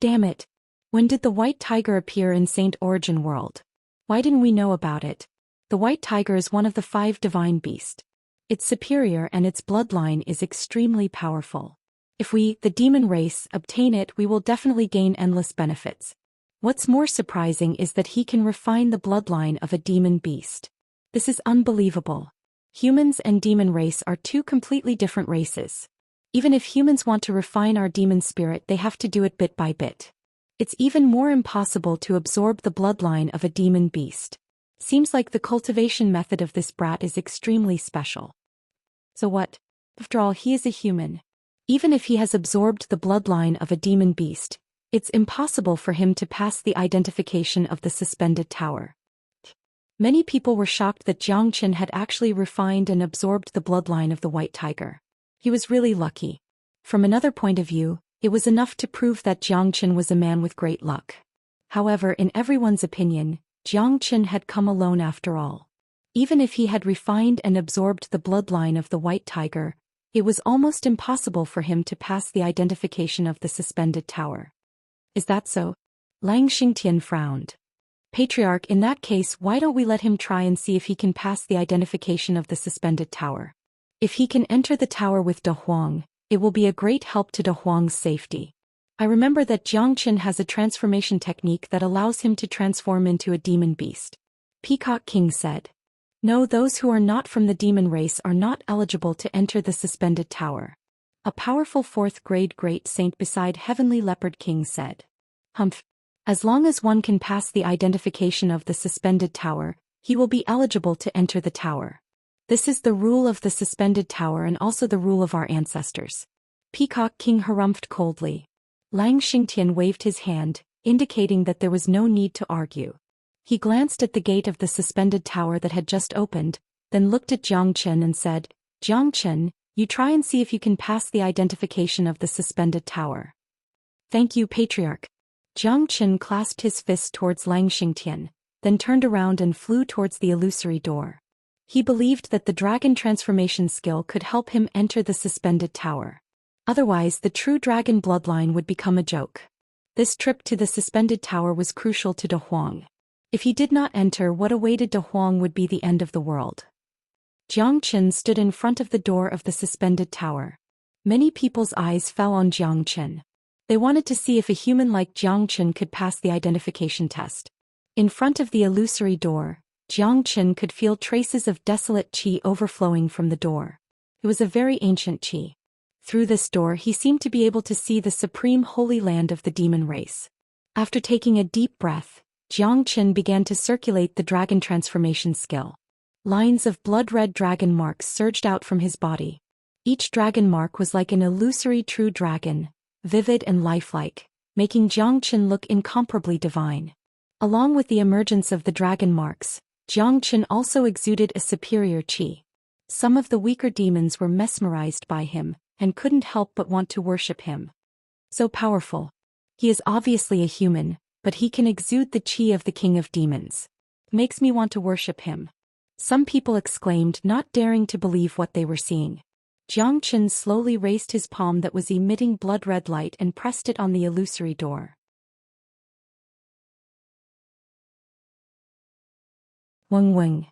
Damn it. When did the white tiger appear in Saint Origin World? Why didn't we know about it? The white tiger is one of the 5 divine beasts. It's superior and its bloodline is extremely powerful. If we, the demon race, obtain it, we will definitely gain endless benefits. What's more surprising is that he can refine the bloodline of a demon beast. This is unbelievable. Humans and demon race are 2 completely different races. Even if humans want to refine our demon spirit, they have to do it bit by bit. It's even more impossible to absorb the bloodline of a demon beast. Seems like the cultivation method of this brat is extremely special. So what? After all, he is a human. Even if he has absorbed the bloodline of a demon beast, it's impossible for him to pass the identification of the suspended tower. Many people were shocked that Zhou Qian had actually refined and absorbed the bloodline of the white tiger. He was really lucky. From another point of view, it was enough to prove that Zhou Qian was a man with great luck. However, in everyone's opinion, Zhou Qian had come alone after all. Even if he had refined and absorbed the bloodline of the white tiger, it was almost impossible for him to pass the identification of the suspended tower. Is that so? Xianxia frowned. Patriarch, in that case, why don't we let him try and see if he can pass the identification of the suspended tower? If he can enter the tower with De Huang, it will be a great help to De Huang's safety. I remember that Zhou Qian has a transformation technique that allows him to transform into a demon beast. Peacock King said. No, those who are not from the demon race are not eligible to enter the suspended tower. A powerful 4th grade great saint beside Heavenly Leopard King said. Humph. As long as one can pass the identification of the suspended tower, he will be eligible to enter the tower. This is the rule of the suspended tower and also the rule of our ancestors. Peacock King harumphed coldly. Xianxia waved his hand, indicating that there was no need to argue. He glanced at the gate of the suspended tower that had just opened, then looked at Zhou Qian and said, Zhou Qian, you try and see if you can pass the identification of the suspended tower. Thank you, Patriarch. Zhou Qian clasped his fist towards Xianxia, then turned around and flew towards the illusory door. He believed that the dragon transformation skill could help him enter the suspended tower. Otherwise, the true dragon bloodline would become a joke. This trip to the suspended tower was crucial to De Huang. If he did not enter, what awaited De Huang would be the end of the world. Zhou Qian stood in front of the door of the suspended tower. Many people's eyes fell on Zhou Qian. They wanted to see if a human like Zhou Qian could pass the identification test. In front of the illusory door, Zhou Qian could feel traces of desolate qi overflowing from the door. It was a very ancient qi. Through this door he seemed to be able to see the supreme holy land of the demon race. After taking a deep breath, Zhou Qian began to circulate the dragon transformation skill. Lines of blood-red dragon marks surged out from his body. Each dragon mark was like an illusory true dragon, vivid and lifelike, making Zhou Qian look incomparably divine. Along with the emergence of the dragon marks, Zhou Qian also exuded a superior qi. Some of the weaker demons were mesmerized by him, and couldn't help but want to worship him. So powerful. He is obviously a human, but he can exude the chi of the king of demons. Makes me want to worship him. Some people exclaimed, not daring to believe what they were seeing. Zhou Xian slowly raised his palm that was emitting blood-red light and pressed it on the illusory door. Weng weng.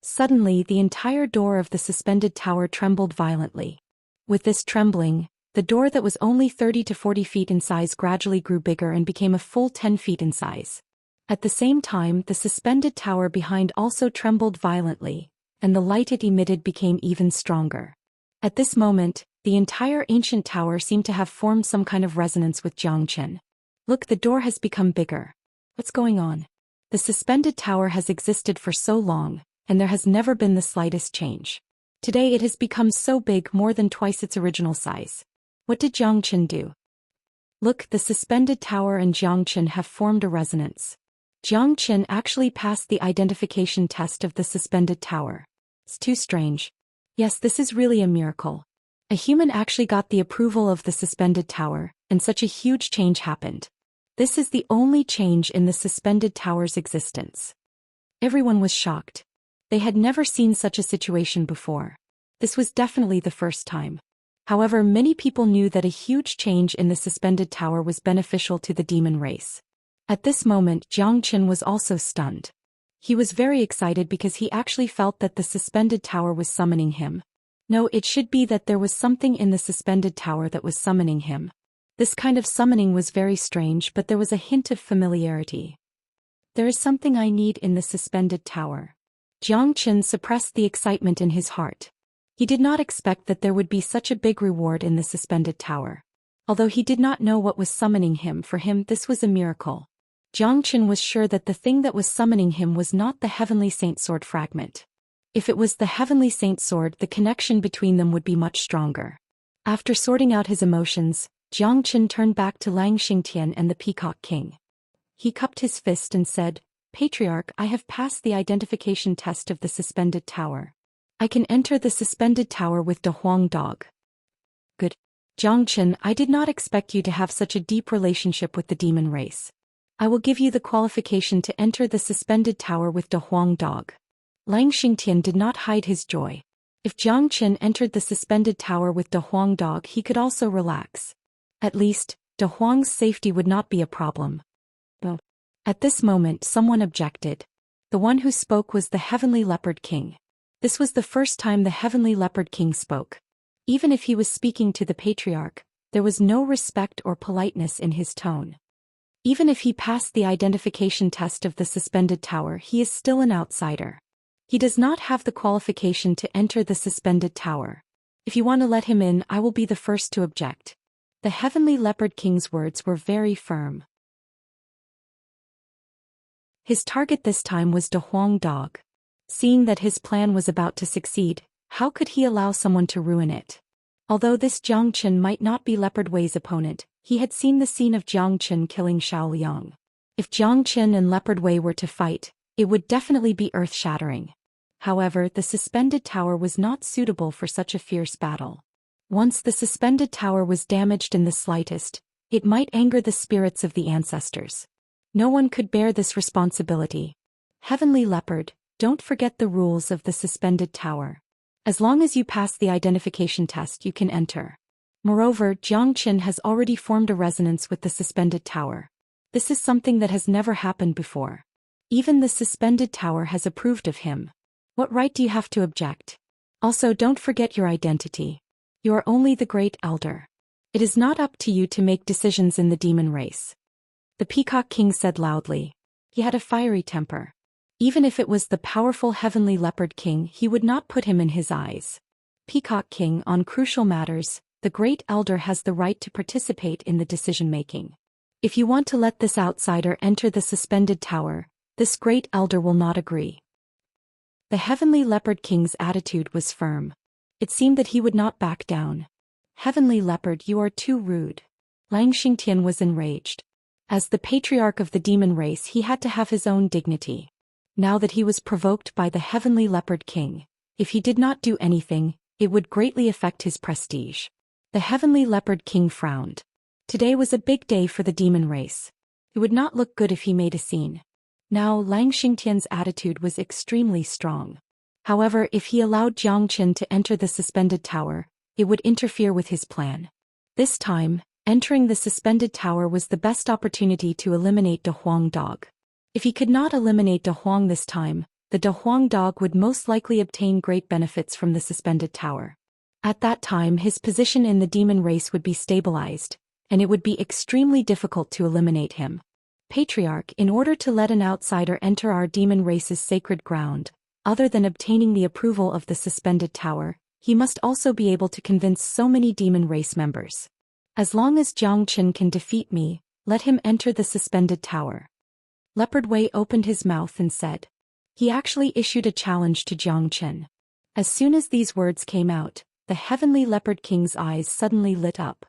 Suddenly the entire door of the suspended tower trembled violently. With this trembling, the door that was only 30 to 40 feet in size gradually grew bigger and became a full 10 feet in size. At the same time, the suspended tower behind also trembled violently, and the light it emitted became even stronger. At this moment, the entire ancient tower seemed to have formed some kind of resonance with Zhou Xian. Look, the door has become bigger. What's going on? The suspended tower has existed for so long, and there has never been the slightest change. Today it has become so big, more than twice its original size. What did Zhou Xian do? Look, the suspended tower and Zhou Xian have formed a resonance. Zhou Xian actually passed the identification test of the suspended tower. It's too strange. Yes, this is really a miracle. A human actually got the approval of the suspended tower, and such a huge change happened. This is the only change in the suspended tower's existence. Everyone was shocked. They had never seen such a situation before. This was definitely the first time. However, many people knew that a huge change in the suspended tower was beneficial to the demon race. At this moment, Zhou Xian was also stunned. He was very excited because he actually felt that the suspended tower was summoning him. No, it should be that there was something in the suspended tower that was summoning him. This kind of summoning was very strange, but there was a hint of familiarity. There is something I need in the suspended tower. Zhou Xian suppressed the excitement in his heart. He did not expect that there would be such a big reward in the suspended tower. Although he did not know what was summoning him, for him this was a miracle. Zhou Xian was sure that the thing that was summoning him was not the Heavenly Saint Sword fragment. If it was the Heavenly Saint Sword, the connection between them would be much stronger. After sorting out his emotions, Zhou Xian turned back to Xianxia and the Peacock King. He cupped his fist and said, "Patriarch, I have passed the identification test of the suspended tower. I can enter the suspended tower with De Huang Dog." Good. Zhou Xian, I did not expect you to have such a deep relationship with the demon race. I will give you the qualification to enter the suspended tower with De Huang Dog. Xianxia did not hide his joy. If Zhou Xian entered the suspended tower with De Huang Dog, he could also relax. At least, De Huang's safety would not be a problem. But at this moment someone objected. The one who spoke was the Heavenly Leopard King. This was the first time the Heavenly Leopard King spoke. Even if he was speaking to the Patriarch, there was no respect or politeness in his tone. Even if he passed the identification test of the suspended tower, he is still an outsider. He does not have the qualification to enter the suspended tower. If you want to let him in, I will be the first to object. The Heavenly Leopard King's words were very firm. His target this time was De Huang Dog. Seeing that his plan was about to succeed, how could he allow someone to ruin it? Although this Zhou Xian might not be Leopard Wei's opponent, he had seen the scene of Zhou Xian killing Xiao Liang. If Zhou Xian and Leopard Wei were to fight, it would definitely be earth-shattering. However, the suspended tower was not suitable for such a fierce battle. Once the suspended tower was damaged in the slightest, it might anger the spirits of the ancestors. No one could bear this responsibility. Heavenly Leopard, don't forget the rules of the suspended tower. As long as you pass the identification test, you can enter. Moreover, Zhou Xian has already formed a resonance with the suspended tower. This is something that has never happened before. Even the suspended tower has approved of him. What right do you have to object? Also, don't forget your identity. You are only the Great Elder. It is not up to you to make decisions in the demon race. The Peacock King said loudly. He had a fiery temper. Even if it was the powerful Heavenly Leopard King, he would not put him in his eyes. Peacock King, on crucial matters, the Great Elder has the right to participate in the decision-making. If you want to let this outsider enter the suspended tower, this Great Elder will not agree. The Heavenly Leopard King's attitude was firm. It seemed that he would not back down. Heavenly Leopard, you are too rude. Xianxia was enraged. As the patriarch of the demon race, he had to have his own dignity. Now that he was provoked by the Heavenly Leopard King, If he did not do anything, it would greatly affect his prestige. The Heavenly Leopard King frowned. Today was a big day for the demon race. It would not look good if he made a scene. Now Lang Xingtian's attitude was extremely strong. However, if he allowed Jiang Qin to enter the suspended tower, it would interfere with his plan. This time, entering the suspended tower was the best opportunity to eliminate De Huang Dog. If he could not eliminate De Huang this time, the De Huang Dog would most likely obtain great benefits from the suspended tower. At that time his position in the demon race would be stabilized, and it would be extremely difficult to eliminate him. Patriarch, in order to let an outsider enter our demon race's sacred ground, other than obtaining the approval of the suspended tower, he must also be able to convince so many demon race members. As long as Jiang Qin can defeat me, let him enter the suspended tower. Leopard Wei opened his mouth and said. He actually issued a challenge to Jiang Qin. As soon as these words came out, the Heavenly Leopard King's eyes suddenly lit up.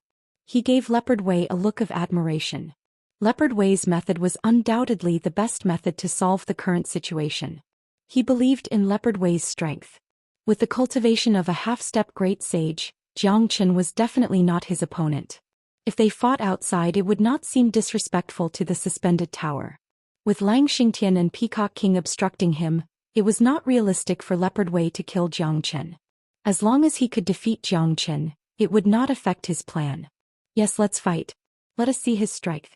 He gave Leopard Wei a look of admiration. Leopard Wei's method was undoubtedly the best method to solve the current situation. He believed in Leopard Wei's strength. With the cultivation of a half-step great sage, Jiang Qin was definitely not his opponent. If they fought outside, it would not seem disrespectful to the suspended tower. With Lang Xingtian and Peacock King obstructing him, it was not realistic for Leopard Wei to kill Jiang Qin. As long as he could defeat Jiang Qin, it would not affect his plan. Yes, let's fight. Let us see his strength.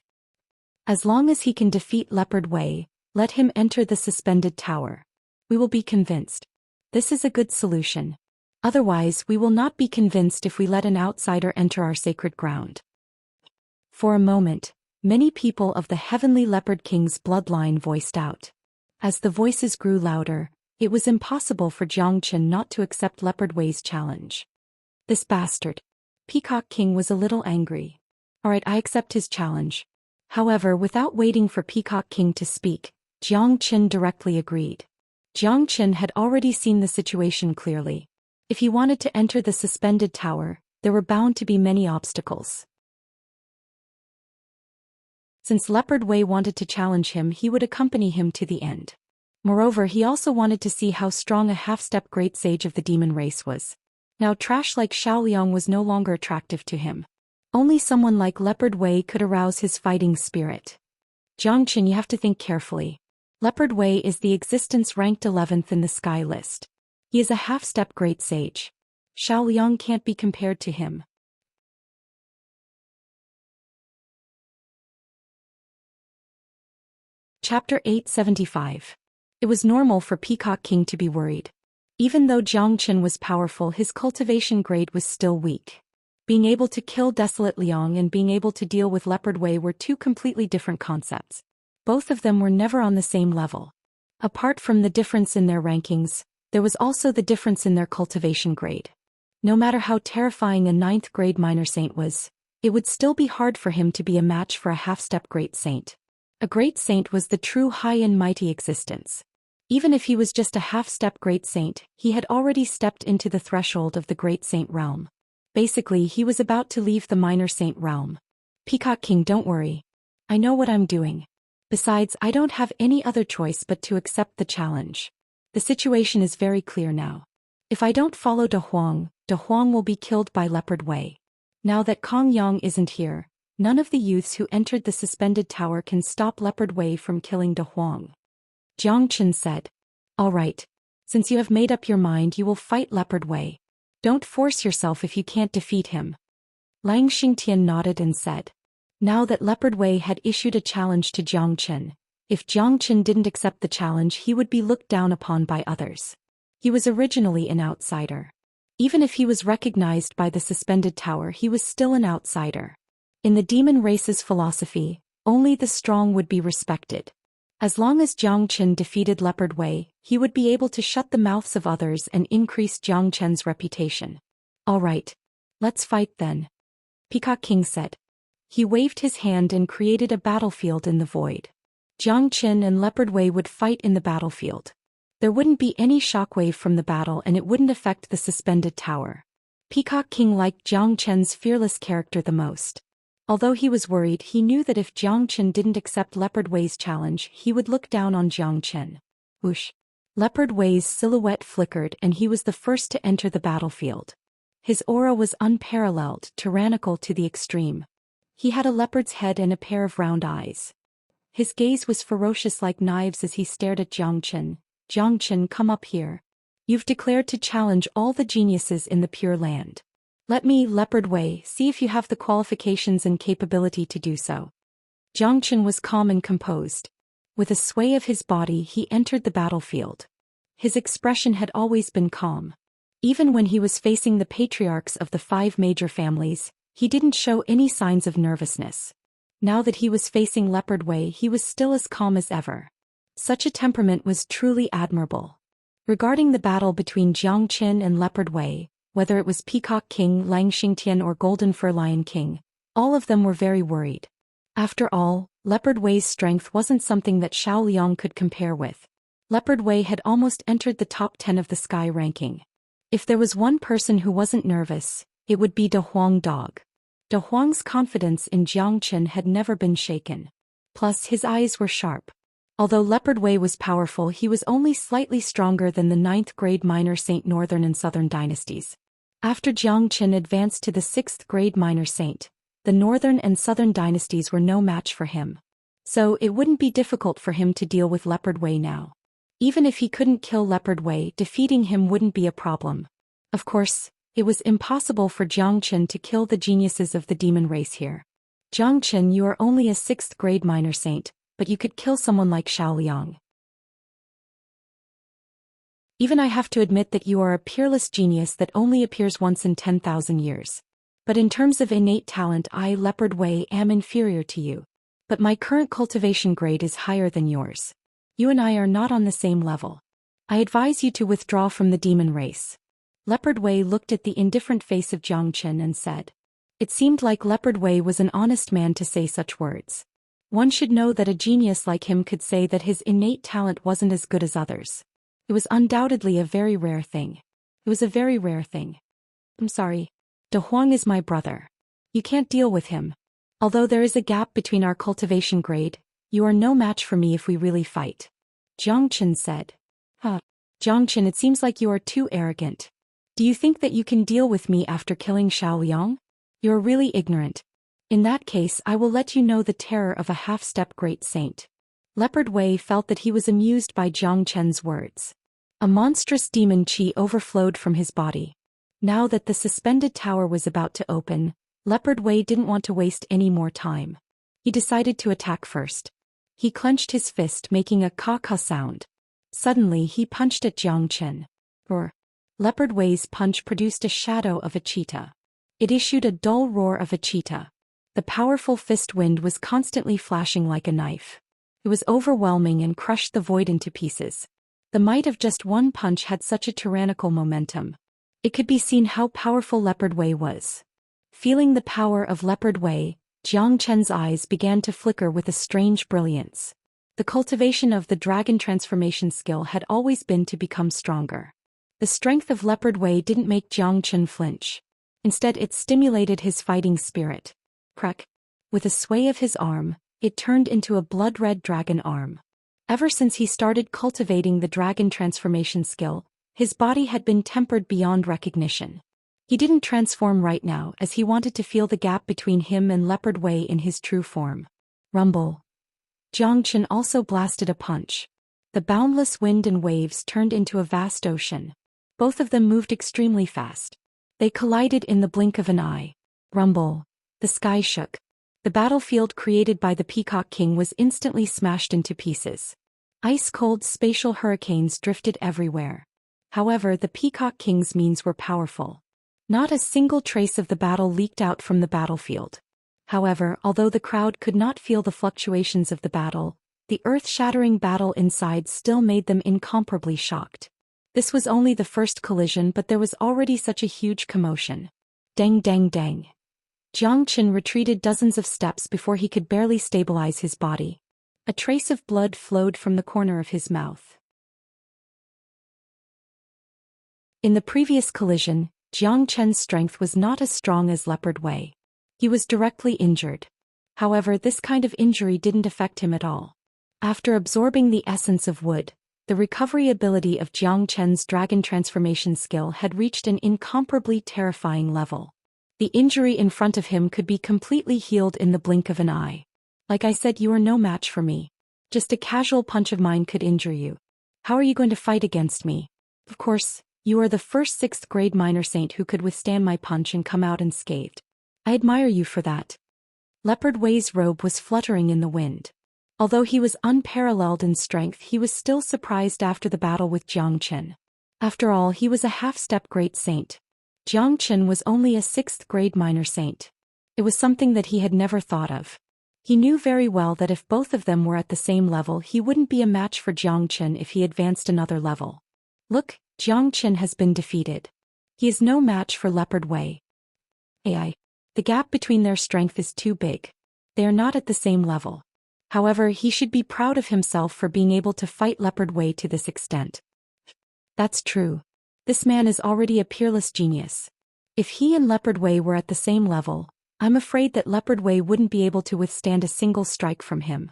As long as he can defeat Leopard Wei, let him enter the suspended tower. We will be convinced. This is a good solution. Otherwise, we will not be convinced if we let an outsider enter our sacred ground. For a moment, many people of the Heavenly Leopard King's bloodline voiced out. As the voices grew louder, it was impossible for Jiang Qin not to accept Leopard Wei's challenge. This bastard. Peacock King was a little angry. Alright, I accept his challenge. However, without waiting for Peacock King to speak, Jiang Qin directly agreed. Jiang Qin had already seen the situation clearly. If he wanted to enter the suspended tower, there were bound to be many obstacles. Since Leopard Wei wanted to challenge him, he would accompany him to the end. Moreover, he also wanted to see how strong a half-step great sage of the demon race was. Now trash like Xiaoliang was no longer attractive to him. Only someone like Leopard Wei could arouse his fighting spirit. Jiang Qin, you have to think carefully. Leopard Wei is the existence ranked 11th in the sky list. He is a half-step great sage. Xiaoliang can't be compared to him. Chapter 875. It was normal for Peacock King to be worried. Even though Jiang Qin was powerful, his cultivation grade was still weak. Being able to kill Desolate Liang and being able to deal with Leopard Wei were two completely different concepts. Both of them were never on the same level. Apart from the difference in their rankings, there was also the difference in their cultivation grade. No matter how terrifying a 9th grade minor saint was, it would still be hard for him to be a match for a half-step great saint. A great saint was the true high and mighty existence. Even if he was just a half-step great saint, he had already stepped into the threshold of the great saint realm. Basically, he was about to leave the minor saint realm. Peacock King, don't worry. I know what I'm doing. Besides, I don't have any other choice but to accept the challenge. The situation is very clear now. If I don't follow De Huang will be killed by Leopard Wei. Now that Kong Yang isn't here, none of the youths who entered the suspended tower can stop Leopard Wei from killing De Huang. Jiang Qin said. All right. Since you have made up your mind, you will fight Leopard Wei. Don't force yourself if you can't defeat him. Lang Xingtian nodded and said. Now that Leopard Wei had issued a challenge to Jiang Qin, if Jiang Qin didn't accept the challenge, he would be looked down upon by others. He was originally an outsider. Even if he was recognized by the suspended tower, he was still an outsider. In the demon race's philosophy, only the strong would be respected. As long as Jiang Qin defeated Leopard Wei, he would be able to shut the mouths of others and increase Jiang Qin's reputation. All right. Let's fight then. Peacock King said. He waved his hand and created a battlefield in the void. Jiang Qin and Leopard Wei would fight in the battlefield. There wouldn't be any shockwave from the battle and it wouldn't affect the suspended tower. Peacock King liked Jiang Qin's fearless character the most. Although he was worried, he knew that if Jiang Qin didn't accept Leopard Wei's challenge, he would look down on Jiang Qin. Whoosh. Leopard Wei's silhouette flickered and he was the first to enter the battlefield. His aura was unparalleled, tyrannical to the extreme. He had a leopard's head and a pair of round eyes. His gaze was ferocious like knives as he stared at Zhou Xian. "Zhou Xian, come up here. You've declared to challenge all the geniuses in the Pure Land. Let me, Leopard Wei, see if you have the qualifications and capability to do so." Zhou Xian was calm and composed. With a sway of his body he entered the battlefield. His expression had always been calm. Even when he was facing the patriarchs of the 5 major families, he didn't show any signs of nervousness. Now that he was facing Leopard Wei, he was still as calm as ever. Such a temperament was truly admirable. Regarding the battle between Zhou Xian and Leopard Wei, whether it was Peacock King Lang Xingtian or Golden Fur Lion King, all of them were very worried. After all, Leopard Wei's strength wasn't something that Xiaoliang could compare with. Leopard Wei had almost entered the top 10 of the Sky ranking. If there was one person who wasn't nervous, it would be De Huang Dog. De Huang's confidence in Zhou Xian had never been shaken. Plus, his eyes were sharp. Although Leopard Wei was powerful, he was only slightly stronger than the 9th grade minor saint Northern and Southern dynasties. After Zhou Xian advanced to the 6th grade minor saint, the Northern and Southern dynasties were no match for him. So it wouldn't be difficult for him to deal with Leopard Wei now. Even if he couldn't kill Leopard Wei, defeating him wouldn't be a problem. Of course, it was impossible for Zhou Xian to kill the geniuses of the demon race here. "Zhou Xian, you are only a 6th grade minor saint, but you could kill someone like Xiaoliang. Even I have to admit that you are a peerless genius that only appears once in 10,000 years. But in terms of innate talent, I, Leopard Wei, am inferior to you. But my current cultivation grade is higher than yours. You and I are not on the same level. I advise you to withdraw from the demon race." Leopard Wei looked at the indifferent face of Zhou Xian and said. It seemed like Leopard Wei was an honest man to say such words. One should know that a genius like him could say that his innate talent wasn't as good as others. It was undoubtedly a very rare thing. It was a very rare thing. "I'm sorry. De Huang is my brother. You can't deal with him. Although there is a gap between our cultivation grade, you are no match for me if we really fight," Zhou Xian said. Zhou Xian, it seems like you are too arrogant. Do you think that you can deal with me after killing Xiaoliang? You're really ignorant. In that case, I will let you know the terror of a half-step great saint. Leopard Wei felt that he was amused by Zhou Xian's words. A monstrous demon qi overflowed from his body. Now that the suspended tower was about to open, Leopard Wei didn't want to waste any more time. He decided to attack first. He clenched his fist, making a ka-ka sound. Suddenly he punched at Zhou Xian. Roar. Leopard Wei's punch produced a shadow of a cheetah. It issued a dull roar of a cheetah. The powerful fist wind was constantly flashing like a knife. It was overwhelming and crushed the void into pieces. The might of just one punch had such a tyrannical momentum. It could be seen how powerful Leopard Wei was. Feeling the power of Leopard Wei, Zhou Xian's eyes began to flicker with a strange brilliance. The cultivation of the dragon transformation skill had always been to become stronger. The strength of Leopard Wei didn't make Zhou Xian flinch. Instead, it stimulated his fighting spirit. Crack. With a sway of his arm, it turned into a blood-red dragon arm. Ever since he started cultivating the dragon transformation skill, his body had been tempered beyond recognition. He didn't transform right now as he wanted to feel the gap between him and Leopard Wei in his true form. Rumble. Zhou Xian also blasted a punch. The boundless wind and waves turned into a vast ocean. Both of them moved extremely fast. They collided in the blink of an eye. Rumble. The sky shook. The battlefield created by the Peacock King was instantly smashed into pieces. Ice-cold spatial hurricanes drifted everywhere. However, the Peacock King's means were powerful. Not a single trace of the battle leaked out from the battlefield. However, although the crowd could not feel the fluctuations of the battle, the earth-shattering battle inside still made them incomparably shocked. This was only the first collision, but there was already such a huge commotion. Dang dang dang. Zhou Xian retreated dozens of steps before he could barely stabilize his body. A trace of blood flowed from the corner of his mouth. In the previous collision, Zhou Xian's strength was not as strong as Leopard Wei. He was directly injured. However, this kind of injury didn't affect him at all. After absorbing the essence of wood, The recovery ability of Jiang Chen's dragon transformation skill had reached an incomparably terrifying level. The injury in front of him could be completely healed in the blink of an eye. Like I said, you are no match for me. Just a casual punch of mine could injure you. How are you going to fight against me? Of course, you are the first 6th grade minor saint who could withstand my punch and come out unscathed. I admire you for that. Leopard Wei's robe was fluttering in the wind. Although he was unparalleled in strength, he was still surprised after the battle with Jiang Chen. After all, he was a half-step great saint. Jiang Chen was only a 6th grade minor saint. It was something that he had never thought of. He knew very well that if both of them were at the same level, he wouldn't be a match for Jiang Chen if he advanced another level. Look, Jiang Chen has been defeated. He is no match for Leopard Wei. AI. The gap between their strength is too big. They are not at the same level. However, he should be proud of himself for being able to fight Leopard Wei to this extent. That's true. This man is already a peerless genius. If he and Leopard Wei were at the same level, I'm afraid that Leopard Wei wouldn't be able to withstand a single strike from him.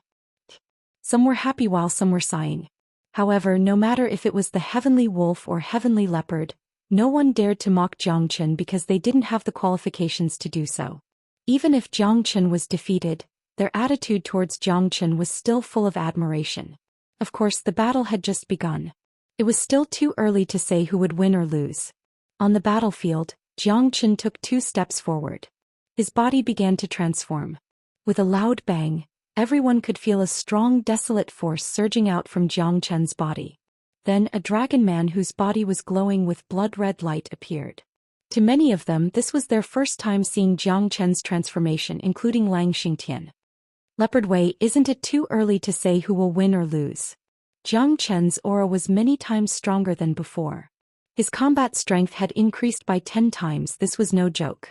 Some were happy while some were sighing. However, no matter if it was the Heavenly Wolf or Heavenly Leopard, no one dared to mock Jiang Chen because they didn't have the qualifications to do so. Even if Jiang Chen was defeated, their attitude towards Jiang Chen was still full of admiration. Of course, the battle had just begun. It was still too early to say who would win or lose. On the battlefield, Jiang Chen took 2 steps forward. His body began to transform. With a loud bang, everyone could feel a strong, desolate force surging out from Jiang Chen's body. Then a dragon man whose body was glowing with blood-red light appeared. To many of them, this was their first time seeing Jiang Chen's transformation, including Lang Xingtian. Leopard Wei, isn't it too early to say who will win or lose? Jiang Chen's aura was many times stronger than before. His combat strength had increased by 10 times, this was no joke.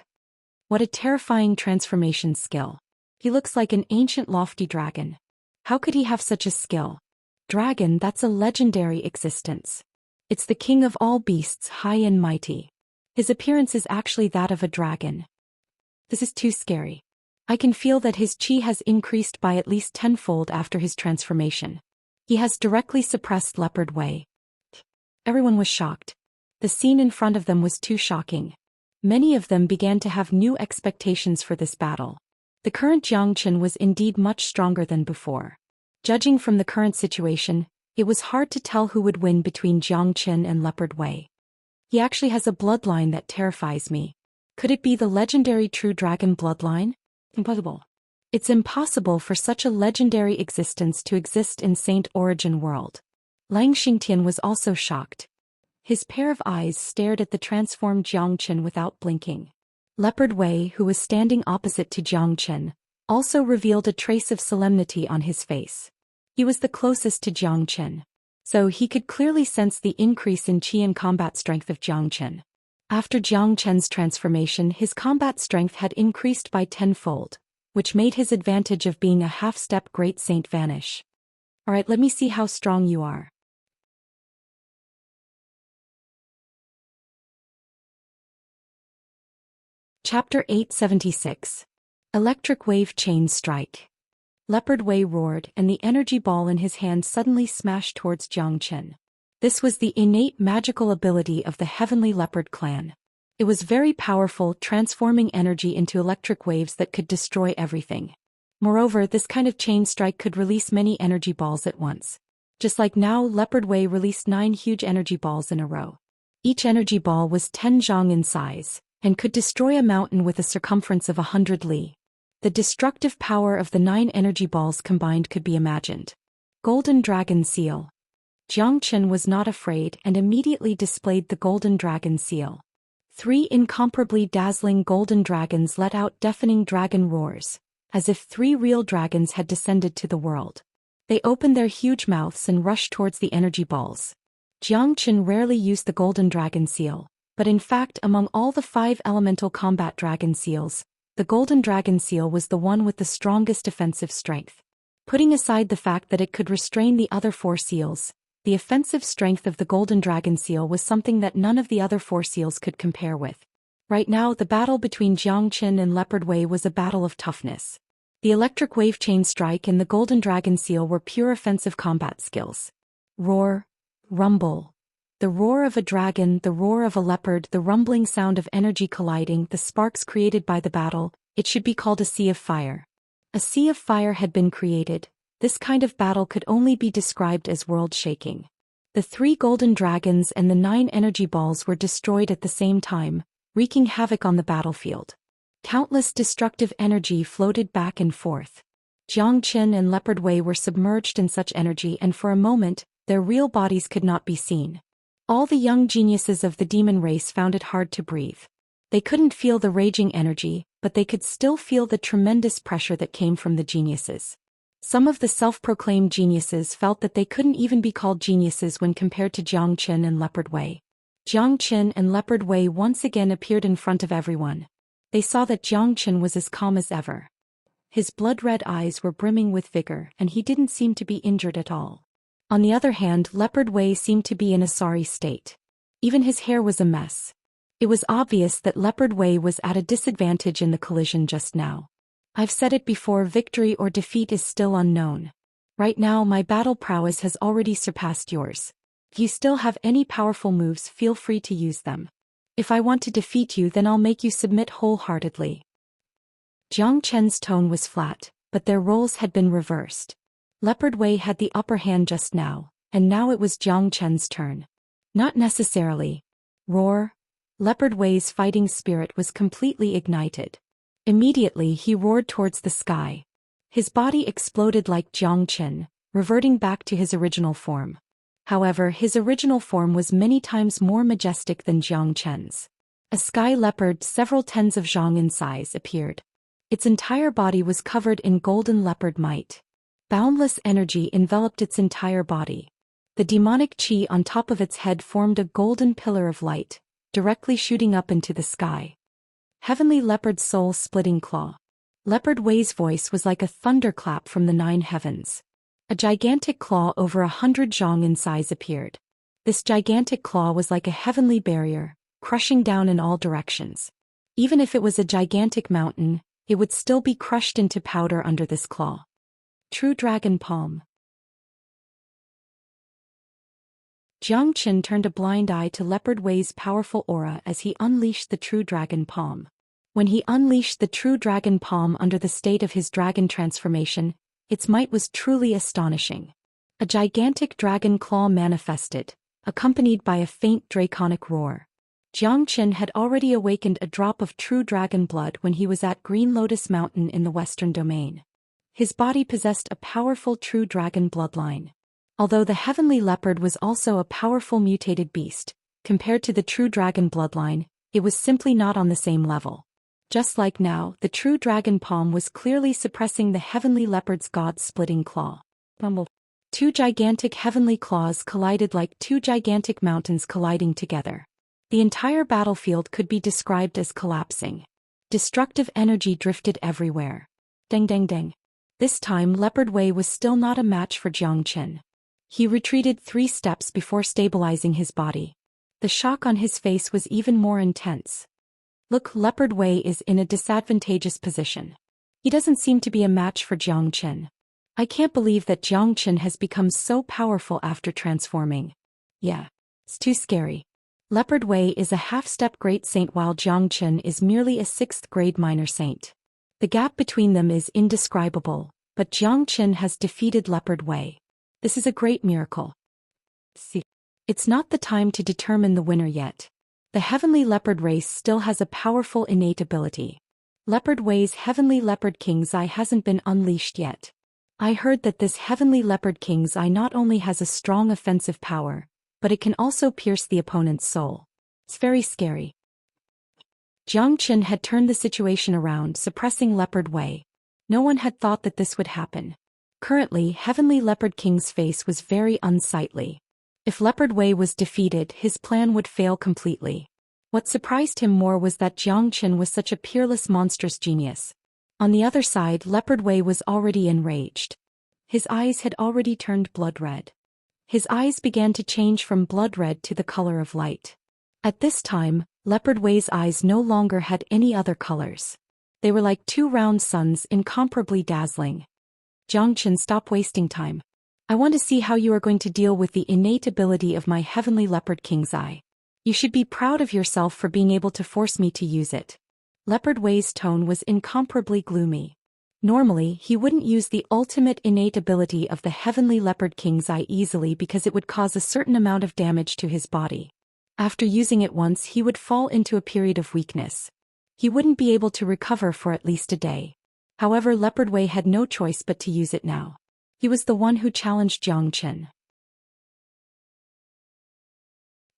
What a terrifying transformation skill. He looks like an ancient lofty dragon. How could he have such a skill? Dragon, that's a legendary existence. It's the king of all beasts, high and mighty. His appearance is actually that of a dragon. This is too scary. I can feel that his chi has increased by at least 10-fold after his transformation. He has directly suppressed Leopard Wei. Everyone was shocked. The scene in front of them was too shocking. Many of them began to have new expectations for this battle. The current Jiang Chen was indeed much stronger than before. Judging from the current situation, it was hard to tell who would win between Jiang Chen and Leopard Wei. He actually has a bloodline that terrifies me. Could it be the legendary True Dragon bloodline? Impossible. It's impossible for such a legendary existence to exist in Saint Origin world. Lang Xingtian was also shocked. His pair of eyes stared at the transformed Jiang Chen without blinking. Leopard Wei, who was standing opposite to Jiang Chen, also revealed a trace of solemnity on his face. He was the closest to Jiang Chen, so he could clearly sense the increase in chi and combat strength of Jiang Chen. After Jiang Chen's transformation, his combat strength had increased by 10-fold, which made his advantage of being a half-step great saint vanish. Alright, let me see how strong you are. Chapter 876. Electric Wave Chain Strike. Leopard Wei roared, and the energy ball in his hand suddenly smashed towards Jiang Chen. This was the innate magical ability of the Heavenly Leopard clan. It was very powerful, transforming energy into electric waves that could destroy everything. Moreover, this kind of chain strike could release many energy balls at once. Just like now, Leopard Wei released 9 huge energy balls in a row. Each energy ball was 10 zhang in size, and could destroy a mountain with a circumference of 100 li. The destructive power of the 9 energy balls combined could be imagined. Golden Dragon Seal. Jiang Chen was not afraid and immediately displayed the Golden Dragon Seal. 3 incomparably dazzling golden dragons let out deafening dragon roars, as if 3 real dragons had descended to the world. They opened their huge mouths and rushed towards the energy balls. Jiang Chen rarely used the Golden Dragon Seal, but in fact among all the 5 elemental combat dragon seals, the Golden Dragon Seal was the one with the strongest defensive strength. Putting aside the fact that it could restrain the other 4 seals, the offensive strength of the Golden Dragon Seal was something that none of the other 4 seals could compare with. Right now, the battle between Jiang Chen and Leopard Wei was a battle of toughness. The Electric Wave Chain Strike and the Golden Dragon Seal were pure offensive combat skills. Roar, Rumble. The roar of a dragon, the roar of a leopard, the rumbling sound of energy colliding, the sparks created by the battle, it should be called a sea of fire. A sea of fire had been created. This kind of battle could only be described as world-shaking. The 3 golden dragons and the 9 energy balls were destroyed at the same time, wreaking havoc on the battlefield. Countless destructive energy floated back and forth. Xianxia and Leopard Wei were submerged in such energy, and for a moment, their real bodies could not be seen. All the young geniuses of the demon race found it hard to breathe. They couldn't feel the raging energy, but they could still feel the tremendous pressure that came from the geniuses. Some of the self-proclaimed geniuses felt that they couldn't even be called geniuses when compared to Xianxia and Leopard Wei. Xianxia and Leopard Wei once again appeared in front of everyone. They saw that Xianxia was as calm as ever. His blood-red eyes were brimming with vigor, and he didn't seem to be injured at all. On the other hand, Leopard Wei seemed to be in a sorry state. Even his hair was a mess. It was obvious that Leopard Wei was at a disadvantage in the collision just now. I've said it before, victory or defeat is still unknown. Right now my battle prowess has already surpassed yours. If you still have any powerful moves, feel free to use them. If I want to defeat you, then I'll make you submit wholeheartedly. Jiang Chen's tone was flat, but their roles had been reversed. Leopard Wei had the upper hand just now, and now it was Jiang Chen's turn. Not necessarily. Roar. Leopard Wei's fighting spirit was completely ignited. Immediately he roared towards the sky. His body exploded like Jiang Chen, reverting back to his original form. However, his original form was many times more majestic than Jiang Chen's. A sky leopard several tens of zhang in size appeared. Its entire body was covered in golden leopard might. Boundless energy enveloped its entire body. The demonic qi on top of its head formed a golden pillar of light, directly shooting up into the sky. Heavenly Leopard Soul-Splitting Claw. Leopard Wei's voice was like a thunderclap from the 9 heavens. A gigantic claw over 100 zhang in size appeared. This gigantic claw was like a heavenly barrier, crushing down in all directions. Even if it was a gigantic mountain, it would still be crushed into powder under this claw. True Dragon Palm. Jiang Chen turned a blind eye to Leopard Wei's powerful aura as he unleashed the True Dragon Palm. When he unleashed the True Dragon Palm under the state of his dragon transformation, its might was truly astonishing. A gigantic dragon claw manifested, accompanied by a faint draconic roar. Jiang Chen had already awakened a drop of true dragon blood when he was at Green Lotus Mountain in the Western Domain. His body possessed a powerful true dragon bloodline. Although the heavenly leopard was also a powerful mutated beast, compared to the true dragon bloodline, it was simply not on the same level. Just like now, the true dragon palm was clearly suppressing the heavenly leopard's god-splitting claw. Bumble. 2 gigantic heavenly claws collided like 2 gigantic mountains colliding together. The entire battlefield could be described as collapsing. Destructive energy drifted everywhere. Deng deng deng. This time Leopard Wei was still not a match for Jiang Chen. He retreated 3 steps before stabilizing his body. The shock on his face was even more intense. Look, Leopard Wei is in a disadvantageous position. He doesn't seem to be a match for Jiang Chen. I can't believe that Jiang Chen has become so powerful after transforming. Yeah. It's too scary. Leopard Wei is a half-step great saint while Jiang Chen is merely a 6th grade minor saint. The gap between them is indescribable, but Jiang Chen has defeated Leopard Wei. This is a great miracle. See, it's not the time to determine the winner yet. The heavenly leopard race still has a powerful innate ability. Leopard Wei's heavenly leopard king's eye hasn't been unleashed yet. I heard that this heavenly leopard king's eye not only has a strong offensive power, but it can also pierce the opponent's soul. It's very scary. Jiang Chen had turned the situation around, suppressing Leopard Wei. No one had thought that this would happen. Currently, Heavenly Leopard King's face was very unsightly. If Leopard Wei was defeated, his plan would fail completely. What surprised him more was that Jiang Chen was such a peerless monstrous genius. On the other side, Leopard Wei was already enraged. His eyes had already turned blood red. His eyes began to change from blood red to the color of light. At this time, Leopard Wei's eyes no longer had any other colors. They were like 2 round suns, incomparably dazzling. Jiang Chen, stop wasting time. I want to see how you are going to deal with the innate ability of my heavenly leopard king's eye. You should be proud of yourself for being able to force me to use it. Leopard Wei's tone was incomparably gloomy. Normally, he wouldn't use the ultimate innate ability of the heavenly leopard king's eye easily because it would cause a certain amount of damage to his body. After using it once, he would fall into a period of weakness. He wouldn't be able to recover for at least a day. However, Leopard Wei had no choice but to use it now. He was the one who challenged Zhou Xian.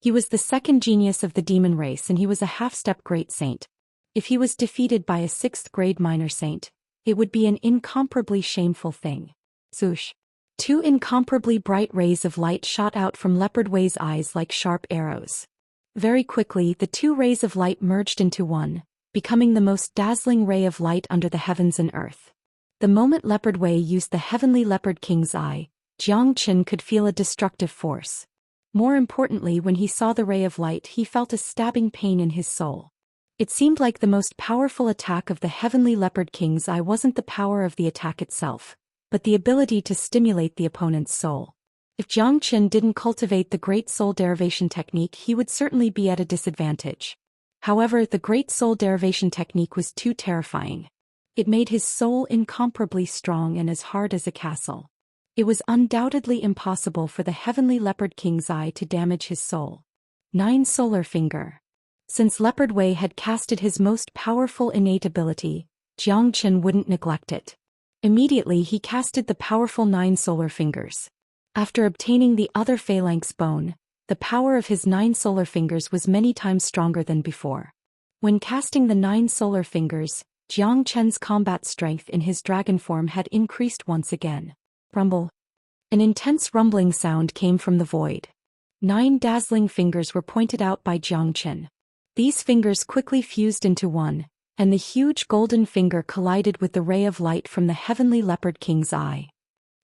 He was the second genius of the demon race and he was a half-step great saint. If he was defeated by a 6th-grade minor saint, it would be an incomparably shameful thing. Swoosh. 2 incomparably bright rays of light shot out from Leopard Wei's eyes like sharp arrows. Very quickly, the 2 rays of light merged into one, becoming the most dazzling ray of light under the heavens and earth. The moment Leopard Wei used the heavenly leopard king's eye, Zhou Xian could feel a destructive force. More importantly, when he saw the ray of light, he felt a stabbing pain in his soul. It seemed like the most powerful attack of the heavenly leopard king's eye wasn't the power of the attack itself, but the ability to stimulate the opponent's soul. If Zhou Xian didn't cultivate the great soul derivation technique, he would certainly be at a disadvantage. However, the great soul derivation technique was too terrifying. It made his soul incomparably strong and as hard as a castle. It was undoubtedly impossible for the heavenly leopard king's eye to damage his soul. 9 Solar Finger. Since Leopard Wei had casted his most powerful innate ability, Zhou Xian wouldn't neglect it. Immediately he casted the powerful 9 Solar Fingers. After obtaining the other phalanx bone, the power of his 9 solar fingers was many times stronger than before. When casting the 9 solar fingers, Zhou Qian's combat strength in his dragon form had increased once again. Rumble. An intense rumbling sound came from the void. 9 dazzling fingers were pointed out by Zhou Qian. These fingers quickly fused into one, and the huge golden finger collided with the ray of light from the heavenly leopard king's eye.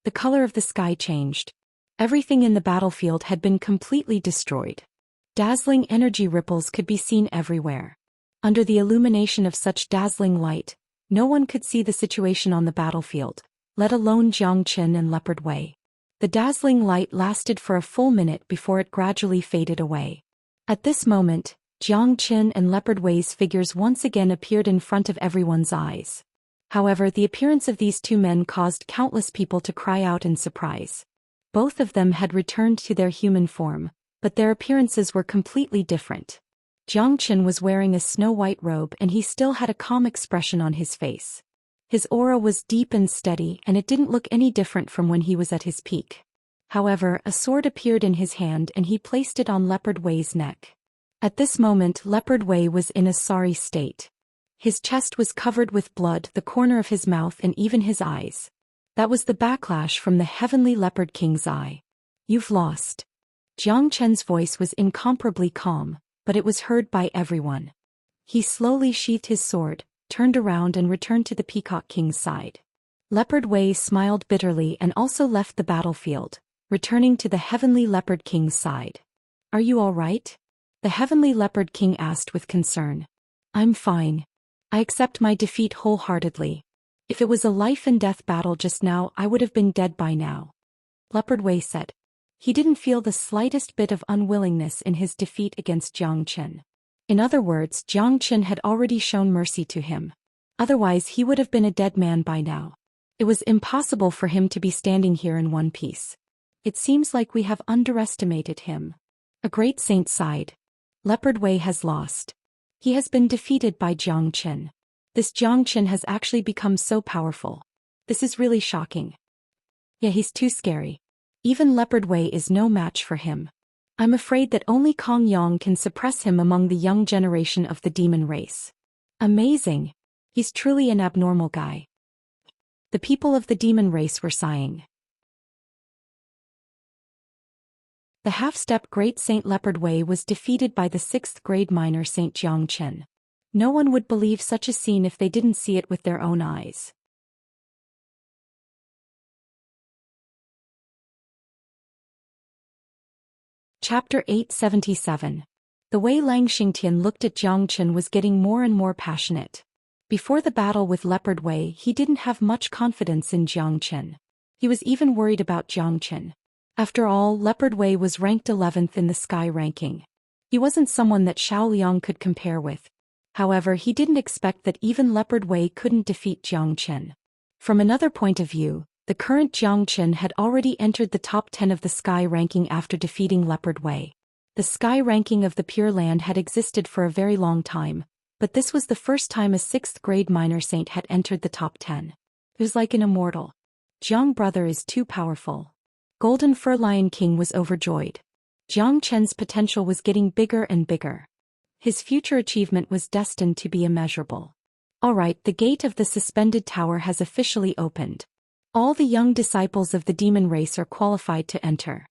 The color of the sky changed. Everything in the battlefield had been completely destroyed. Dazzling energy ripples could be seen everywhere. Under the illumination of such dazzling light, no one could see the situation on the battlefield, let alone Zhou Qian and Leopard Wei. The dazzling light lasted for a full minute before it gradually faded away. At this moment, Zhou Qian and Leopard Wei's figures once again appeared in front of everyone's eyes. However, the appearance of these 2 men caused countless people to cry out in surprise. Both of them had returned to their human form, but their appearances were completely different. Zhou Qian was wearing a snow-white robe and he still had a calm expression on his face. His aura was deep and steady and it didn't look any different from when he was at his peak. However, a sword appeared in his hand and he placed it on Leopard Wei's neck. At this moment, Leopard Wei was in a sorry state. His chest was covered with blood, the corner of his mouth and even his eyes. That was the backlash from the heavenly leopard king's eye. You've lost. Zhou Qian's voice was incomparably calm, but it was heard by everyone. He slowly sheathed his sword, turned around and returned to the Peacock King's side. Leopard Wei smiled bitterly and also left the battlefield, returning to the heavenly leopard king's side. Are you all right? The heavenly leopard king asked with concern. I'm fine. I accept my defeat wholeheartedly. If it was a life-and-death battle just now, I would have been dead by now. Leopard Wei said. He didn't feel the slightest bit of unwillingness in his defeat against Zhou Qian. In other words, Zhou Qian had already shown mercy to him. Otherwise, he would have been a dead man by now. It was impossible for him to be standing here in one piece. It seems like we have underestimated him. A great saint sighed. Leopard Wei has lost. He has been defeated by Zhou Qian. This Zhou Qian has actually become so powerful. This is really shocking. Yeah, he's too scary. Even Leopard Wei is no match for him. I'm afraid that only Kong Yang can suppress him among the young generation of the demon race. Amazing. He's truly an abnormal guy. The people of the demon race were sighing. The half-step great Saint Leopard Wei was defeated by the 6th-grade minor Saint Zhou Qian. No one would believe such a scene if they didn't see it with their own eyes. Chapter 877. The way Lang Xingtian looked at Zhou Qian was getting more and more passionate. Before the battle with Leopard Wei, he didn't have much confidence in Zhou Qian. He was even worried about Zhou Xian. After all, Leopard Wei was ranked 11th in the Sky ranking. He wasn't someone that Xiao Liang could compare with. However, he didn't expect that even Leopard Wei couldn't defeat Zhou Xian. From another point of view, the current Zhou Xian had already entered the top 10 of the Sky ranking after defeating Leopard Wei. The Sky ranking of the Pure Land had existed for a very long time, but this was the first time a 6th grade minor saint had entered the top 10. It was like an immortal. Zhang brother is too powerful. Golden Fur Lion King was overjoyed. Zhang Chen's potential was getting bigger and bigger. His future achievement was destined to be immeasurable. Alright, the gate of the suspended tower has officially opened. All the young disciples of the demon race are qualified to enter.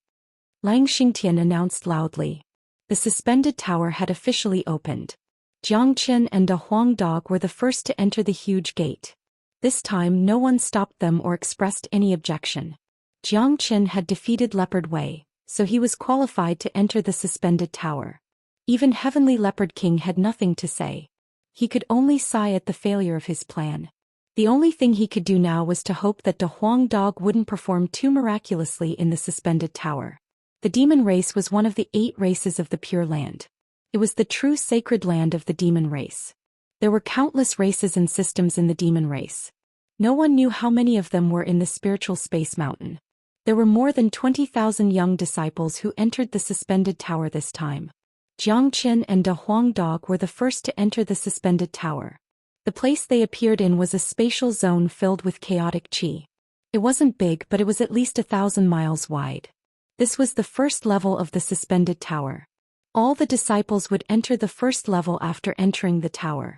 Lang Xingtian announced loudly. The suspended tower had officially opened. Jiang Qin and De Huang Dog were the first to enter the huge gate. This time no one stopped them or expressed any objection. Jiang Qin had defeated Leopard Wei, so he was qualified to enter the suspended tower. Even Heavenly Leopard King had nothing to say. He could only sigh at the failure of his plan. The only thing he could do now was to hope that De Huang Dog wouldn't perform too miraculously in the suspended tower. The demon race was one of the 8 races of the Pure Land. It was the true sacred land of the demon race. There were countless races and systems in the demon race. No one knew how many of them were in the spiritual space mountain. There were more than 20,000 young disciples who entered the suspended tower this time. Jiang Qin and De Huang Dog were the first to enter the suspended tower. The place they appeared in was a spatial zone filled with chaotic qi. It wasn't big, but it was at least 1,000 miles wide. This was the first level of the suspended tower. All the disciples would enter the first level after entering the tower.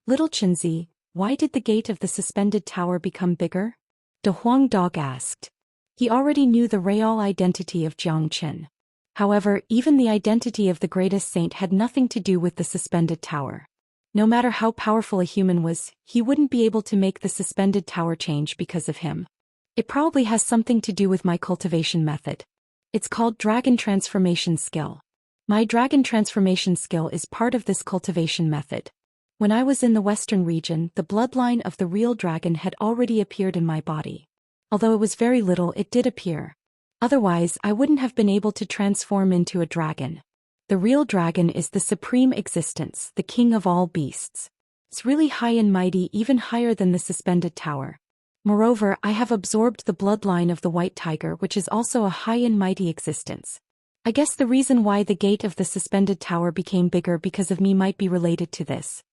Little Qinzi, why did the gate of the suspended tower become bigger? De Huang Dog asked. He already knew the real identity of Jiang Qin. However, even the identity of the greatest saint had nothing to do with the suspended tower. No matter how powerful a human was, he wouldn't be able to make the suspended tower change because of him. It probably has something to do with my cultivation method. It's called Dragon Transformation Skill. My Dragon Transformation Skill is part of this cultivation method. When I was in the western region, the bloodline of the real dragon had already appeared in my body. Although it was very little, it did appear. Otherwise, I wouldn't have been able to transform into a dragon. The real dragon is the supreme existence, the king of all beasts. It's really high and mighty, even higher than the suspended tower. Moreover, I have absorbed the bloodline of the white tiger, which is also a high and mighty existence. I guess the reason why the gate of the suspended tower became bigger because of me might be related to this.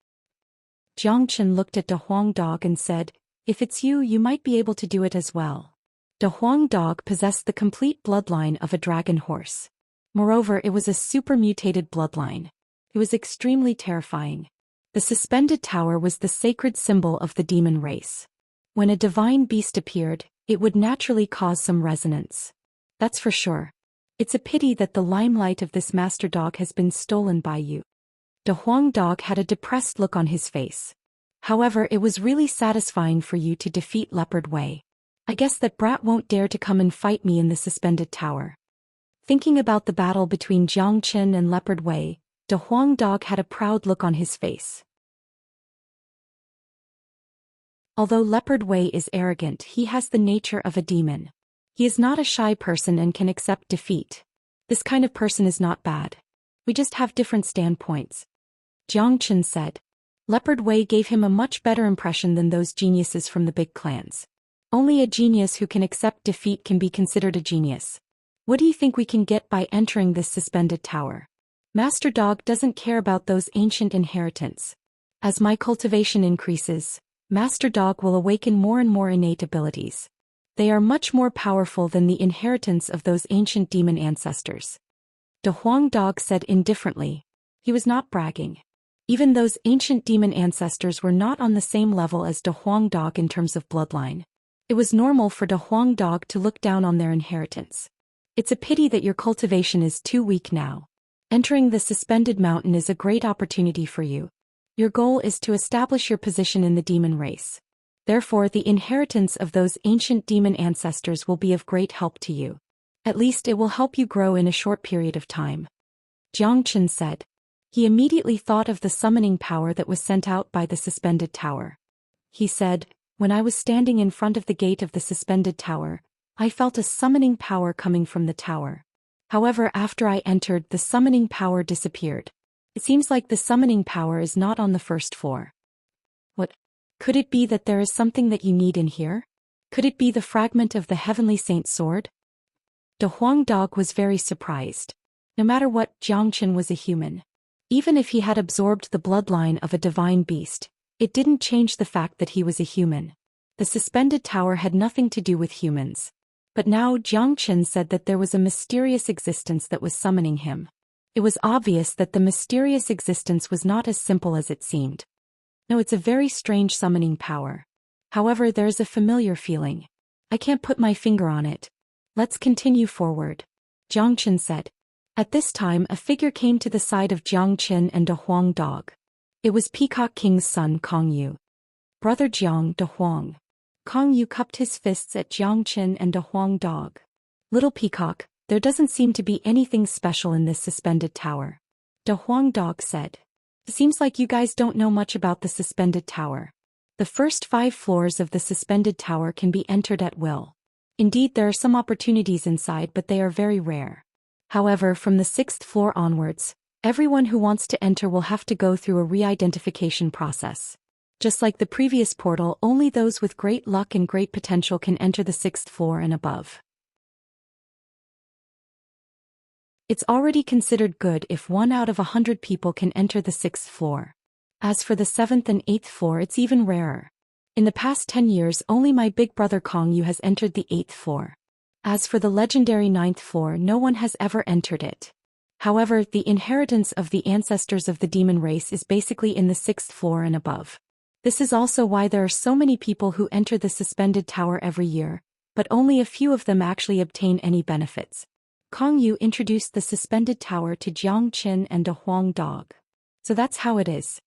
Jiang Qin looked at De Huang Dog and said, if it's you, you might be able to do it as well. De Huang Dog possessed the complete bloodline of a dragon horse. Moreover, it was a super mutated bloodline. It was extremely terrifying. The suspended tower was the sacred symbol of the demon race. When a divine beast appeared, it would naturally cause some resonance. That's for sure. It's a pity that the limelight of this master dog has been stolen by you. De Huang Dog had a depressed look on his face. However, it was really satisfying for you to defeat Leopard Wei. I guess that brat won't dare to come and fight me in the suspended tower. Thinking about the battle between Jiang Qin and Leopard Wei, De Huang Dog had a proud look on his face. Although Leopard Wei is arrogant, he has the nature of a demon. He is not a shy person and can accept defeat. This kind of person is not bad. We just have different standpoints. Jiang Qin said. Leopard Wei gave him a much better impression than those geniuses from the big clans. Only a genius who can accept defeat can be considered a genius. What do you think we can get by entering this suspended tower? Master Dog doesn't care about those ancient inheritance. As my cultivation increases, Master Dog will awaken more and more innate abilities. They are much more powerful than the inheritance of those ancient demon ancestors. De Huang Dog said indifferently. He was not bragging. Even those ancient demon ancestors were not on the same level as De Huang Dog in terms of bloodline. It was normal for De Huang Dog to look down on their inheritance. It's a pity that your cultivation is too weak now. Entering the suspended mountain is a great opportunity for you. Your goal is to establish your position in the demon race. Therefore, the inheritance of those ancient demon ancestors will be of great help to you. At least it will help you grow in a short period of time. Jiang Qin said. He immediately thought of the summoning power that was sent out by the suspended tower. He said, when I was standing in front of the gate of the suspended tower, I felt a summoning power coming from the tower. However, after I entered, the summoning power disappeared. It seems like the summoning power is not on the first floor. What? Could it be that there is something that you need in here? Could it be the fragment of the Heavenly Saint's sword? De Huang Dog was very surprised. No matter what, Zhou Xian was a human. Even if he had absorbed the bloodline of a divine beast, it didn't change the fact that he was a human. The suspended tower had nothing to do with humans. But now Zhou Xian said that there was a mysterious existence that was summoning him. It was obvious that the mysterious existence was not as simple as it seemed. No, it's a very strange summoning power. However, there is a familiar feeling. I can't put my finger on it. Let's continue forward, Zhou Xian said. At this time, a figure came to the side of Zhou Xian and De Huang Dog. It was Peacock King's son Kong Yu. Brother Jiang, De Huang. Kong Yu cupped his fists at Zhou Xian and De Huang Dog. Little Peacock, there doesn't seem to be anything special in this suspended tower, De Huang Dog said. It seems like you guys don't know much about the suspended tower. The first 5 floors of the suspended tower can be entered at will. Indeed, there are some opportunities inside, but they are very rare. However, from the 6th floor onwards, everyone who wants to enter will have to go through a re-identification process. Just like the previous portal, only those with great luck and great potential can enter the 6th floor and above. It's already considered good if 1 out of 100 people can enter the 6th floor. As for the 7th and 8th floor, it's even rarer. In the past 10 years, only my big brother Kong Yu has entered the 8th floor. As for the legendary 9th floor, no one has ever entered it. However, the inheritance of the ancestors of the demon race is basically in the 6th floor and above. This is also why there are so many people who enter the suspended tower every year, but only a few of them actually obtain any benefits. Kong Yu introduced the suspended tower to Zhou Xian and De Huang Dog. So that's how it is.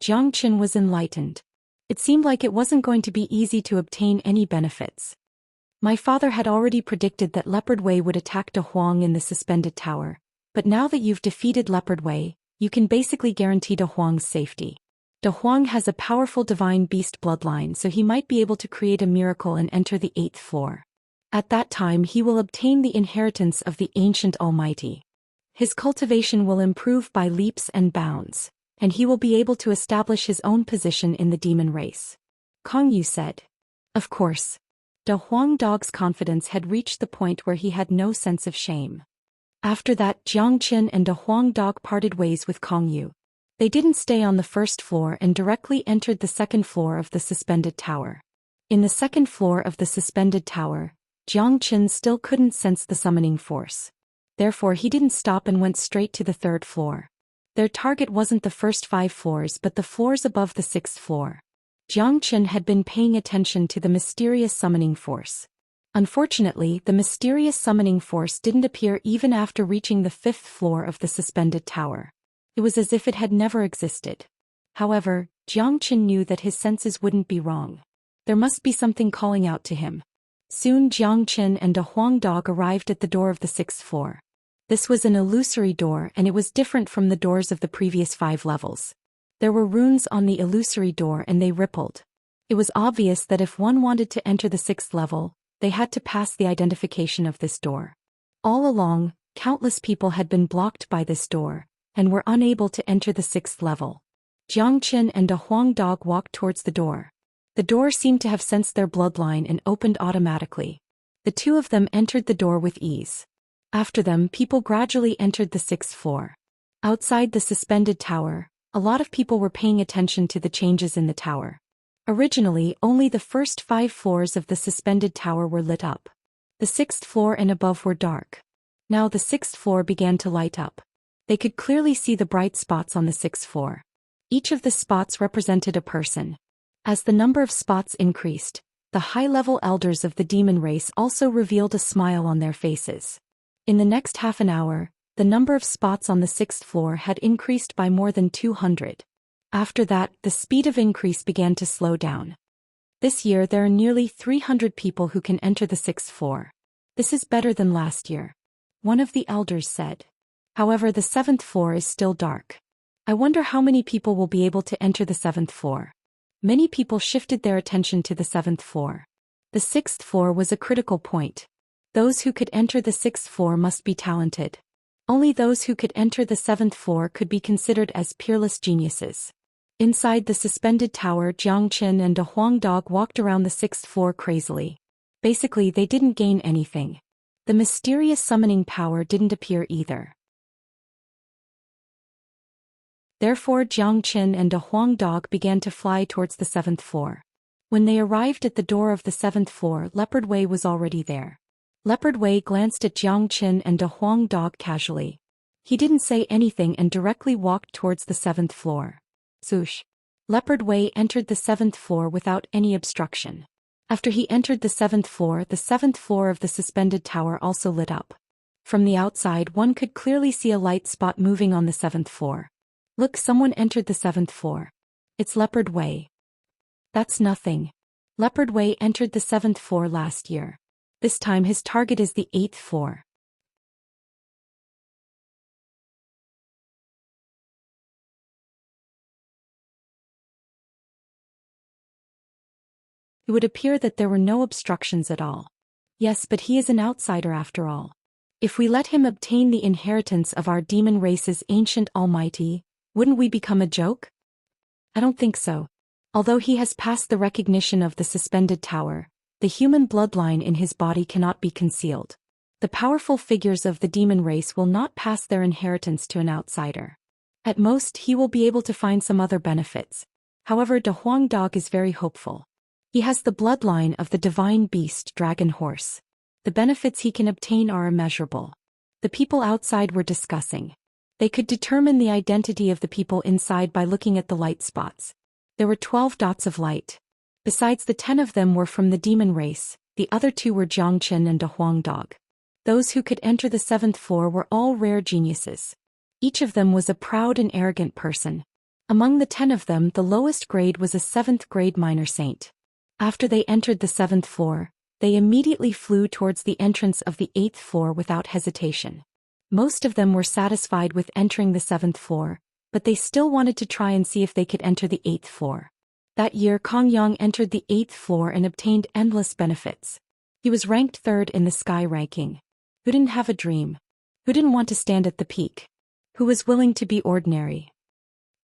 Zhou Xian was enlightened. It seemed like it wasn't going to be easy to obtain any benefits. My father had already predicted that Leopard Wei would attack De Huang in the suspended tower, but now that you've defeated Leopard Wei, you can basically guarantee De Huang's safety. De Huang has a powerful divine beast bloodline, so he might be able to create a miracle and enter the 8th floor. At that time, he will obtain the inheritance of the ancient Almighty. His cultivation will improve by leaps and bounds, and he will be able to establish his own position in the demon race. Kong Yu said. Of course. De Huang Dog's confidence had reached the point where he had no sense of shame. After that, Zhou Xian and De Huang Dog parted ways with Kong Yu. They didn't stay on the 1st floor and directly entered the 2nd floor of the suspended tower. In the 2nd floor of the suspended tower, Zhou Xian still couldn't sense the summoning force. Therefore, he didn't stop and went straight to the 3rd floor. Their target wasn't the first 5 floors but the floors above the 6th floor. Zhou Xian had been paying attention to the mysterious summoning force. Unfortunately, the mysterious summoning force didn't appear even after reaching the 5th floor of the suspended tower. It was as if it had never existed. However, Zhou Xian knew that his senses wouldn't be wrong. There must be something calling out to him. Soon Zhou Xian and De Huang Dog arrived at the door of the 6th floor. This was an illusory door and it was different from the doors of the previous 5 levels. There were runes on the illusory door and they rippled. It was obvious that if one wanted to enter the 6th level, they had to pass the identification of this door. All along, countless people had been blocked by this door, and were unable to enter the 6th level. Zhou Xian and De Huang Dog walked towards the door. The door seemed to have sensed their bloodline and opened automatically. The 2 of them entered the door with ease. After them, people gradually entered the 6th floor. Outside the suspended tower, a lot of people were paying attention to the changes in the tower. Originally, only the first 5 floors of the suspended tower were lit up. The 6th floor and above were dark. Now the 6th floor began to light up. They could clearly see the bright spots on the 6th floor. Each of the spots represented a person. As the number of spots increased, the high-level elders of the demon race also revealed a smile on their faces. In the next half an hour, the number of spots on the 6th floor had increased by more than 200. After that, the speed of increase began to slow down. This year there are nearly 300 people who can enter the 6th floor. This is better than last year, one of the elders said. However, the 7th floor is still dark. I wonder how many people will be able to enter the 7th floor. Many people shifted their attention to the 7th floor. The 6th floor was a critical point. Those who could enter the 6th floor must be talented. Only those who could enter the 7th floor could be considered as peerless geniuses. Inside the suspended tower, Jiang Qin and a Huang dog walked around the 6th floor crazily. Basically, they didn't gain anything. The mysterious summoning power didn't appear either. Therefore, Jiang Qin and a Huang dog began to fly towards the 7th floor. When they arrived at the door of the 7th floor, Leopard Wei was already there. Leopard Wei glanced at Jiang Qin and a Huang dog casually. He didn't say anything and directly walked towards the 7th floor. Zhoosh. Leopard Wei entered the 7th floor without any obstruction. After he entered the 7th floor of the suspended tower also lit up. From the outside, one could clearly see a light spot moving on the 7th floor. Look, someone entered the 7th floor. It's Leopard Wei. That's nothing. Leopard Wei entered the 7th floor last year. This time his target is the 8th floor. It would appear that there were no obstructions at all. Yes, but he is an outsider after all. If we let him obtain the inheritance of our demon race's ancient almighty, wouldn't we become a joke? I don't think so. Although he has passed the recognition of the suspended tower, the human bloodline in his body cannot be concealed. The powerful figures of the demon race will not pass their inheritance to an outsider. At most, he will be able to find some other benefits. However, De Huang Dog is very hopeful. He has the bloodline of the divine beast Dragon Horse. The benefits he can obtain are immeasurable. The people outside were discussing. They could determine the identity of the people inside by looking at the light spots. There were 12 dots of light. Besides, the 10 of them were from the demon race, the other 2 were Jiang Qin and De Huang Dog. Those who could enter the 7th floor were all rare geniuses. Each of them was a proud and arrogant person. Among the 10 of them, the lowest grade was a 7th grade minor saint. After they entered the 7th floor, they immediately flew towards the entrance of the 8th floor without hesitation. Most of them were satisfied with entering the 7th floor, but they still wanted to try and see if they could enter the 8th floor. That year, Kong Yang entered the 8th floor and obtained endless benefits. He was ranked 3rd in the sky ranking. Who didn't have a dream? Who didn't want to stand at the peak? Who was willing to be ordinary?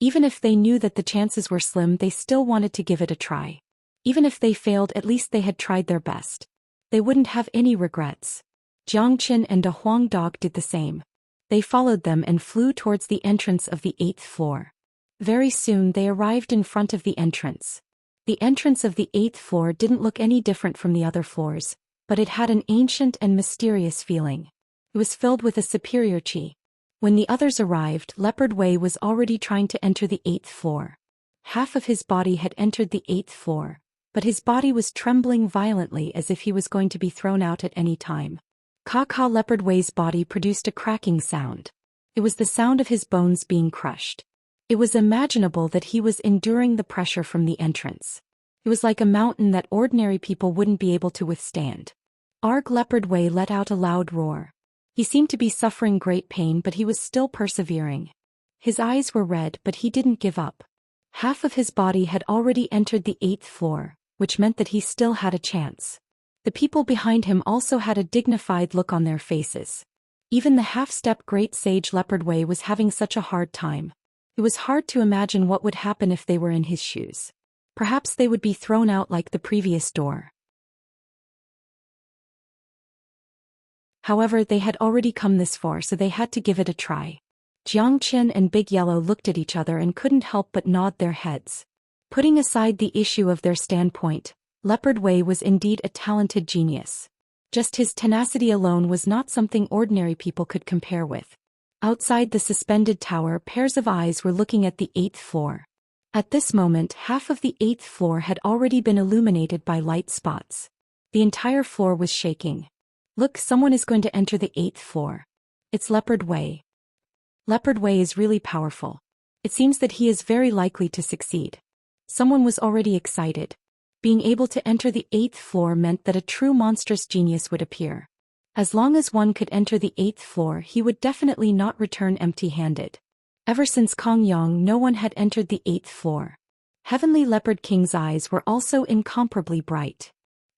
Even if they knew that the chances were slim, they still wanted to give it a try. Even if they failed, at least they had tried their best. They wouldn't have any regrets. Jiang Qin and De Huang Dog did the same. They followed them and flew towards the entrance of the 8th floor. Very soon they arrived in front of the entrance. The entrance of the 8th floor didn't look any different from the other floors, but it had an ancient and mysterious feeling. It was filled with a superior qi. When the others arrived, Leopard Wei was already trying to enter the 8th floor. Half of his body had entered the 8th floor, but his body was trembling violently as if he was going to be thrown out at any time. Ka-Ka Leopard Wei's body produced a cracking sound. It was the sound of his bones being crushed. It was imaginable that he was enduring the pressure from the entrance. It was like a mountain that ordinary people wouldn't be able to withstand. Arg Leopard Wei let out a loud roar. He seemed to be suffering great pain, but he was still persevering. His eyes were red, but he didn't give up. Half of his body had already entered the 8th floor, which meant that he still had a chance. The people behind him also had a dignified look on their faces. Even the half-step great sage Leopard Wei was having such a hard time. It was hard to imagine what would happen if they were in his shoes. Perhaps they would be thrown out like the previous door. However, they had already come this far, so they had to give it a try. Jiang Qin and Big Yellow looked at each other and couldn't help but nod their heads. Putting aside the issue of their standpoint, Leopard Wei was indeed a talented genius. Just his tenacity alone was not something ordinary people could compare with. Outside the suspended tower, pairs of eyes were looking at the 8th floor. At this moment, half of the 8th floor had already been illuminated by light spots. The entire floor was shaking. Look, someone is going to enter the 8th floor. It's Leopard Wei. Leopard Wei is really powerful. It seems that he is very likely to succeed. Someone was already excited. Being able to enter the 8th floor meant that a true monstrous genius would appear. As long as one could enter the 8th floor, he would definitely not return empty-handed. Ever since Kong Yang, no one had entered the 8th floor. Heavenly Leopard King's eyes were also incomparably bright.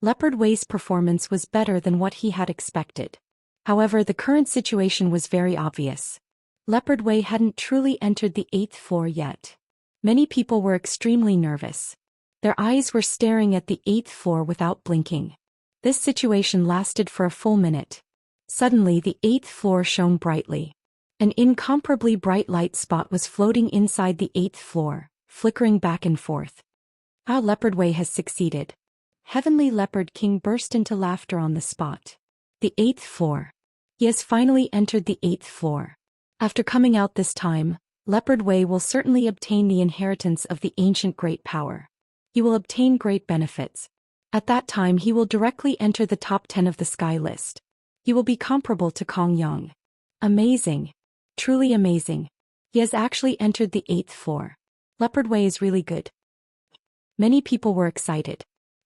Leopard Wei's performance was better than what he had expected. However, the current situation was very obvious. Leopard Wei hadn't truly entered the 8th floor yet. Many people were extremely nervous. Their eyes were staring at the 8th floor without blinking. This situation lasted for a full minute. Suddenly the 8th floor shone brightly. An incomparably bright light spot was floating inside the 8th floor, flickering back and forth. Ah, Leopard Wei has succeeded. Heavenly Leopard King burst into laughter on the spot. The 8th floor. He has finally entered the 8th floor. After coming out this time, Leopard Wei will certainly obtain the inheritance of the ancient great power. He will obtain great benefits. At that time he will directly enter the top 10 of the sky list. He will be comparable to Kong Yang. Amazing. Truly amazing. He has actually entered the 8th floor. Leopard Wei is really good. Many people were excited.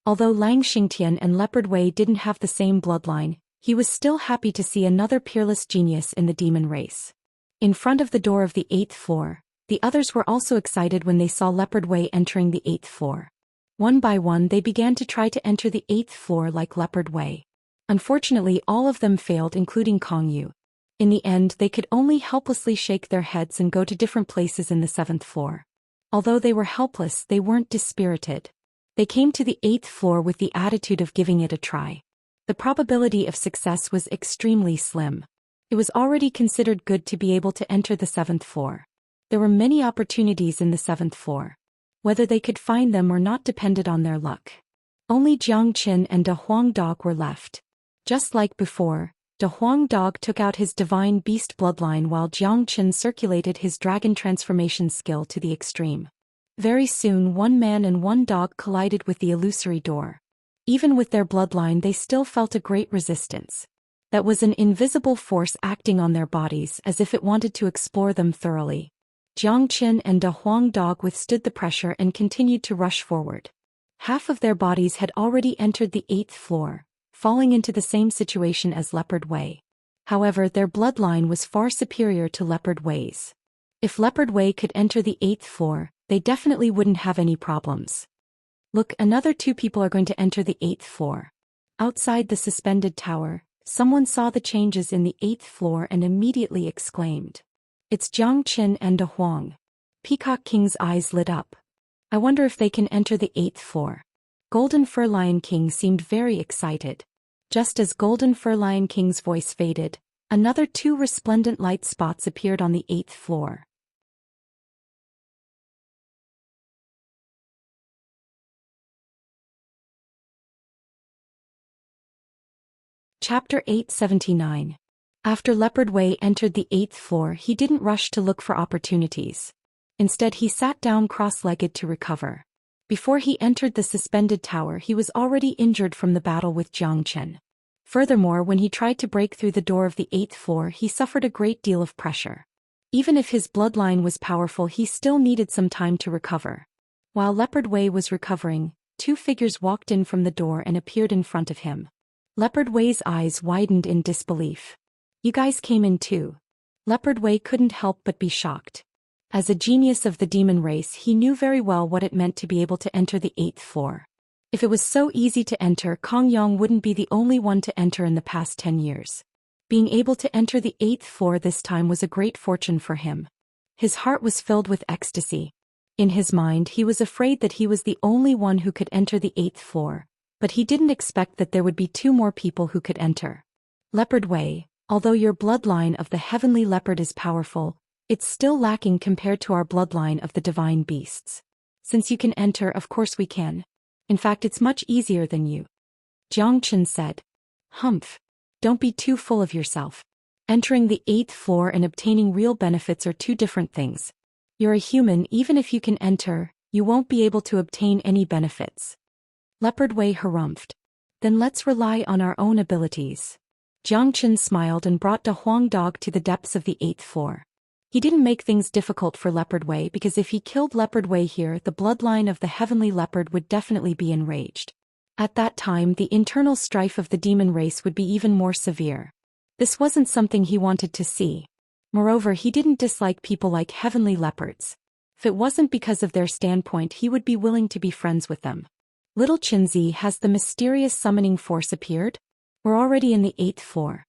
Although Lang Xingtian and Leopard Wei didn't have the same bloodline, he was still happy to see another peerless genius in the demon race. In front of the door of the 8th floor, the others were also excited when they saw Leopard Wei entering the 8th floor. One by one they began to try to enter the 8th floor like Leopard Wei. Unfortunately, all of them failed, including Kong Yu. In the end, they could only helplessly shake their heads and go to different places in the 7th floor. Although they were helpless, they weren't dispirited. They came to the 8th floor with the attitude of giving it a try. The probability of success was extremely slim. It was already considered good to be able to enter the 7th floor. There were many opportunities in the 7th floor. Whether they could find them or not depended on their luck. Only Jiang Qin and De Huang Dog were left. Just like before, De Huang Dog took out his divine beast bloodline while Jiang Qin circulated his dragon transformation skill to the extreme. Very soon one man and one dog collided with the illusory door. Even with their bloodline they still felt a great resistance. That was an invisible force acting on their bodies as if it wanted to explore them thoroughly. Jiang Qin and De Huang Dog withstood the pressure and continued to rush forward. Half of their bodies had already entered the 8th floor, falling into the same situation as Leopard Wei. However, their bloodline was far superior to Leopard Wei's. If Leopard Wei could enter the 8th floor, they definitely wouldn't have any problems. Look, another 2 people are going to enter the 8th floor. Outside the suspended tower, someone saw the changes in the 8th floor and immediately exclaimed. It's Jiang Qin and De Huang. Peacock King's eyes lit up. I wonder if they can enter the 8th floor. Golden Fur Lion King seemed very excited. Just as Golden Fur Lion King's voice faded, another 2 resplendent light spots appeared on the 8th floor. Chapter 879. After Leopard Wei entered the 8th floor, he didn't rush to look for opportunities. Instead, he sat down cross-legged to recover. Before he entered the suspended tower, he was already injured from the battle with Jiang Qin. Furthermore, when he tried to break through the door of the 8th floor, he suffered a great deal of pressure. Even if his bloodline was powerful, he still needed some time to recover. While Leopard Wei was recovering, 2 figures walked in from the door and appeared in front of him. Leopard Wei's eyes widened in disbelief. You guys came in too. Leopard Wei couldn't help but be shocked. As a genius of the demon race, he knew very well what it meant to be able to enter the 8th floor. If it was so easy to enter, Kong Yang wouldn't be the only one to enter in the past 10 years. Being able to enter the 8th floor this time was a great fortune for him. His heart was filled with ecstasy. In his mind, he was afraid that he was the only one who could enter the 8th floor, but he didn't expect that there would be 2 more people who could enter. Leopard Wei, although your bloodline of the heavenly leopard is powerful, it's still lacking compared to our bloodline of the divine beasts. Since you can enter, of course we can. In fact, it's much easier than you. Jiang Qin said. Humph. Don't be too full of yourself. Entering the 8th floor and obtaining real benefits are 2 different things. You're a human, even if you can enter, you won't be able to obtain any benefits. Leopard Wei harumphed. Then let's rely on our own abilities. Jiang Qin smiled and brought De Huang Dog to the depths of the 8th floor. He didn't make things difficult for Leopard Wei because if he killed Leopard Wei here, the bloodline of the heavenly leopard would definitely be enraged. At that time, the internal strife of the demon race would be even more severe. This wasn't something he wanted to see. Moreover, he didn't dislike people like heavenly leopards. If it wasn't because of their standpoint, he would be willing to be friends with them. Little Qinzi, has the mysterious summoning force appeared? We're already in the 8th floor.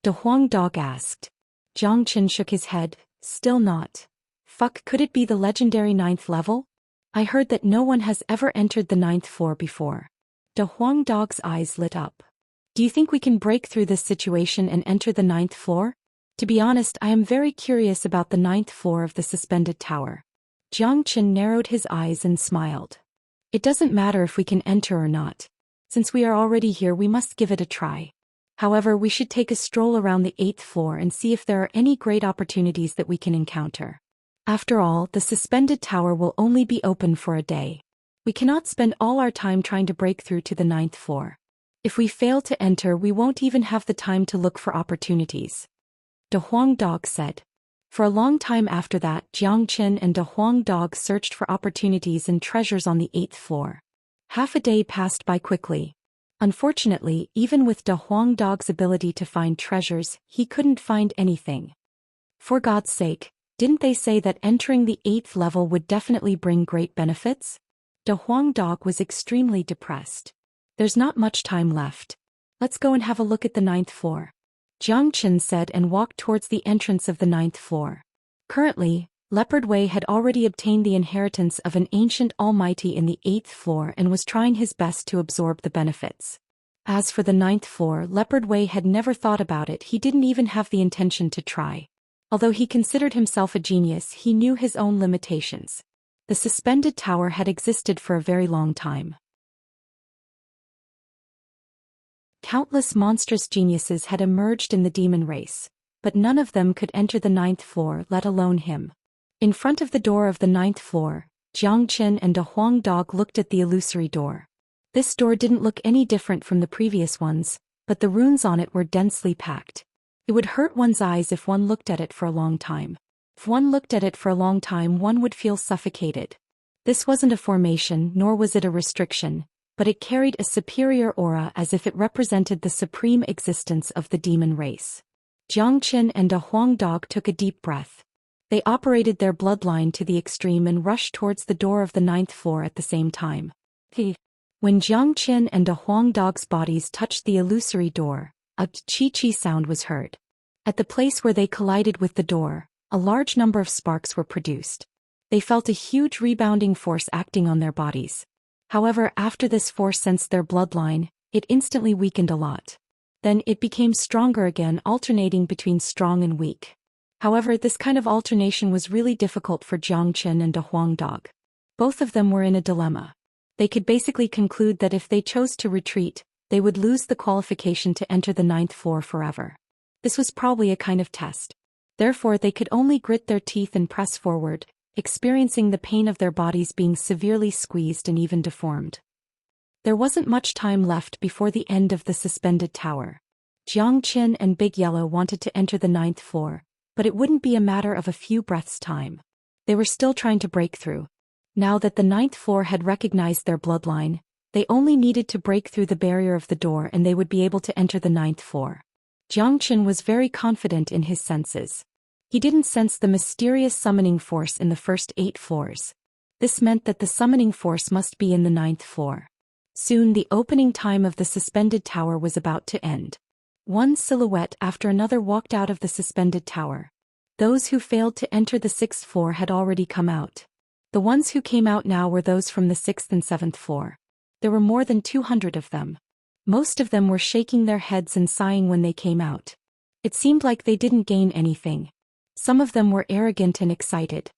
De Huang Dog asked. Jiang Qin shook his head, still not. Fuck, could it be the legendary 9th level? I heard that no one has ever entered the 9th floor before. De Huang Dog's eyes lit up. Do you think we can break through this situation and enter the 9th floor? To be honest, I am very curious about the 9th floor of the suspended tower. Jiang Qin narrowed his eyes and smiled. It doesn't matter if we can enter or not. Since we are already here, we must give it a try. However, we should take a stroll around the 8th floor and see if there are any great opportunities that we can encounter. After all, the suspended tower will only be open for a day. We cannot spend all our time trying to break through to the 9th floor. If we fail to enter, we won't even have the time to look for opportunities. De Huang Dog said. For a long time after that, Jiang Qin and De Huang Dog searched for opportunities and treasures on the 8th floor. Half a day passed by quickly. Unfortunately, even with De Huang Dog's ability to find treasures, he couldn't find anything. For God's sake, didn't they say that entering the 8th level would definitely bring great benefits? De Huang Dog was extremely depressed. There's not much time left. Let's go and have a look at the 9th floor. Jiang Qin said and walked towards the entrance of the 9th floor. Currently, Leopard Wei had already obtained the inheritance of an ancient almighty in the 8th floor and was trying his best to absorb the benefits. As for the 9th floor, Leopard Wei had never thought about it. He didn't even have the intention to try. Although he considered himself a genius, he knew his own limitations. The suspended tower had existed for a very long time. Countless monstrous geniuses had emerged in the demon race, but none of them could enter the 9th floor, let alone him. In front of the door of the 9th floor, Jiang Qin and De Huang Dog looked at the illusory door. This door didn't look any different from the previous ones, but the runes on it were densely packed. It would hurt one's eyes if one looked at it for a long time. If one looked at it for a long time, one would feel suffocated. This wasn't a formation, nor was it a restriction, but it carried a superior aura as if it represented the supreme existence of the demon race. Jiang Qin and De Huang Dog took a deep breath. They operated their bloodline to the extreme and rushed towards the door of the 9th floor at the same time. When Jiang Qin and De Huang Dog's bodies touched the illusory door, a chi-chi sound was heard. At the place where they collided with the door, a large number of sparks were produced. They felt a huge rebounding force acting on their bodies. However, after this force sensed their bloodline, it instantly weakened a lot. Then it became stronger again, alternating between strong and weak. However, this kind of alternation was really difficult for Jiang Qin and De Huang Dog. Both of them were in a dilemma. They could basically conclude that if they chose to retreat, they would lose the qualification to enter the 9th floor forever. This was probably a kind of test. Therefore, they could only grit their teeth and press forward, experiencing the pain of their bodies being severely squeezed and even deformed. There wasn't much time left before the end of the suspended tower. Jiang Qin and Big Yellow wanted to enter the 9th floor, but it wouldn't be a matter of a few breaths' time. They were still trying to break through. Now that the 9th floor had recognized their bloodline, they only needed to break through the barrier of the door and they would be able to enter the 9th floor. Jiang Qin was very confident in his senses. He didn't sense the mysterious summoning force in the first 8 floors. This meant that the summoning force must be in the 9th floor. Soon the opening time of the suspended tower was about to end. One silhouette after another walked out of the suspended tower. Those who failed to enter the 6th floor had already come out. The ones who came out now were those from the 6th and 7th floor. There were more than 200 of them. Most of them were shaking their heads and sighing when they came out. It seemed like they didn't gain anything. Some of them were arrogant and excited.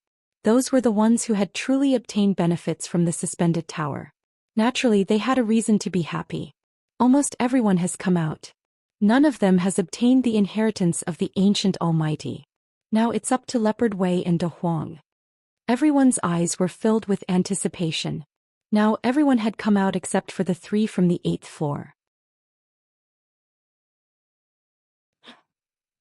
Those were the ones who had truly obtained benefits from the suspended tower. Naturally, they had a reason to be happy. Almost everyone has come out. None of them has obtained the inheritance of the ancient almighty. Now it's up to Leopard Wei and De Huang. Everyone's eyes were filled with anticipation. Now everyone had come out except for the 3 from the 8th floor.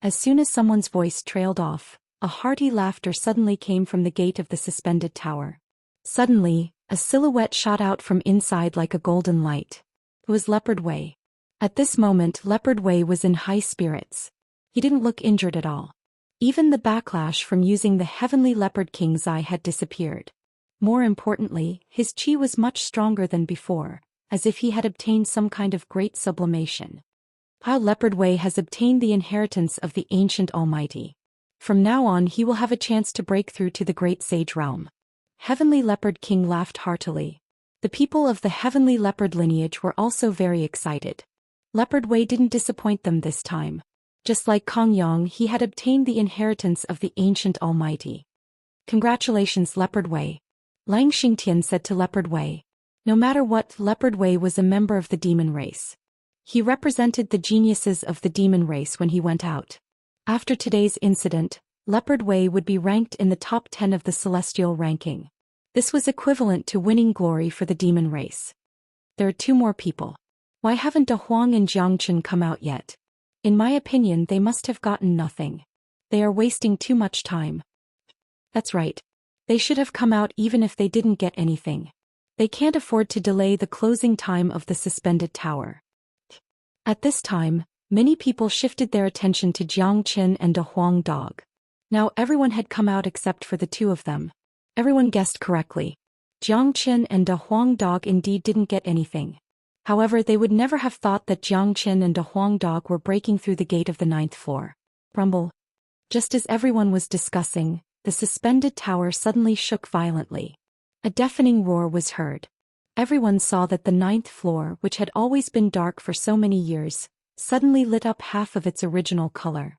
As soon as someone's voice trailed off, a hearty laughter suddenly came from the gate of the suspended tower. Suddenly, a silhouette shot out from inside like a golden light. It was Leopard Wei. At this moment, Leopard Wei was in high spirits. He didn't look injured at all. Even the backlash from using the heavenly Leopard King's eye had disappeared. More importantly, his qi was much stronger than before, as if he had obtained some kind of great sublimation. How Leopard Wei has obtained the inheritance of the ancient Almighty. From now on he will have a chance to break through to the great sage realm. Heavenly Leopard King laughed heartily. The people of the Heavenly Leopard lineage were also very excited. Leopard Wei didn't disappoint them this time. Just like Kong Yang, he had obtained the inheritance of the ancient Almighty. Congratulations, Leopard Wei. Lang Xingtian said to Leopard Wei. No matter what, Leopard Wei was a member of the demon race. He represented the geniuses of the demon race when he went out. After today's incident, Leopard Wei would be ranked in the top 10 of the celestial ranking. This was equivalent to winning glory for the demon race. There are 2 more people. Why haven't De Huang and Jiang Chen come out yet? In my opinion, they must have gotten nothing. They are wasting too much time. That's right. They should have come out even if they didn't get anything. They can't afford to delay the closing time of the suspended tower. At this time, many people shifted their attention to Jiang Chen and De Huang Dog. Now everyone had come out except for the 2 of them. Everyone guessed correctly. Jiang Chen and De Huang Dog indeed didn't get anything. However, they would never have thought that Jiang Chen and De Huang Dog were breaking through the gate of the 9th floor. Rumble. Just as everyone was discussing, the suspended tower suddenly shook violently. A deafening roar was heard. Everyone saw that the 9th floor, which had always been dark for so many years, suddenly lit up half of its original color.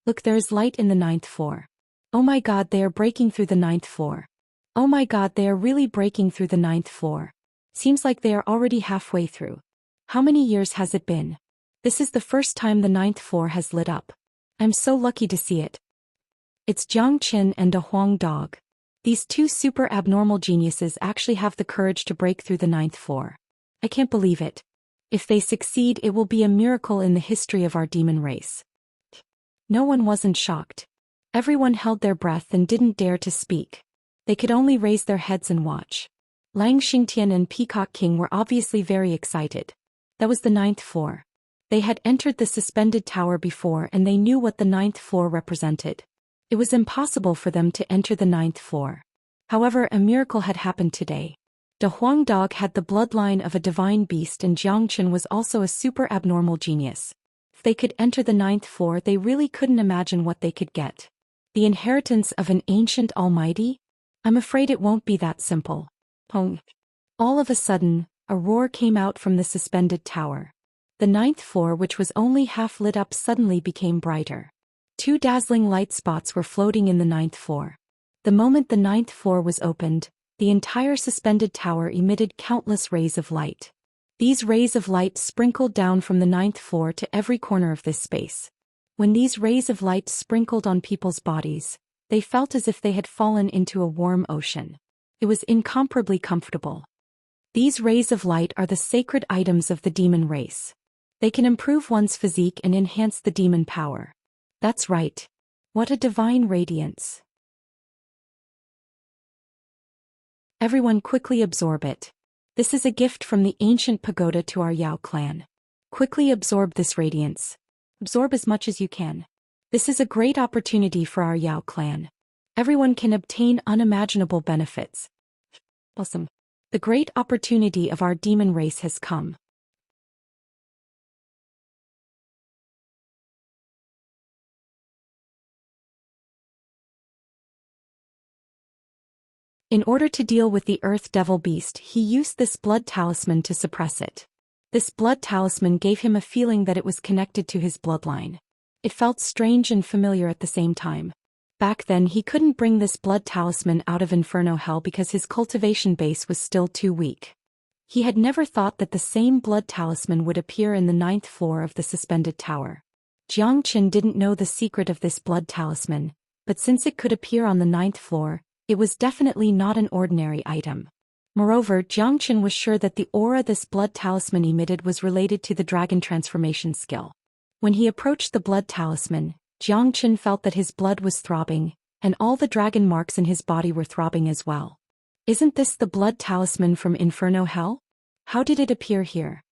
Look, there is light in the 9th floor. Oh my god, they are breaking through the 9th floor. Oh my god, they are really breaking through the 9th floor. Seems like they are already halfway through. How many years has it been? This is the first time the 9th floor has lit up. I'm so lucky to see it. It's Jiang Chen and De Huang Dog. These 2 super abnormal geniuses actually have the courage to break through the 9th floor. I can't believe it. If they succeed, it will be a miracle in the history of our demon race. No one wasn't shocked. Everyone held their breath and didn't dare to speak. They could only raise their heads and watch. Lang Xingtian and Peacock King were obviously very excited. That was the 9th floor. They had entered the suspended tower before and they knew what the 9th floor represented. It was impossible for them to enter the 9th floor. However, a miracle had happened today. De Huang Dog had the bloodline of a divine beast and Jiang Chen was also a super abnormal genius. If they could enter the 9th floor, they really couldn't imagine what they could get. The inheritance of an ancient almighty? I'm afraid it won't be that simple. Pong. All of a sudden, a roar came out from the suspended tower. The 9th floor, which was only half lit up, suddenly became brighter. 2 dazzling light spots were floating in the 9th floor. The moment the 9th floor was opened, the entire suspended tower emitted countless rays of light. These rays of light sprinkled down from the 9th floor to every corner of this space. When these rays of light sprinkled on people's bodies, they felt as if they had fallen into a warm ocean. It was incomparably comfortable. These rays of light are the sacred items of the demon race. They can improve one's physique and enhance the demon power. That's right. What a divine radiance. Everyone quickly absorb it. This is a gift from the ancient pagoda to our Yao clan. Quickly absorb this radiance. Absorb as much as you can. This is a great opportunity for our Yao clan. Everyone can obtain unimaginable benefits. Awesome. The great opportunity of our demon race has come. In order to deal with the Earth Devil Beast, he used this blood talisman to suppress it. This blood talisman gave him a feeling that it was connected to his bloodline. It felt strange and familiar at the same time. Back then he couldn't bring this blood talisman out of Inferno Hell because his cultivation base was still too weak. He had never thought that the same blood talisman would appear in the 9th floor of the suspended tower. Jiang Chen didn't know the secret of this blood talisman, but since it could appear on the 9th floor, it was definitely not an ordinary item. Moreover, Jiang Chen was sure that the aura this blood talisman emitted was related to the dragon transformation skill. When he approached the blood talisman, Jiang Chen felt that his blood was throbbing, and all the dragon marks in his body were throbbing as well. Isn't this the blood talisman from Inferno Hell? How did it appear here?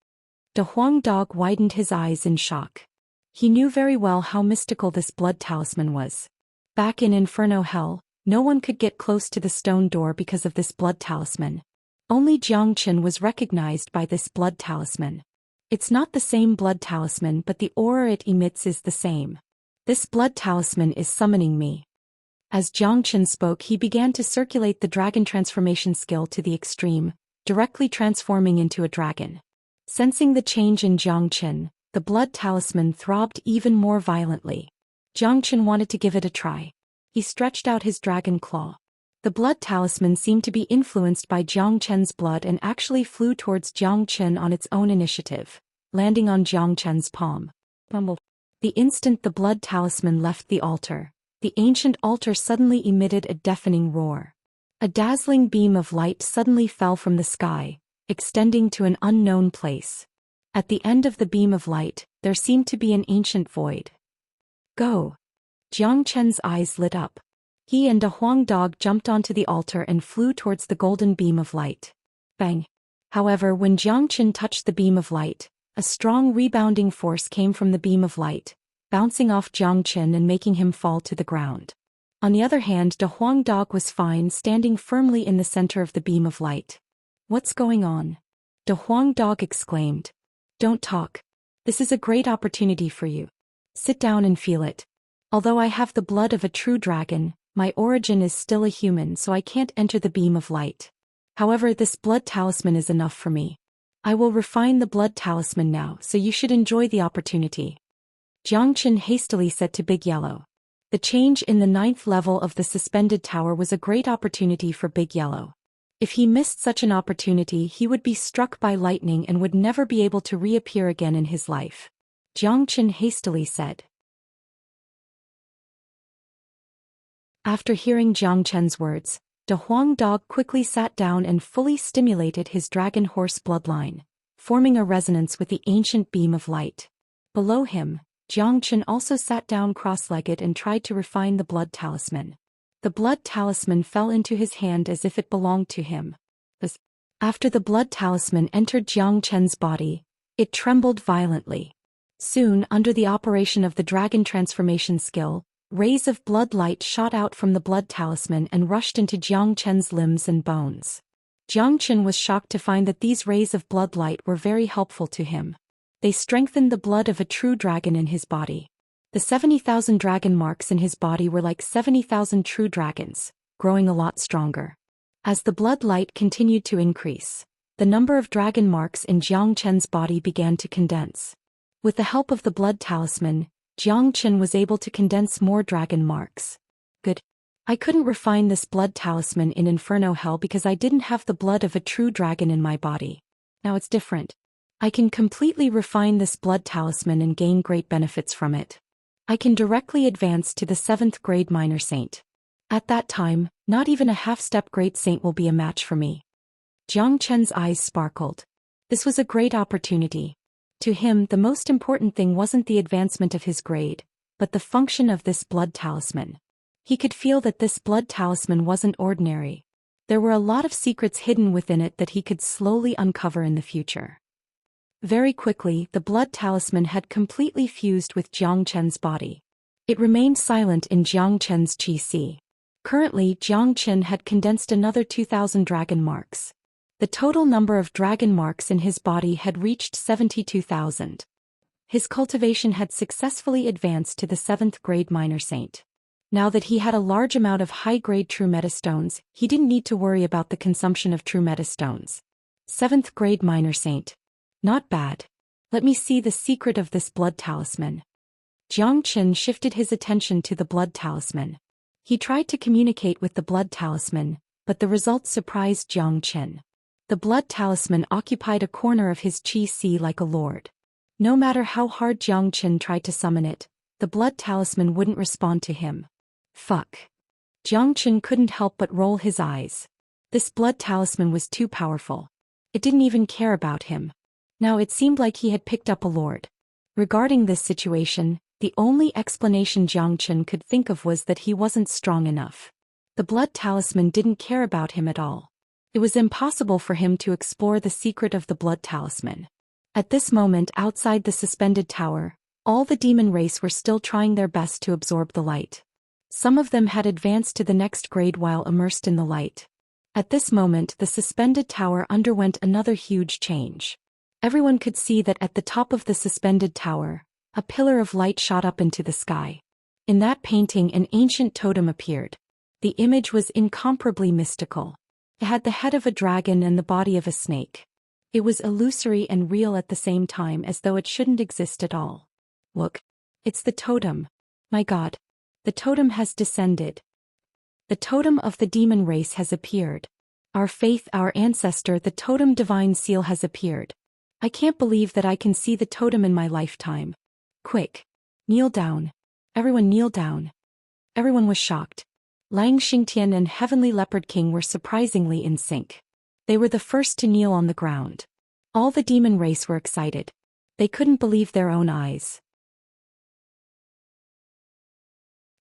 De Huang Dog widened his eyes in shock. He knew very well how mystical this blood talisman was. Back in Inferno Hell, No one could get close to the stone door because of this blood talisman. Only Xianxia was recognized by this blood talisman. It's not the same blood talisman, but the aura it emits is the same. This blood talisman is summoning me. As Xianxia spoke, he began to circulate the dragon transformation skill to the extreme, directly transforming into a dragon. Sensing the change in Xianxia, the blood talisman throbbed even more violently. Xianxia wanted to give it a try. He stretched out his dragon claw. The blood talisman seemed to be influenced by Xianxia's blood and actually flew towards Xianxia on its own initiative, landing on Xianxia's palm. The instant the blood talisman left the altar, the ancient altar suddenly emitted a deafening roar. A dazzling beam of light suddenly fell from the sky, extending to an unknown place. At the end of the beam of light, there seemed to be an ancient void. Go! Xianxia's eyes lit up. He and a Huang dog jumped onto the altar and flew towards the golden beam of light. Bang! However, when Xianxia touched the beam of light, a strong rebounding force came from the beam of light, bouncing off Xianxia and making him fall to the ground. On the other hand, the Huang dog was fine, standing firmly in the center of the beam of light. What's going on? The Huang dog exclaimed. Don't talk. This is a great opportunity for you. Sit down and feel it. Although I have the blood of a true dragon, my origin is still a human, so I can't enter the beam of light. However, this blood talisman is enough for me. I will refine the blood talisman now, so you should enjoy the opportunity. Xianxia hastily said to Big Yellow. The change in the 9th level of the suspended tower was a great opportunity for Big Yellow. If he missed such an opportunity, he would be struck by lightning and would never be able to reappear again in his life. Xianxia hastily said. After hearing Xianxia's words, the Huang dog quickly sat down and fully stimulated his dragon horse bloodline, forming a resonance with the ancient beam of light. Below him, Xianxia also sat down cross-legged and tried to refine the blood talisman. The blood talisman fell into his hand as if it belonged to him. After the blood talisman entered Xianxia's body, it trembled violently. Soon, under the operation of the dragon transformation skill, rays of blood light shot out from the blood talisman and rushed into Xianxia's limbs and bones. Xianxia was shocked to find that these rays of blood light were very helpful to him. They strengthened the blood of a true dragon in his body. The 70,000 dragon marks in his body were like 70,000 true dragons, growing a lot stronger. As the blood light continued to increase, the number of dragon marks in Xianxia's body began to condense. With the help of the blood talisman, Xianxia was able to condense more dragon marks. Good. I couldn't refine this blood talisman in Inferno Hell because I didn't have the blood of a true dragon in my body. Now it's different. I can completely refine this blood talisman and gain great benefits from it. I can directly advance to the 7th grade minor saint. At that time, not even a half-step great saint will be a match for me. Xianxia's eyes sparkled. This was a great opportunity. To him, the most important thing wasn't the advancement of his grade, but the function of this blood talisman. He could feel that this blood talisman wasn't ordinary. There were a lot of secrets hidden within it that he could slowly uncover in the future. Very quickly, the blood talisman had completely fused with Xianxia's body. It remained silent in Xianxia's qi. Currently, Xianxia had condensed another 2,000 dragon marks. The total number of dragon marks in his body had reached 72,000. His cultivation had successfully advanced to the 7th grade minor saint. Now that he had a large amount of high-grade true metastones, he didn't need to worry about the consumption of true metastones. 7th grade minor saint. Not bad. Let me see the secret of this blood talisman. Xianxia shifted his attention to the blood talisman. He tried to communicate with the blood talisman, but the results surprised Xianxia. The blood talisman occupied a corner of his qi like a lord. No matter how hard Xianxia tried to summon it, the blood talisman wouldn't respond to him. Fuck. Xianxia couldn't help but roll his eyes. This blood talisman was too powerful. It didn't even care about him. Now it seemed like he had picked up a lord. Regarding this situation, the only explanation Xianxia could think of was that he wasn't strong enough. The blood talisman didn't care about him at all. It was impossible for him to explore the secret of the blood talisman. At this moment outside the suspended tower, all the demon race were still trying their best to absorb the light. Some of them had advanced to the next grade while immersed in the light. At this moment, the suspended tower underwent another huge change. Everyone could see that at the top of the suspended tower, a pillar of light shot up into the sky. In that painting, an ancient totem appeared. The image was incomparably mystical. It had the head of a dragon and the body of a snake. It was illusory and real at the same time, as though it shouldn't exist at all. Look. It's the totem. My God. The totem has descended. The totem of the demon race has appeared. Our faith, our ancestor, the totem divine seal has appeared. I can't believe that I can see the totem in my lifetime. Quick. Kneel down. Everyone kneel down. Everyone was shocked. Lang Xingtian and Heavenly Leopard King were surprisingly in sync. They were the first to kneel on the ground. All the demon race were excited. They couldn't believe their own eyes.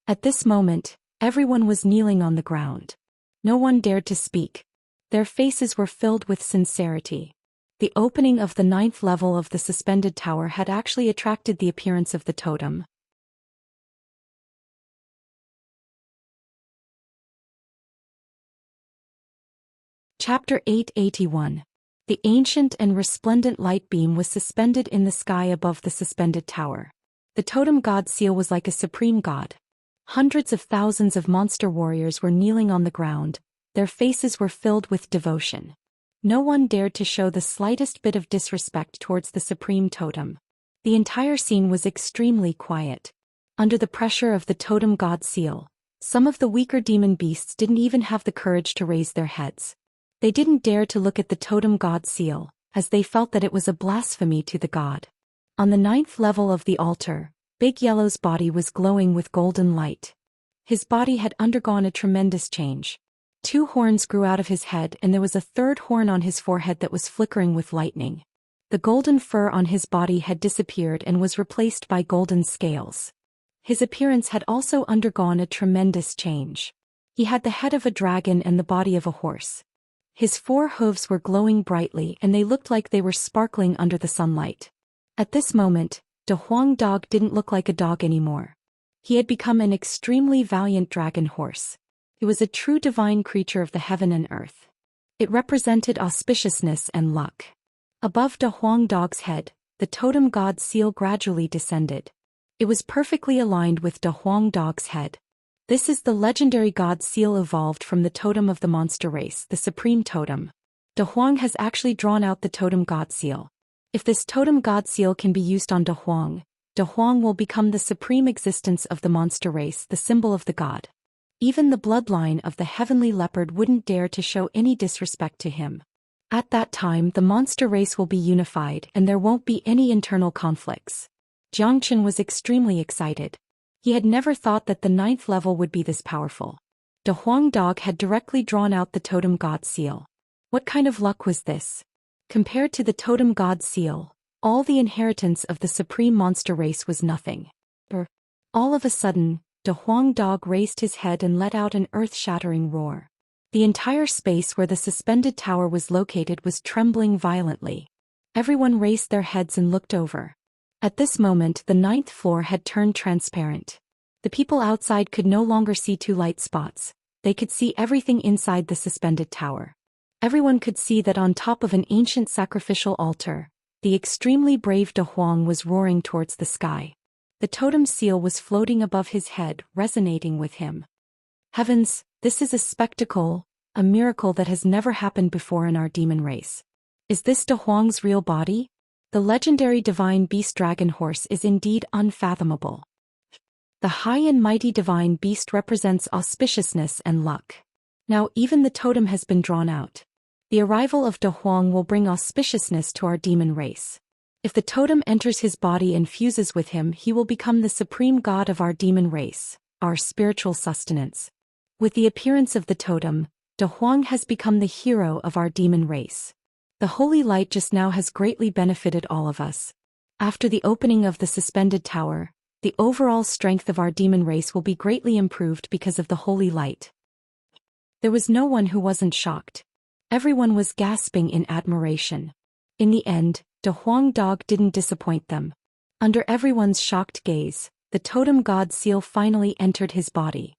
At this moment, everyone was kneeling on the ground. No one dared to speak. Their faces were filled with sincerity. The opening of the 9th level of the suspended tower had actually attracted the appearance of the totem. Chapter 881. The ancient and resplendent light beam was suspended in the sky above the suspended tower. The totem god seal was like a supreme god. Hundreds of thousands of monster warriors were kneeling on the ground. Their faces were filled with devotion. No one dared to show the slightest bit of disrespect towards the supreme totem. The entire scene was extremely quiet. Under the pressure of the totem god seal, some of the weaker demon beasts didn't even have the courage to raise their heads. They didn't dare to look at the totem god seal, as they felt that it was a blasphemy to the god. On the 9th level of the altar, Big Yellow's body was glowing with golden light. His body had undergone a tremendous change. 2 horns grew out of his head, and there was a 3rd horn on his forehead that was flickering with lightning. The golden fur on his body had disappeared and was replaced by golden scales. His appearance had also undergone a tremendous change. He had the head of a dragon and the body of a horse. His 4 hooves were glowing brightly, and they looked like they were sparkling under the sunlight. At this moment, De Huang Dog didn't look like a dog anymore. He had become an extremely valiant dragon horse. It was a true divine creature of the heaven and earth. It represented auspiciousness and luck. Above De Huang Dog's head, the totem god seal gradually descended. It was perfectly aligned with De Huang Dog's head. This is the legendary god seal evolved from the totem of the monster race, the supreme totem. De Huang has actually drawn out the totem god seal. If this totem god seal can be used on De Huang will become the supreme existence of the monster race, the symbol of the god. Even the bloodline of the heavenly leopard wouldn't dare to show any disrespect to him. At that time, the monster race will be unified and there won't be any internal conflicts. Jiangchen was extremely excited. He had never thought that the 9th level would be this powerful. De Huang Dog had directly drawn out the totem god seal. What kind of luck was this? Compared to the totem god seal, all the inheritance of the supreme monster race was nothing. All of a sudden, De Huang Dog raised his head and let out an earth-shattering roar. The entire space where the suspended tower was located was trembling violently. Everyone raised their heads and looked over. At this moment, the 9th floor had turned transparent. The people outside could no longer see 2 light spots. They could see everything inside the suspended tower. Everyone could see that on top of an ancient sacrificial altar, the extremely brave De Huang was roaring towards the sky. The totem seal was floating above his head, resonating with him. Heavens, this is a spectacle, a miracle that has never happened before in our demon race. Is this De Huang's real body? The legendary divine beast dragon horse is indeed unfathomable. The high and mighty divine beast represents auspiciousness and luck. Now even the totem has been drawn out. The arrival of De Huang will bring auspiciousness to our demon race. If the totem enters his body and fuses with him, he will become the supreme god of our demon race, our spiritual sustenance. With the appearance of the totem, De Huang has become the hero of our demon race. The holy light just now has greatly benefited all of us. After the opening of the suspended tower, the overall strength of our demon race will be greatly improved because of the holy light. There was no one who wasn't shocked. Everyone was gasping in admiration. In the end, De Huang Dog didn't disappoint them. Under everyone's shocked gaze, the totem god seal finally entered his body.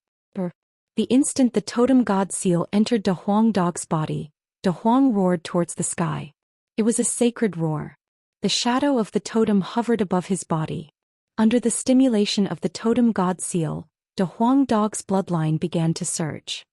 The instant the totem god seal entered De Huang Dog's body, De Huang roared towards the sky. It was a sacred roar. The shadow of the totem hovered above his body. Under the stimulation of the totem god seal, De Huang Dog's bloodline began to surge.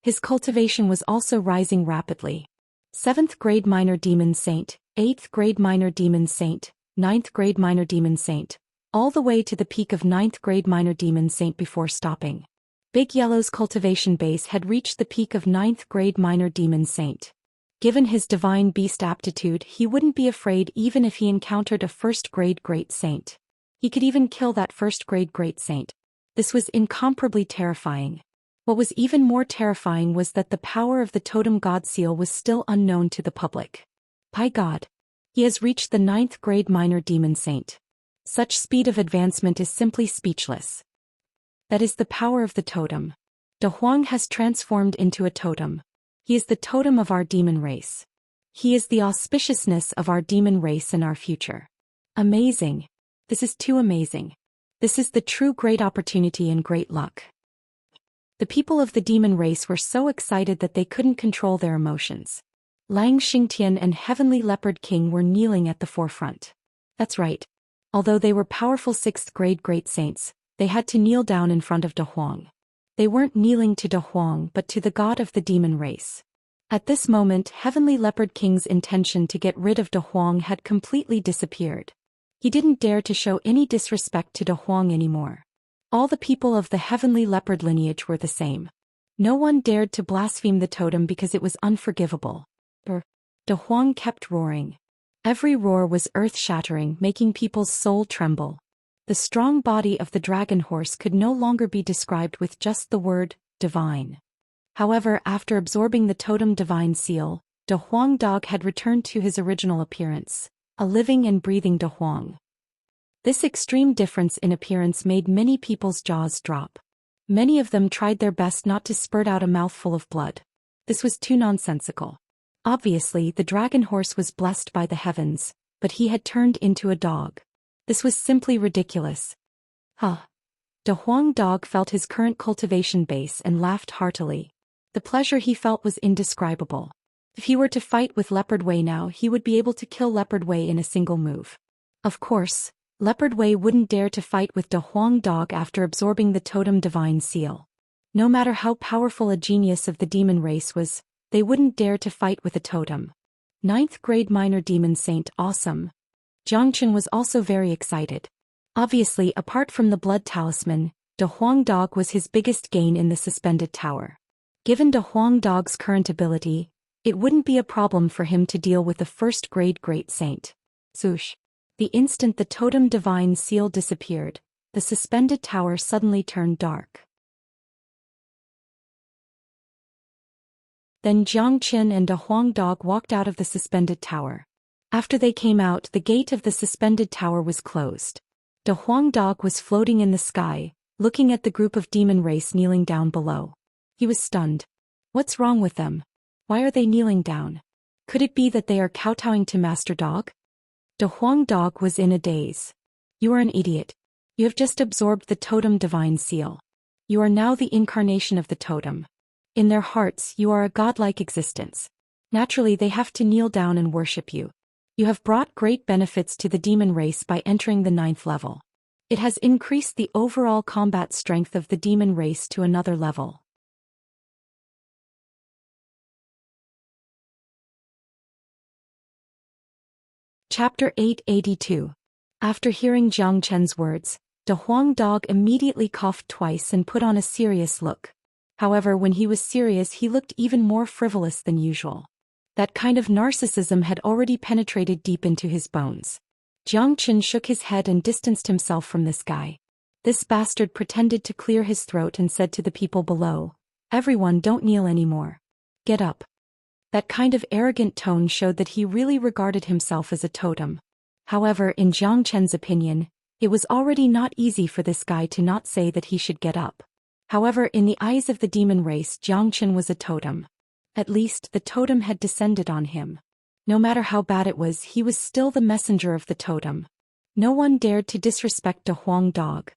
His cultivation was also rising rapidly. 7th grade minor demon saint, 8th grade minor demon saint, 9th grade minor demon saint, all the way to the peak of 9th grade minor demon saint before stopping. Big Yellow's cultivation base had reached the peak of 9th grade minor demon saint. Given his divine beast aptitude, he wouldn't be afraid even if he encountered a 1st grade great saint. He could even kill that 1st grade great saint. This was incomparably terrifying. What was even more terrifying was that the power of the totem god seal was still unknown to the public. By God! He has reached the 9th grade minor demon saint. Such speed of advancement is simply speechless. That is the power of the totem. De Huang has transformed into a totem. He is the totem of our demon race. He is the auspiciousness of our demon race and our future. Amazing. This is too amazing. This is the true great opportunity and great luck. The people of the demon race were so excited that they couldn't control their emotions. Lang Xingtian and Heavenly Leopard King were kneeling at the forefront. That's right. Although they were powerful 6th grade great saints, they had to kneel down in front of De Huang. They weren't kneeling to De Huang but to the god of the demon race. At this moment, Heavenly Leopard King's intention to get rid of De Huang had completely disappeared. He didn't dare to show any disrespect to De Huang anymore. All the people of the Heavenly Leopard lineage were the same. No one dared to blaspheme the totem because it was unforgivable. De Huang kept roaring. Every roar was earth-shattering, making people's soul tremble. The strong body of the dragon horse could no longer be described with just the word, divine. However, after absorbing the totem divine seal, De Huang Dog had returned to his original appearance, a living and breathing De Huang. This extreme difference in appearance made many people's jaws drop. Many of them tried their best not to spurt out a mouthful of blood. This was too nonsensical. Obviously, the dragon horse was blessed by the heavens, but he had turned into a dog. This was simply ridiculous. De Huang Dog felt his current cultivation base and laughed heartily. The pleasure he felt was indescribable. If he were to fight with Leopard Wei now, he would be able to kill Leopard Wei in a single move. Of course, Leopard Wei wouldn't dare to fight with De Huang Dog after absorbing the totem divine seal. No matter how powerful a genius of the demon race was, they wouldn't dare to fight with a totem. 9th grade minor demon saint, awesome. Jiangchen was also very excited. Obviously, apart from the blood talisman, De Huang Dog was his biggest gain in the suspended tower. Given De Huang Dog's current ability, it wouldn't be a problem for him to deal with the 1st grade great saint. Zhoosh. The instant the totem divine seal disappeared, the suspended tower suddenly turned dark. Then Jiangchen and De Huang Dog walked out of the suspended tower. After they came out, the gate of the suspended tower was closed. De Huang Dog was floating in the sky, looking at the group of demon race kneeling down below. He was stunned. What's wrong with them? Why are they kneeling down? Could it be that they are kowtowing to Master Dog? De Huang Dog was in a daze. You are an idiot. You have just absorbed the totem divine seal. You are now the incarnation of the totem. In their hearts, you are a godlike existence. Naturally, they have to kneel down and worship you. You have brought great benefits to the demon race by entering the 9th level. It has increased the overall combat strength of the demon race to another level. Chapter 882. After hearing Jiang Chen's words, De Huang Dog immediately coughed twice and put on a serious look. However, when he was serious, he looked even more frivolous than usual. That kind of narcissism had already penetrated deep into his bones. Jiang Chen shook his head and distanced himself from this guy. This bastard pretended to clear his throat and said to the people below, "Everyone, don't kneel anymore. Get up." That kind of arrogant tone showed that he really regarded himself as a totem. However, in Jiang Chen's opinion, it was already not easy for this guy to not say that he should get up. However, in the eyes of the demon race, Jiang Chen was a totem. At least, the totem had descended on him. No matter how bad it was, he was still the messenger of the totem. No one dared to disrespect De Huang Dog.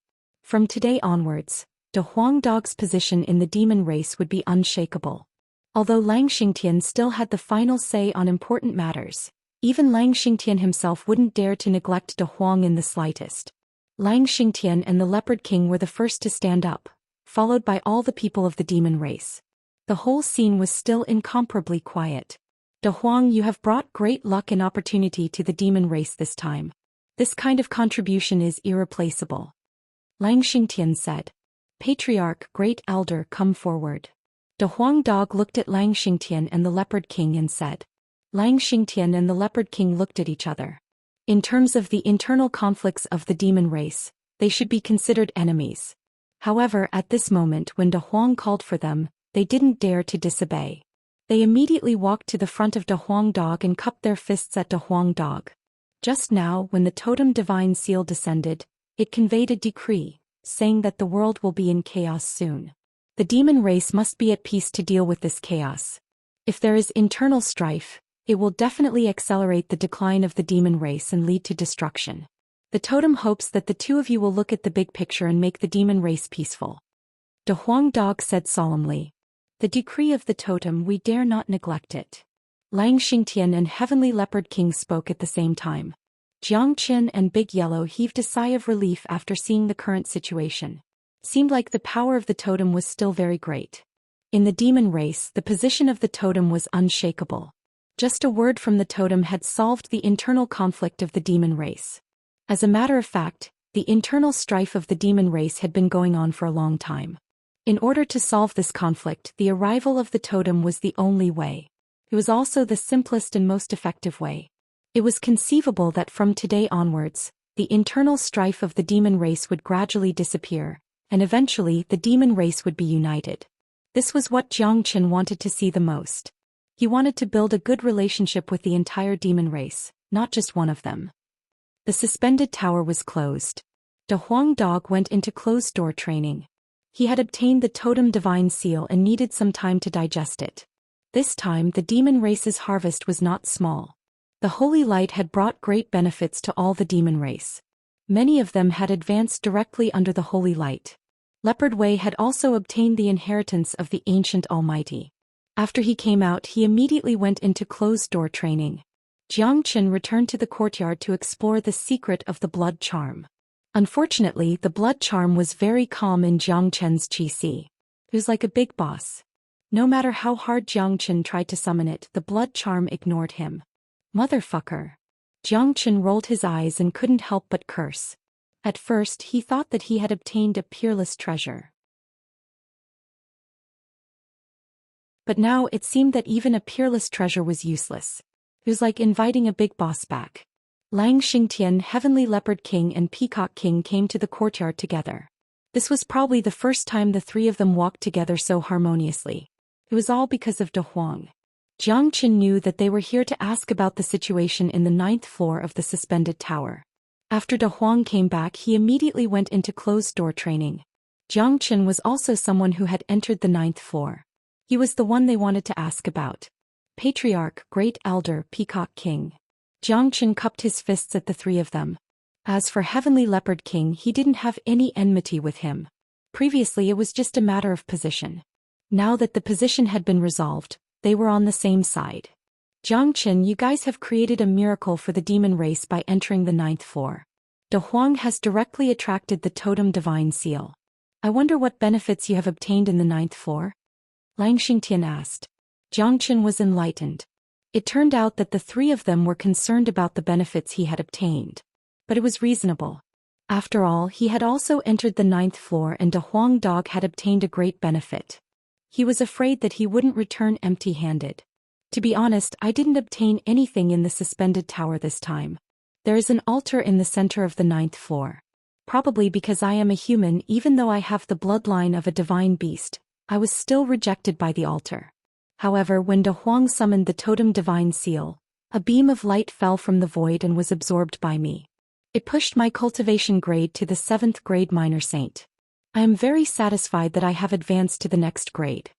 From today onwards, De Huang Dog's position in the demon race would be unshakable. Although Lang Xingtian still had the final say on important matters, even Lang Xingtian himself wouldn't dare to neglect De Huang in the slightest. Lang Xingtian and the Leopard King were the first to stand up, followed by all the people of the demon race. The whole scene was still incomparably quiet. De Huang, you have brought great luck and opportunity to the demon race this time. This kind of contribution is irreplaceable. Lang Xingtian said. Patriarch, Great Elder, come forward. De Huang Dog looked at Lang Xingtian and the Leopard King and said. Lang Xingtian and the Leopard King looked at each other. In terms of the internal conflicts of the demon race, they should be considered enemies. However, at this moment when De Huang called for them, they didn't dare to disobey. They immediately walked to the front of De Huang Dog and cupped their fists at De Huang Dog. Just now, when the totem divine seal descended, it conveyed a decree, saying that the world will be in chaos soon. The demon race must be at peace to deal with this chaos. If there is internal strife, it will definitely accelerate the decline of the demon race and lead to destruction. The totem hopes that the two of you will look at the big picture and make the demon race peaceful. De Huang Dog said solemnly. The decree of the totem, we dare not neglect it. Lang Xingtian and Heavenly Leopard King spoke at the same time. Xianxia and Big Yellow heaved a sigh of relief after seeing the current situation. Seemed like the power of the totem was still very great. In the demon race, the position of the totem was unshakable. Just a word from the totem had solved the internal conflict of the demon race. As a matter of fact, the internal strife of the demon race had been going on for a long time. In order to solve this conflict, the arrival of the totem was the only way. It was also the simplest and most effective way. It was conceivable that from today onwards, the internal strife of the demon race would gradually disappear, and eventually the demon race would be united. This was what Xianxia wanted to see the most. He wanted to build a good relationship with the entire demon race, not just one of them. The suspended tower was closed. De Huang Dog went into closed-door training. He had obtained the totem divine seal and needed some time to digest it. This time the demon race's harvest was not small. The holy light had brought great benefits to all the demon race. Many of them had advanced directly under the holy light. Leopard Wei had also obtained the inheritance of the ancient Almighty. After he came out, he immediately went into closed-door training. Jiangqin returned to the courtyard to explore the secret of the blood charm. Unfortunately, the blood charm was very calm in Jiangqin's qi. It was like a big boss. No matter how hard Jiangqin tried to summon it, the blood charm ignored him. Motherfucker. Jiangqin rolled his eyes and couldn't help but curse. At first, he thought that he had obtained a peerless treasure. But now it seemed that even a peerless treasure was useless. It was like inviting a big boss back. Lang Xingtian, Heavenly Leopard King and Peacock King came to the courtyard together. This was probably the first time the three of them walked together so harmoniously. It was all because of De Huang. Jiangqin knew that they were here to ask about the situation in the 9th floor of the suspended tower. After De Huang came back, he immediately went into closed-door training. Jiangqin was also someone who had entered the 9th floor. He was the one they wanted to ask about. Patriarch, Great Elder, Peacock King. Jiangqin cupped his fists at the three of them. As for Heavenly Leopard King, he didn't have any enmity with him. Previously it was just a matter of position. Now that the position had been resolved, they were on the same side. Jiangqin, you guys have created a miracle for the demon race by entering the 9th floor. De Huang has directly attracted the totem divine seal. I wonder what benefits you have obtained in the 9th floor? Lang Xingtian asked. Jiangqin was enlightened. It turned out that the three of them were concerned about the benefits he had obtained. But it was reasonable. After all, he had also entered the 9th floor and De Huang Dog had obtained a great benefit. He was afraid that he wouldn't return empty-handed. To be honest, I didn't obtain anything in the suspended tower this time. There is an altar in the center of the 9th floor. Probably because I am a human, even though I have the bloodline of a divine beast, I was still rejected by the altar. However, when De Huang summoned the totem divine seal, a beam of light fell from the void and was absorbed by me. It pushed my cultivation grade to the 7th grade minor saint. I am very satisfied that I have advanced to the next grade.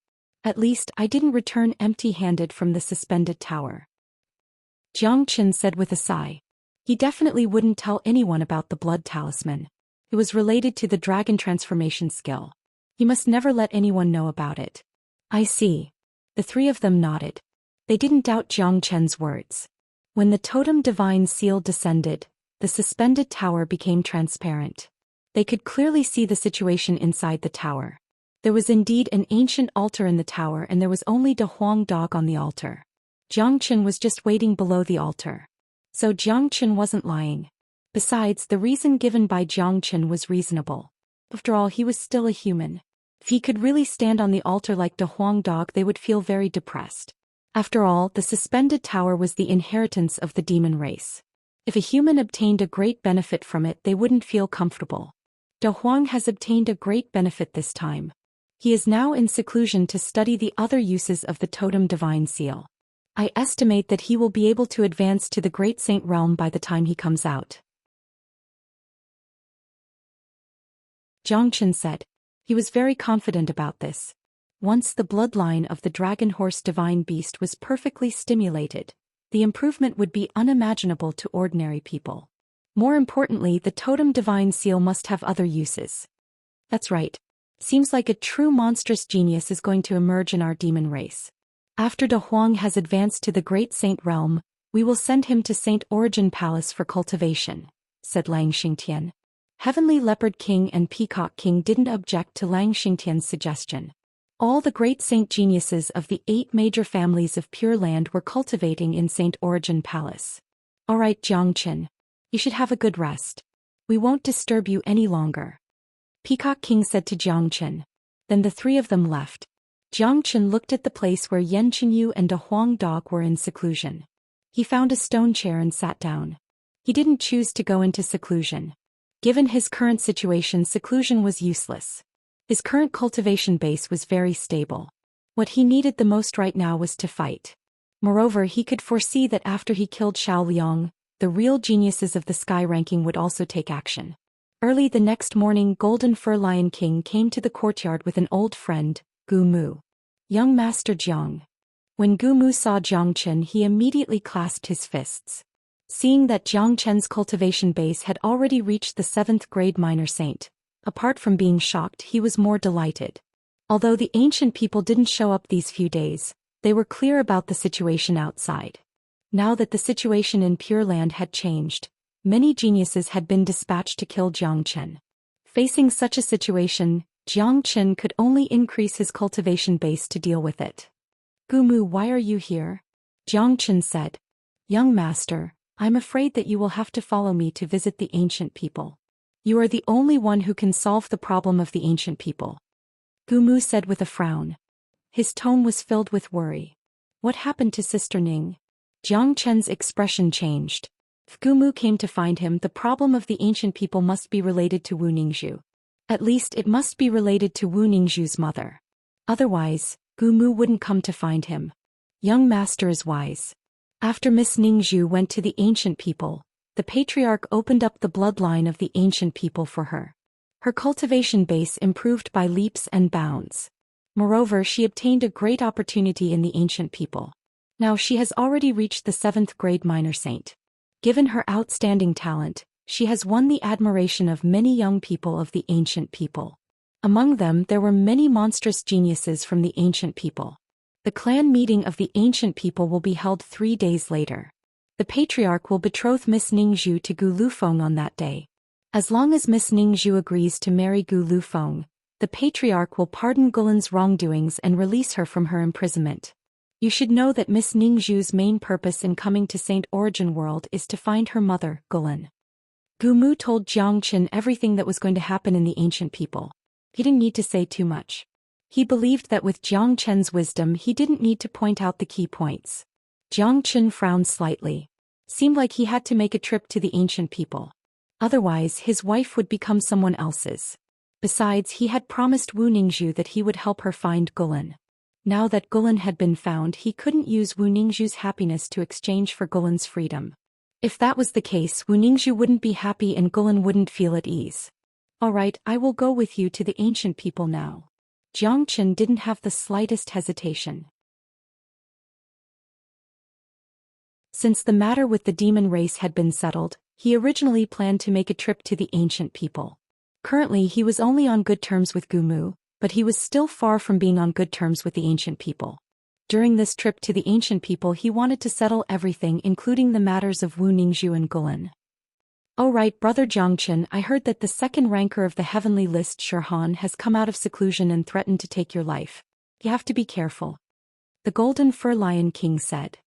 At least, I didn't return empty-handed from the suspended tower. Jiangqin said with a sigh. He definitely wouldn't tell anyone about the blood talisman. It was related to the dragon transformation skill. He must never let anyone know about it. I see. The three of them nodded. They didn't doubt Zhang Chen's words. When the totem divine seal descended, the suspended tower became transparent. They could clearly see the situation inside the tower. There was indeed an ancient altar in the tower, and there was only De Huang Dog on the altar. Zhang Chen was just waiting below the altar. So Zhang Chen wasn't lying. Besides, the reason given by Zhang Chen was reasonable. After all, he was still a human. If he could really stand on the altar like De Huang Dog, they would feel very depressed. After all, the suspended tower was the inheritance of the demon race. If a human obtained a great benefit from it, they wouldn't feel comfortable. De Huang has obtained a great benefit this time. He is now in seclusion to study the other uses of the totem divine seal. I estimate that he will be able to advance to the Great Saint realm by the time he comes out. Zhang Chen said. He was very confident about this. Once the bloodline of the dragon horse divine beast was perfectly stimulated, the improvement would be unimaginable to ordinary people. More importantly, the totem divine seal must have other uses. That's right. Seems like a true monstrous genius is going to emerge in our demon race. After De Huang has advanced to the Great Saint realm, we will send him to Saint Origin Palace for cultivation, said Lang Xingtian. Heavenly Leopard King and Peacock King didn't object to Lang Xingtian's suggestion. All the great saint geniuses of the 8 major families of Pure Land were cultivating in Saint Origin Palace. All right, Zhang Chen. You should have a good rest. We won't disturb you any longer. Peacock King said to Zhang Chen. Then the three of them left. Zhang Chen looked at the place where Yan Qingyu and De Huang Dog were in seclusion. He found a stone chair and sat down. He didn't choose to go into seclusion. Given his current situation, seclusion was useless. His current cultivation base was very stable. What he needed the most right now was to fight. Moreover, he could foresee that after he killed Xiao Liang, the real geniuses of the sky ranking would also take action. Early the next morning, Golden Fur Lion King came to the courtyard with an old friend, Gu Mu. Young Master Jiang. When Gu Mu saw Zhang Chen, he immediately clasped his fists. Seeing that Zhang Chen's cultivation base had already reached the 7th grade minor saint, apart from being shocked, he was more delighted. Although the ancient people didn't show up these few days, they were clear about the situation outside. Now that the situation in Pure Land had changed, many geniuses had been dispatched to kill Zhang Chen. Facing such a situation, Zhang Chen could only increase his cultivation base to deal with it. Gu Mu, why are you here? Zhang Chen said. Young master, I'm afraid that you will have to follow me to visit the ancient people. You are the only one who can solve the problem of the ancient people. Gu Mu said with a frown. His tone was filled with worry. What happened to Sister Ning? Zhang Chen's expression changed. If Gu Mu came to find him, the problem of the ancient people must be related to Wu Ningzhu. At least it must be related to Wu Ningzhu's mother. Otherwise, Gu Mu wouldn't come to find him. Young master is wise. After Miss Ningzhu went to the ancient people, the patriarch opened up the bloodline of the ancient people for her. Her cultivation base improved by leaps and bounds. Moreover, she obtained a great opportunity in the ancient people. Now she has already reached the 7th grade minor saint. Given her outstanding talent, she has won the admiration of many young people of the ancient people. Among them, there were many monstrous geniuses from the ancient people. The clan meeting of the ancient people will be held 3 days later. The patriarch will betroth Miss Ningzhu to Gu Lufeng on that day. As long as Miss Ningzhu agrees to marry Gu Lufeng, the patriarch will pardon Gulin's wrongdoings and release her from her imprisonment. You should know that Miss Ningzhu's main purpose in coming to Saint Origin World is to find her mother, Gulin. Gu Mu told Zhang Chen everything that was going to happen in the ancient people. He didn't need to say too much. He believed that with Zhang Chen's wisdom he didn't need to point out the key points. Zhang Chen frowned slightly. Seemed like he had to make a trip to the ancient people. Otherwise, his wife would become someone else's. Besides, he had promised Wu Ningzhu that he would help her find Gulin. Now that Gulin had been found, he couldn't use Wu Ningzhu's happiness to exchange for Gulin's freedom. If that was the case, Wu Ningzhu wouldn't be happy and Gulin wouldn't feel at ease. All right, I will go with you to the ancient people now. Zhang Chen didn't have the slightest hesitation. Since the matter with the demon race had been settled, he originally planned to make a trip to the ancient people. Currently he was only on good terms with Gumu, but he was still far from being on good terms with the ancient people. During this trip to the ancient people he wanted to settle everything, including the matters of Wu Ningzhu and Gulen. "Oh right, Brother Zhangchen, I heard that the second ranker of the heavenly list Shirhan has come out of seclusion and threatened to take your life. You have to be careful," the Golden Fur Lion King said.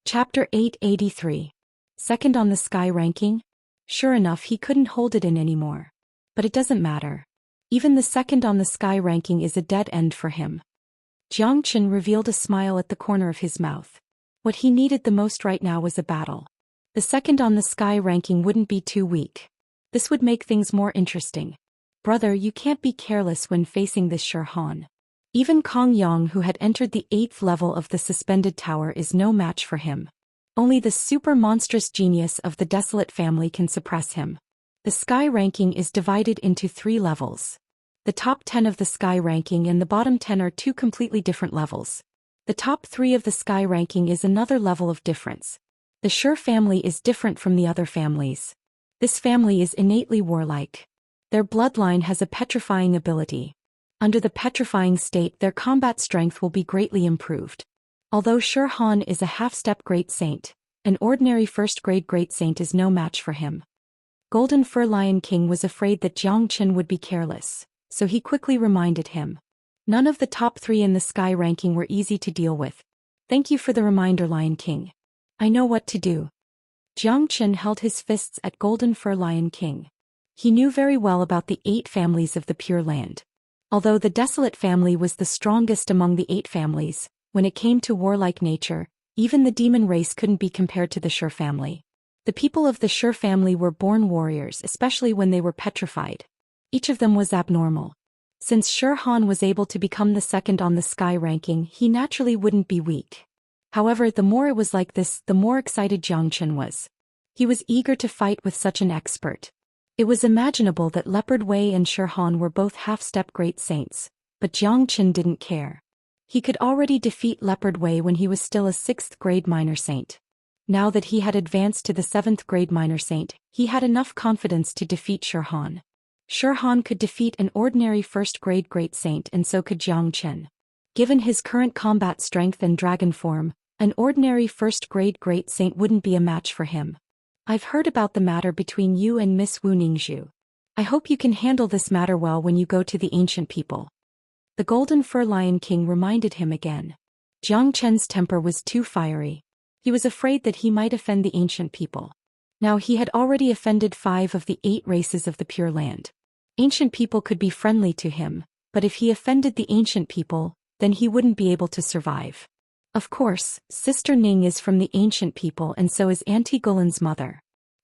Chapter 883. Second on the sky ranking? Sure enough, he couldn't hold it in anymore. But it doesn't matter. Even the second on the sky ranking is a dead end for him. Jiang Chen revealed a smile at the corner of his mouth. What he needed the most right now was a battle. The second on the sky ranking wouldn't be too weak. This would make things more interesting. Brother, you can't be careless when facing this Shirhan. Even Kong Yang, who had entered the 8th level of the suspended tower, is no match for him. Only the super monstrous genius of the Desolate family can suppress him. The sky ranking is divided into 3 levels. The top 10 of the sky ranking and the bottom 10 are 2 completely different levels. The top 3 of the sky ranking is another level of difference. The Shi family is different from the other families. This family is innately warlike. Their bloodline has a petrifying ability. Under the petrifying state, their combat strength will be greatly improved. Although Shirhan is a half-step great saint, an ordinary first-grade great saint is no match for him. Golden Fur Lion King was afraid that Jiang Chen would be careless, so he quickly reminded him. None of the top 3 in the sky ranking were easy to deal with. Thank you for the reminder, Lion King. I know what to do. Jiang Chen held his fists at Golden Fur Lion King. He knew very well about the 8 families of the Pure Land. Although the Desolate family was the strongest among the 8 families, when it came to warlike nature, even the demon race couldn't be compared to the Shi family. The people of the Shi family were born warriors, especially when they were petrified. Each of them was abnormal. Since Shirhan was able to become the second on the sky ranking, he naturally wouldn't be weak. However, the more it was like this, the more excited Jiang Chen was. He was eager to fight with such an expert. It was imaginable that Leopard Wei and Shirhan were both half-step great saints, but Jiang Chen didn't care. He could already defeat Leopard Wei when he was still a 6th grade minor saint. Now that he had advanced to the 7th grade minor saint, he had enough confidence to defeat Shirhan. Shirhan could defeat an ordinary 1st grade great saint, and so could Jiang Chen. Given his current combat strength and dragon form, an ordinary 1st grade great saint wouldn't be a match for him. I've heard about the matter between you and Miss Wu Ningzhu. I hope you can handle this matter well when you go to the ancient people. The Golden Fur Lion King reminded him again. Jiang Chen's temper was too fiery. He was afraid that he might offend the ancient people. Now he had already offended 5 of the 8 races of the Pure Land. Ancient people could be friendly to him, but if he offended the ancient people, then he wouldn't be able to survive. Of course, Sister Ning is from the ancient people and so is Auntie Gulen's mother.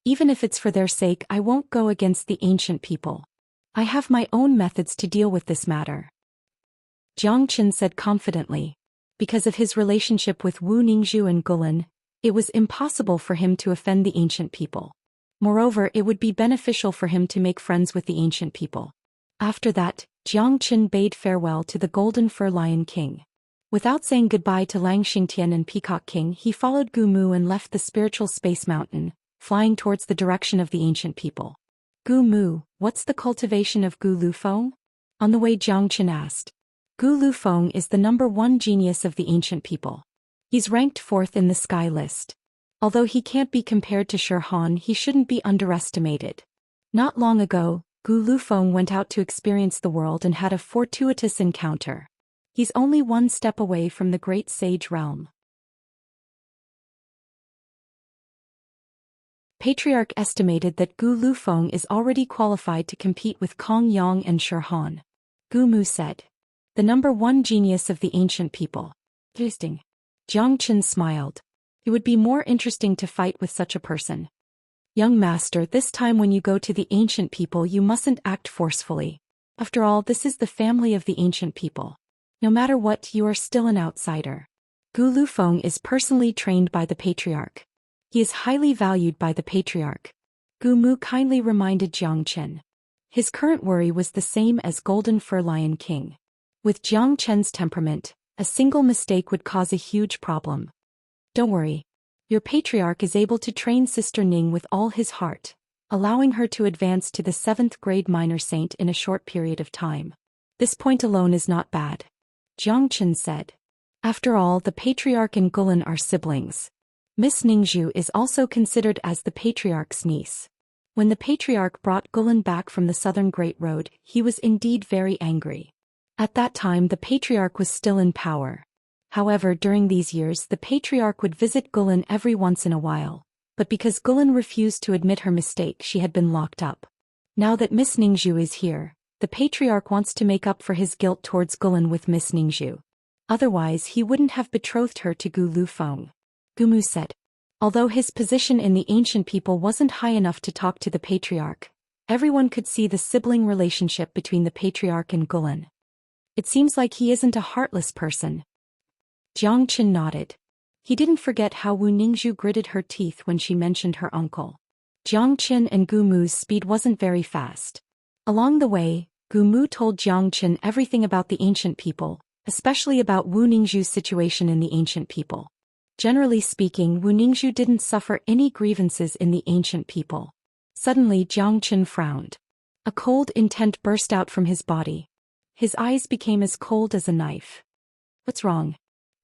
Even if it's for their sake, I won't go against the ancient people. I have my own methods to deal with this matter. Jiang Chen said confidently. Because of his relationship with Wu Ningzhu and Gulen, it was impossible for him to offend the ancient people. Moreover, it would be beneficial for him to make friends with the ancient people. After that, Jiang Chen bade farewell to the Golden Fur Lion King. Without saying goodbye to Lang Xingtian and Peacock King, he followed Gu Mu and left the spiritual space mountain, flying towards the direction of the ancient people. Gu Mu, what's the cultivation of Gu Lufeng? On the way, Jiang Chen asked. Gu Lufeng is the number 1 genius of the ancient people. He's ranked 4th in the sky list. Although he can't be compared to Shirhan, he shouldn't be underestimated. Not long ago, Gu Lufeng went out to experience the world and had a fortuitous encounter. He's only 1 step away from the great sage realm. Patriarch estimated that Gu Lufeng is already qualified to compete with Kong Yang and Shirhan. Gu Mu said. The number 1 genius of the ancient people. Interesting. Jiang Chen smiled. It would be more interesting to fight with such a person. Young master, this time when you go to the ancient people you mustn't act forcefully. After all, this is the family of the ancient people. No matter what, you are still an outsider. Gu Lufeng is personally trained by the Patriarch. He is highly valued by the Patriarch. Gu Mu kindly reminded Jiang Chen. His current worry was the same as Golden Fur Lion King. With Jiang Chen's temperament, a single mistake would cause a huge problem. Don't worry. Your patriarch is able to train Sister Ning with all his heart, allowing her to advance to the 7th grade minor saint in a short period of time. This point alone is not bad. Jiang Chen said. After all, the patriarch and Gulan are siblings. Miss Ningzhu is also considered as the patriarch's niece. When the patriarch brought Gulan back from the southern Great Road, he was indeed very angry. At that time the patriarch was still in power. However, during these years the patriarch would visit Gulan every once in a while, but because Gulan refused to admit her mistake, she had been locked up. Now that Miss Ningzhu is here, the patriarch wants to make up for his guilt towards Gulan with Miss Ningzhu. Otherwise he wouldn't have betrothed her to Gu Lufeng. Gumu said. Although his position in the ancient people wasn't high enough to talk to the patriarch, everyone could see the sibling relationship between the patriarch and Gulan. It seems like he isn't a heartless person. Jiang Chen nodded. He didn't forget how Wu Ningzhu gritted her teeth when she mentioned her uncle. Jiang Chen and Gu Mu's speed wasn't very fast. Along the way, Gu Mu told Jiang Chen everything about the ancient people, especially about Wu Ningzhu's situation in the ancient people. Generally speaking, Wu Ningzhu didn't suffer any grievances in the ancient people. Suddenly Jiang Chen frowned. A cold intent burst out from his body. His eyes became as cold as a knife. What's wrong?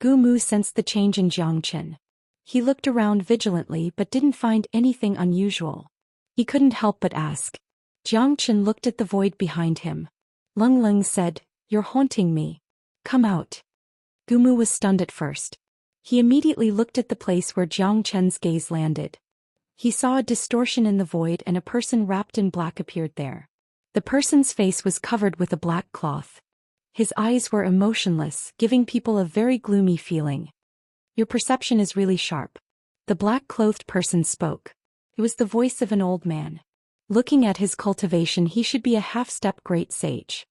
Gu Mu sensed the change in Jiang Chen. He looked around vigilantly but didn't find anything unusual. He couldn't help but ask. Jiang Chen looked at the void behind him. Leng Leng said, "You're haunting me. Come out." Gu Mu was stunned at first. He immediately looked at the place where Jiang Chen's gaze landed. He saw a distortion in the void and a person wrapped in black appeared there. The person's face was covered with a black cloth. His eyes were emotionless, giving people a very gloomy feeling. "Your perception is really sharp." The black-clothed person spoke. It was the voice of an old man. Looking at his cultivation, he should be a half-step great sage.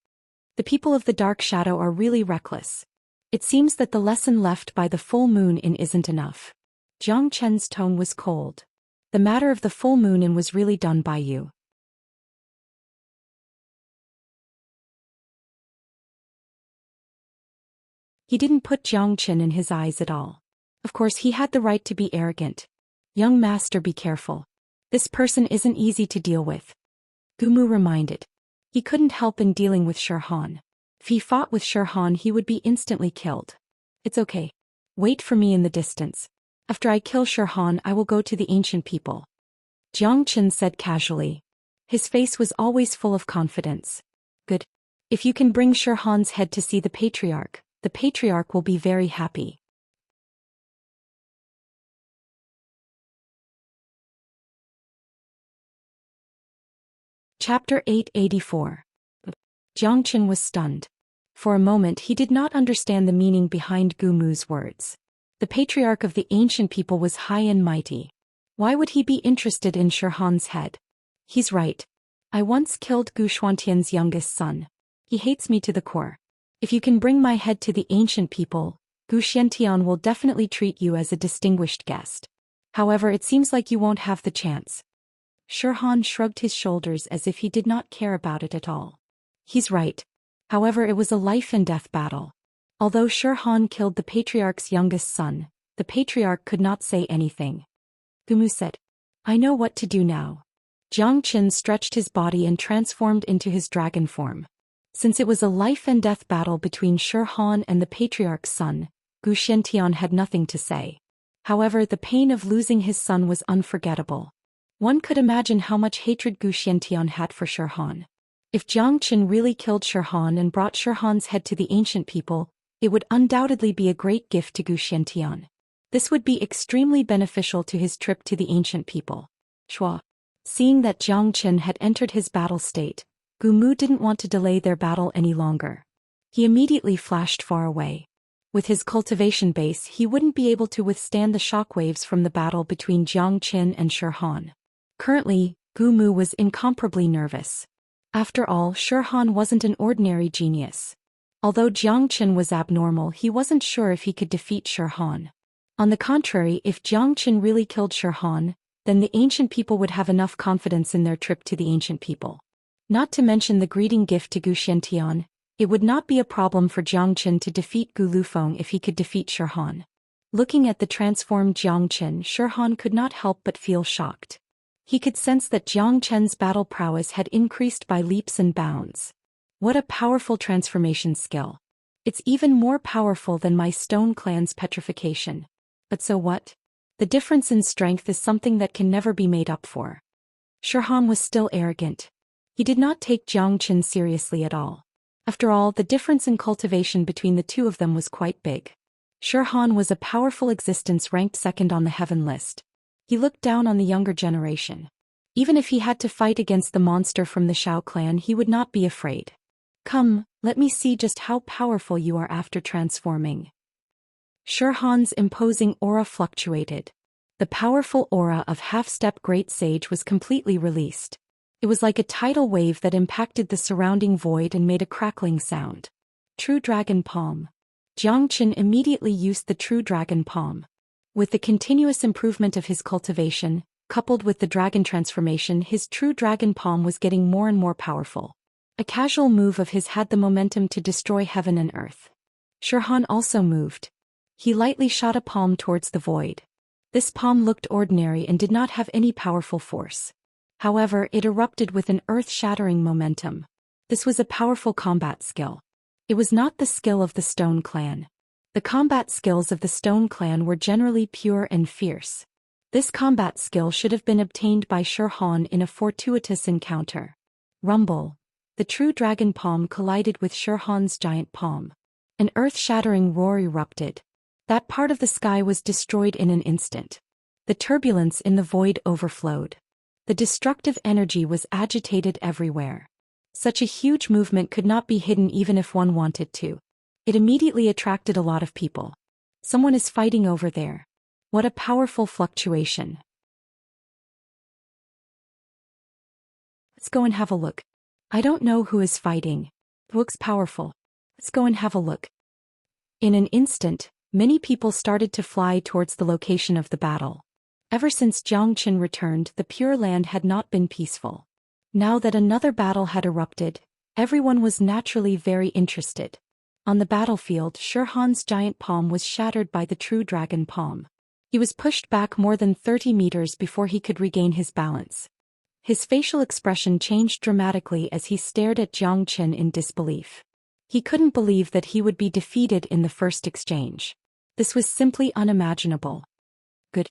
The people of the dark shadow are really reckless. It seems that the lesson left by the full moon in isn't enough. Jiang Chen's tone was cold. The matter of the full moon in was really done by you. He didn't put Jiang Chen in his eyes at all. Of course he had the right to be arrogant. "Young master, be careful. This person isn't easy to deal with." Gu Mu reminded. He couldn't help in dealing with Shirhan. If he fought with Shirhan he would be instantly killed. "It's okay. Wait for me in the distance. After I kill Shirhan I will go to the ancient people," Jiang Chen said casually. His face was always full of confidence. "Good. If you can bring Shirhan's head to see the patriarch will be very happy." Chapter 884. Jiang Chen was stunned. For a moment he did not understand the meaning behind Gu Mu's words. The patriarch of the ancient people was high and mighty. Why would he be interested in Shirhan's head? He's right. I once killed Gu Xuantian's youngest son. He hates me to the core. If you can bring my head to the ancient people, Gu Xiantian will definitely treat you as a distinguished guest. However, it seems like you won't have the chance. Shirhan shrugged his shoulders as if he did not care about it at all. He's right. However, it was a life-and-death battle. Although Shirhan killed the patriarch's youngest son, the patriarch could not say anything. Gu Mu said, "I know what to do now." Jiang Chen stretched his body and transformed into his dragon form. Since it was a life-and-death battle between Shirhan and the patriarch's son, Gu Xiantian had nothing to say. However, the pain of losing his son was unforgettable. One could imagine how much hatred Gu Xiantian had for Shirhan. If Jiang Chen really killed Shirhan and brought Shirhan's head to the ancient people, it would undoubtedly be a great gift to Gu Xiantian. This would be extremely beneficial to his trip to the ancient people. Chua. Seeing that Jiang Chen had entered his battle state, Gu Mu didn't want to delay their battle any longer. He immediately flashed far away. With his cultivation base, he wouldn't be able to withstand the shockwaves from the battle between Jiang Chen and Shirhan. Currently, Gu Mu was incomparably nervous. After all, Shirhan wasn't an ordinary genius. Although Jiang Chen was abnormal, he wasn't sure if he could defeat Shirhan. On the contrary, if Jiang Chen really killed Shirhan, then the ancient people would have enough confidence in their trip to the ancient people. Not to mention the greeting gift to Gu Xiantian, it would not be a problem for Jiang Chen to defeat Gu Lufeng if he could defeat Shirhan. Looking at the transformed Xianxia, Xianxia could not help but feel shocked. He could sense that Xianxia's battle prowess had increased by leaps and bounds. What a powerful transformation skill. It's even more powerful than my stone clan's petrification. But so what? The difference in strength is something that can never be made up for. Xianxia was still arrogant. He did not take Xianxia seriously at all. After all, the difference in cultivation between the two of them was quite big. Xianxia was a powerful existence ranked second on the heaven list. He looked down on the younger generation. Even if he had to fight against the monster from the Xiao clan, he would not be afraid. Come, let me see just how powerful you are after transforming. Xianxia's imposing aura fluctuated. The powerful aura of half-step great sage was completely released. It was like a tidal wave that impacted the surrounding void and made a crackling sound. True Dragon Palm. Xianxia immediately used the True Dragon Palm. With the continuous improvement of his cultivation, coupled with the dragon transformation, his True Dragon Palm was getting more and more powerful. A casual move of his had the momentum to destroy heaven and earth. Xianxia also moved. He lightly shot a palm towards the void. This palm looked ordinary and did not have any powerful force. However, it erupted with an earth-shattering momentum. This was a powerful combat skill. It was not the skill of the Stone Clan. The combat skills of the Stone Clan were generally pure and fierce. This combat skill should have been obtained by Xianxia in a fortuitous encounter. Rumble. The True Dragon Palm collided with Xianxia's giant palm. An earth-shattering roar erupted. That part of the sky was destroyed in an instant. The turbulence in the void overflowed. The destructive energy was agitated everywhere. Such a huge movement could not be hidden even if one wanted to. It immediately attracted a lot of people. Someone is fighting over there. What a powerful fluctuation. Let's go and have a look. I don't know who is fighting. Looks powerful. Let's go and have a look. In an instant, many people started to fly towards the location of the battle. Ever since Xianxia returned, the Pure Land had not been peaceful. Now that another battle had erupted, everyone was naturally very interested. On the battlefield, Xianxia's giant palm was shattered by the True Dragon Palm. He was pushed back more than 30 meters before he could regain his balance. His facial expression changed dramatically as he stared at Xianxia in disbelief. He couldn't believe that he would be defeated in the first exchange. This was simply unimaginable. Good.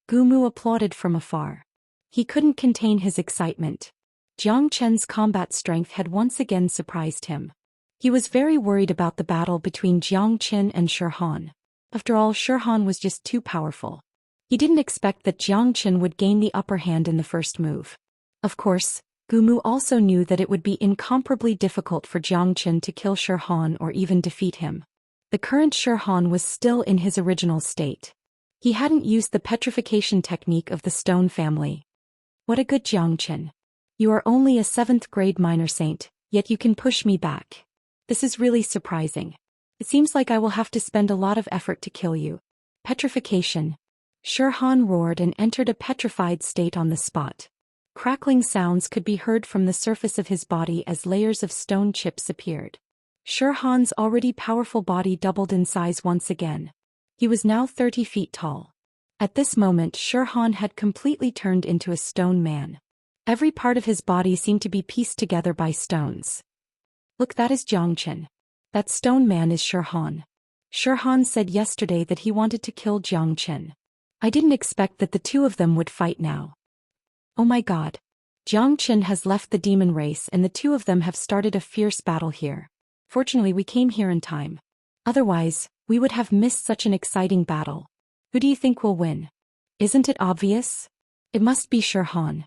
Gumu applauded from afar. He couldn't contain his excitement. Xianxia's combat strength had once again surprised him. He was very worried about the battle between Xianxia and Xianxia. After all, Xianxia was just too powerful. He didn't expect that Xianxia would gain the upper hand in the first move. Of course, Gumu also knew that it would be incomparably difficult for Xianxia to kill Xianxia or even defeat him. The current Xianxia was still in his original state. He hadn't used the petrification technique of the Stone family. What a good Xianxia. You are only a 7th grade minor saint, yet you can push me back. This is really surprising. It seems like I will have to spend a lot of effort to kill you. Petrification. Xianxia roared and entered a petrified state on the spot. Crackling sounds could be heard from the surface of his body as layers of stone chips appeared. Xianxia's already powerful body doubled in size once again. He was now 30 feet tall. At this moment, Xianxia had completely turned into a stone man. Every part of his body seemed to be pieced together by stones. Look, that is Xianxia. That stone man is Xianxia. Xianxia said yesterday that he wanted to kill Xianxia. I didn't expect that the two of them would fight now. Oh my god. Xianxia has left the demon race and the two of them have started a fierce battle here. Fortunately, we came here in time. Otherwise, we would have missed such an exciting battle. Who do you think will win? Isn't it obvious? It must be Xianxia.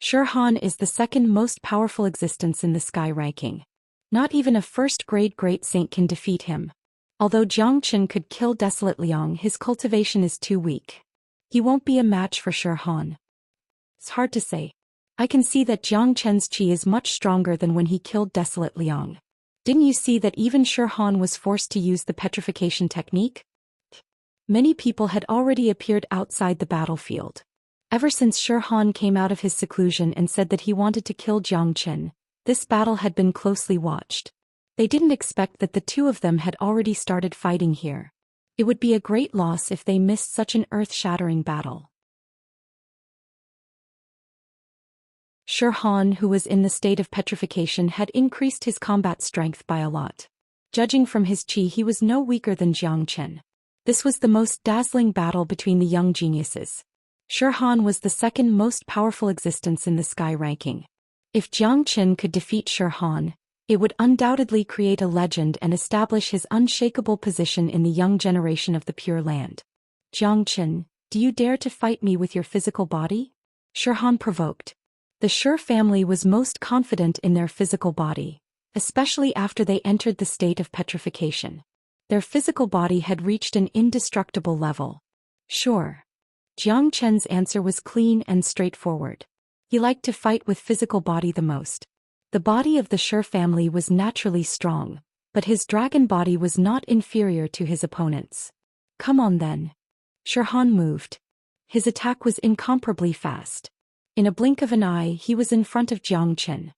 Xianxia is the second most powerful existence in the sky ranking. Not even a first-grade great saint can defeat him. Although Xianxia could kill Desolate Liang, his cultivation is too weak. He won't be a match for Xianxia. It's hard to say. I can see that Xianxia's chi is much stronger than when he killed Desolate Liang. Didn't you see that even Xianxia was forced to use the petrification technique? Many people had already appeared outside the battlefield. Ever since Xianxia came out of his seclusion and said that he wanted to kill Xianxia, this battle had been closely watched. They didn't expect that the two of them had already started fighting here. It would be a great loss if they missed such an earth-shattering battle. Zhou Xian, who was in the state of petrification, had increased his combat strength by a lot. Judging from his qi, he was no weaker than Zhou Xian. This was the most dazzling battle between the young geniuses. Zhou Xian was the second most powerful existence in the sky ranking. If Zhou Xian could defeat Zhou Xian, it would undoubtedly create a legend and establish his unshakable position in the young generation of the Pure Land. Zhou Xian, do you dare to fight me with your physical body? Zhou Xian provoked. The Zhou family was most confident in their physical body, especially after they entered the state of petrification. Their physical body had reached an indestructible level. Sure. Zhou Qian's answer was clean and straightforward. He liked to fight with physical body the most. The body of the Zhou family was naturally strong, but his dragon body was not inferior to his opponent's. Come on then. Zhou Xian moved. His attack was incomparably fast. In a blink of an eye, he was in front of Zhou Qian.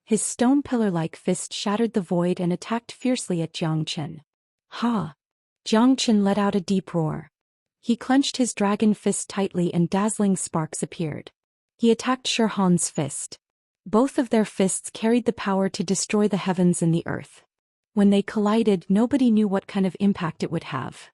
His stone pillar-like fist shattered the void and attacked fiercely at Zhou Qian. Ha! Zhou Qian let out a deep roar. He clenched his dragon fist tightly and dazzling sparks appeared. He attacked Zhou Xian's fist. Both of their fists carried the power to destroy the heavens and the earth. When they collided, nobody knew what kind of impact it would have.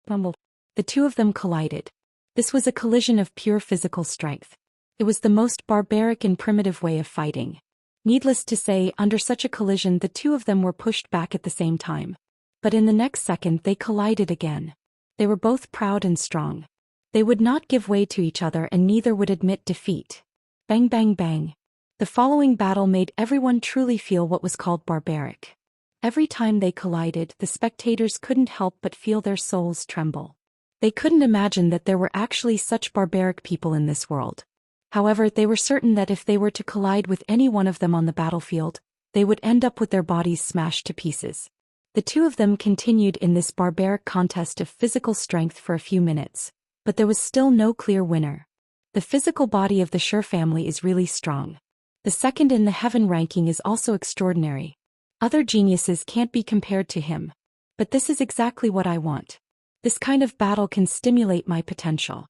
The two of them collided. This was a collision of pure physical strength. It was the most barbaric and primitive way of fighting. Needless to say, under such a collision the two of them were pushed back at the same time. But in the next second they collided again. They were both proud and strong. They would not give way to each other and neither would admit defeat. Bang bang bang. The following battle made everyone truly feel what was called barbaric. Every time they collided, the spectators couldn't help but feel their souls tremble. They couldn't imagine that there were actually such barbaric people in this world. However, they were certain that if they were to collide with any one of them on the battlefield, they would end up with their bodies smashed to pieces. The two of them continued in this barbaric contest of physical strength for a few minutes, but there was still no clear winner. The physical body of the Zhou family is really strong. The second in the heaven ranking is also extraordinary. Other geniuses can't be compared to him. But this is exactly what I want. This kind of battle can stimulate my potential.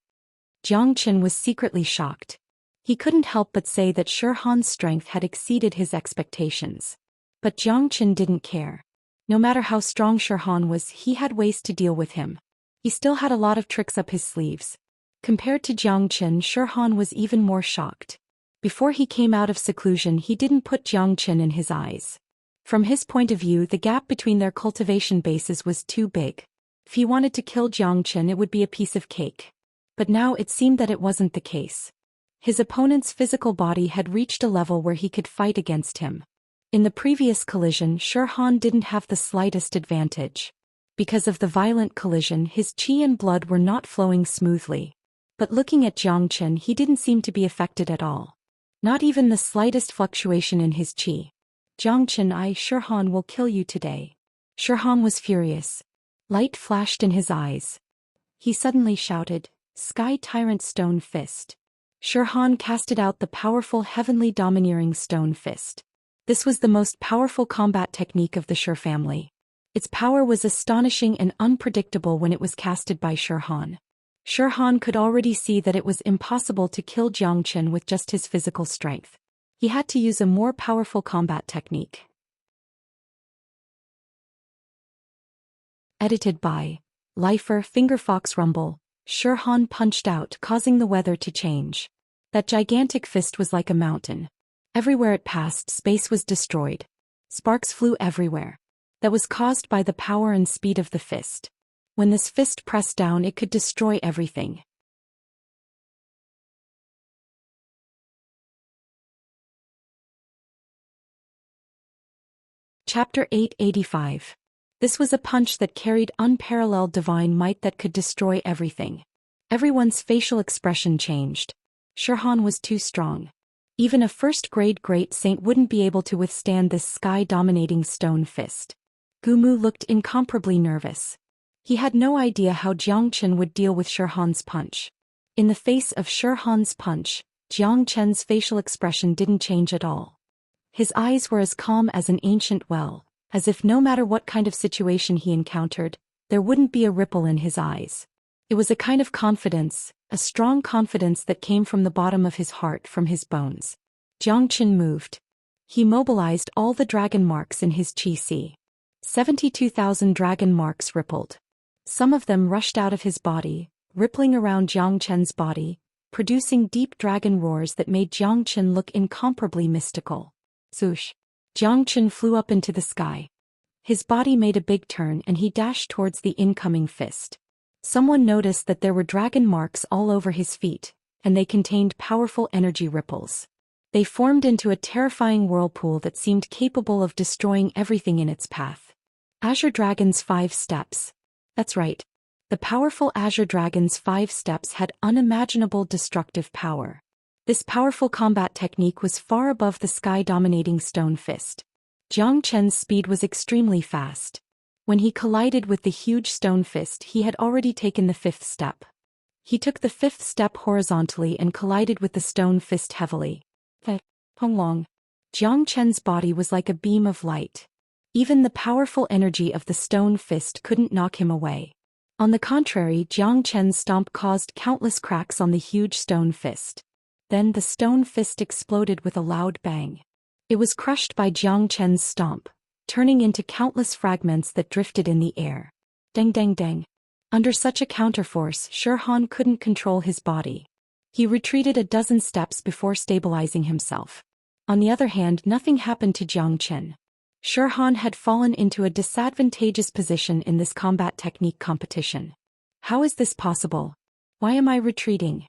Zhou Qian was secretly shocked. He couldn't help but say that Zhou Xian's strength had exceeded his expectations. But Zhou Qian didn't care. No matter how strong Zhou Xian was, he had ways to deal with him. He still had a lot of tricks up his sleeves. Compared to Zhou Qian, Zhou Xian was even more shocked. Before he came out of seclusion, he didn't put Zhou Qian in his eyes. From his point of view, the gap between their cultivation bases was too big. If he wanted to kill Zhou Qian, it would be a piece of cake. But now it seemed that it wasn't the case. His opponent's physical body had reached a level where he could fight against him. In the previous collision, Zhou Xian didn't have the slightest advantage. Because of the violent collision, his qi and blood were not flowing smoothly. But looking at Zhou Qian, he didn't seem to be affected at all. Not even the slightest fluctuation in his qi. Zhou Qian, Zhou Xian will kill you today. Zhou Xian was furious. Light flashed in his eyes. He suddenly shouted, "Sky Tyrant Stone Fist." Zhou Xian casted out the powerful heavenly domineering stone fist. This was the most powerful combat technique of the Zhou family. Its power was astonishing and unpredictable when it was casted by Zhou Xian. Zhou Xian could already see that it was impossible to kill Zhou Qian with just his physical strength. He had to use a more powerful combat technique. Edited by Lifer Fingerfox Rumble. Zhou Xian punched out, causing the weather to change. That gigantic fist was like a mountain. Everywhere it passed, space was destroyed. Sparks flew everywhere. That was caused by the power and speed of the fist. When this fist pressed down, it could destroy everything. Chapter 885. This was a punch that carried unparalleled divine might that could destroy everything. Everyone's facial expression changed. Zhou Xian was too strong. Even a first-grade great saint wouldn't be able to withstand this sky-dominating stone fist. Gumu looked incomparably nervous. He had no idea how Zhou Qian would deal with Zhou Xian's punch. In the face of Zhou Xian's punch, Zhou Qian's facial expression didn't change at all. His eyes were as calm as an ancient well, as if no matter what kind of situation he encountered, there wouldn't be a ripple in his eyes. It was a kind of confidence, a strong confidence that came from the bottom of his heart, from his bones. Jiang Qin moved. He mobilized all the dragon marks in his qi. 72,000 dragon marks rippled. Some of them rushed out of his body, rippling around Jiang Qin's body, producing deep dragon roars that made Jiang Qin look incomparably mystical. Zhoosh! Jiang Qin flew up into the sky. His body made a big turn and he dashed towards the incoming fist. Someone noticed that there were dragon marks all over his feet, and they contained powerful energy ripples. They formed into a terrifying whirlpool that seemed capable of destroying everything in its path. Azure Dragon's 5 steps. That's right. The powerful Azure Dragon's 5 steps had unimaginable destructive power. This powerful combat technique was far above the sky-dominating stone fist. Jiang Qin's speed was extremely fast. When he collided with the huge stone fist, he had already taken the 5th step. He took the 5th step horizontally and collided with the stone fist heavily. Long. Jiang Qin's body was like a beam of light. Even the powerful energy of the stone fist couldn't knock him away. On the contrary, Jiang Qin's stomp caused countless cracks on the huge stone fist. Then the stone fist exploded with a loud bang. It was crushed by Jiang Qin's stomp, turning into countless fragments that drifted in the air. Dang dang dang. Under such a counterforce, Xianxia couldn't control his body. He retreated a dozen steps before stabilizing himself. On the other hand, nothing happened to Jiang Qin. Xianxia had fallen into a disadvantageous position in this combat technique competition. How is this possible? Why am I retreating?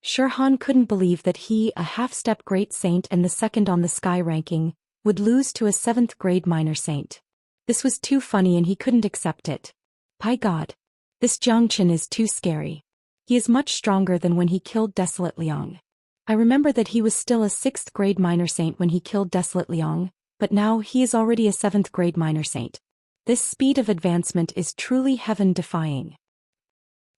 Xianxia couldn't believe that he, a half-step great saint and the second on the sky ranking, would lose to a 7th grade minor saint. This was too funny and he couldn't accept it. By God! This Jiang Qin is too scary. He is much stronger than when he killed Desolate Liang. I remember that he was still a 6th grade minor saint when he killed Desolate Liang, but now he is already a 7th grade minor saint. This speed of advancement is truly heaven-defying.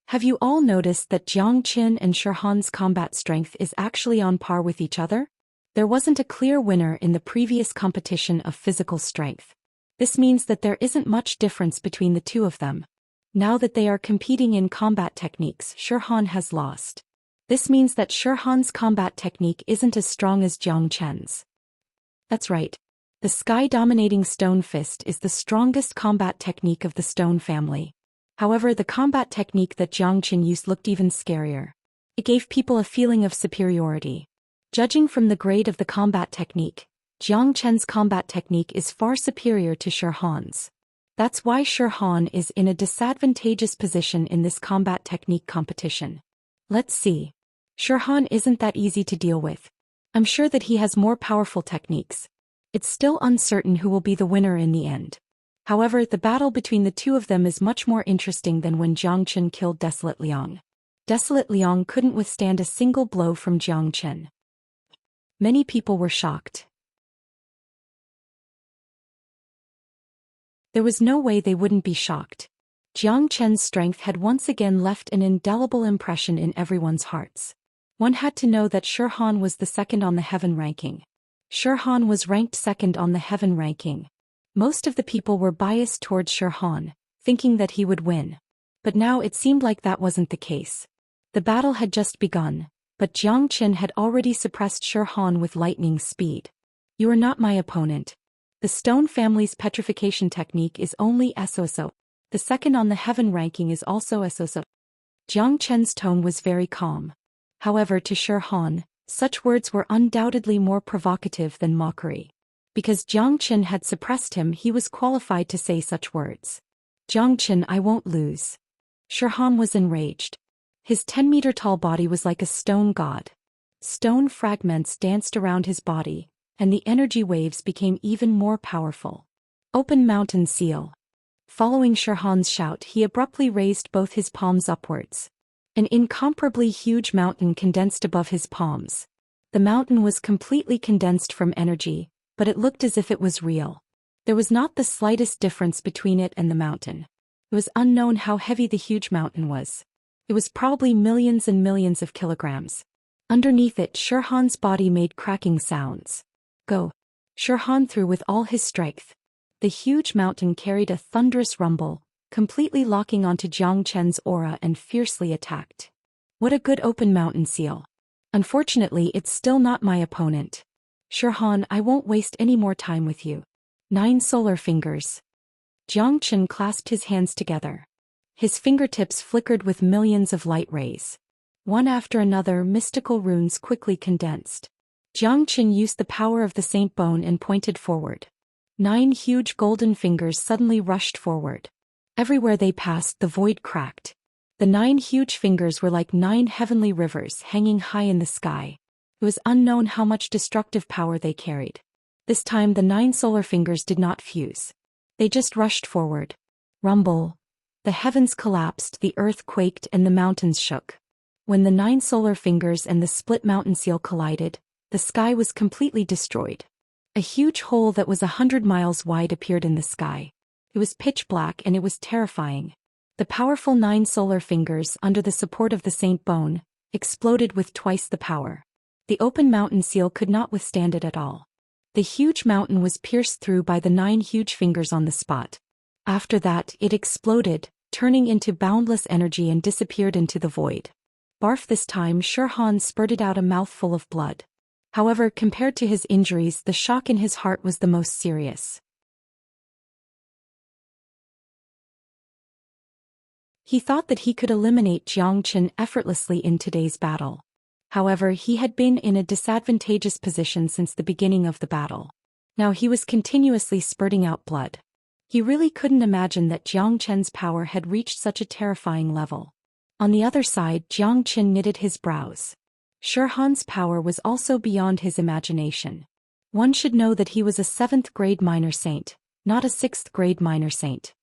Have you all noticed that Jiang Qin and Xianxia's combat strength is actually on par with each other? There wasn't a clear winner in the previous competition of physical strength. This means that there isn't much difference between the two of them. Now that they are competing in combat techniques, Xianxia has lost. This means that Xianxia's combat technique isn't as strong as Jiang Qin's. That's right. The sky-dominating stone fist is the strongest combat technique of the stone family. However, the combat technique that Jiang Qin used looked even scarier. It gave people a feeling of superiority. Judging from the grade of the combat technique, Jiang Qin's combat technique is far superior to Xianxia's. That's why Xianxia is in a disadvantageous position in this combat technique competition. Let's see. Xianxia isn't that easy to deal with. I'm sure that he has more powerful techniques. It's still uncertain who will be the winner in the end. However, the battle between the two of them is much more interesting than when Jiang Qin killed Desolate Liang. Desolate Liang couldn't withstand a single blow from Jiang Qin. Many people were shocked. There was no way they wouldn't be shocked. Jiang Qin's strength had once again left an indelible impression in everyone's hearts. One had to know that Xianxia was the second on the heaven ranking. Xianxia was ranked second on the heaven ranking. Most of the people were biased towards Xianxia, thinking that he would win. But now it seemed like that wasn't the case. The battle had just begun, but Jiang Qin had already suppressed Xianxia with lightning speed. You are not my opponent. The stone family's petrification technique is only SOSO. The second on the heaven ranking is also SOSO. Jiang Qin's tone was very calm. However, to Xianxia, such words were undoubtedly more provocative than mockery. Because Jiang Qin had suppressed him, he was qualified to say such words. Jiang Qin, I won't lose. Xianxia was enraged. His 10-meter-tall body was like a stone god. Stone fragments danced around his body, and the energy waves became even more powerful. Open mountain seal. Following Xianxia's shout, he abruptly raised both his palms upwards. An incomparably huge mountain condensed above his palms. The mountain was completely condensed from energy, but it looked as if it was real. There was not the slightest difference between it and the mountain. It was unknown how heavy the huge mountain was. It was probably millions and millions of kilograms. Underneath it, Xianxia's body made cracking sounds. Go! Xianxia threw with all his strength. The huge mountain carried a thunderous rumble, completely locking onto Jiang Chen's aura and fiercely attacked. What a good open mountain seal. Unfortunately, it's still not my opponent. Shirhan, I won't waste any more time with you. 9 solar fingers. Jiang Chen clasped his hands together. His fingertips flickered with millions of light rays. One after another, mystical runes quickly condensed. Jiang Chen used the power of the Saint Bone and pointed forward. 9 huge golden fingers suddenly rushed forward. Everywhere they passed, the void cracked. The 9 huge fingers were like 9 heavenly rivers hanging high in the sky. It was unknown how much destructive power they carried. This time the 9 solar fingers did not fuse. They just rushed forward. Rumble. The heavens collapsed, the earth quaked, and the mountains shook. When the 9 solar fingers and the split mountain seal collided, the sky was completely destroyed. A huge hole that was 100 miles wide appeared in the sky. It was pitch black and it was terrifying. The powerful 9 solar fingers, under the support of the Saint Bone, exploded with twice the power. The open mountain seal could not withstand it at all. The huge mountain was pierced through by the 9 huge fingers on the spot. After that, it exploded, turning into boundless energy and disappeared into the void. Barf! This time Shirhan spurted out a mouthful of blood. However, compared to his injuries, the shock in his heart was the most serious. He thought that he could eliminate Jiang Chen effortlessly in today's battle. However, he had been in a disadvantageous position since the beginning of the battle. Now he was continuously spurting out blood. He really couldn't imagine that Jiang Chen's power had reached such a terrifying level. On the other side, Jiang Chen knitted his brows. Shirhan's power was also beyond his imagination. One should know that he was a 7th grade minor saint, not a 6th grade minor saint.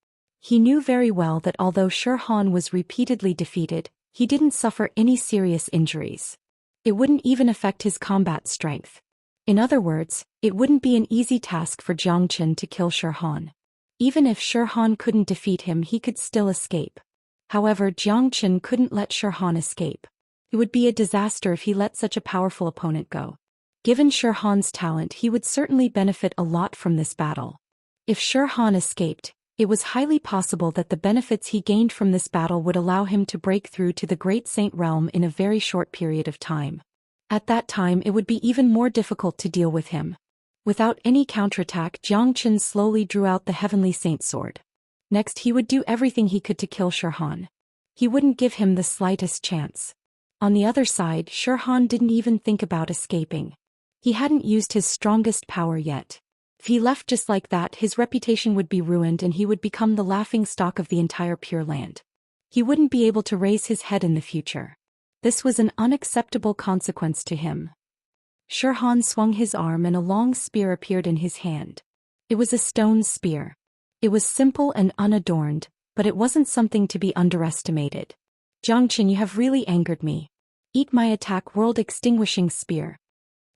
He knew very well that although Shirhan was repeatedly defeated, he didn't suffer any serious injuries. It wouldn't even affect his combat strength. In other words, it wouldn't be an easy task for Jiang Chen to kill Shirhan. Even if Shirhan couldn't defeat him, he could still escape. However, Jiang Chen couldn't let Shirhan escape. It would be a disaster if he let such a powerful opponent go. Given Shirhan's talent, he would certainly benefit a lot from this battle. If Shirhan escaped, it was highly possible that the benefits he gained from this battle would allow him to break through to the Great Saint Realm in a very short period of time. At that time, it would be even more difficult to deal with him. Without any counterattack, Jiang Chen slowly drew out the Heavenly Saint Sword. Next, he would do everything he could to kill Shirhan. He wouldn't give him the slightest chance. On the other side, Shirhan didn't even think about escaping. He hadn't used his strongest power yet. If he left just like that, his reputation would be ruined and he would become the laughingstock of the entire Pure Land. He wouldn't be able to raise his head in the future. This was an unacceptable consequence to him. Shirhan swung his arm and a long spear appeared in his hand. It was a stone spear. It was simple and unadorned, but it wasn't something to be underestimated. Jiang Chen, you have really angered me. Eat my attack, world-extinguishing spear.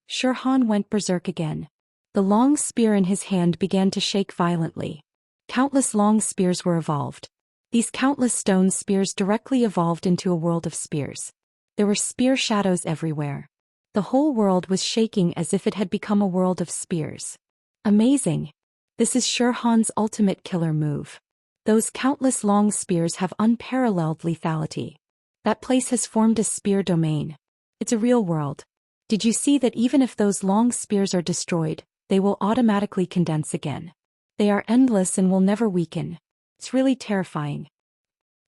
Shirhan went berserk again. The long spear in his hand began to shake violently. Countless long spears were evolved. These countless stone spears directly evolved into a world of spears. There were spear shadows everywhere. The whole world was shaking as if it had become a world of spears. Amazing. This is Shirhan's ultimate killer move. Those countless long spears have unparalleled lethality. That place has formed a spear domain. It's a real world. Did you see that even if those long spears are destroyed, they will automatically condense again? They are endless and will never weaken. It's really terrifying.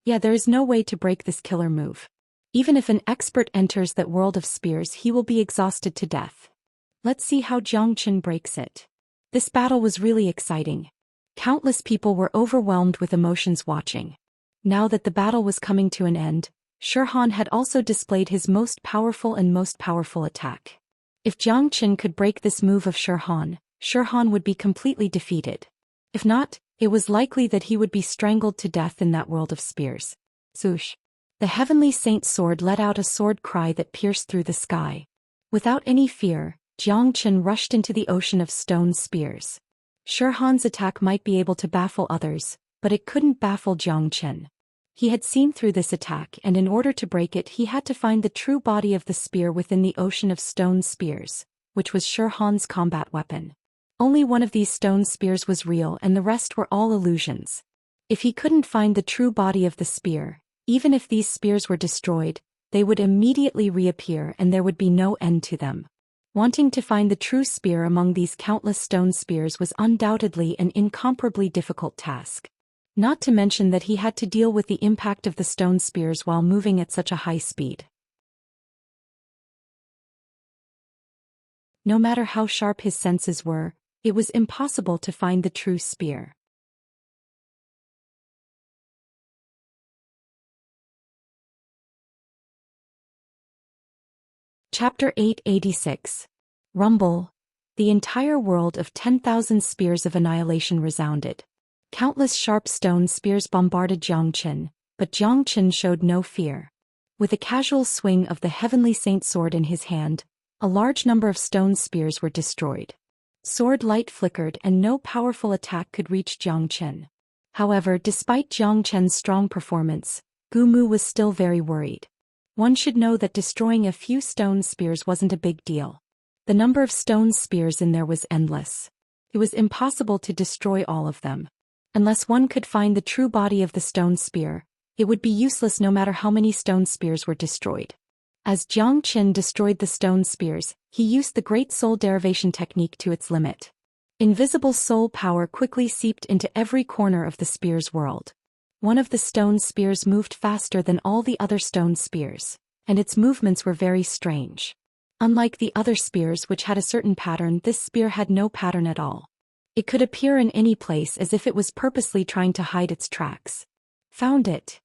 Yeah, there is no way to break this killer move. Even if an expert enters that world of spears, he will be exhausted to death. Let's see how Jiang Chen breaks it. This battle was really exciting. Countless people were overwhelmed with emotions watching. Now that the battle was coming to an end, Shirhan had also displayed his most powerful attack. If Jiang Chen could break this move of Shirhan, Shirhan would be completely defeated. If not, it was likely that he would be strangled to death in that world of spears. Swoosh! The Heavenly Saint's sword let out a sword cry that pierced through the sky. Without any fear, Jiang Chen rushed into the ocean of stone spears. Shirhan's attack might be able to baffle others, but it couldn't baffle Jiang Chen. He had seen through this attack, and in order to break it, he had to find the true body of the spear within the ocean of stone spears, which was Shirhan's combat weapon. Only one of these stone spears was real and the rest were all illusions. If he couldn't find the true body of the spear, even if these spears were destroyed, they would immediately reappear and there would be no end to them. Wanting to find the true spear among these countless stone spears was undoubtedly an incomparably difficult task. Not to mention that he had to deal with the impact of the stone spears while moving at such a high speed. No matter how sharp his senses were, it was impossible to find the true spear. Chapter 886. Rumble. The entire world of 10,000 spears of annihilation resounded. Countless sharp stone spears bombarded Zhou Xian, but Zhou Xian showed no fear. With a casual swing of the heavenly saint sword in his hand, a large number of stone spears were destroyed. Sword light flickered and no powerful attack could reach Zhou Xian. However, despite Zhou Qian's strong performance, Gu Mu was still very worried. One should know that destroying a few stone spears wasn't a big deal. The number of stone spears in there was endless. It was impossible to destroy all of them. Unless one could find the true body of the stone spear, it would be useless no matter how many stone spears were destroyed. As Zhou Xian destroyed the stone spears, he used the Great Soul Derivation technique to its limit. Invisible soul power quickly seeped into every corner of the spear's world. One of the stone spears moved faster than all the other stone spears, and its movements were very strange. Unlike the other spears which had a certain pattern, this spear had no pattern at all. It could appear in any place as if it was purposely trying to hide its tracks. Found it.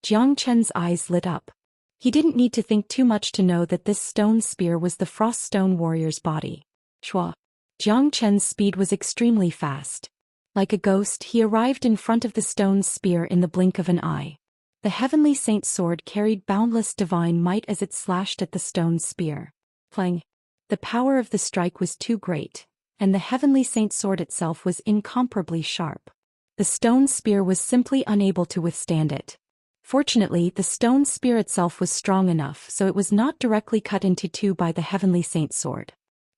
Zhou Qian's eyes lit up. He didn't need to think too much to know that this stone spear was the Frost Stone Warrior's body. Shua. Zhou Qian's speed was extremely fast. Like a ghost, he arrived in front of the stone spear in the blink of an eye. The heavenly saint's sword carried boundless divine might as it slashed at the stone spear. Clang. The power of the strike was too great, and the heavenly saint's sword itself was incomparably sharp. The stone spear was simply unable to withstand it. Fortunately, the stone spear itself was strong enough so it was not directly cut into two by the heavenly saint's sword.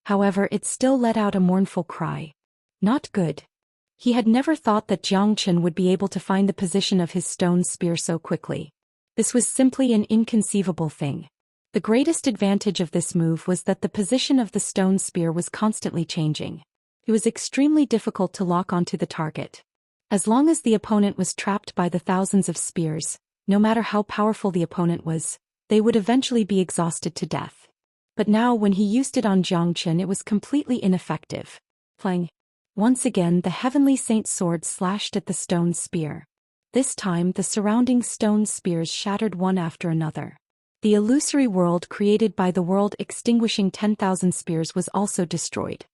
However, it still let out a mournful cry. Not good. He had never thought that Zhou Xian would be able to find the position of his stone spear so quickly. This was simply an inconceivable thing. The greatest advantage of this move was that the position of the stone spear was constantly changing. It was extremely difficult to lock onto the target. As long as the opponent was trapped by the thousands of spears, no matter how powerful the opponent was, they would eventually be exhausted to death. But now when he used it on Zhou Xian, it was completely ineffective. Clang. Once again the heavenly saint's sword slashed at the stone spear. This time the surrounding stone spears shattered one after another. The illusory world created by the world extinguishing 10,000 spears was also destroyed.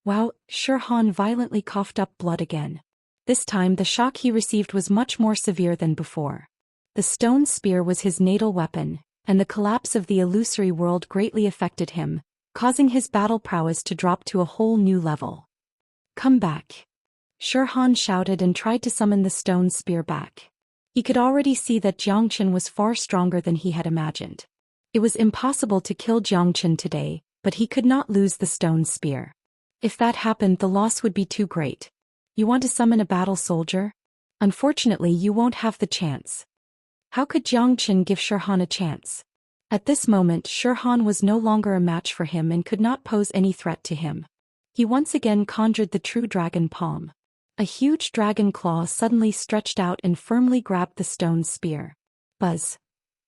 Wow, Xianxia violently coughed up blood again. This time the shock he received was much more severe than before. The stone spear was his natal weapon, and the collapse of the illusory world greatly affected him, causing his battle prowess to drop to a whole new level. Come back. Xianxia shouted and tried to summon the stone spear back. He could already see that Zhou Xian was far stronger than he had imagined. It was impossible to kill Zhou Xian today, but he could not lose the stone spear. If that happened, the loss would be too great. You want to summon a battle soldier? Unfortunately, you won't have the chance. How could Zhou Xian give Xianxia a chance? At this moment, Xianxia was no longer a match for him and could not pose any threat to him. He once again conjured the true dragon palm. A huge dragon claw suddenly stretched out and firmly grabbed the stone spear. Buzz.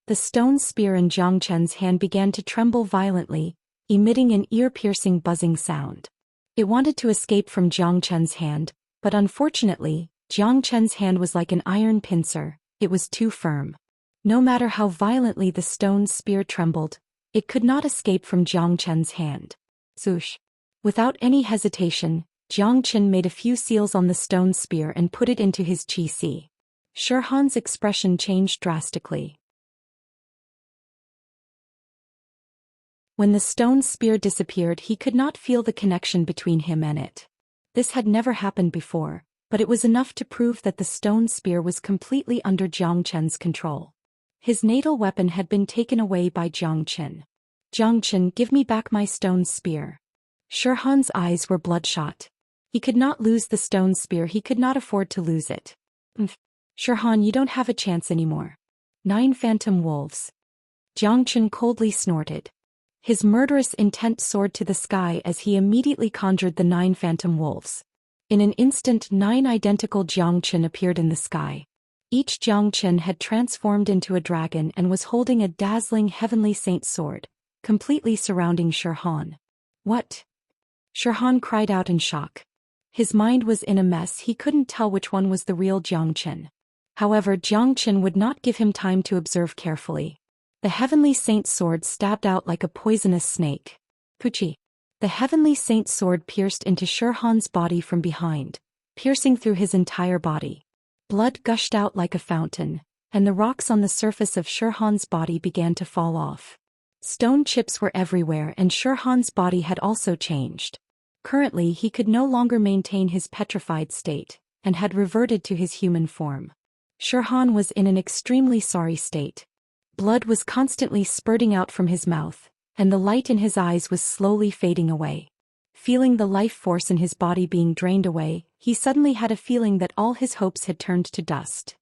The stone spear in Zhou Qian's hand began to tremble violently, emitting an ear-piercing buzzing sound. It wanted to escape from Zhou Qian's hand, but unfortunately, Zhou Qian's hand was like an iron pincer, it was too firm. No matter how violently the stone spear trembled, it could not escape from Zhou Qian's hand. Swoosh. Without any hesitation, Zhou Qian made a few seals on the stone spear and put it into his qi. Xianxia's expression changed drastically. When the stone spear disappeared, he could not feel the connection between him and it. This had never happened before, but it was enough to prove that the stone spear was completely under Zhou Qian's control. His natal weapon had been taken away by Zhou Qian. Zhou Qian, give me back my stone spear. Xianxia's eyes were bloodshot. He could not lose the stone spear, he could not afford to lose it. Shirhan, you don't have a chance anymore. 9 phantom wolves. Jiangchen coldly snorted. His murderous intent soared to the sky as he immediately conjured the 9 phantom wolves. In an instant 9 identical Jiangchen appeared in the sky. Each Jiangchen had transformed into a dragon and was holding a dazzling heavenly saint sword, completely surrounding Shirhan. What? Shirhan cried out in shock. His mind was in a mess, he couldn't tell which one was the real Jiangchen. However, Jiangchen would not give him time to observe carefully. The heavenly saint's sword stabbed out like a poisonous snake. Puchi. The heavenly saint's sword pierced into Shirhan's body from behind, piercing through his entire body. Blood gushed out like a fountain, and the rocks on the surface of Shirhan's body began to fall off. Stone chips were everywhere and Shirhan's body had also changed. Currently he could no longer maintain his petrified state, and had reverted to his human form. Shirhan was in an extremely sorry state. Blood was constantly spurting out from his mouth, and the light in his eyes was slowly fading away. Feeling the life force in his body being drained away, he suddenly had a feeling that all his hopes had turned to dust.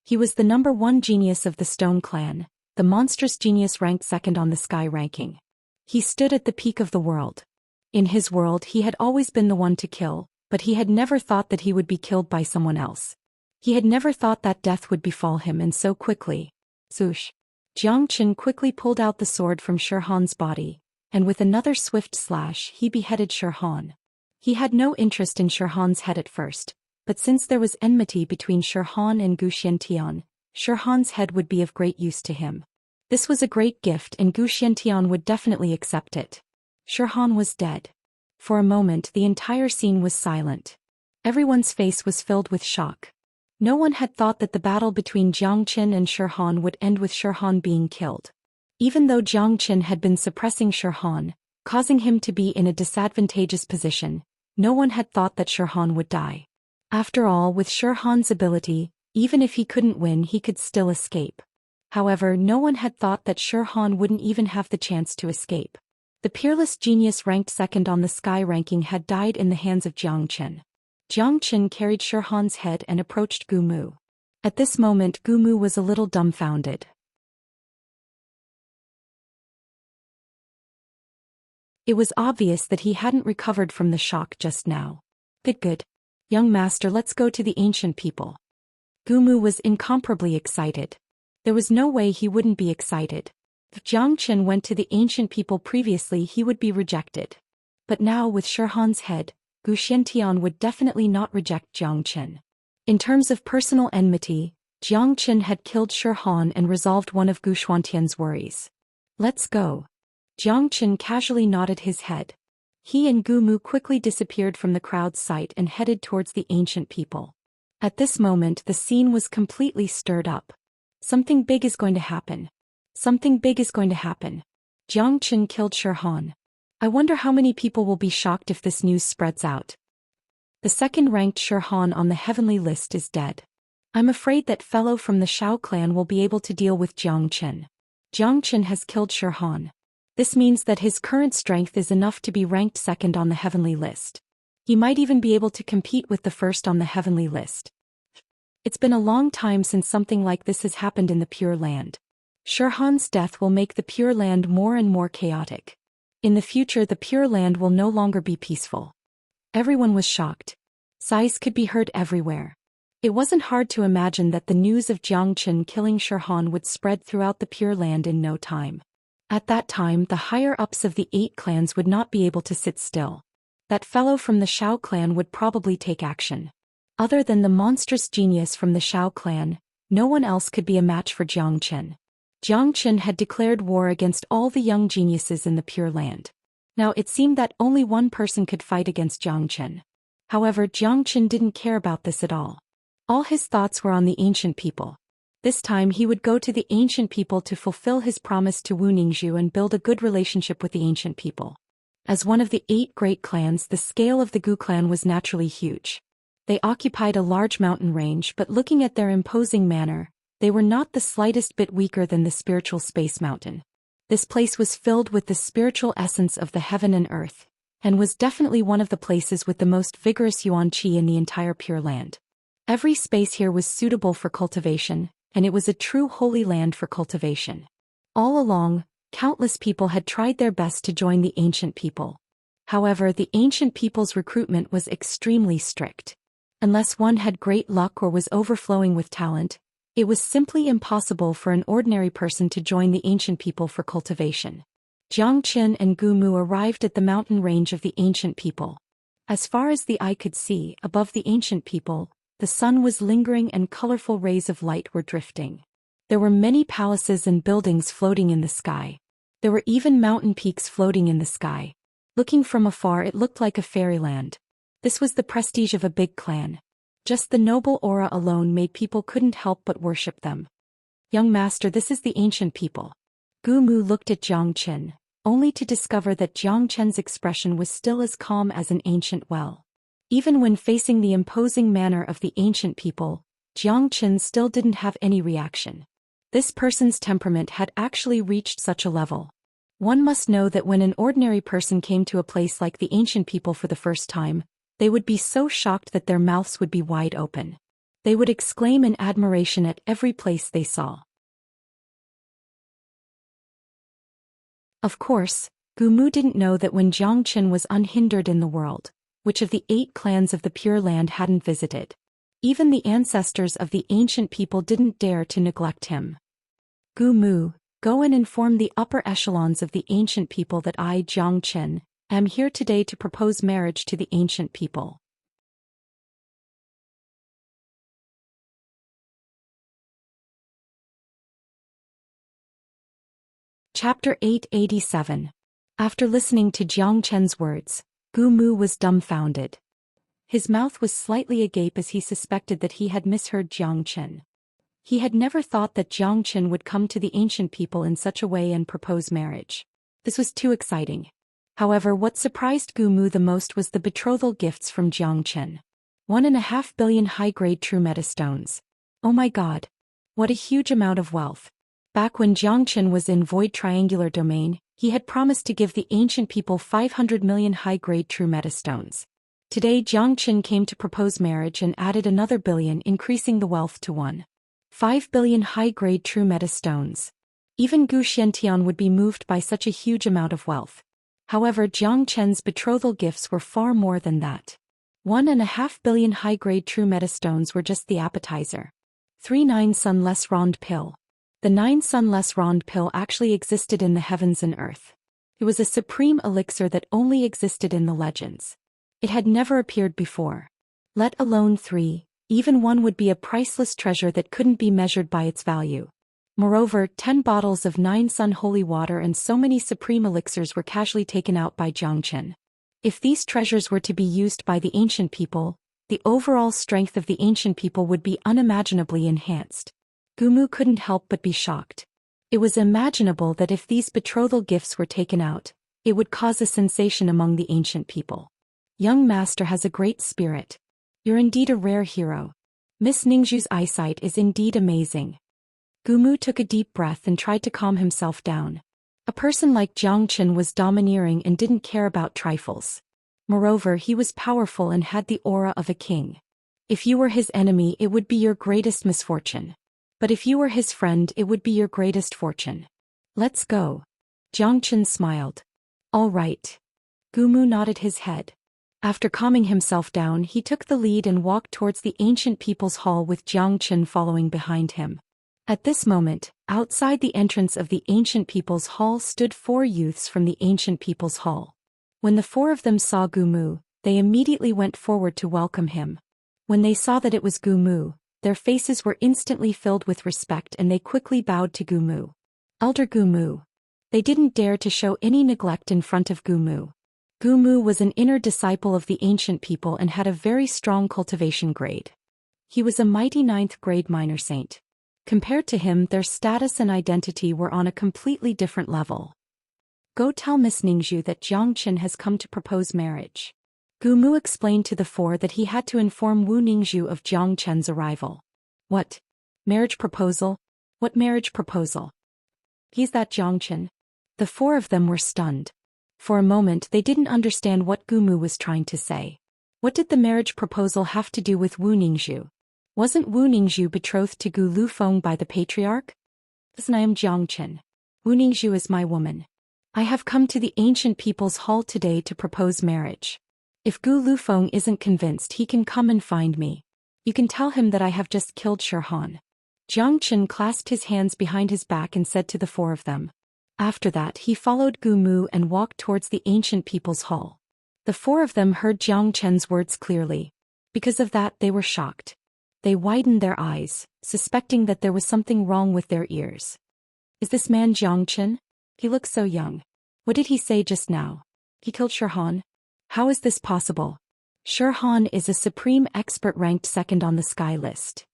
He was the #1 genius of the Stone Clan, the monstrous genius ranked second on the Sky ranking. He stood at the peak of the world. In his world he had always been the one to kill, but he had never thought that he would be killed by someone else. He had never thought that death would befall him, and so quickly. Swoosh. Jiangchen quickly pulled out the sword from Shirhan's body, and with another swift slash he beheaded Shirhan. He had no interest in Shirhan's head at first, but since there was enmity between Shirhan and Zhou Xian, Shirhan's head would be of great use to him. This was a great gift and Zhou Xian would definitely accept it. Shirhan was dead. For a moment the entire scene was silent. Everyone's face was filled with shock. No one had thought that the battle between Jiangchen and Shirhan would end with Shirhan being killed. Even though Jiangchen had been suppressing Shirhan, causing him to be in a disadvantageous position, no one had thought that Shirhan would die. After all, with Shirhan's ability, even if he couldn't win he could still escape. However, no one had thought that Shirhan wouldn't even have the chance to escape. The peerless genius ranked second on the Sky ranking had died in the hands of Jiangchen. Jiangchen carried Shirhan's head and approached Gumu. At this moment Gumu was a little dumbfounded. It was obvious that he hadn't recovered from the shock just now. Good. Young master, let's go to the ancient people. Gumu was incomparably excited. There was no way he wouldn't be excited. If Jiangchen went to the ancient people previously he would be rejected. But now with Shirhan's head, Zhou Xian would definitely not reject Jiangchen. In terms of personal enmity, Jiangchen had killed Shirhan and resolved one of Zhou Xian's worries. Let's go. Jiangchen casually nodded his head. He and Gumu quickly disappeared from the crowd's sight and headed towards the ancient people. At this moment the scene was completely stirred up. Something big is going to happen. Something big is going to happen. Jiangchen killed Shirhan. I wonder how many people will be shocked if this news spreads out. The second-ranked Shirhan on the heavenly list is dead. I'm afraid that fellow from the Shao clan will be able to deal with Jiangchen. Jiangchen has killed Shirhan. This means that his current strength is enough to be ranked second on the heavenly list. He might even be able to compete with the first on the heavenly list. It's been a long time since something like this has happened in the Pure Land. Shirhan's death will make the Pure Land more and more chaotic. In the future the Pure Land will no longer be peaceful. Everyone was shocked. Sighs could be heard everywhere. It wasn't hard to imagine that the news of Jiangchen killing Shirhan would spread throughout the Pure Land in no time. At that time the higher-ups of the 8 clans would not be able to sit still. That fellow from the Shao clan would probably take action. Other than the monstrous genius from the Shao clan, no one else could be a match for Jiangchen. Jiangchen had declared war against all the young geniuses in the Pure Land. Now it seemed that only one person could fight against Jiangchen. However, Jiangchen didn't care about this at all. All his thoughts were on the ancient people. This time he would go to the ancient people to fulfill his promise to Wu Ningzhu and build a good relationship with the ancient people. As one of the 8 great clans, the scale of the Gu clan was naturally huge. They occupied a large mountain range, but looking at their imposing manner, they were not the slightest bit weaker than the spiritual space mountain. This place was filled with the spiritual essence of the heaven and earth, and was definitely one of the places with the most vigorous yuan qi in the entire Pure Land. Every space here was suitable for cultivation, and it was a true holy land for cultivation. All along, countless people had tried their best to join the ancient people. However, the ancient people's recruitment was extremely strict. Unless one had great luck or was overflowing with talent, it was simply impossible for an ordinary person to join the ancient people for cultivation. Xianxia and Gumu arrived at the mountain range of the ancient people. As far as the eye could see, above the ancient people, the sun was lingering and colorful rays of light were drifting. There were many palaces and buildings floating in the sky. There were even mountain peaks floating in the sky. Looking from afar, it looked like a fairyland. This was the prestige of a big clan. Just the noble aura alone made people couldn't help but worship them. Young master, this is the ancient people. Gumu looked at Xianxia, only to discover that Xianxia's expression was still as calm as an ancient well. Even when facing the imposing manner of the ancient people, Xianxia still didn't have any reaction. This person's temperament had actually reached such a level. One must know that when an ordinary person came to a place like the ancient people for the first time, they would be so shocked that their mouths would be wide open. They would exclaim in admiration at every place they saw. Of course, Gumu didn't know that when Xianxia was unhindered in the world, which of the 8 clans of the Pure Land hadn't visited? Even the ancestors of the ancient people didn't dare to neglect him. Gumu, go and inform the upper echelons of the ancient people that I, Xianxia, am here today to propose marriage to the ancient people. Chapter 887. After listening to Xianxia's words, Gumu was dumbfounded. His mouth was slightly agape as he suspected that he had misheard Xianxia. He had never thought that Xianxia would come to the ancient people in such a way and propose marriage. This was too exciting. However, what surprised Gumu the most was the betrothal gifts from Xianxia. 1.5 billion high-grade true metastones. Oh my god. What a huge amount of wealth. Back when Xianxia was in Void Triangular Domain, he had promised to give the ancient people 500 million high-grade true metastones. Today Xianxia came to propose marriage and added another billion, increasing the wealth to 1.5 billion high-grade true metastones. Even Zhou Xian would be moved by such a huge amount of wealth. However, Xianxia's betrothal gifts were far more than that. 1.5 billion high-grade true metastones were just the appetizer. 3 9-sunless Rond pill. The 9-sunless Rond pill actually existed in the heavens and earth. It was a supreme elixir that only existed in the legends. It had never appeared before. Let alone 3, even 1 would be a priceless treasure that couldn't be measured by its value. Moreover, 10 bottles of 9-sun holy water and so many supreme elixirs were casually taken out by Xianxia. If these treasures were to be used by the ancient people, the overall strength of the ancient people would be unimaginably enhanced. Gumu couldn't help but be shocked. It was imaginable that if these betrothal gifts were taken out, it would cause a sensation among the ancient people. Young master has a great spirit. You're indeed a rare hero. Miss Ningzhu's eyesight is indeed amazing. Gumu took a deep breath and tried to calm himself down. A person like Xianxia was domineering and didn't care about trifles. Moreover, he was powerful and had the aura of a king. If you were his enemy, it would be your greatest misfortune. But if you were his friend, it would be your greatest fortune. Let's go. Xianxia smiled. All right. Gumu nodded his head. After calming himself down, he took the lead and walked towards the ancient people's hall with Xianxia following behind him. At this moment, outside the entrance of the ancient people's hall stood 4 youths from the ancient people's hall. When the 4 of them saw Gumu, they immediately went forward to welcome him. When they saw that it was Gumu, their faces were instantly filled with respect and they quickly bowed to Gumu. Elder Gumu. They didn't dare to show any neglect in front of Gumu. Gumu was an inner disciple of the ancient people and had a very strong cultivation grade. He was a mighty 9th grade minor saint. Compared to him, their status and identity were on a completely different level. Go tell Miss Ningzhu that Xianxia has come to propose marriage. Gumu explained to the 4 that he had to inform Wu Ningzhu of Xianxia's arrival. What? Marriage proposal? What marriage proposal? He's that Xianxia. The 4 of them were stunned. For a moment they didn't understand what Gumu was trying to say. What did the marriage proposal have to do with Wu Ningzhu? Wasn't Wu Ningzhu betrothed to Gu Lufeng by the patriarch? Listen, I am Jiangchen. Wu Ningzhu is my woman. I have come to the ancient people's hall today to propose marriage. If Gu Lufeng isn't convinced, he can come and find me. You can tell him that I have just killed Shirhan. Jiangchen clasped his hands behind his back and said to the four of them. After that he followed Gu Mu and walked towards the ancient people's hall. The four of them heard Jiangchen's words clearly. Because of that they were shocked. They widened their eyes, suspecting that there was something wrong with their ears. Is this man Jiangchen? He looks so young. What did he say just now? He killed Shirhan? How is this possible? Shirhan is a supreme expert ranked second on the sky list.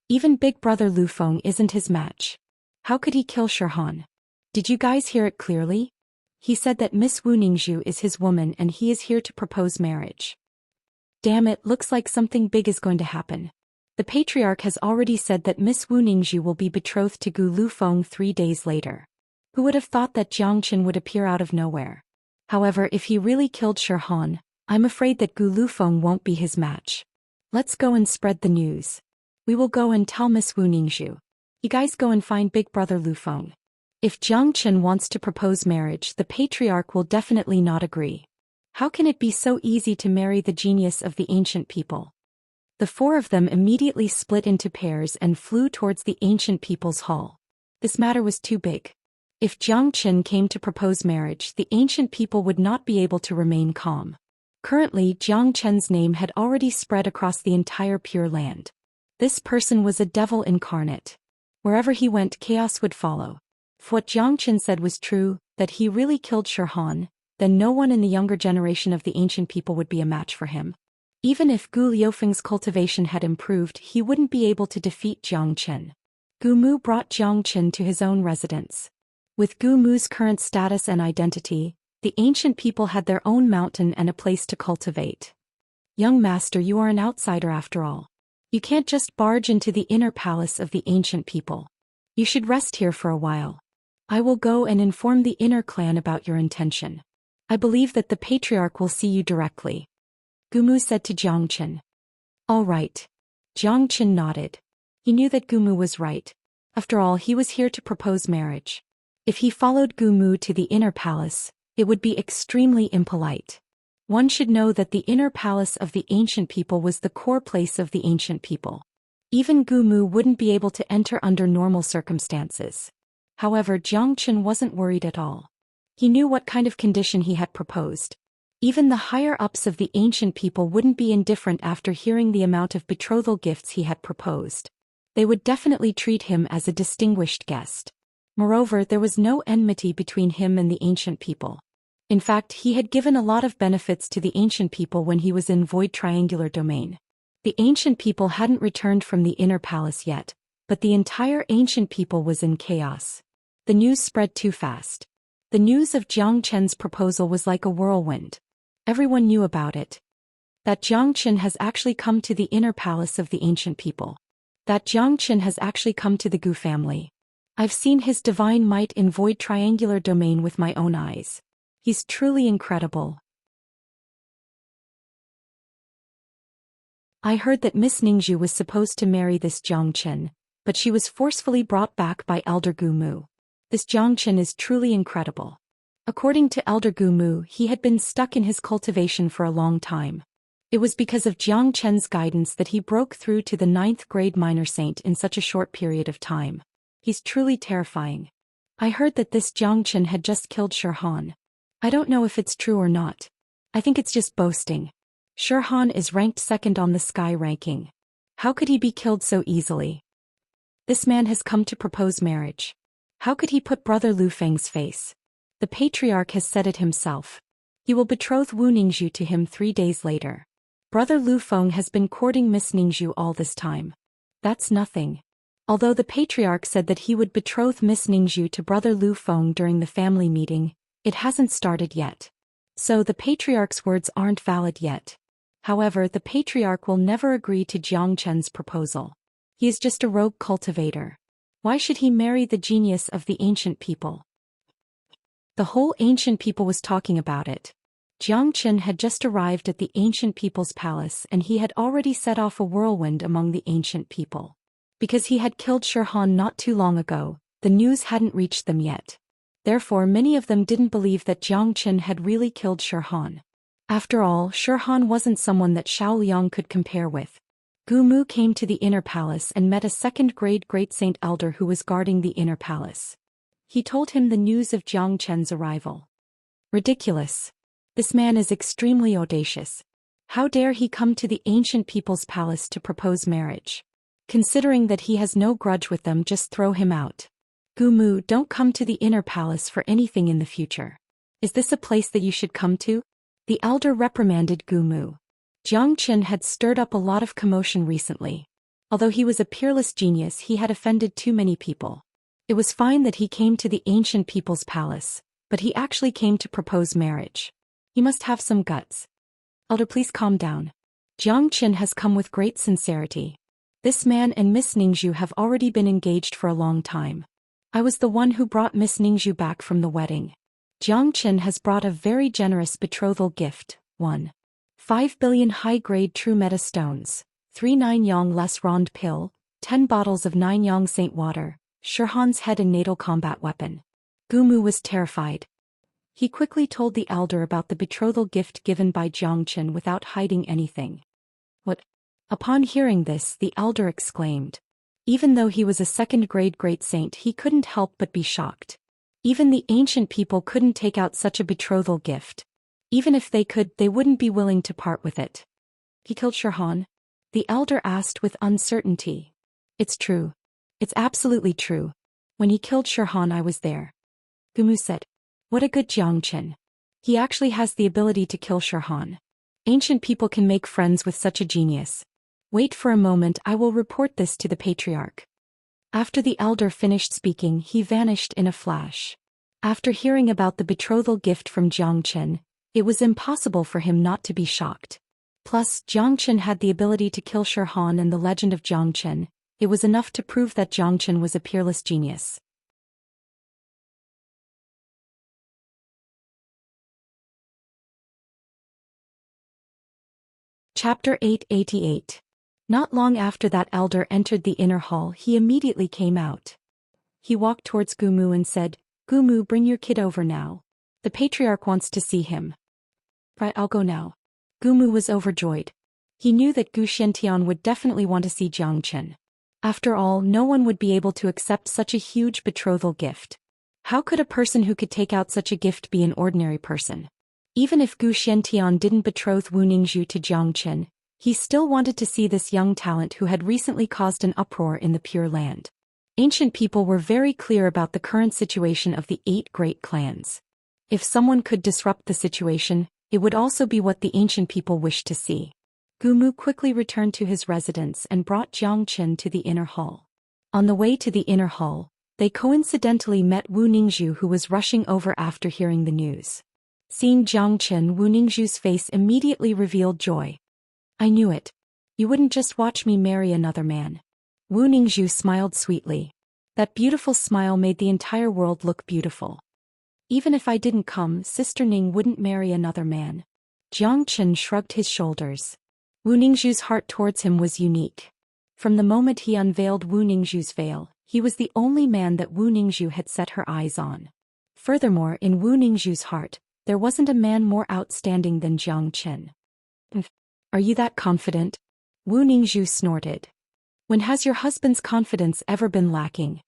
Even big brother Lufeng isn't his match. How could he kill Shirhan? Did you guys hear it clearly? He said that Miss Wu Ningzhu is his woman and he is here to propose marriage. Damn it, looks like something big is going to happen. The patriarch has already said that Miss Wu Ningzhu will be betrothed to Gu Lufeng 3 days later. Who would have thought that Jiangchen would appear out of nowhere? However, if he really killed Shirhan, I'm afraid that Gu Lufeng won't be his match. Let's go and spread the news. We will go and tell Miss Wu Ningzhu. You guys go and find big brother Lufeng. If Jiangchen wants to propose marriage, the patriarch will definitely not agree. How can it be so easy to marry the genius of the ancient people? The four of them immediately split into pairs and flew towards the ancient people's hall. This matter was too big. If Jiangchen came to propose marriage, the ancient people would not be able to remain calm. Currently, Jiangchen's name had already spread across the entire Pure Land. This person was a devil incarnate. Wherever he went, chaos would follow. If what Jiangchen said was true, that he really killed Shirhan, then no one in the younger generation of the ancient people would be a match for him. Even if Gu Liufeng's cultivation had improved, he wouldn't be able to defeat Jiangchen. Gu Mu brought Jiangchen to his own residence. With Gu Mu's current status and identity, the ancient people had their own mountain and a place to cultivate. Young master, you are an outsider after all. You can't just barge into the inner palace of the ancient people. You should rest here for a while. I will go and inform the inner clan about your intention. I believe that the patriarch will see you directly. Gu Mu said to Jiangchen. All right. Jiangchen nodded. He knew that Gu Mu was right. After all, he was here to propose marriage. If he followed Gu Mu to the inner palace, it would be extremely impolite. One should know that the inner palace of the ancient people was the core place of the ancient people. Even Gu Mu wouldn't be able to enter under normal circumstances. However, Jiangchen wasn't worried at all. He knew what kind of condition he had proposed. Even the higher-ups of the ancient people wouldn't be indifferent after hearing the amount of betrothal gifts he had proposed. They would definitely treat him as a distinguished guest. Moreover, there was no enmity between him and the ancient people. In fact, he had given a lot of benefits to the ancient people when he was in Void Triangular Domain. The ancient people hadn't returned from the inner palace yet, but the entire ancient people was in chaos. The news spread too fast. The news of Jiangchen's proposal was like a whirlwind. Everyone knew about it. That Jiangchen has actually come to the inner palace of the ancient people. That Jiangchen has actually come to the Gu family. I've seen his divine might in Void Triangular Domain with my own eyes. He's truly incredible. I heard that Miss Ningzhu was supposed to marry this Jiangchen, but she was forcefully brought back by Elder Gu Mu. This Jiangchen is truly incredible. According to Elder Gu Mu, he had been stuck in his cultivation for a long time. It was because of Jiangchen's guidance that he broke through to the 9th grade minor saint in such a short period of time. He's truly terrifying. I heard that this Jiangchen had just killed Shirhan. I don't know if it's true or not. I think it's just boasting. Shirhan is ranked second on the sky ranking. How could he be killed so easily? This man has come to propose marriage. How could he put Brother Lu Feng's face? The patriarch has said it himself. He will betroth Wu Ningzhu to him 3 days later. Brother Lu Feng has been courting Miss Ningzhu all this time. That's nothing. Although the patriarch said that he would betroth Miss Ningzhu to Brother Lu Feng during the family meeting, it hasn't started yet. So the patriarch's words aren't valid yet. However, the patriarch will never agree to Jiangchen's proposal. He is just a rogue cultivator. Why should he marry the genius of the ancient people? The whole ancient people was talking about it. Jiang Qin had just arrived at the ancient people's palace and he had already set off a whirlwind among the ancient people. Because he had killed Shirhan not too long ago, the news hadn't reached them yet. Therefore many of them didn't believe that Jiang Qin had really killed Shirhan. After all, Shirhan wasn't someone that Xiao Liang could compare with. Gu Mu came to the inner palace and met a second-grade great saint elder who was guarding the inner palace. He told him the news of Jiang Qin's arrival. Ridiculous. This man is extremely audacious. How dare he come to the ancient people's palace to propose marriage? Considering that he has no grudge with them, just throw him out. Gu Mu, don't come to the inner palace for anything in the future. Is this a place that you should come to? The elder reprimanded Gu Mu. Jiang Qin had stirred up a lot of commotion recently. Although he was a peerless genius, he had offended too many people. It was fine that he came to the ancient people's palace, but he actually came to propose marriage. He must have some guts. Elder, please calm down. Jiang Qin has come with great sincerity. This man and Miss Ningzhu have already been engaged for a long time. I was the one who brought Miss Ningzhu back from the wedding. Jiang Qin has brought a very generous betrothal gift, 1.5 billion high-grade true meta stones, 3 9-yang less rond pill, 10 bottles of 9-yang saint water, Shirhan's head and natal combat weapon. Gu Mu was terrified. He quickly told the elder about the betrothal gift given by Jiang Qin without hiding anything. What? Upon hearing this, the elder exclaimed. Even though he was a second-grade great saint, he couldn't help but be shocked. Even the ancient people couldn't take out such a betrothal gift. Even if they could, they wouldn't be willing to part with it. He killed Shirhan? The elder asked with uncertainty. It's true. It's absolutely true. When he killed Shirhan, I was there. Gu Mu said. What a good Jiang Qin. He actually has the ability to kill Shirhan. Ancient people can make friends with such a genius. Wait for a moment, I will report this to the patriarch. After the elder finished speaking, he vanished in a flash. After hearing about the betrothal gift from Jiang Qin, it was impossible for him not to be shocked. Plus, Jiang Qin had the ability to kill Shirhan, and the legend of Jiang Qin. It was enough to prove that Jiang Qin was a peerless genius. Chapter 888. Not long after that elder entered the inner hall, he immediately came out. He walked towards Gu Mu and said, Gu Mu, bring your kid over now. The patriarch wants to see him. Right, I'll go now. Gu Mu was overjoyed. He knew that Gu Xiantian would definitely want to see Jiang Qin. After all, no one would be able to accept such a huge betrothal gift. How could a person who could take out such a gift be an ordinary person? Even if Gu Xiantian didn't betroth Wu Ningzhu to Jiang Qin, he still wanted to see this young talent who had recently caused an uproar in the Pure Land. Ancient people were very clear about the current situation of the 8 great clans. If someone could disrupt the situation, it would also be what the ancient people wished to see. Gu Mu quickly returned to his residence and brought Jiang Qin to the inner hall. On the way to the inner hall, they coincidentally met Wu Ningzhu, who was rushing over after hearing the news. Seeing Jiang Qin, Wu Ningzhu's face immediately revealed joy. I knew it. You wouldn't just watch me marry another man. Wu Ningzhu smiled sweetly. That beautiful smile made the entire world look beautiful. Even if I didn't come, Sister Ning wouldn't marry another man. Jiang Qin shrugged his shoulders. Wu Ningzhu's heart towards him was unique. From the moment he unveiled Wu Ningzhu's veil, he was the only man that Wu Ningzhu had set her eyes on. Furthermore, in Wu Ningzhu's heart, there wasn't a man more outstanding than Jiang Qin. Are you that confident? Wu Ningzhu snorted. When has your husband's confidence ever been lacking?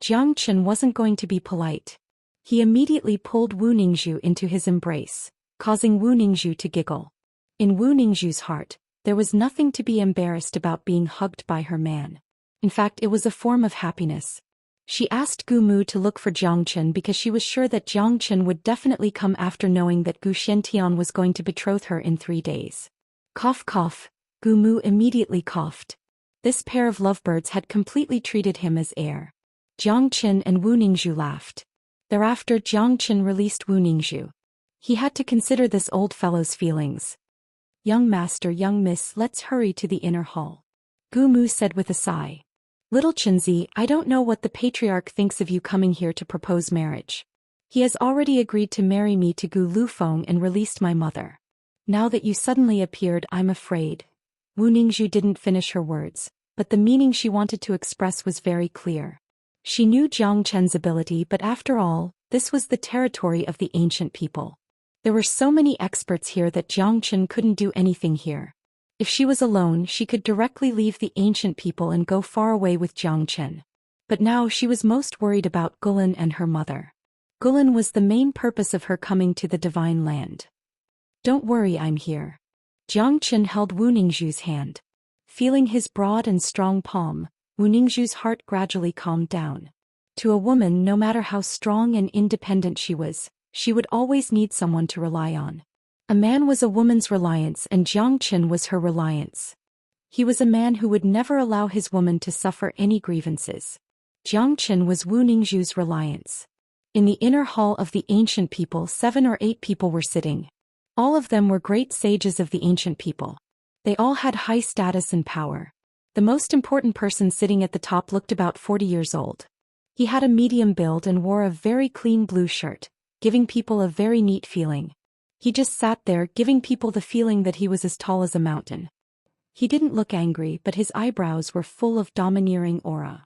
Jiang Qin wasn't going to be polite. He immediately pulled Wu Ningzhu into his embrace, causing Wu Ningzhu to giggle. In Wu Ningzhu's heart, there was nothing to be embarrassed about being hugged by her man. In fact, it was a form of happiness. She asked Gu Mu to look for Jiang Qin because she was sure that Jiang Qin would definitely come after knowing that Gu Xiantian was going to betroth her in 3 days. Cough cough, Gu Mu immediately coughed. This pair of lovebirds had completely treated him as heir. Jiang Qin and Wu Ningzhu laughed. Thereafter Jiang Qin released Wu Ningzhu. He had to consider this old fellow's feelings. Young master, young miss, let's hurry to the inner hall. Gu Mu said with a sigh. Little Qinzi, I don't know what the patriarch thinks of you coming here to propose marriage. He has already agreed to marry me to Gu Lufeng and released my mother. Now that you suddenly appeared, I'm afraid. Wu Ningzhu didn't finish her words, but the meaning she wanted to express was very clear. She knew Jiang Chen's ability, but after all, this was the territory of the ancient people. There were so many experts here that Jiang Chen couldn't do anything here. If she was alone, she could directly leave the ancient people and go far away with Jiang Chen. But now she was most worried about Gulan and her mother. Gulan was the main purpose of her coming to the divine land. Don't worry, I'm here. Jiang Chen held Wu Ningzhu's hand. Feeling his broad and strong palm, Wu Ningzhu's heart gradually calmed down. To a woman, no matter how strong and independent she would always need someone to rely on. A man was a woman's reliance, and Jiang Chen was her reliance. He was a man who would never allow his woman to suffer any grievances. Jiang Chen was Wu Ningzhu's reliance. In the inner hall of the ancient people, 7 or 8 people were sitting. All of them were great sages of the ancient people. They all had high status and power. The most important person sitting at the top looked about 40 years old. He had a medium build and wore a very clean blue shirt, giving people a very neat feeling. He just sat there, giving people the feeling that he was as tall as a mountain. He didn't look angry, but his eyebrows were full of domineering aura.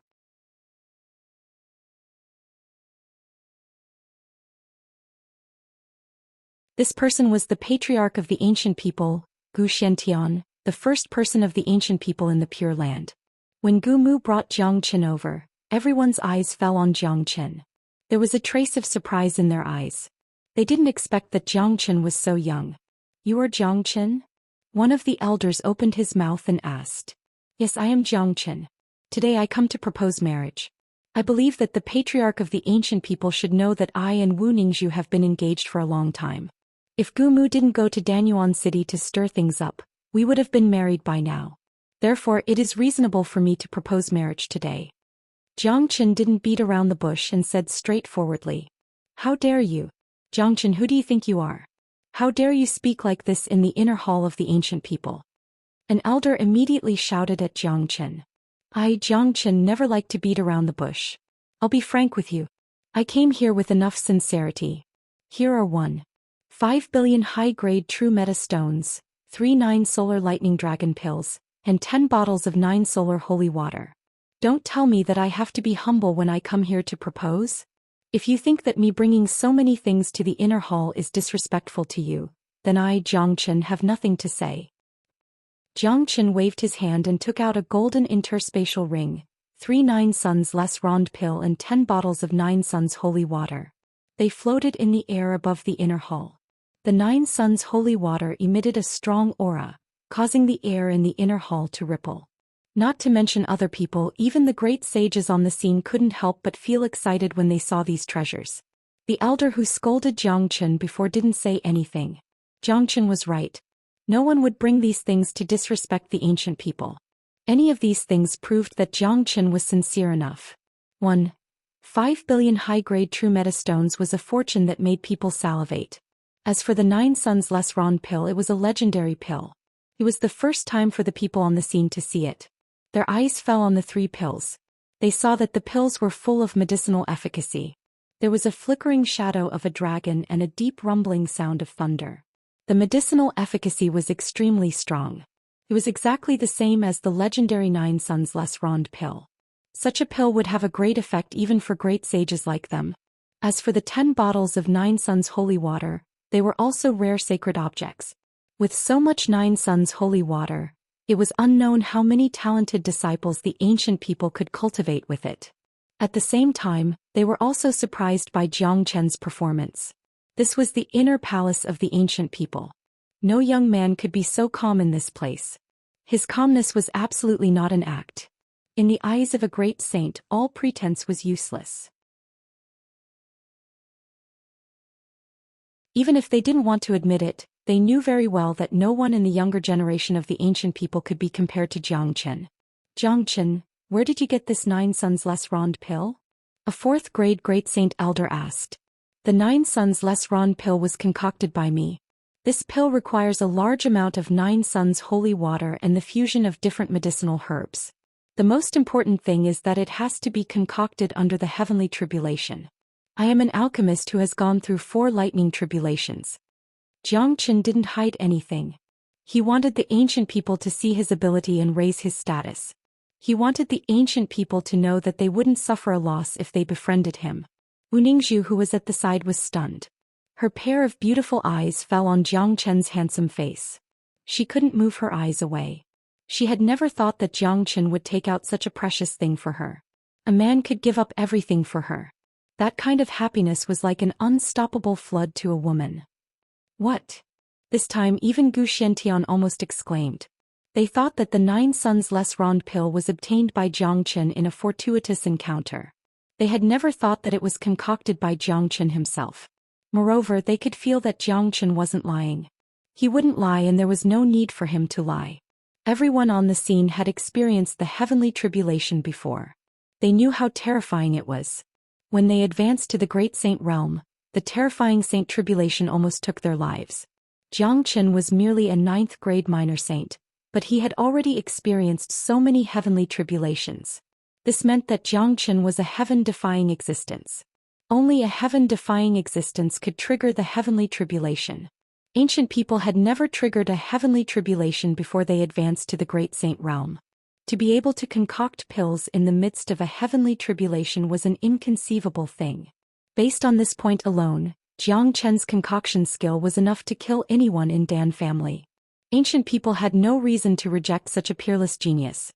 This person was the patriarch of the ancient people, Gu Xian, the first person of the ancient people in the Pure Land. When Gu Mu brought Jiang Chen over, everyone's eyes fell on Jiang Chen. There was a trace of surprise in their eyes. They didn't expect that Jiang Chen was so young. You are Jiang Chen? One of the elders opened his mouth and asked. Yes, I am Jiang Chen. Today I come to propose marriage. I believe that the patriarch of the ancient people should know that I and Wu Ningzhu have been engaged for a long time. If Gu Mu didn't go to Danyuan City to stir things up, we would have been married by now. Therefore, it is reasonable for me to propose marriage today. Jiang Chen didn't beat around the bush and said straightforwardly. How dare you? Jiang Chen, who do you think you are? How dare you speak like this in the inner hall of the ancient people? An elder immediately shouted at Jiang Chen. I, Jiang Chen, never like to beat around the bush. I'll be frank with you. I came here with enough sincerity. Here are 1.5 billion high-grade true meta stones, 3 9 solar lightning dragon pills, and 10 bottles of 9 solar holy water. Don't tell me that I have to be humble when I come here to propose. If you think that me bringing so many things to the inner hall is disrespectful to you, then I, Jiang Chen, have nothing to say. Jiang Chen waved his hand and took out a golden interspatial ring, 3 9 suns less rond pill and 10 bottles of 9 suns holy water. They floated in the air above the inner hall. The 9 suns holy water emitted a strong aura, causing the air in the inner hall to ripple. Not to mention other people, even the great sages on the scene couldn't help but feel excited when they saw these treasures. The elder who scolded Jiang Chen before didn't say anything. Jiang Chen was right. No one would bring these things to disrespect the ancient people. Any of these things proved that Jiang Chen was sincere enough. 1.5 billion high-grade true metastones was a fortune that made people salivate. As for the 9 suns less rond pill, it was a legendary pill. It was the first time for the people on the scene to see it. Their eyes fell on the 3 pills. They saw that the pills were full of medicinal efficacy. There was a flickering shadow of a dragon and a deep rumbling sound of thunder. The medicinal efficacy was extremely strong. It was exactly the same as the legendary 9 suns less rond pill. Such a pill would have a great effect even for great sages like them. As for the 10 bottles of 9 suns holy water, they were also rare sacred objects. With so much 9 suns holy water, it was unknown how many talented disciples the ancient people could cultivate with it. At the same time, they were also surprised by Jiang Chen's performance. This was the inner palace of the ancient people. No young man could be so calm in this place. His calmness was absolutely not an act. In the eyes of a great saint, all pretense was useless. Even if they didn't want to admit it, they knew very well that no one in the younger generation of the ancient people could be compared to Jiang Chen. Jiang Chen, where did you get this 9 suns less rond pill? A 4th grade great saint elder asked. The 9 suns less rond pill was concocted by me. This pill requires a large amount of 9 suns holy water and the fusion of different medicinal herbs. The most important thing is that it has to be concocted under the heavenly tribulation. I am an alchemist who has gone through 4 lightning tribulations. Jiang Chen didn't hide anything. He wanted the ancient people to see his ability and raise his status. He wanted the ancient people to know that they wouldn't suffer a loss if they befriended him. Wu Ningzhu, who was at the side, was stunned. Her pair of beautiful eyes fell on Jiang Chen's handsome face. She couldn't move her eyes away. She had never thought that Jiang Chen would take out such a precious thing for her. A man could give up everything for her. That kind of happiness was like an unstoppable flood to a woman. What? This time even Gu Xiantian almost exclaimed. They thought that the 9 suns less rond pill was obtained by Jiang Chen in a fortuitous encounter. They had never thought that it was concocted by Jiang Chen himself. Moreover, they could feel that Jiang Chen wasn't lying. He wouldn't lie, and there was no need for him to lie. Everyone on the scene had experienced the heavenly tribulation before. They knew how terrifying it was. When they advanced to the Great Saint realm, the terrifying Saint Tribulation almost took their lives. Jiang Chen was merely a 9th grade minor saint, but he had already experienced so many heavenly tribulations. This meant that Jiang Chen was a heaven-defying existence. Only a heaven-defying existence could trigger the heavenly tribulation. Ancient people had never triggered a heavenly tribulation before they advanced to the Great Saint realm. To be able to concoct pills in the midst of a heavenly tribulation was an inconceivable thing. Based on this point alone, Jiang Chen's concoction skill was enough to kill anyone in Dan family. Ancient people had no reason to reject such a peerless genius.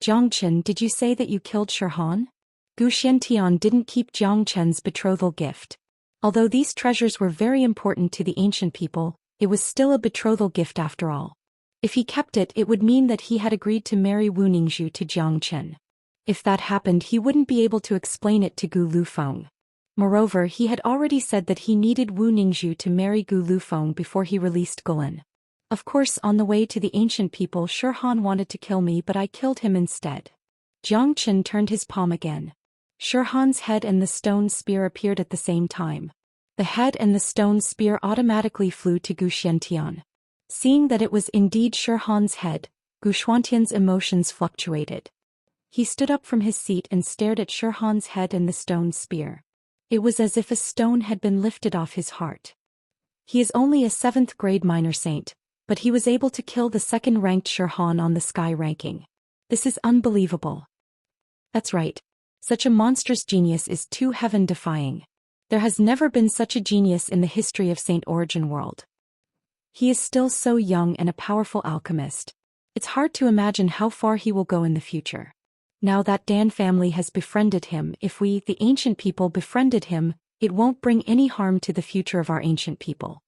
Jiang Chen, did you say that you killed Shirhan? Gu Xiantian didn't keep Jiang Chen's betrothal gift. Although these treasures were very important to the ancient people, it was still a betrothal gift after all. If he kept it, it would mean that he had agreed to marry Wu Ningzhu to Jiang Chen. If that happened, he wouldn't be able to explain it to Gu Lufeng. Moreover, he had already said that he needed Wu Ningzhu to marry Gu Lufeng before he released Gulen. Of course, on the way to the ancient people, Shirhan wanted to kill me, but I killed him instead. Jiang Chen turned his palm again. Shirhan's head and the stone spear appeared at the same time. The head and the stone spear automatically flew to Gu Xiantian. Seeing that it was indeed Shirhan's head, Gu Xiantian's emotions fluctuated. He stood up from his seat and stared at Shirhan's head and the stone spear. It was as if a stone had been lifted off his heart. He is only a 7th grade minor saint, but he was able to kill the 2nd-ranked Shirhan on the sky ranking. This is unbelievable. That's right. Such a monstrous genius is too heaven-defying. There has never been such a genius in the history of Saint Origin world. He is still so young and a powerful alchemist. It's hard to imagine how far he will go in the future. Now that Dan family has befriended him, if we, the ancient people, befriended him, it won't bring any harm to the future of our ancient people.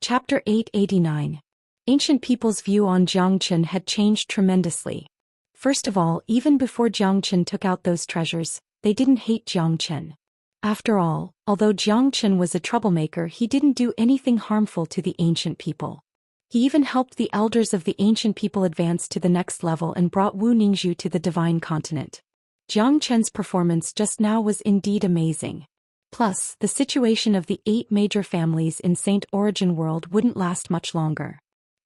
Chapter 889. Ancient people's view on Jiang Chen had changed tremendously. First of all, even before Jiang Chen took out those treasures, they didn't hate Jiang Chen. After all, although Jiang Chen was a troublemaker, he didn't do anything harmful to the ancient people. He even helped the elders of the ancient people advance to the next level and brought Wu Ningzhu to the divine continent. Jiang Chen's performance just now was indeed amazing. Plus, the situation of the 8 major families in Saint Origin world wouldn't last much longer.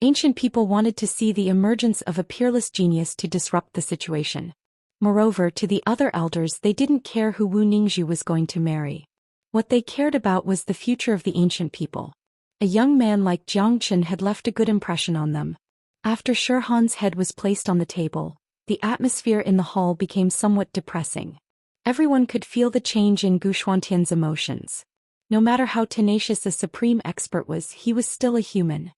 Ancient people wanted to see the emergence of a peerless genius to disrupt the situation. Moreover, to the other elders, they didn't care who Wu Ningzhu was going to marry. What they cared about was the future of the ancient people. A young man like Jiang Chen had left a good impression on them. After Shirhan's head was placed on the table, the atmosphere in the hall became somewhat depressing. Everyone could feel the change in Gu Xuantian's emotions. No matter how tenacious a supreme expert was, he was still a human.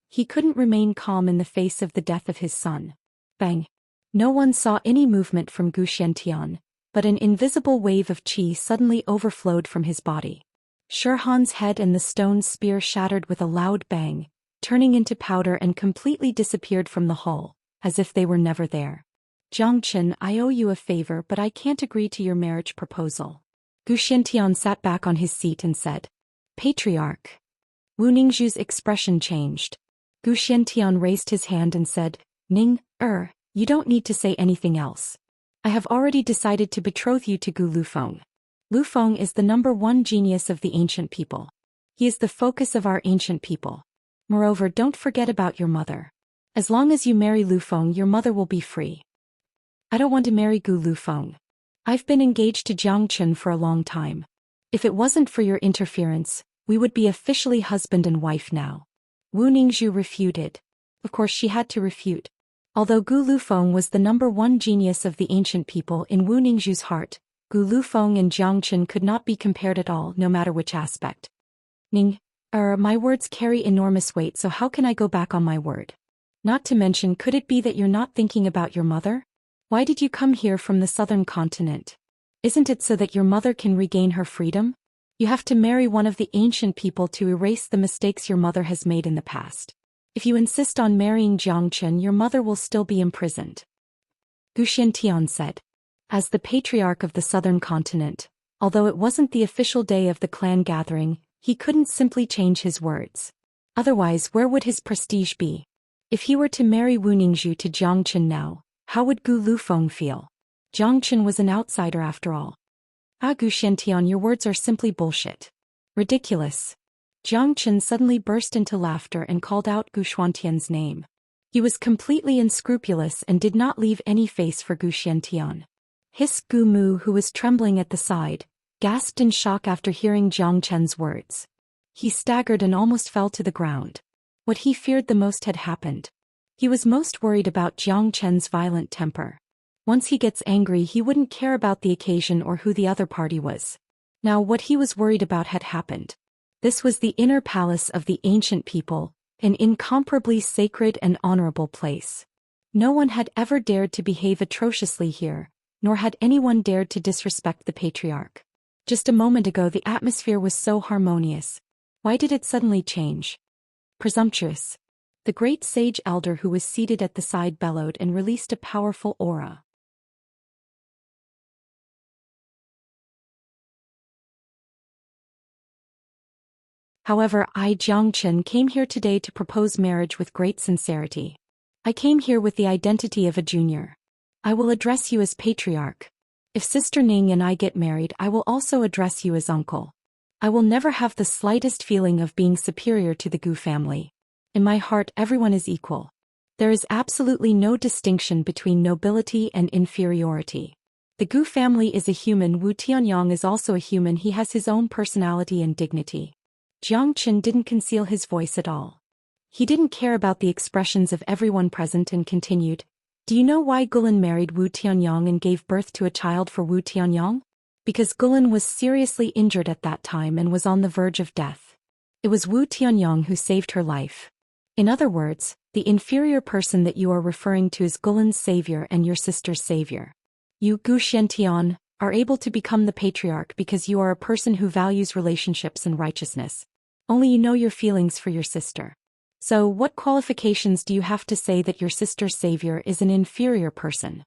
He couldn't remain calm in the face of the death of his son. Bang! No one saw any movement from Gu Xiantian, but an invisible wave of qi suddenly overflowed from his body. Shirhan's head and the stone spear shattered with a loud bang, turning into powder and completely disappeared from the hall, as if they were never there. Jiang Chen, I owe you a favor, but I can't agree to your marriage proposal. Gu Xiantian sat back on his seat and said, Patriarch. Wu Ningzhu's expression changed. Gu Xiantian raised his hand and said, You don't need to say anything else. I have already decided to betroth you to Gu Lufeng. Lufeng is the #1 genius of the ancient people. He is the focus of our ancient people. Moreover, don't forget about your mother. As long as you marry Lu Feng, your mother will be free. I don't want to marry Gu Lu Feng. I've been engaged to Jiang Chun for a long time. If it wasn't for your interference, we would be officially husband and wife now. Wu Ningzhu refuted. Of course she had to refute. Although Gu Lufeng was the #1 genius of the ancient people in Wu Ningzhu's heart, Gu Lufeng and Jiang Chun could not be compared at all, no matter which aspect. My words carry enormous weight, so how can I go back on my word? Not to mention, could it be that you're not thinking about your mother? Why did you come here from the southern continent? Isn't it so that your mother can regain her freedom? You have to marry one of the ancient people to erase the mistakes your mother has made in the past. If you insist on marrying Jiang Chun, your mother will still be imprisoned. Gu Xiantian said. As the patriarch of the southern continent, although it wasn't the official day of the clan gathering, he couldn't simply change his words. Otherwise, where would his prestige be? If he were to marry Wu Ningzhu to Jiang Chun now, how would Gu Lufeng feel? Jiang Chun was an outsider after all. Gu Xiantian, your words are simply bullshit. Ridiculous. Jiang Chun suddenly burst into laughter and called out Gu Xiantian's name. He was completely unscrupulous and did not leave any face for Gu Xiantian. Gu Mu, who was trembling at the side, gasped in shock after hearing Jiang Chun's words. He staggered and almost fell to the ground. What he feared the most had happened. He was most worried about Jiang Chun's violent temper. Once he gets angry, he wouldn't care about the occasion or who the other party was. Now what he was worried about had happened. This was the inner palace of the ancient people, an incomparably sacred and honorable place. No one had ever dared to behave atrociously here, nor had anyone dared to disrespect the patriarch. Just a moment ago the atmosphere was so harmonious. Why did it suddenly change? Presumptuous. The great sage elder who was seated at the side bellowed and released a powerful aura. However, I, Jiang Chun, came here today to propose marriage with great sincerity. I came here with the identity of a junior. I will address you as patriarch. If Sister Ning and I get married, I will also address you as uncle. I will never have the slightest feeling of being superior to the Gu family. In my heart, everyone is equal. There is absolutely no distinction between nobility and inferiority. The Gu family is a human. Wu Tianyang is also a human. He has his own personality and dignity. Jiang Chun didn't conceal his voice at all. He didn't care about the expressions of everyone present and continued, "Do you know why Gulan married Wu Tianyang and gave birth to a child for Wu Tianyang? Because Gulan was seriously injured at that time and was on the verge of death. It was Wu Tianyang who saved her life. In other words, the inferior person that you are referring to is Gulan's savior and your sister's savior. You, Gu Xiantian, are able to become the patriarch because you are a person who values relationships and righteousness. Only you know your feelings for your sister. So, what qualifications do you have to say that your sister's savior is an inferior person?"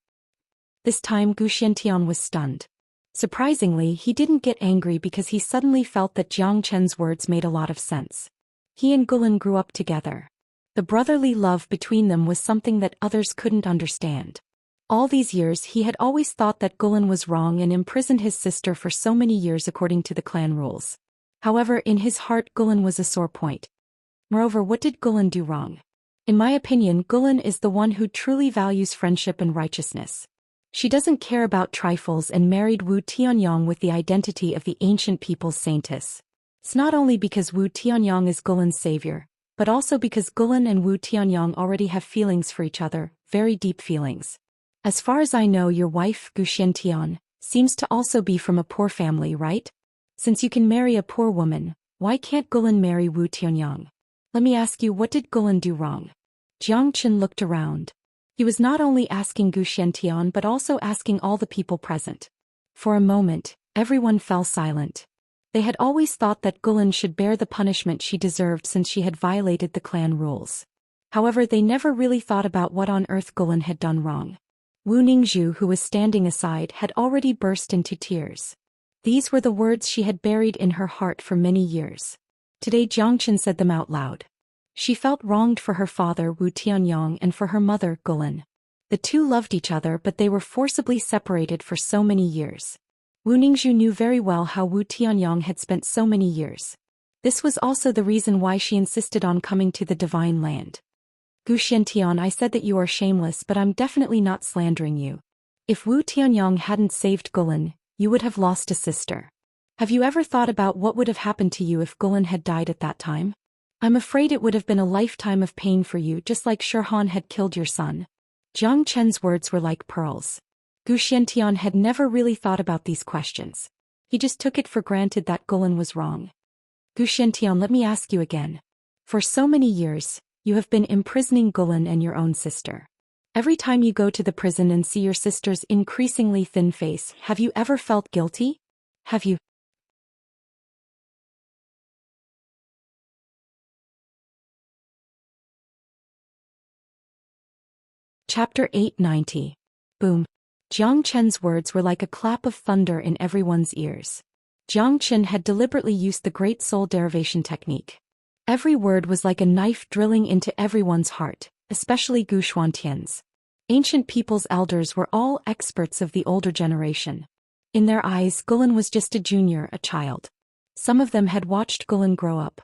This time Gu Xiantian was stunned. Surprisingly, he didn't get angry because he suddenly felt that Jiang Chun's words made a lot of sense. He and Gulan grew up together. The brotherly love between them was something that others couldn't understand. All these years he had always thought that Gulan was wrong and imprisoned his sister for so many years according to the clan rules. However, in his heart Gulan was a sore point. Moreover, what did Gulan do wrong? In my opinion, Gulan is the one who truly values friendship and righteousness. She doesn't care about trifles and married Wu Tianyang with the identity of the ancient people's saintess. It's not only because Wu Tianyang is Gulan's savior, but also because Gulan and Wu Tianyang already have feelings for each other, very deep feelings. As far as I know, your wife, Gu Xiantian, seems to also be from a poor family, right? Since you can marry a poor woman, why can't Gulan marry Wu Tianyang? Let me ask you, what did Gulan do wrong? Jiang Chun looked around. He was not only asking Gu Xiantian but also asking all the people present. For a moment, everyone fell silent. They had always thought that Gulan should bear the punishment she deserved since she had violated the clan rules. However, they never really thought about what on earth Gulan had done wrong. Wu Ningzhu, who was standing aside, had already burst into tears. These were the words she had buried in her heart for many years. Today Jiang Chun said them out loud. She felt wronged for her father Wu Tianyang and for her mother Gulan. The two loved each other, but they were forcibly separated for so many years. Wu Ningzhu knew very well how Wu Tianyang had spent so many years. This was also the reason why she insisted on coming to the divine land. Gu Xiantian, I said that you are shameless, but I'm definitely not slandering you. If Wu Tianyang hadn't saved Gulen, you would have lost a sister. Have you ever thought about what would have happened to you if Gulen had died at that time? I'm afraid it would have been a lifetime of pain for you, just like Shirhan had killed your son. Jiang Chen's words were like pearls. Gu Xiantian had never really thought about these questions. He just took it for granted that Gulen was wrong. Gu Xiantian, let me ask you again. For so many years, you have been imprisoning Gulen and your own sister. Every time you go to the prison and see your sister's increasingly thin face, have you ever felt guilty? Have you? Chapter 890. Boom. Jiang Chen's words were like a clap of thunder in everyone's ears. Jiang Chen had deliberately used the Great Soul Derivation technique. Every word was like a knife drilling into everyone's heart, especially Gu Xuantian's. Ancient people's elders were all experts of the older generation. In their eyes, Gulen was just a junior, a child. Some of them had watched Gulen grow up.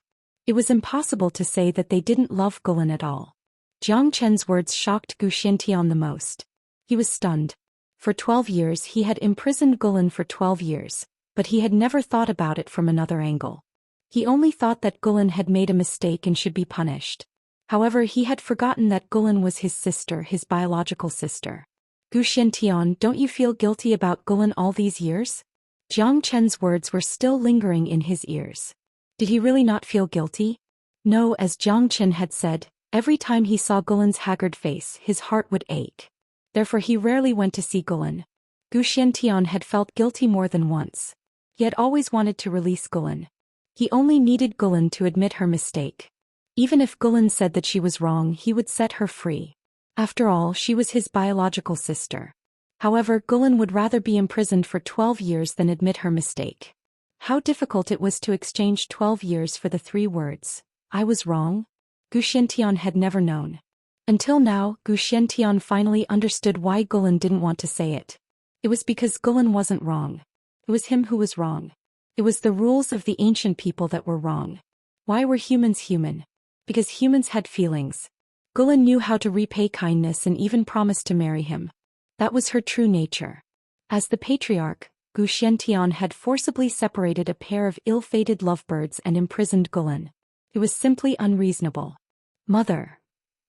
It was impossible to say that they didn't love Gulen at all. Jiang Chen's words shocked Gu Xiantian the most. He was stunned. For 12 years he had imprisoned Gulen for 12 years, but he had never thought about it from another angle. He only thought that Gulen had made a mistake and should be punished. However, he had forgotten that Gulen was his sister, his biological sister. Gu Xiantian, don't you feel guilty about Gulen all these years? Jiang Chen's words were still lingering in his ears. Did he really not feel guilty? No, as Jiang Chen had said, every time he saw Gulen's haggard face, his heart would ache. Therefore he rarely went to see Gulen. Gu Xiantian had felt guilty more than once. He had always wanted to release Gulen. He only needed Gulen to admit her mistake. Even if Gulen said that she was wrong, he would set her free. After all, she was his biological sister. However, Gulen would rather be imprisoned for 12 years than admit her mistake. How difficult it was to exchange 12 years for the 3 words, "I was wrong." Gu Xiantian had never known. Until now, Gu Xiantian finally understood why Gulen didn't want to say it. It was because Gulen wasn't wrong. It was him who was wrong. It was the rules of the ancient people that were wrong. Why were humans human? Because humans had feelings. Gulen knew how to repay kindness and even promised to marry him. That was her true nature. As the patriarch, Gu Xiantian had forcibly separated a pair of ill-fated lovebirds and imprisoned Gulen. It was simply unreasonable. Mother.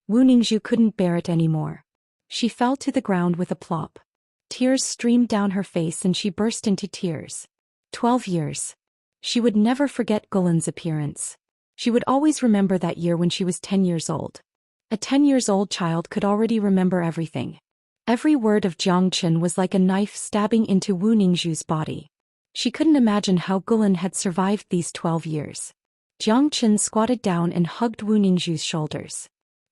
Wu Ningzhu couldn't bear it anymore. She fell to the ground with a plop. Tears streamed down her face and she burst into tears. 12 years. She would never forget Gulen's appearance. She would always remember that year when she was 10 years old. A 10-years-old child could already remember everything. Every word of Jiang Chen was like a knife stabbing into Wu Ningzhu's body. She couldn't imagine how Gulen had survived these 12 years. Jiang Chen squatted down and hugged Wu Ningzhu's shoulders.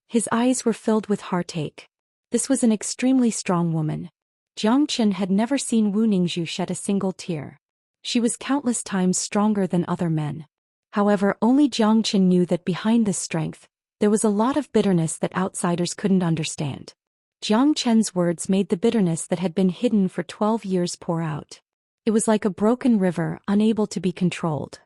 His eyes were filled with heartache. This was an extremely strong woman. Jiang Chen had never seen Wu Ningzhu shed a single tear. She was countless times stronger than other men. However, only Jiang Chen knew that behind this strength, there was a lot of bitterness that outsiders couldn't understand. Jiang Chen's words made the bitterness that had been hidden for 12 years pour out. It was like a broken river, unable to be controlled.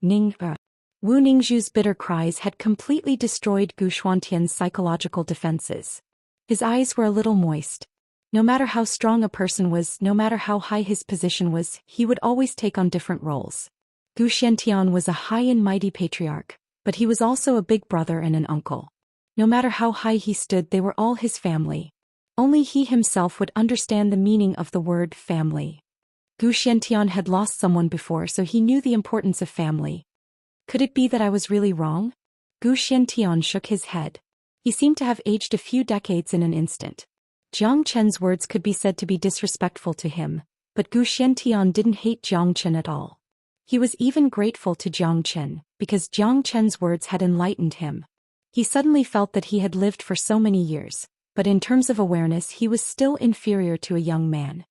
Wu Ningzhu's bitter cries had completely destroyed Gu Xuantian's psychological defenses. His eyes were a little moist. No matter how strong a person was, no matter how high his position was, he would always take on different roles. Gu Xiantian was a high and mighty patriarch, but he was also a big brother and an uncle. No matter how high he stood, they were all his family. Only he himself would understand the meaning of the word family. Gu Xiantian had lost someone before, so he knew the importance of family. Could it be that I was really wrong? Gu Xiantian shook his head. He seemed to have aged a few decades in an instant. Jiang Chen's words could be said to be disrespectful to him, but Gu Xiantian didn't hate Jiang Chen at all. He was even grateful to Jiang Chen, because Jiang Chen's words had enlightened him. He suddenly felt that he had lived for so many years, but in terms of awareness he was still inferior to a young man.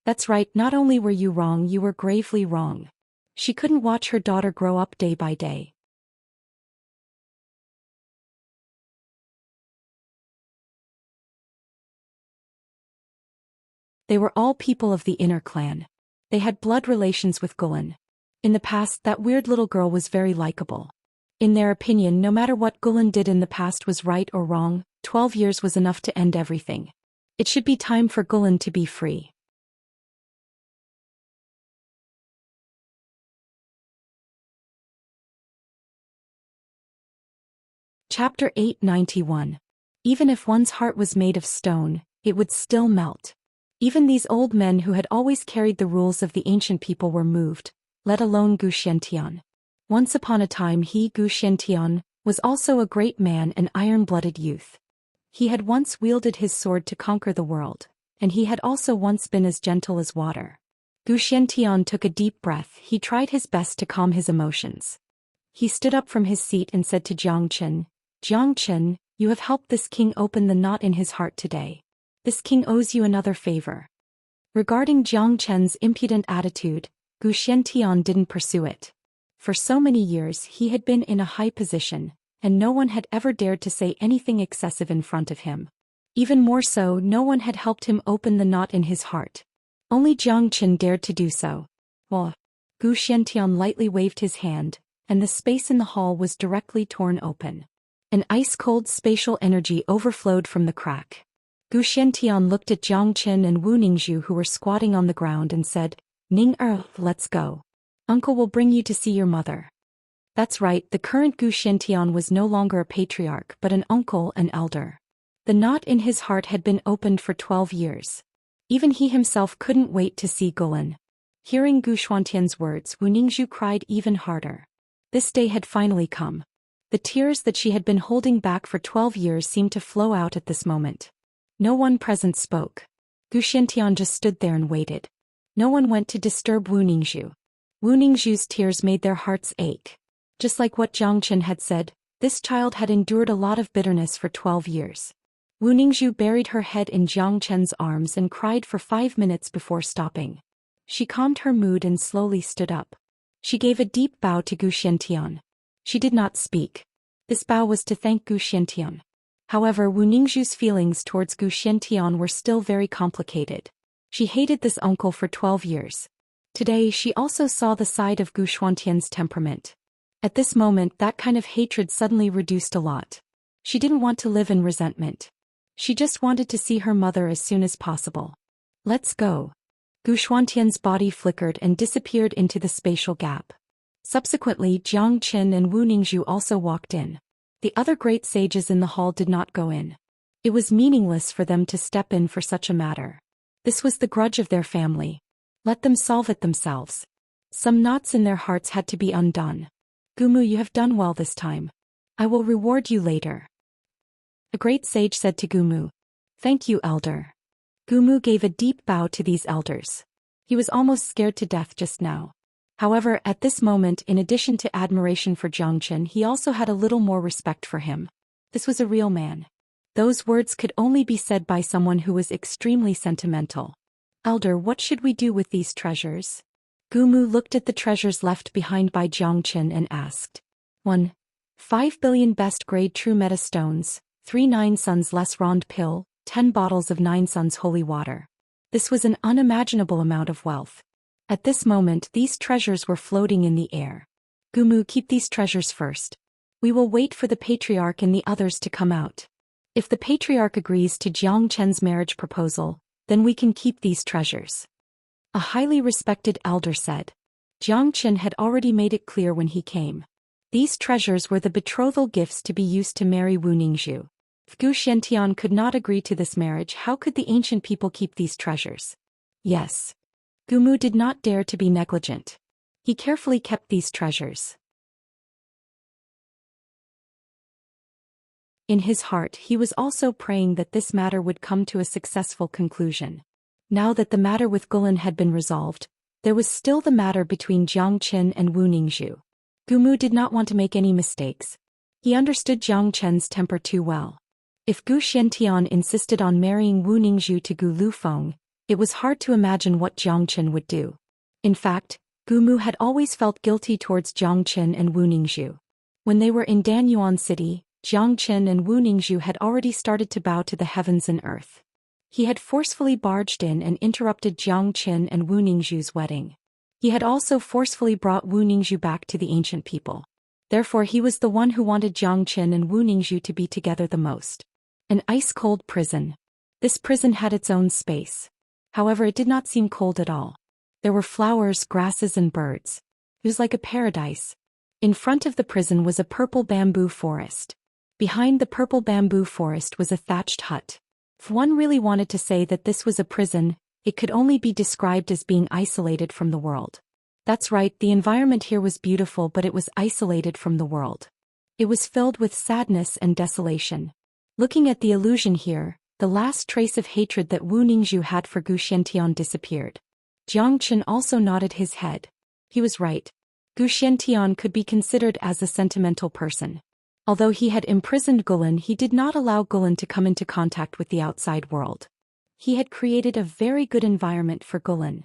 That's right, not only were you wrong, you were gravely wrong. She couldn't watch her daughter grow up day by day. They were all people of the inner clan. They had blood relations with Gulen. In the past, that weird little girl was very likable. In their opinion, no matter what Gulen did in the past was right or wrong, 12 years was enough to end everything. It should be time for Gulen to be free. Chapter 891. Even if one's heart was made of stone, it would still melt. Even these old men who had always carried the rules of the ancient people were moved, let alone Zhou Xian. Once upon a time Zhou Xian was also a great man, an iron-blooded youth. He had once wielded his sword to conquer the world, and he had also once been as gentle as water. Zhou Xian took a deep breath. He tried his best to calm his emotions. He stood up from his seat and said to Jiang Chen, you have helped this king open the knot in his heart today. This king owes you another favor. Regarding Jiang Chen's impudent attitude, Zhou Xian didn't pursue it. For so many years he had been in a high position, and no one had ever dared to say anything excessive in front of him. Even more so, no one had helped him open the knot in his heart. Only Jiang Chen dared to do so. Zhou Xian lightly waved his hand, and the space in the hall was directly torn open. An ice-cold spatial energy overflowed from the crack. Zhou Xian looked at Jiang Chen and Wu Ningzhu, who were squatting on the ground, and said, Let's go. Uncle will bring you to see your mother. That's right, the current Zhou Xian was no longer a patriarch but an uncle, an elder. The knot in his heart had been opened for 12 years. Even he himself couldn't wait to see Gulen. Hearing Zhou Xian's words, Wu Ningzhu cried even harder. This day had finally come. The tears that she had been holding back for 12 years seemed to flow out at this moment. No one present spoke. Zhou Xian just stood there and waited. No one went to disturb Wu Ningzhu. Wu Ningzhu's tears made their hearts ache. Just like what Jiang Chen had said, this child had endured a lot of bitterness for 12 years. Wu Ningzhu buried her head in Jiang Chen's arms and cried for 5 minutes before stopping. She calmed her mood and slowly stood up. She gave a deep bow to Zhou Xian. She did not speak. This bow was to thank Zhou Xian. However, Wu Ningzhu's feelings towards Zhou Xian were still very complicated. She hated this uncle for 12 years. Today she also saw the side of Zhou Xian's temperament. At this moment, that kind of hatred suddenly reduced a lot. She didn't want to live in resentment. She just wanted to see her mother as soon as possible. Let's go. Zhou Xian's body flickered and disappeared into the spatial gap. Subsequently, Jiang Chen and Wu Ningzhu also walked in. The other great sages in the hall did not go in. It was meaningless for them to step in for such a matter. This was the grudge of their family. Let them solve it themselves. Some knots in their hearts had to be undone. Gumu, you have done well this time. I will reward you later. A great sage said to Gumu. Thank you, elder. Gumu gave a deep bow to these elders. He was almost scared to death just now. However, at this moment, in addition to admiration for Jiang Chen, he also had a little more respect for him. This was a real man. Those words could only be said by someone who was extremely sentimental. Elder, what should we do with these treasures? Gumu looked at the treasures left behind by Jiang Chen and asked. 1. 5 billion best grade true meta stones, 3 9 suns less rond pill, 10 bottles of 9 suns holy water. This was an unimaginable amount of wealth. At this moment, these treasures were floating in the air. Gumu, keep these treasures first. We will wait for the patriarch and the others to come out. If the patriarch agrees to Jiang Chen's marriage proposal, then we can keep these treasures. A highly respected elder said. Jiang Chen had already made it clear when he came. These treasures were the betrothal gifts to be used to marry Wu Ningzhu. If Zhou Xian could not agree to this marriage, how could the ancient people keep these treasures? Yes. Gumu did not dare to be negligent. He carefully kept these treasures. In his heart, he was also praying that this matter would come to a successful conclusion. Now that the matter with Gulen had been resolved, there was still the matter between Jiang Chen and Wu Ningzhu. Gumu did not want to make any mistakes. He understood Jiang Chen's temper too well. If Zhou Xian insisted on marrying Wu Ningzhu to Gu Lufeng, it was hard to imagine what Jiang Chen would do. In fact, Gumu had always felt guilty towards Jiang Chen and Wu Ningzhu. When they were in Danyuan City, Jiang Chen and Wu Ningzhu had already started to bow to the heavens and earth. He had forcefully barged in and interrupted Jiang Chen and Wu Ningzhu's wedding. He had also forcefully brought Wu Ningzhu back to the ancient people. Therefore he was the one who wanted Jiang Qin and Wu Ningzhu to be together the most. An ice-cold prison. This prison had its own space. However, it did not seem cold at all. There were flowers, grasses and birds. It was like a paradise. In front of the prison was a purple bamboo forest. Behind the purple bamboo forest was a thatched hut. If one really wanted to say that this was a prison, it could only be described as being isolated from the world. That's right, the environment here was beautiful, but it was isolated from the world. It was filled with sadness and desolation. Looking at the illusion here, the last trace of hatred that Wu Ningzhu had for Zhou Xian disappeared. Jiang Qin also nodded his head. He was right. Zhou Xian could be considered as a sentimental person. Although he had imprisoned Gulen, he did not allow Gulen to come into contact with the outside world. He had created a very good environment for Gulen.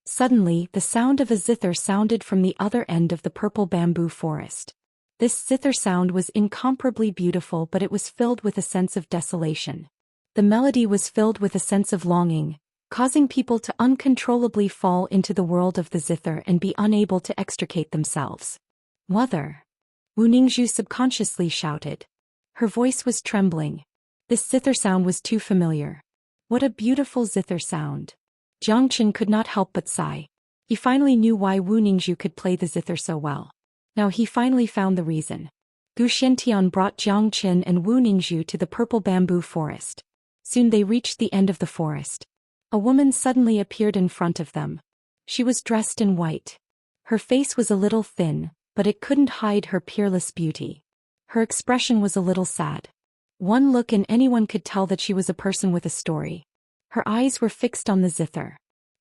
Suddenly, the sound of a zither sounded from the other end of the purple bamboo forest. This zither sound was incomparably beautiful, but it was filled with a sense of desolation. The melody was filled with a sense of longing, causing people to uncontrollably fall into the world of the zither and be unable to extricate themselves. Mother! Wu Ningzhu subconsciously shouted. Her voice was trembling. This zither sound was too familiar. What a beautiful zither sound. Jiang Qin could not help but sigh. He finally knew why Wu Ningzhu could play the zither so well. Now he finally found the reason. Zhou Xian brought Jiang Qin and Wu Ningzhu to the purple bamboo forest. Soon they reached the end of the forest. A woman suddenly appeared in front of them. She was dressed in white. Her face was a little thin, but it couldn't hide her peerless beauty. Her expression was a little sad. One look and anyone could tell that she was a person with a story. Her eyes were fixed on the zither.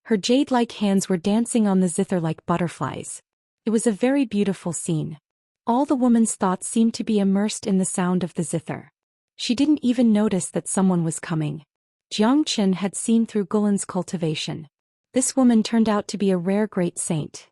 Her jade-like hands were dancing on the zither like butterflies. It was a very beautiful scene. All the woman's thoughts seemed to be immersed in the sound of the zither. She didn't even notice that someone was coming. Jiang Qin had seen through Gulen's cultivation. This woman turned out to be a rare great saint.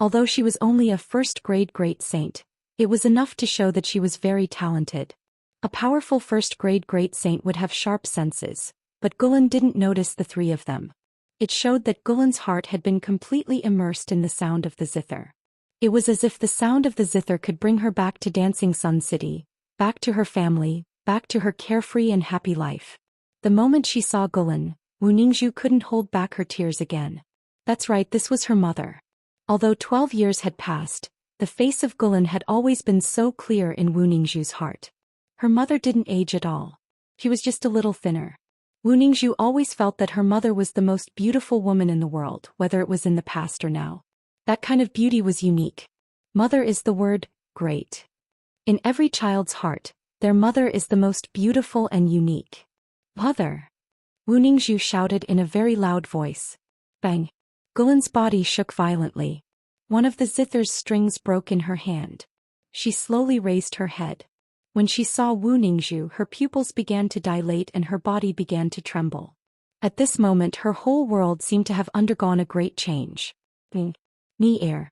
Although she was only a first-grade great saint, it was enough to show that she was very talented. A powerful first-grade great saint would have sharp senses, but Gulen didn't notice the three of them. It showed that Gulen's heart had been completely immersed in the sound of the zither. It was as if the sound of the zither could bring her back to Dancing Sun City, back to her family, back to her carefree and happy life. The moment she saw Gulen, Wu Ningzhu couldn't hold back her tears again. That's right, this was her mother. Although 12 years had passed, the face of Gulen had always been so clear in Wu Ningzhu's heart. Her mother didn't age at all. She was just a little thinner. Wu Ningzhu always felt that her mother was the most beautiful woman in the world, whether it was in the past or now. That kind of beauty was unique. Mother is the word, great. In every child's heart, their mother is the most beautiful and unique. Mother! Wu Ningzhu shouted in a very loud voice. Bang! Gulen's body shook violently. One of the zither's strings broke in her hand. She slowly raised her head. When she saw Wu Ningzhu, her pupils began to dilate and her body began to tremble. At this moment her whole world seemed to have undergone a great change. Ni air.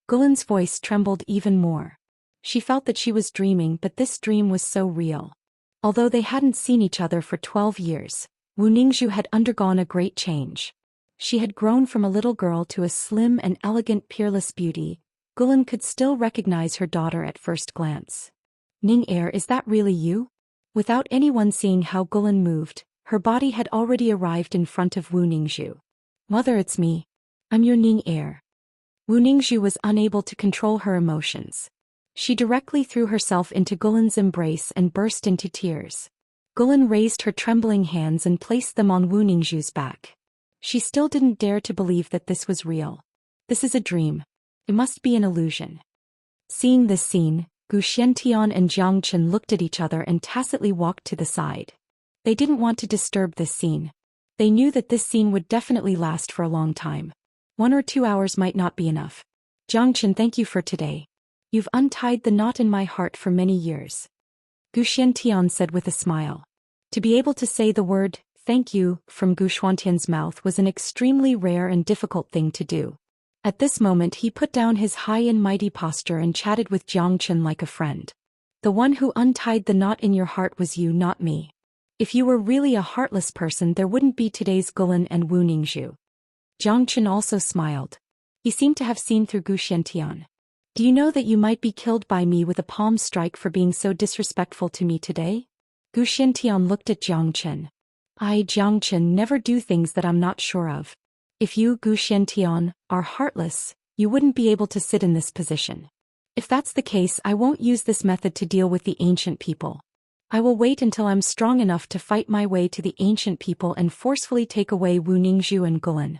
Gulen's voice trembled even more. She felt that she was dreaming, but this dream was so real. Although they hadn't seen each other for 12 years, Wu Ningzhu had undergone a great change. She had grown from a little girl to a slim and elegant peerless beauty. Gulen could still recognize her daughter at first glance. Ning Air, is that really you? Without anyone seeing how Gulen moved, her body had already arrived in front of Wu Ningzhu. Mother, it's me. I'm your Ning Air. Wu Ningzhu was unable to control her emotions. She directly threw herself into Gulen's embrace and burst into tears. Gulen raised her trembling hands and placed them on Wu Ningzhu's back. She still didn't dare to believe that this was real. This is a dream. It must be an illusion. Seeing this scene, Zhou Xian and Jiang Qin looked at each other and tacitly walked to the side. They didn't want to disturb this scene. They knew that this scene would definitely last for a long time. 1 or 2 hours might not be enough. Jiang Qin, thank you for today. You've untied the knot in my heart for many years. Zhou Xian said with a smile. To be able to say the word, thank you, from Zhou Xian's mouth was an extremely rare and difficult thing to do. At this moment he put down his high and mighty posture and chatted with Jiang Qin like a friend. The one who untied the knot in your heart was you, not me. If you were really a heartless person, there wouldn't be today's Gulen and Wu Ningzhu. Zhang Chen also smiled. He seemed to have seen through Gu Xiantian. Do you know that you might be killed by me with a palm strike for being so disrespectful to me today? Gu Xiantian looked at Zhang Chen. I, Zhang Chen, never do things that I'm not sure of. If you, Gu Xiantian, are heartless, you wouldn't be able to sit in this position. If that's the case, I won't use this method to deal with the ancient people. I will wait until I'm strong enough to fight my way to the ancient people and forcefully take away Wu Ningzhu and Gulen.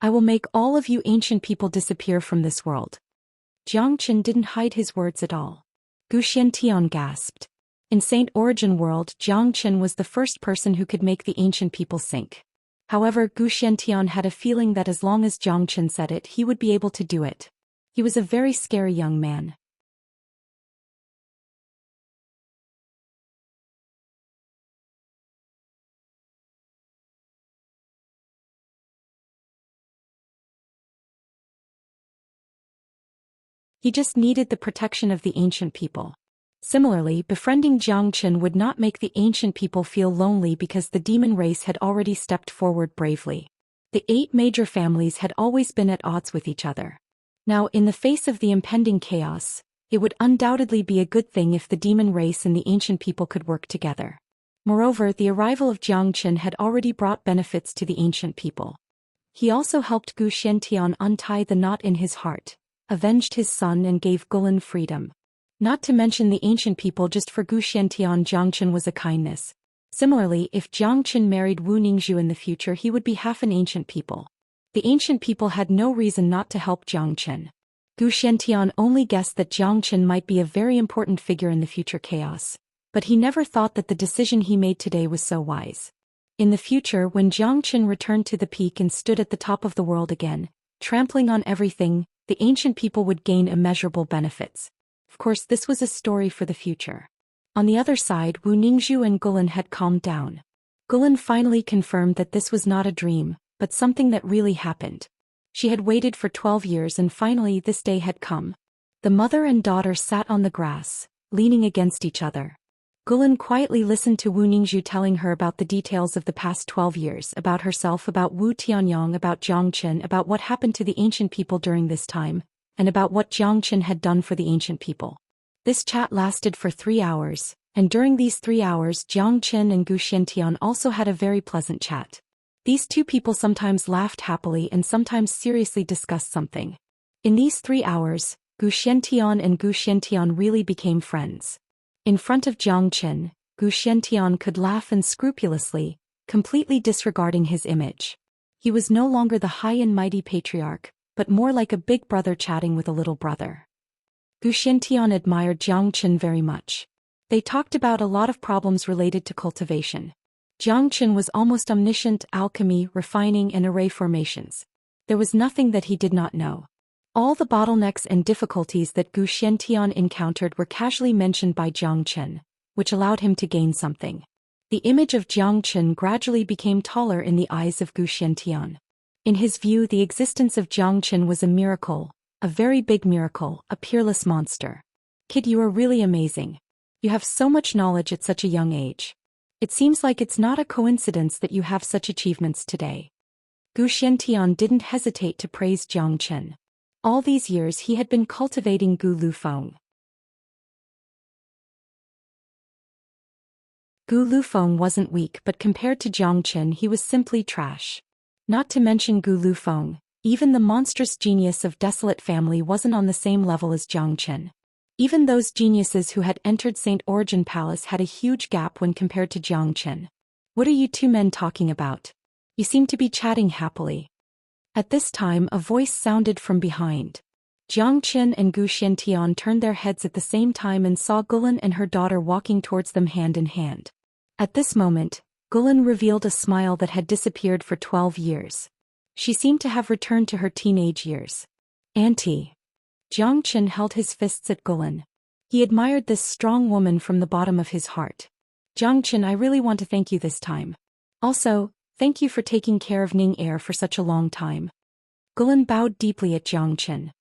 I will make all of you ancient people disappear from this world. Zhang Chen didn't hide his words at all. Gu Xiantian gasped. In Saint Origin World, Zhang Chen was the first person who could make the ancient people sink. However, Gu Xiantian had a feeling that as long as Zhang Chen said it, he would be able to do it. He was a very scary young man. He just needed the protection of the ancient people. Similarly, befriending Zhang Chen would not make the ancient people feel lonely because the demon race had already stepped forward bravely. The 8 major families had always been at odds with each other. Now, in the face of the impending chaos, it would undoubtedly be a good thing if the demon race and the ancient people could work together. Moreover, the arrival of Zhang Chen had already brought benefits to the ancient people. He also helped Gu Xiantian untie the knot in his heart, avenged his son and gave Gulen freedom. Not to mention the ancient people. Just for Gu Xiantian, Zhang Chen was a kindness. Similarly, if Zhang Chen married Wu Ningzhu in the future, he would be half an ancient people. The ancient people had no reason not to help Zhang Chen. Gu Xiantian only guessed that Zhang Chen might be a very important figure in the future chaos, but he never thought that the decision he made today was so wise. In the future, when Zhang Chen returned to the peak and stood at the top of the world again, trampling on everything, the ancient people would gain immeasurable benefits. Of course, this was a story for the future. On the other side, Wu Ningzhu and Gulen had calmed down. Gulen finally confirmed that this was not a dream, but something that really happened. She had waited for 12 years and finally this day had come. The mother and daughter sat on the grass, leaning against each other. Gulen quietly listened to Wu Ningzhu telling her about the details of the past 12 years, about herself, about Wu Tianyang, about Zhang Chen, about what happened to the ancient people during this time, and about what Zhang Chen had done for the ancient people. This chat lasted for 3 hours, and during these 3 hours Zhang Chen and Gu Xiantian also had a very pleasant chat. These two people sometimes laughed happily and sometimes seriously discussed something. In these 3 hours, Gu Xiantian and Gu Xiantian really became friends. In front of Zhang Chen, Gu Xiantian could laugh unscrupulously, completely disregarding his image. He was no longer the high and mighty patriarch, but more like a big brother chatting with a little brother. Gu Xiantian admired Zhang Chen very much. They talked about a lot of problems related to cultivation. Zhang Chen was almost omniscient: alchemy, refining, and array formations. There was nothing that he did not know. All the bottlenecks and difficulties that Gu Xiantian encountered were casually mentioned by Zhang Chen, which allowed him to gain something. The image of Zhang Chen gradually became taller in the eyes of Gu Xiantian. In his view, the existence of Zhang Chen was a miracle, a very big miracle, a peerless monster. Kid, you are really amazing. You have so much knowledge at such a young age. It seems like it's not a coincidence that you have such achievements today. Gu Xiantian didn't hesitate to praise Zhang Chen. All these years he had been cultivating Gu Lufeng. Gu Lufeng wasn't weak, but compared to Zhang Chen he was simply trash. Not to mention Gu Lufeng, even the monstrous genius of Desolate family wasn't on the same level as Zhang Chen. Even those geniuses who had entered Saint Origin Palace had a huge gap when compared to Zhang Chen. What are you two men talking about? You seem to be chatting happily. At this time a voice sounded from behind. Zhang Chen and Gu Xiantian turned their heads at the same time and saw Gulen and her daughter walking towards them hand in hand. At this moment, Gulen revealed a smile that had disappeared for 12 years. She seemed to have returned to her teenage years. Auntie. Zhang Chen held his fists at Gulen. He admired this strong woman from the bottom of his heart. Zhang Chen, I really want to thank you this time. Also, thank you for taking care of Ning Er for such a long time. Gulen bowed deeply at Zhang Chen.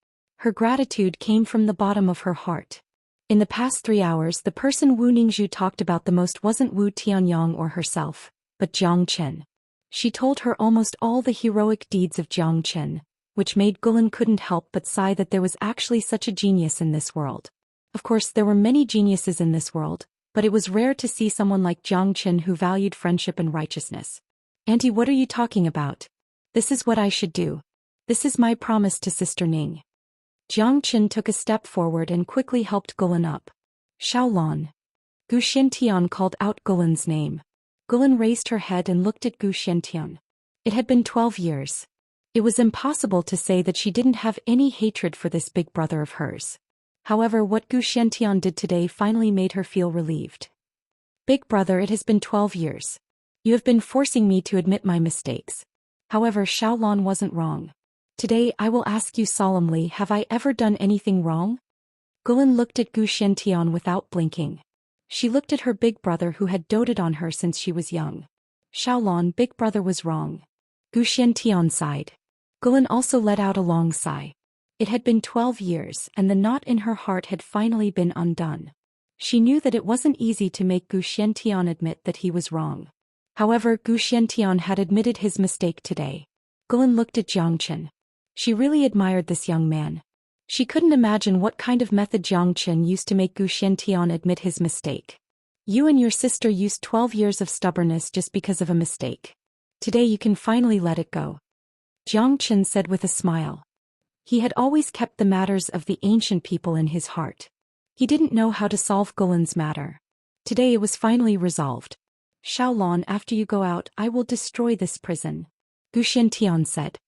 Her gratitude came from the bottom of her heart. In the past 3 hours, the person Wu Ningzhu talked about the most wasn't Wu Tianyang or herself, but Jiang Chen. She told her almost all the heroic deeds of Jiang Chen, which made Gulen couldn't help but sigh that there was actually such a genius in this world. Of course, there were many geniuses in this world, but it was rare to see someone like Jiang Chen who valued friendship and righteousness. Auntie, what are you talking about? This is what I should do. This is my promise to Sister Ning. Jiang Chen took a step forward and quickly helped Gulen up. Xiaolon. Gu Xiantian called out Gulen's name. Gulen raised her head and looked at Gu Xiantian. It had been 12 years. It was impossible to say that she didn't have any hatred for this big brother of hers. However, what Gu Xiantian did today finally made her feel relieved. Big brother, it has been 12 years. You have been forcing me to admit my mistakes. However, Xiaolon wasn't wrong. Today I will ask you solemnly, have I ever done anything wrong? Gulen looked at Gu Xiantian without blinking. She looked at her big brother who had doted on her since she was young. Xiaolon, big brother was wrong. Gu Xiantian sighed. Gulen also let out a long sigh. It had been 12 years and the knot in her heart had finally been undone. She knew that it wasn't easy to make Gu Xiantian admit that he was wrong. However, Gu Xiantian had admitted his mistake today. Gulen looked at Jiang Chen. She really admired this young man. She couldn't imagine what kind of method Jiang Chen used to make Gu Xiantian admit his mistake. You and your sister used 12 years of stubbornness just because of a mistake. Today you can finally let it go. Jiang Chen said with a smile. He had always kept the matters of the ancient people in his heart. He didn't know how to solve Gulen's matter. Today it was finally resolved. Xiaolon, after you go out, I will destroy this prison. Gu Xiantian said.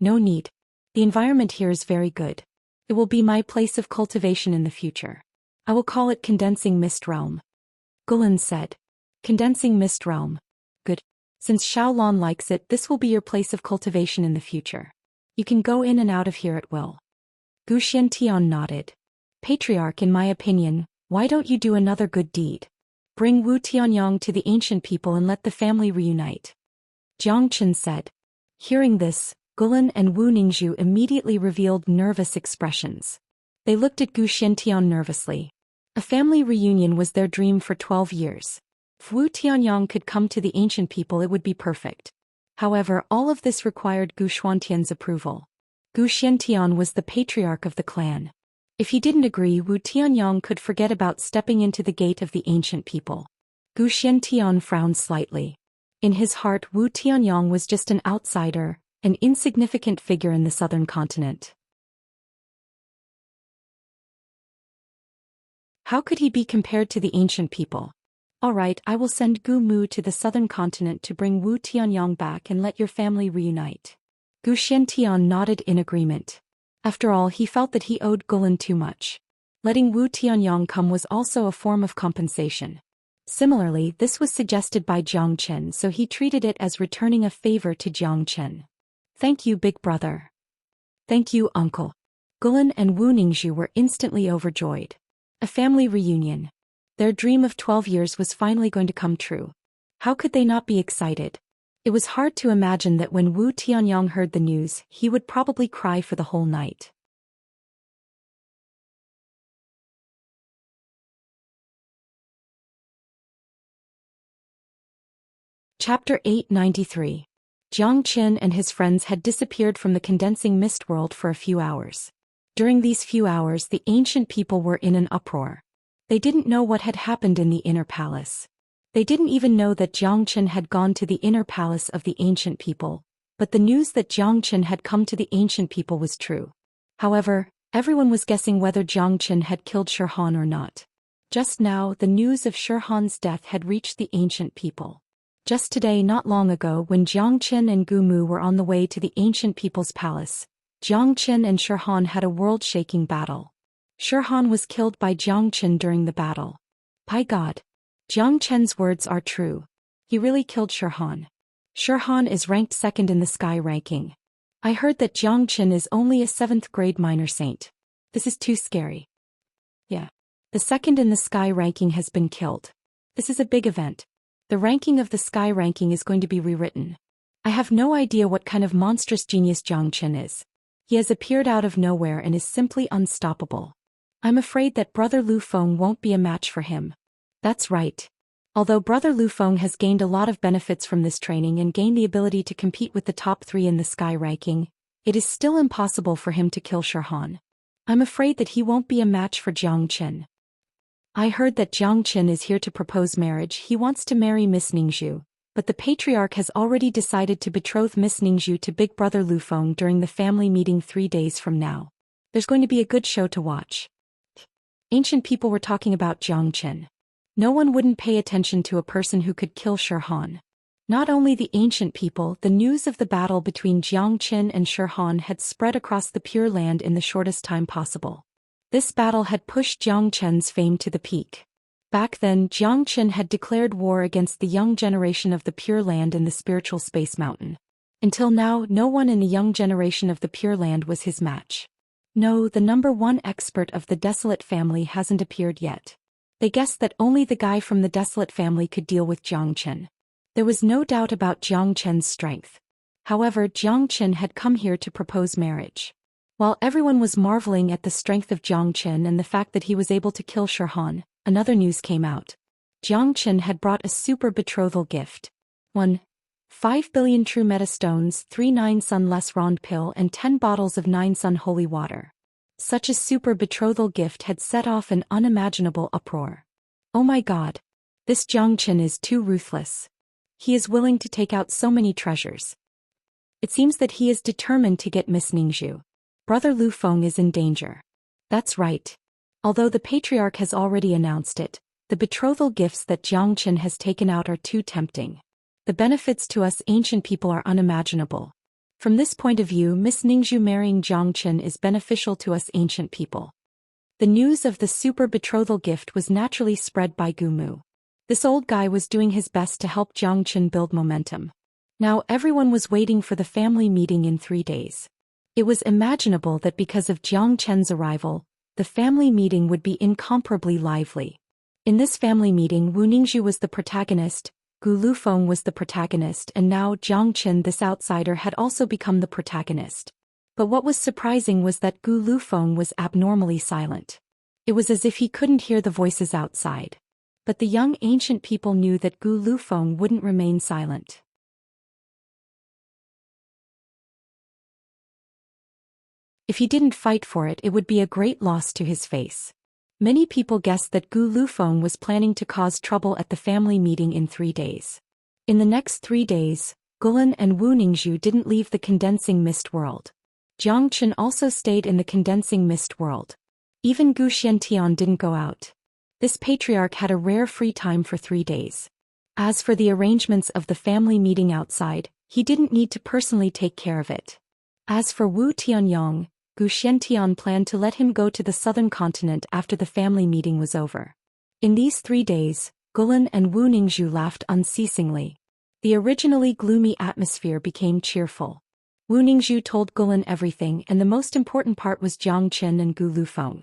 No need. The environment here is very good. It will be my place of cultivation in the future. I will call it Condensing Mist Realm. Gulen said. Condensing Mist Realm. Good. Since Xiaolon likes it, this will be your place of cultivation in the future. You can go in and out of here at will. Gu Xiantian nodded. Patriarch, in my opinion, why don't you do another good deed? Bring Wu Tianyang to the ancient people and let the family reunite. Jiang Chen said. Hearing this, Gulen and Wu Ningzhu immediately revealed nervous expressions. They looked at Gu Xiantian nervously. A family reunion was their dream for 12 years. If Wu Tianyang could come to the ancient people, it would be perfect. However, all of this required Gu Xuantian's approval. Gu Xiantian was the patriarch of the clan. If he didn't agree, Wu Tianyang could forget about stepping into the gate of the ancient people. Gu Xiantian frowned slightly. In his heart, Wu Tianyang was just an outsider, an insignificant figure in the southern continent. How could he be compared to the ancient people? All right, I will send Gu Mu to the southern continent to bring Wu Tianyang back and let your family reunite. Gu Xiantian nodded in agreement. After all, he felt that he owed Gulen too much. Letting Wu Tianyang come was also a form of compensation. Similarly, this was suggested by Jiang Chen, so he treated it as returning a favor to Jiang Chen. Thank you, big brother. Thank you, uncle. Gulen and Wu Ningzhu were instantly overjoyed. A family reunion. Their dream of 12 years was finally going to come true. How could they not be excited? It was hard to imagine that when Wu Tianyang heard the news, he would probably cry for the whole night. Chapter 893. Jiang Chen and his friends had disappeared from the condensing mist world for a few hours. During these few hours, the ancient people were in an uproar. They didn't know what had happened in the inner palace. They didn't even know that Jiang Chen had gone to the inner palace of the ancient people, but the news that Jiang Chen had come to the ancient people was true. However, everyone was guessing whether Jiang Chen had killed Shirhan or not. Just now, the news of Shirhan's death had reached the ancient people. Just today, not long ago, when Jiang Chen and Gu Mu were on the way to the ancient people's palace, Jiang Chen and Shirhan had a world-shaking battle. Shirhan was killed by Jiang Chen during the battle. By God! Jiang Chen's words are true. He really killed Shirhan. Shirhan is ranked second in the sky ranking. I heard that Jiang Chen is only a 7th grade minor saint. This is too scary. Yeah. The second in the sky ranking has been killed. This is a big event. The ranking of the sky ranking is going to be rewritten. I have no idea what kind of monstrous genius Jiang Chen is. He has appeared out of nowhere and is simply unstoppable. I'm afraid that Brother Lu Feng won't be a match for him. That's right. Although Brother Lu Feng has gained a lot of benefits from this training and gained the ability to compete with the top 3 in the sky ranking, it is still impossible for him to kill Shirhan. I'm afraid that he won't be a match for Jiang Qin. I heard that Jiang Qin is here to propose marriage. He wants to marry Miss Ningzhu, but the patriarch has already decided to betroth Miss Ningzhu to Big Brother Lu Feng during the family meeting 3 days from now. There's going to be a good show to watch. Ancient people were talking about Jiang Qin. No one wouldn't pay attention to a person who could kill Shirhan. Not only the ancient people, the news of the battle between Jiang Qin and Shirhan had spread across the Pure Land in the shortest time possible. This battle had pushed Jiang Qin's fame to the peak. Back then, Jiang Qin had declared war against the young generation of the Pure Land in the spiritual space mountain. Until now, no one in the young generation of the Pure Land was his match. No, the number 1 expert of the Desolate family hasn't appeared yet. They guessed that only the guy from the Desolate family could deal with Jiang Qin. There was no doubt about Jiang Qin's strength. However, Jiang Qin had come here to propose marriage. While everyone was marveling at the strength of Jiang Qin and the fact that he was able to kill Shirhan, another news came out. Jiang Qin had brought a super betrothal gift. 5 billion true metastones, 3 9 sun less rond pill and 10 bottles of 9 sun holy water. Such a super betrothal gift had set off an unimaginable uproar. Oh my god. This Jiang Qin is too ruthless. He is willing to take out so many treasures. It seems that he is determined to get Miss Ningzhu. Brother Lu Feng is in danger. That's right. Although the patriarch has already announced it, the betrothal gifts that Jiang Qin has taken out are too tempting. The benefits to us ancient people are unimaginable. From this point of view, Miss Ningzhu marrying Jiang Qin is beneficial to us ancient people. The news of the super betrothal gift was naturally spread by Gu Mu. This old guy was doing his best to help Jiang Qin build momentum. Now everyone was waiting for the family meeting in 3 days. It was imaginable that because of Jiang Qin's arrival, the family meeting would be incomparably lively. In this family meeting, Wu Ningzhu was the protagonist, Gu Lufeng was the protagonist, and now Jiang Qin, this outsider, had also become the protagonist. But what was surprising was that Gu Lufeng was abnormally silent. It was as if he couldn't hear the voices outside. But the young ancient people knew that Gu Lufeng wouldn't remain silent. If he didn't fight for it, it would be a great loss to his face. Many people guessed that Gu Lufeng was planning to cause trouble at the family meeting in 3 days. In the next 3 days, Gulan and Wu Ningzhu didn't leave the condensing mist world. Jiang Qin also stayed in the condensing mist world. Even Gu Xiantian didn't go out. This patriarch had a rare free time for 3 days. As for the arrangements of the family meeting outside, he didn't need to personally take care of it. As for Wu Tianyong, Gu Xiantian planned to let him go to the southern continent after the family meeting was over. In these 3 days, Gulan and Wu Ningzhu laughed unceasingly. The originally gloomy atmosphere became cheerful. Wu Ningzhu told Gulan everything, and the most important part was Jiang Qin and Gu Lufeng.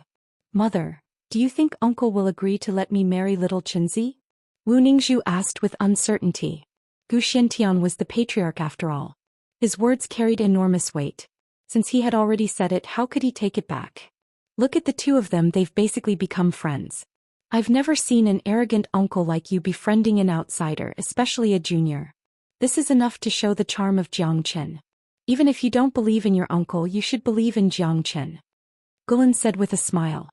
"Mother, do you think uncle will agree to let me marry little Qinzi?" Wu Ningzhu asked with uncertainty. Gu Xiantian was the patriarch after all. His words carried enormous weight. Since he had already said it, how could he take it back? Look at the two of them, they've basically become friends. I've never seen an arrogant uncle like you befriending an outsider, especially a junior. This is enough to show the charm of Jiang Qin. Even if you don't believe in your uncle, you should believe in Jiang Qin. Gulan said with a smile.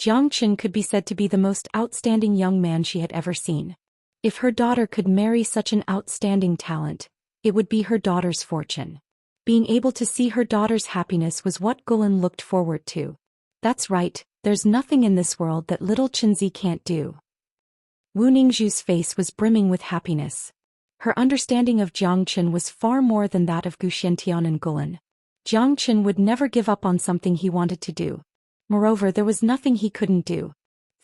Jiang Qin could be said to be the most outstanding young man she had ever seen. If her daughter could marry such an outstanding talent, it would be her daughter's fortune. Being able to see her daughter's happiness was what Gulan looked forward to. That's right, there's nothing in this world that little Qinzi can't do. Wu Ningzhu's face was brimming with happiness. Her understanding of Jiang Qin was far more than that of Gu Xiantian and Gulan. Jiang Qin would never give up on something he wanted to do. Moreover, there was nothing he couldn't do.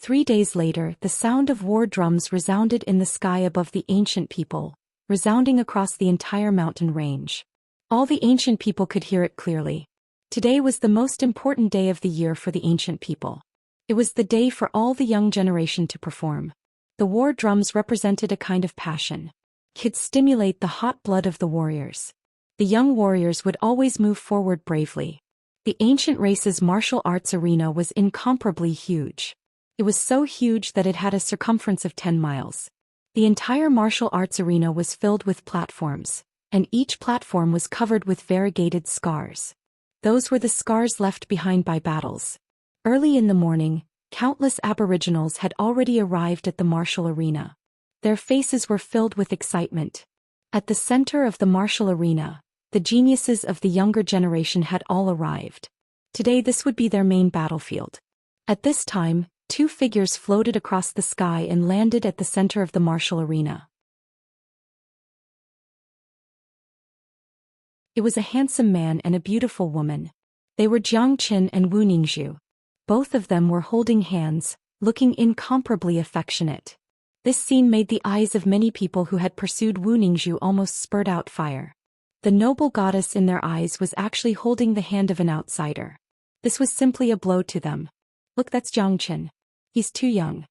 3 days later, the sound of war drums resounded in the sky above the ancient people, resounding across the entire mountain range. All the ancient people could hear it clearly. Today was the most important day of the year for the ancient people. It was the day for all the young generation to perform. The war drums represented a kind of passion. Could stimulate the hot blood of the warriors. The young warriors would always move forward bravely. The ancient race's martial arts arena was incomparably huge. It was so huge that it had a circumference of 10 miles. The entire martial arts arena was filled with platforms, and each platform was covered with variegated scars. Those were the scars left behind by battles. Early in the morning, countless aboriginals had already arrived at the martial arena. Their faces were filled with excitement. At the center of the martial arena, the geniuses of the younger generation had all arrived. Today this would be their main battlefield. At this time, two figures floated across the sky and landed at the center of the martial arena. It was a handsome man and a beautiful woman. They were Zhou Xian and Wu Ningzhu. Both of them were holding hands, looking incomparably affectionate. This scene made the eyes of many people who had pursued Wu Ningzhu almost spurt out fire. The noble goddess in their eyes was actually holding the hand of an outsider. This was simply a blow to them. Look, that's Zhou Xian. He's too young.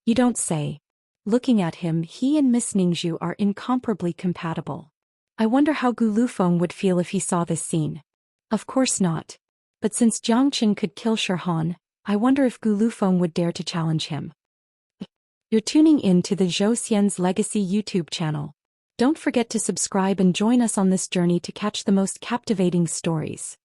You don't say. Looking at him, he and Miss Ningzhu are incomparably compatible. I wonder how Gu Lufeng would feel if he saw this scene. Of course not. But since Zhou Xian could kill Shirhan, I wonder if Gu Lufeng would dare to challenge him. You're tuning in to the Zhou Xian's Legacy YouTube channel. Don't forget to subscribe and join us on this journey to catch the most captivating stories.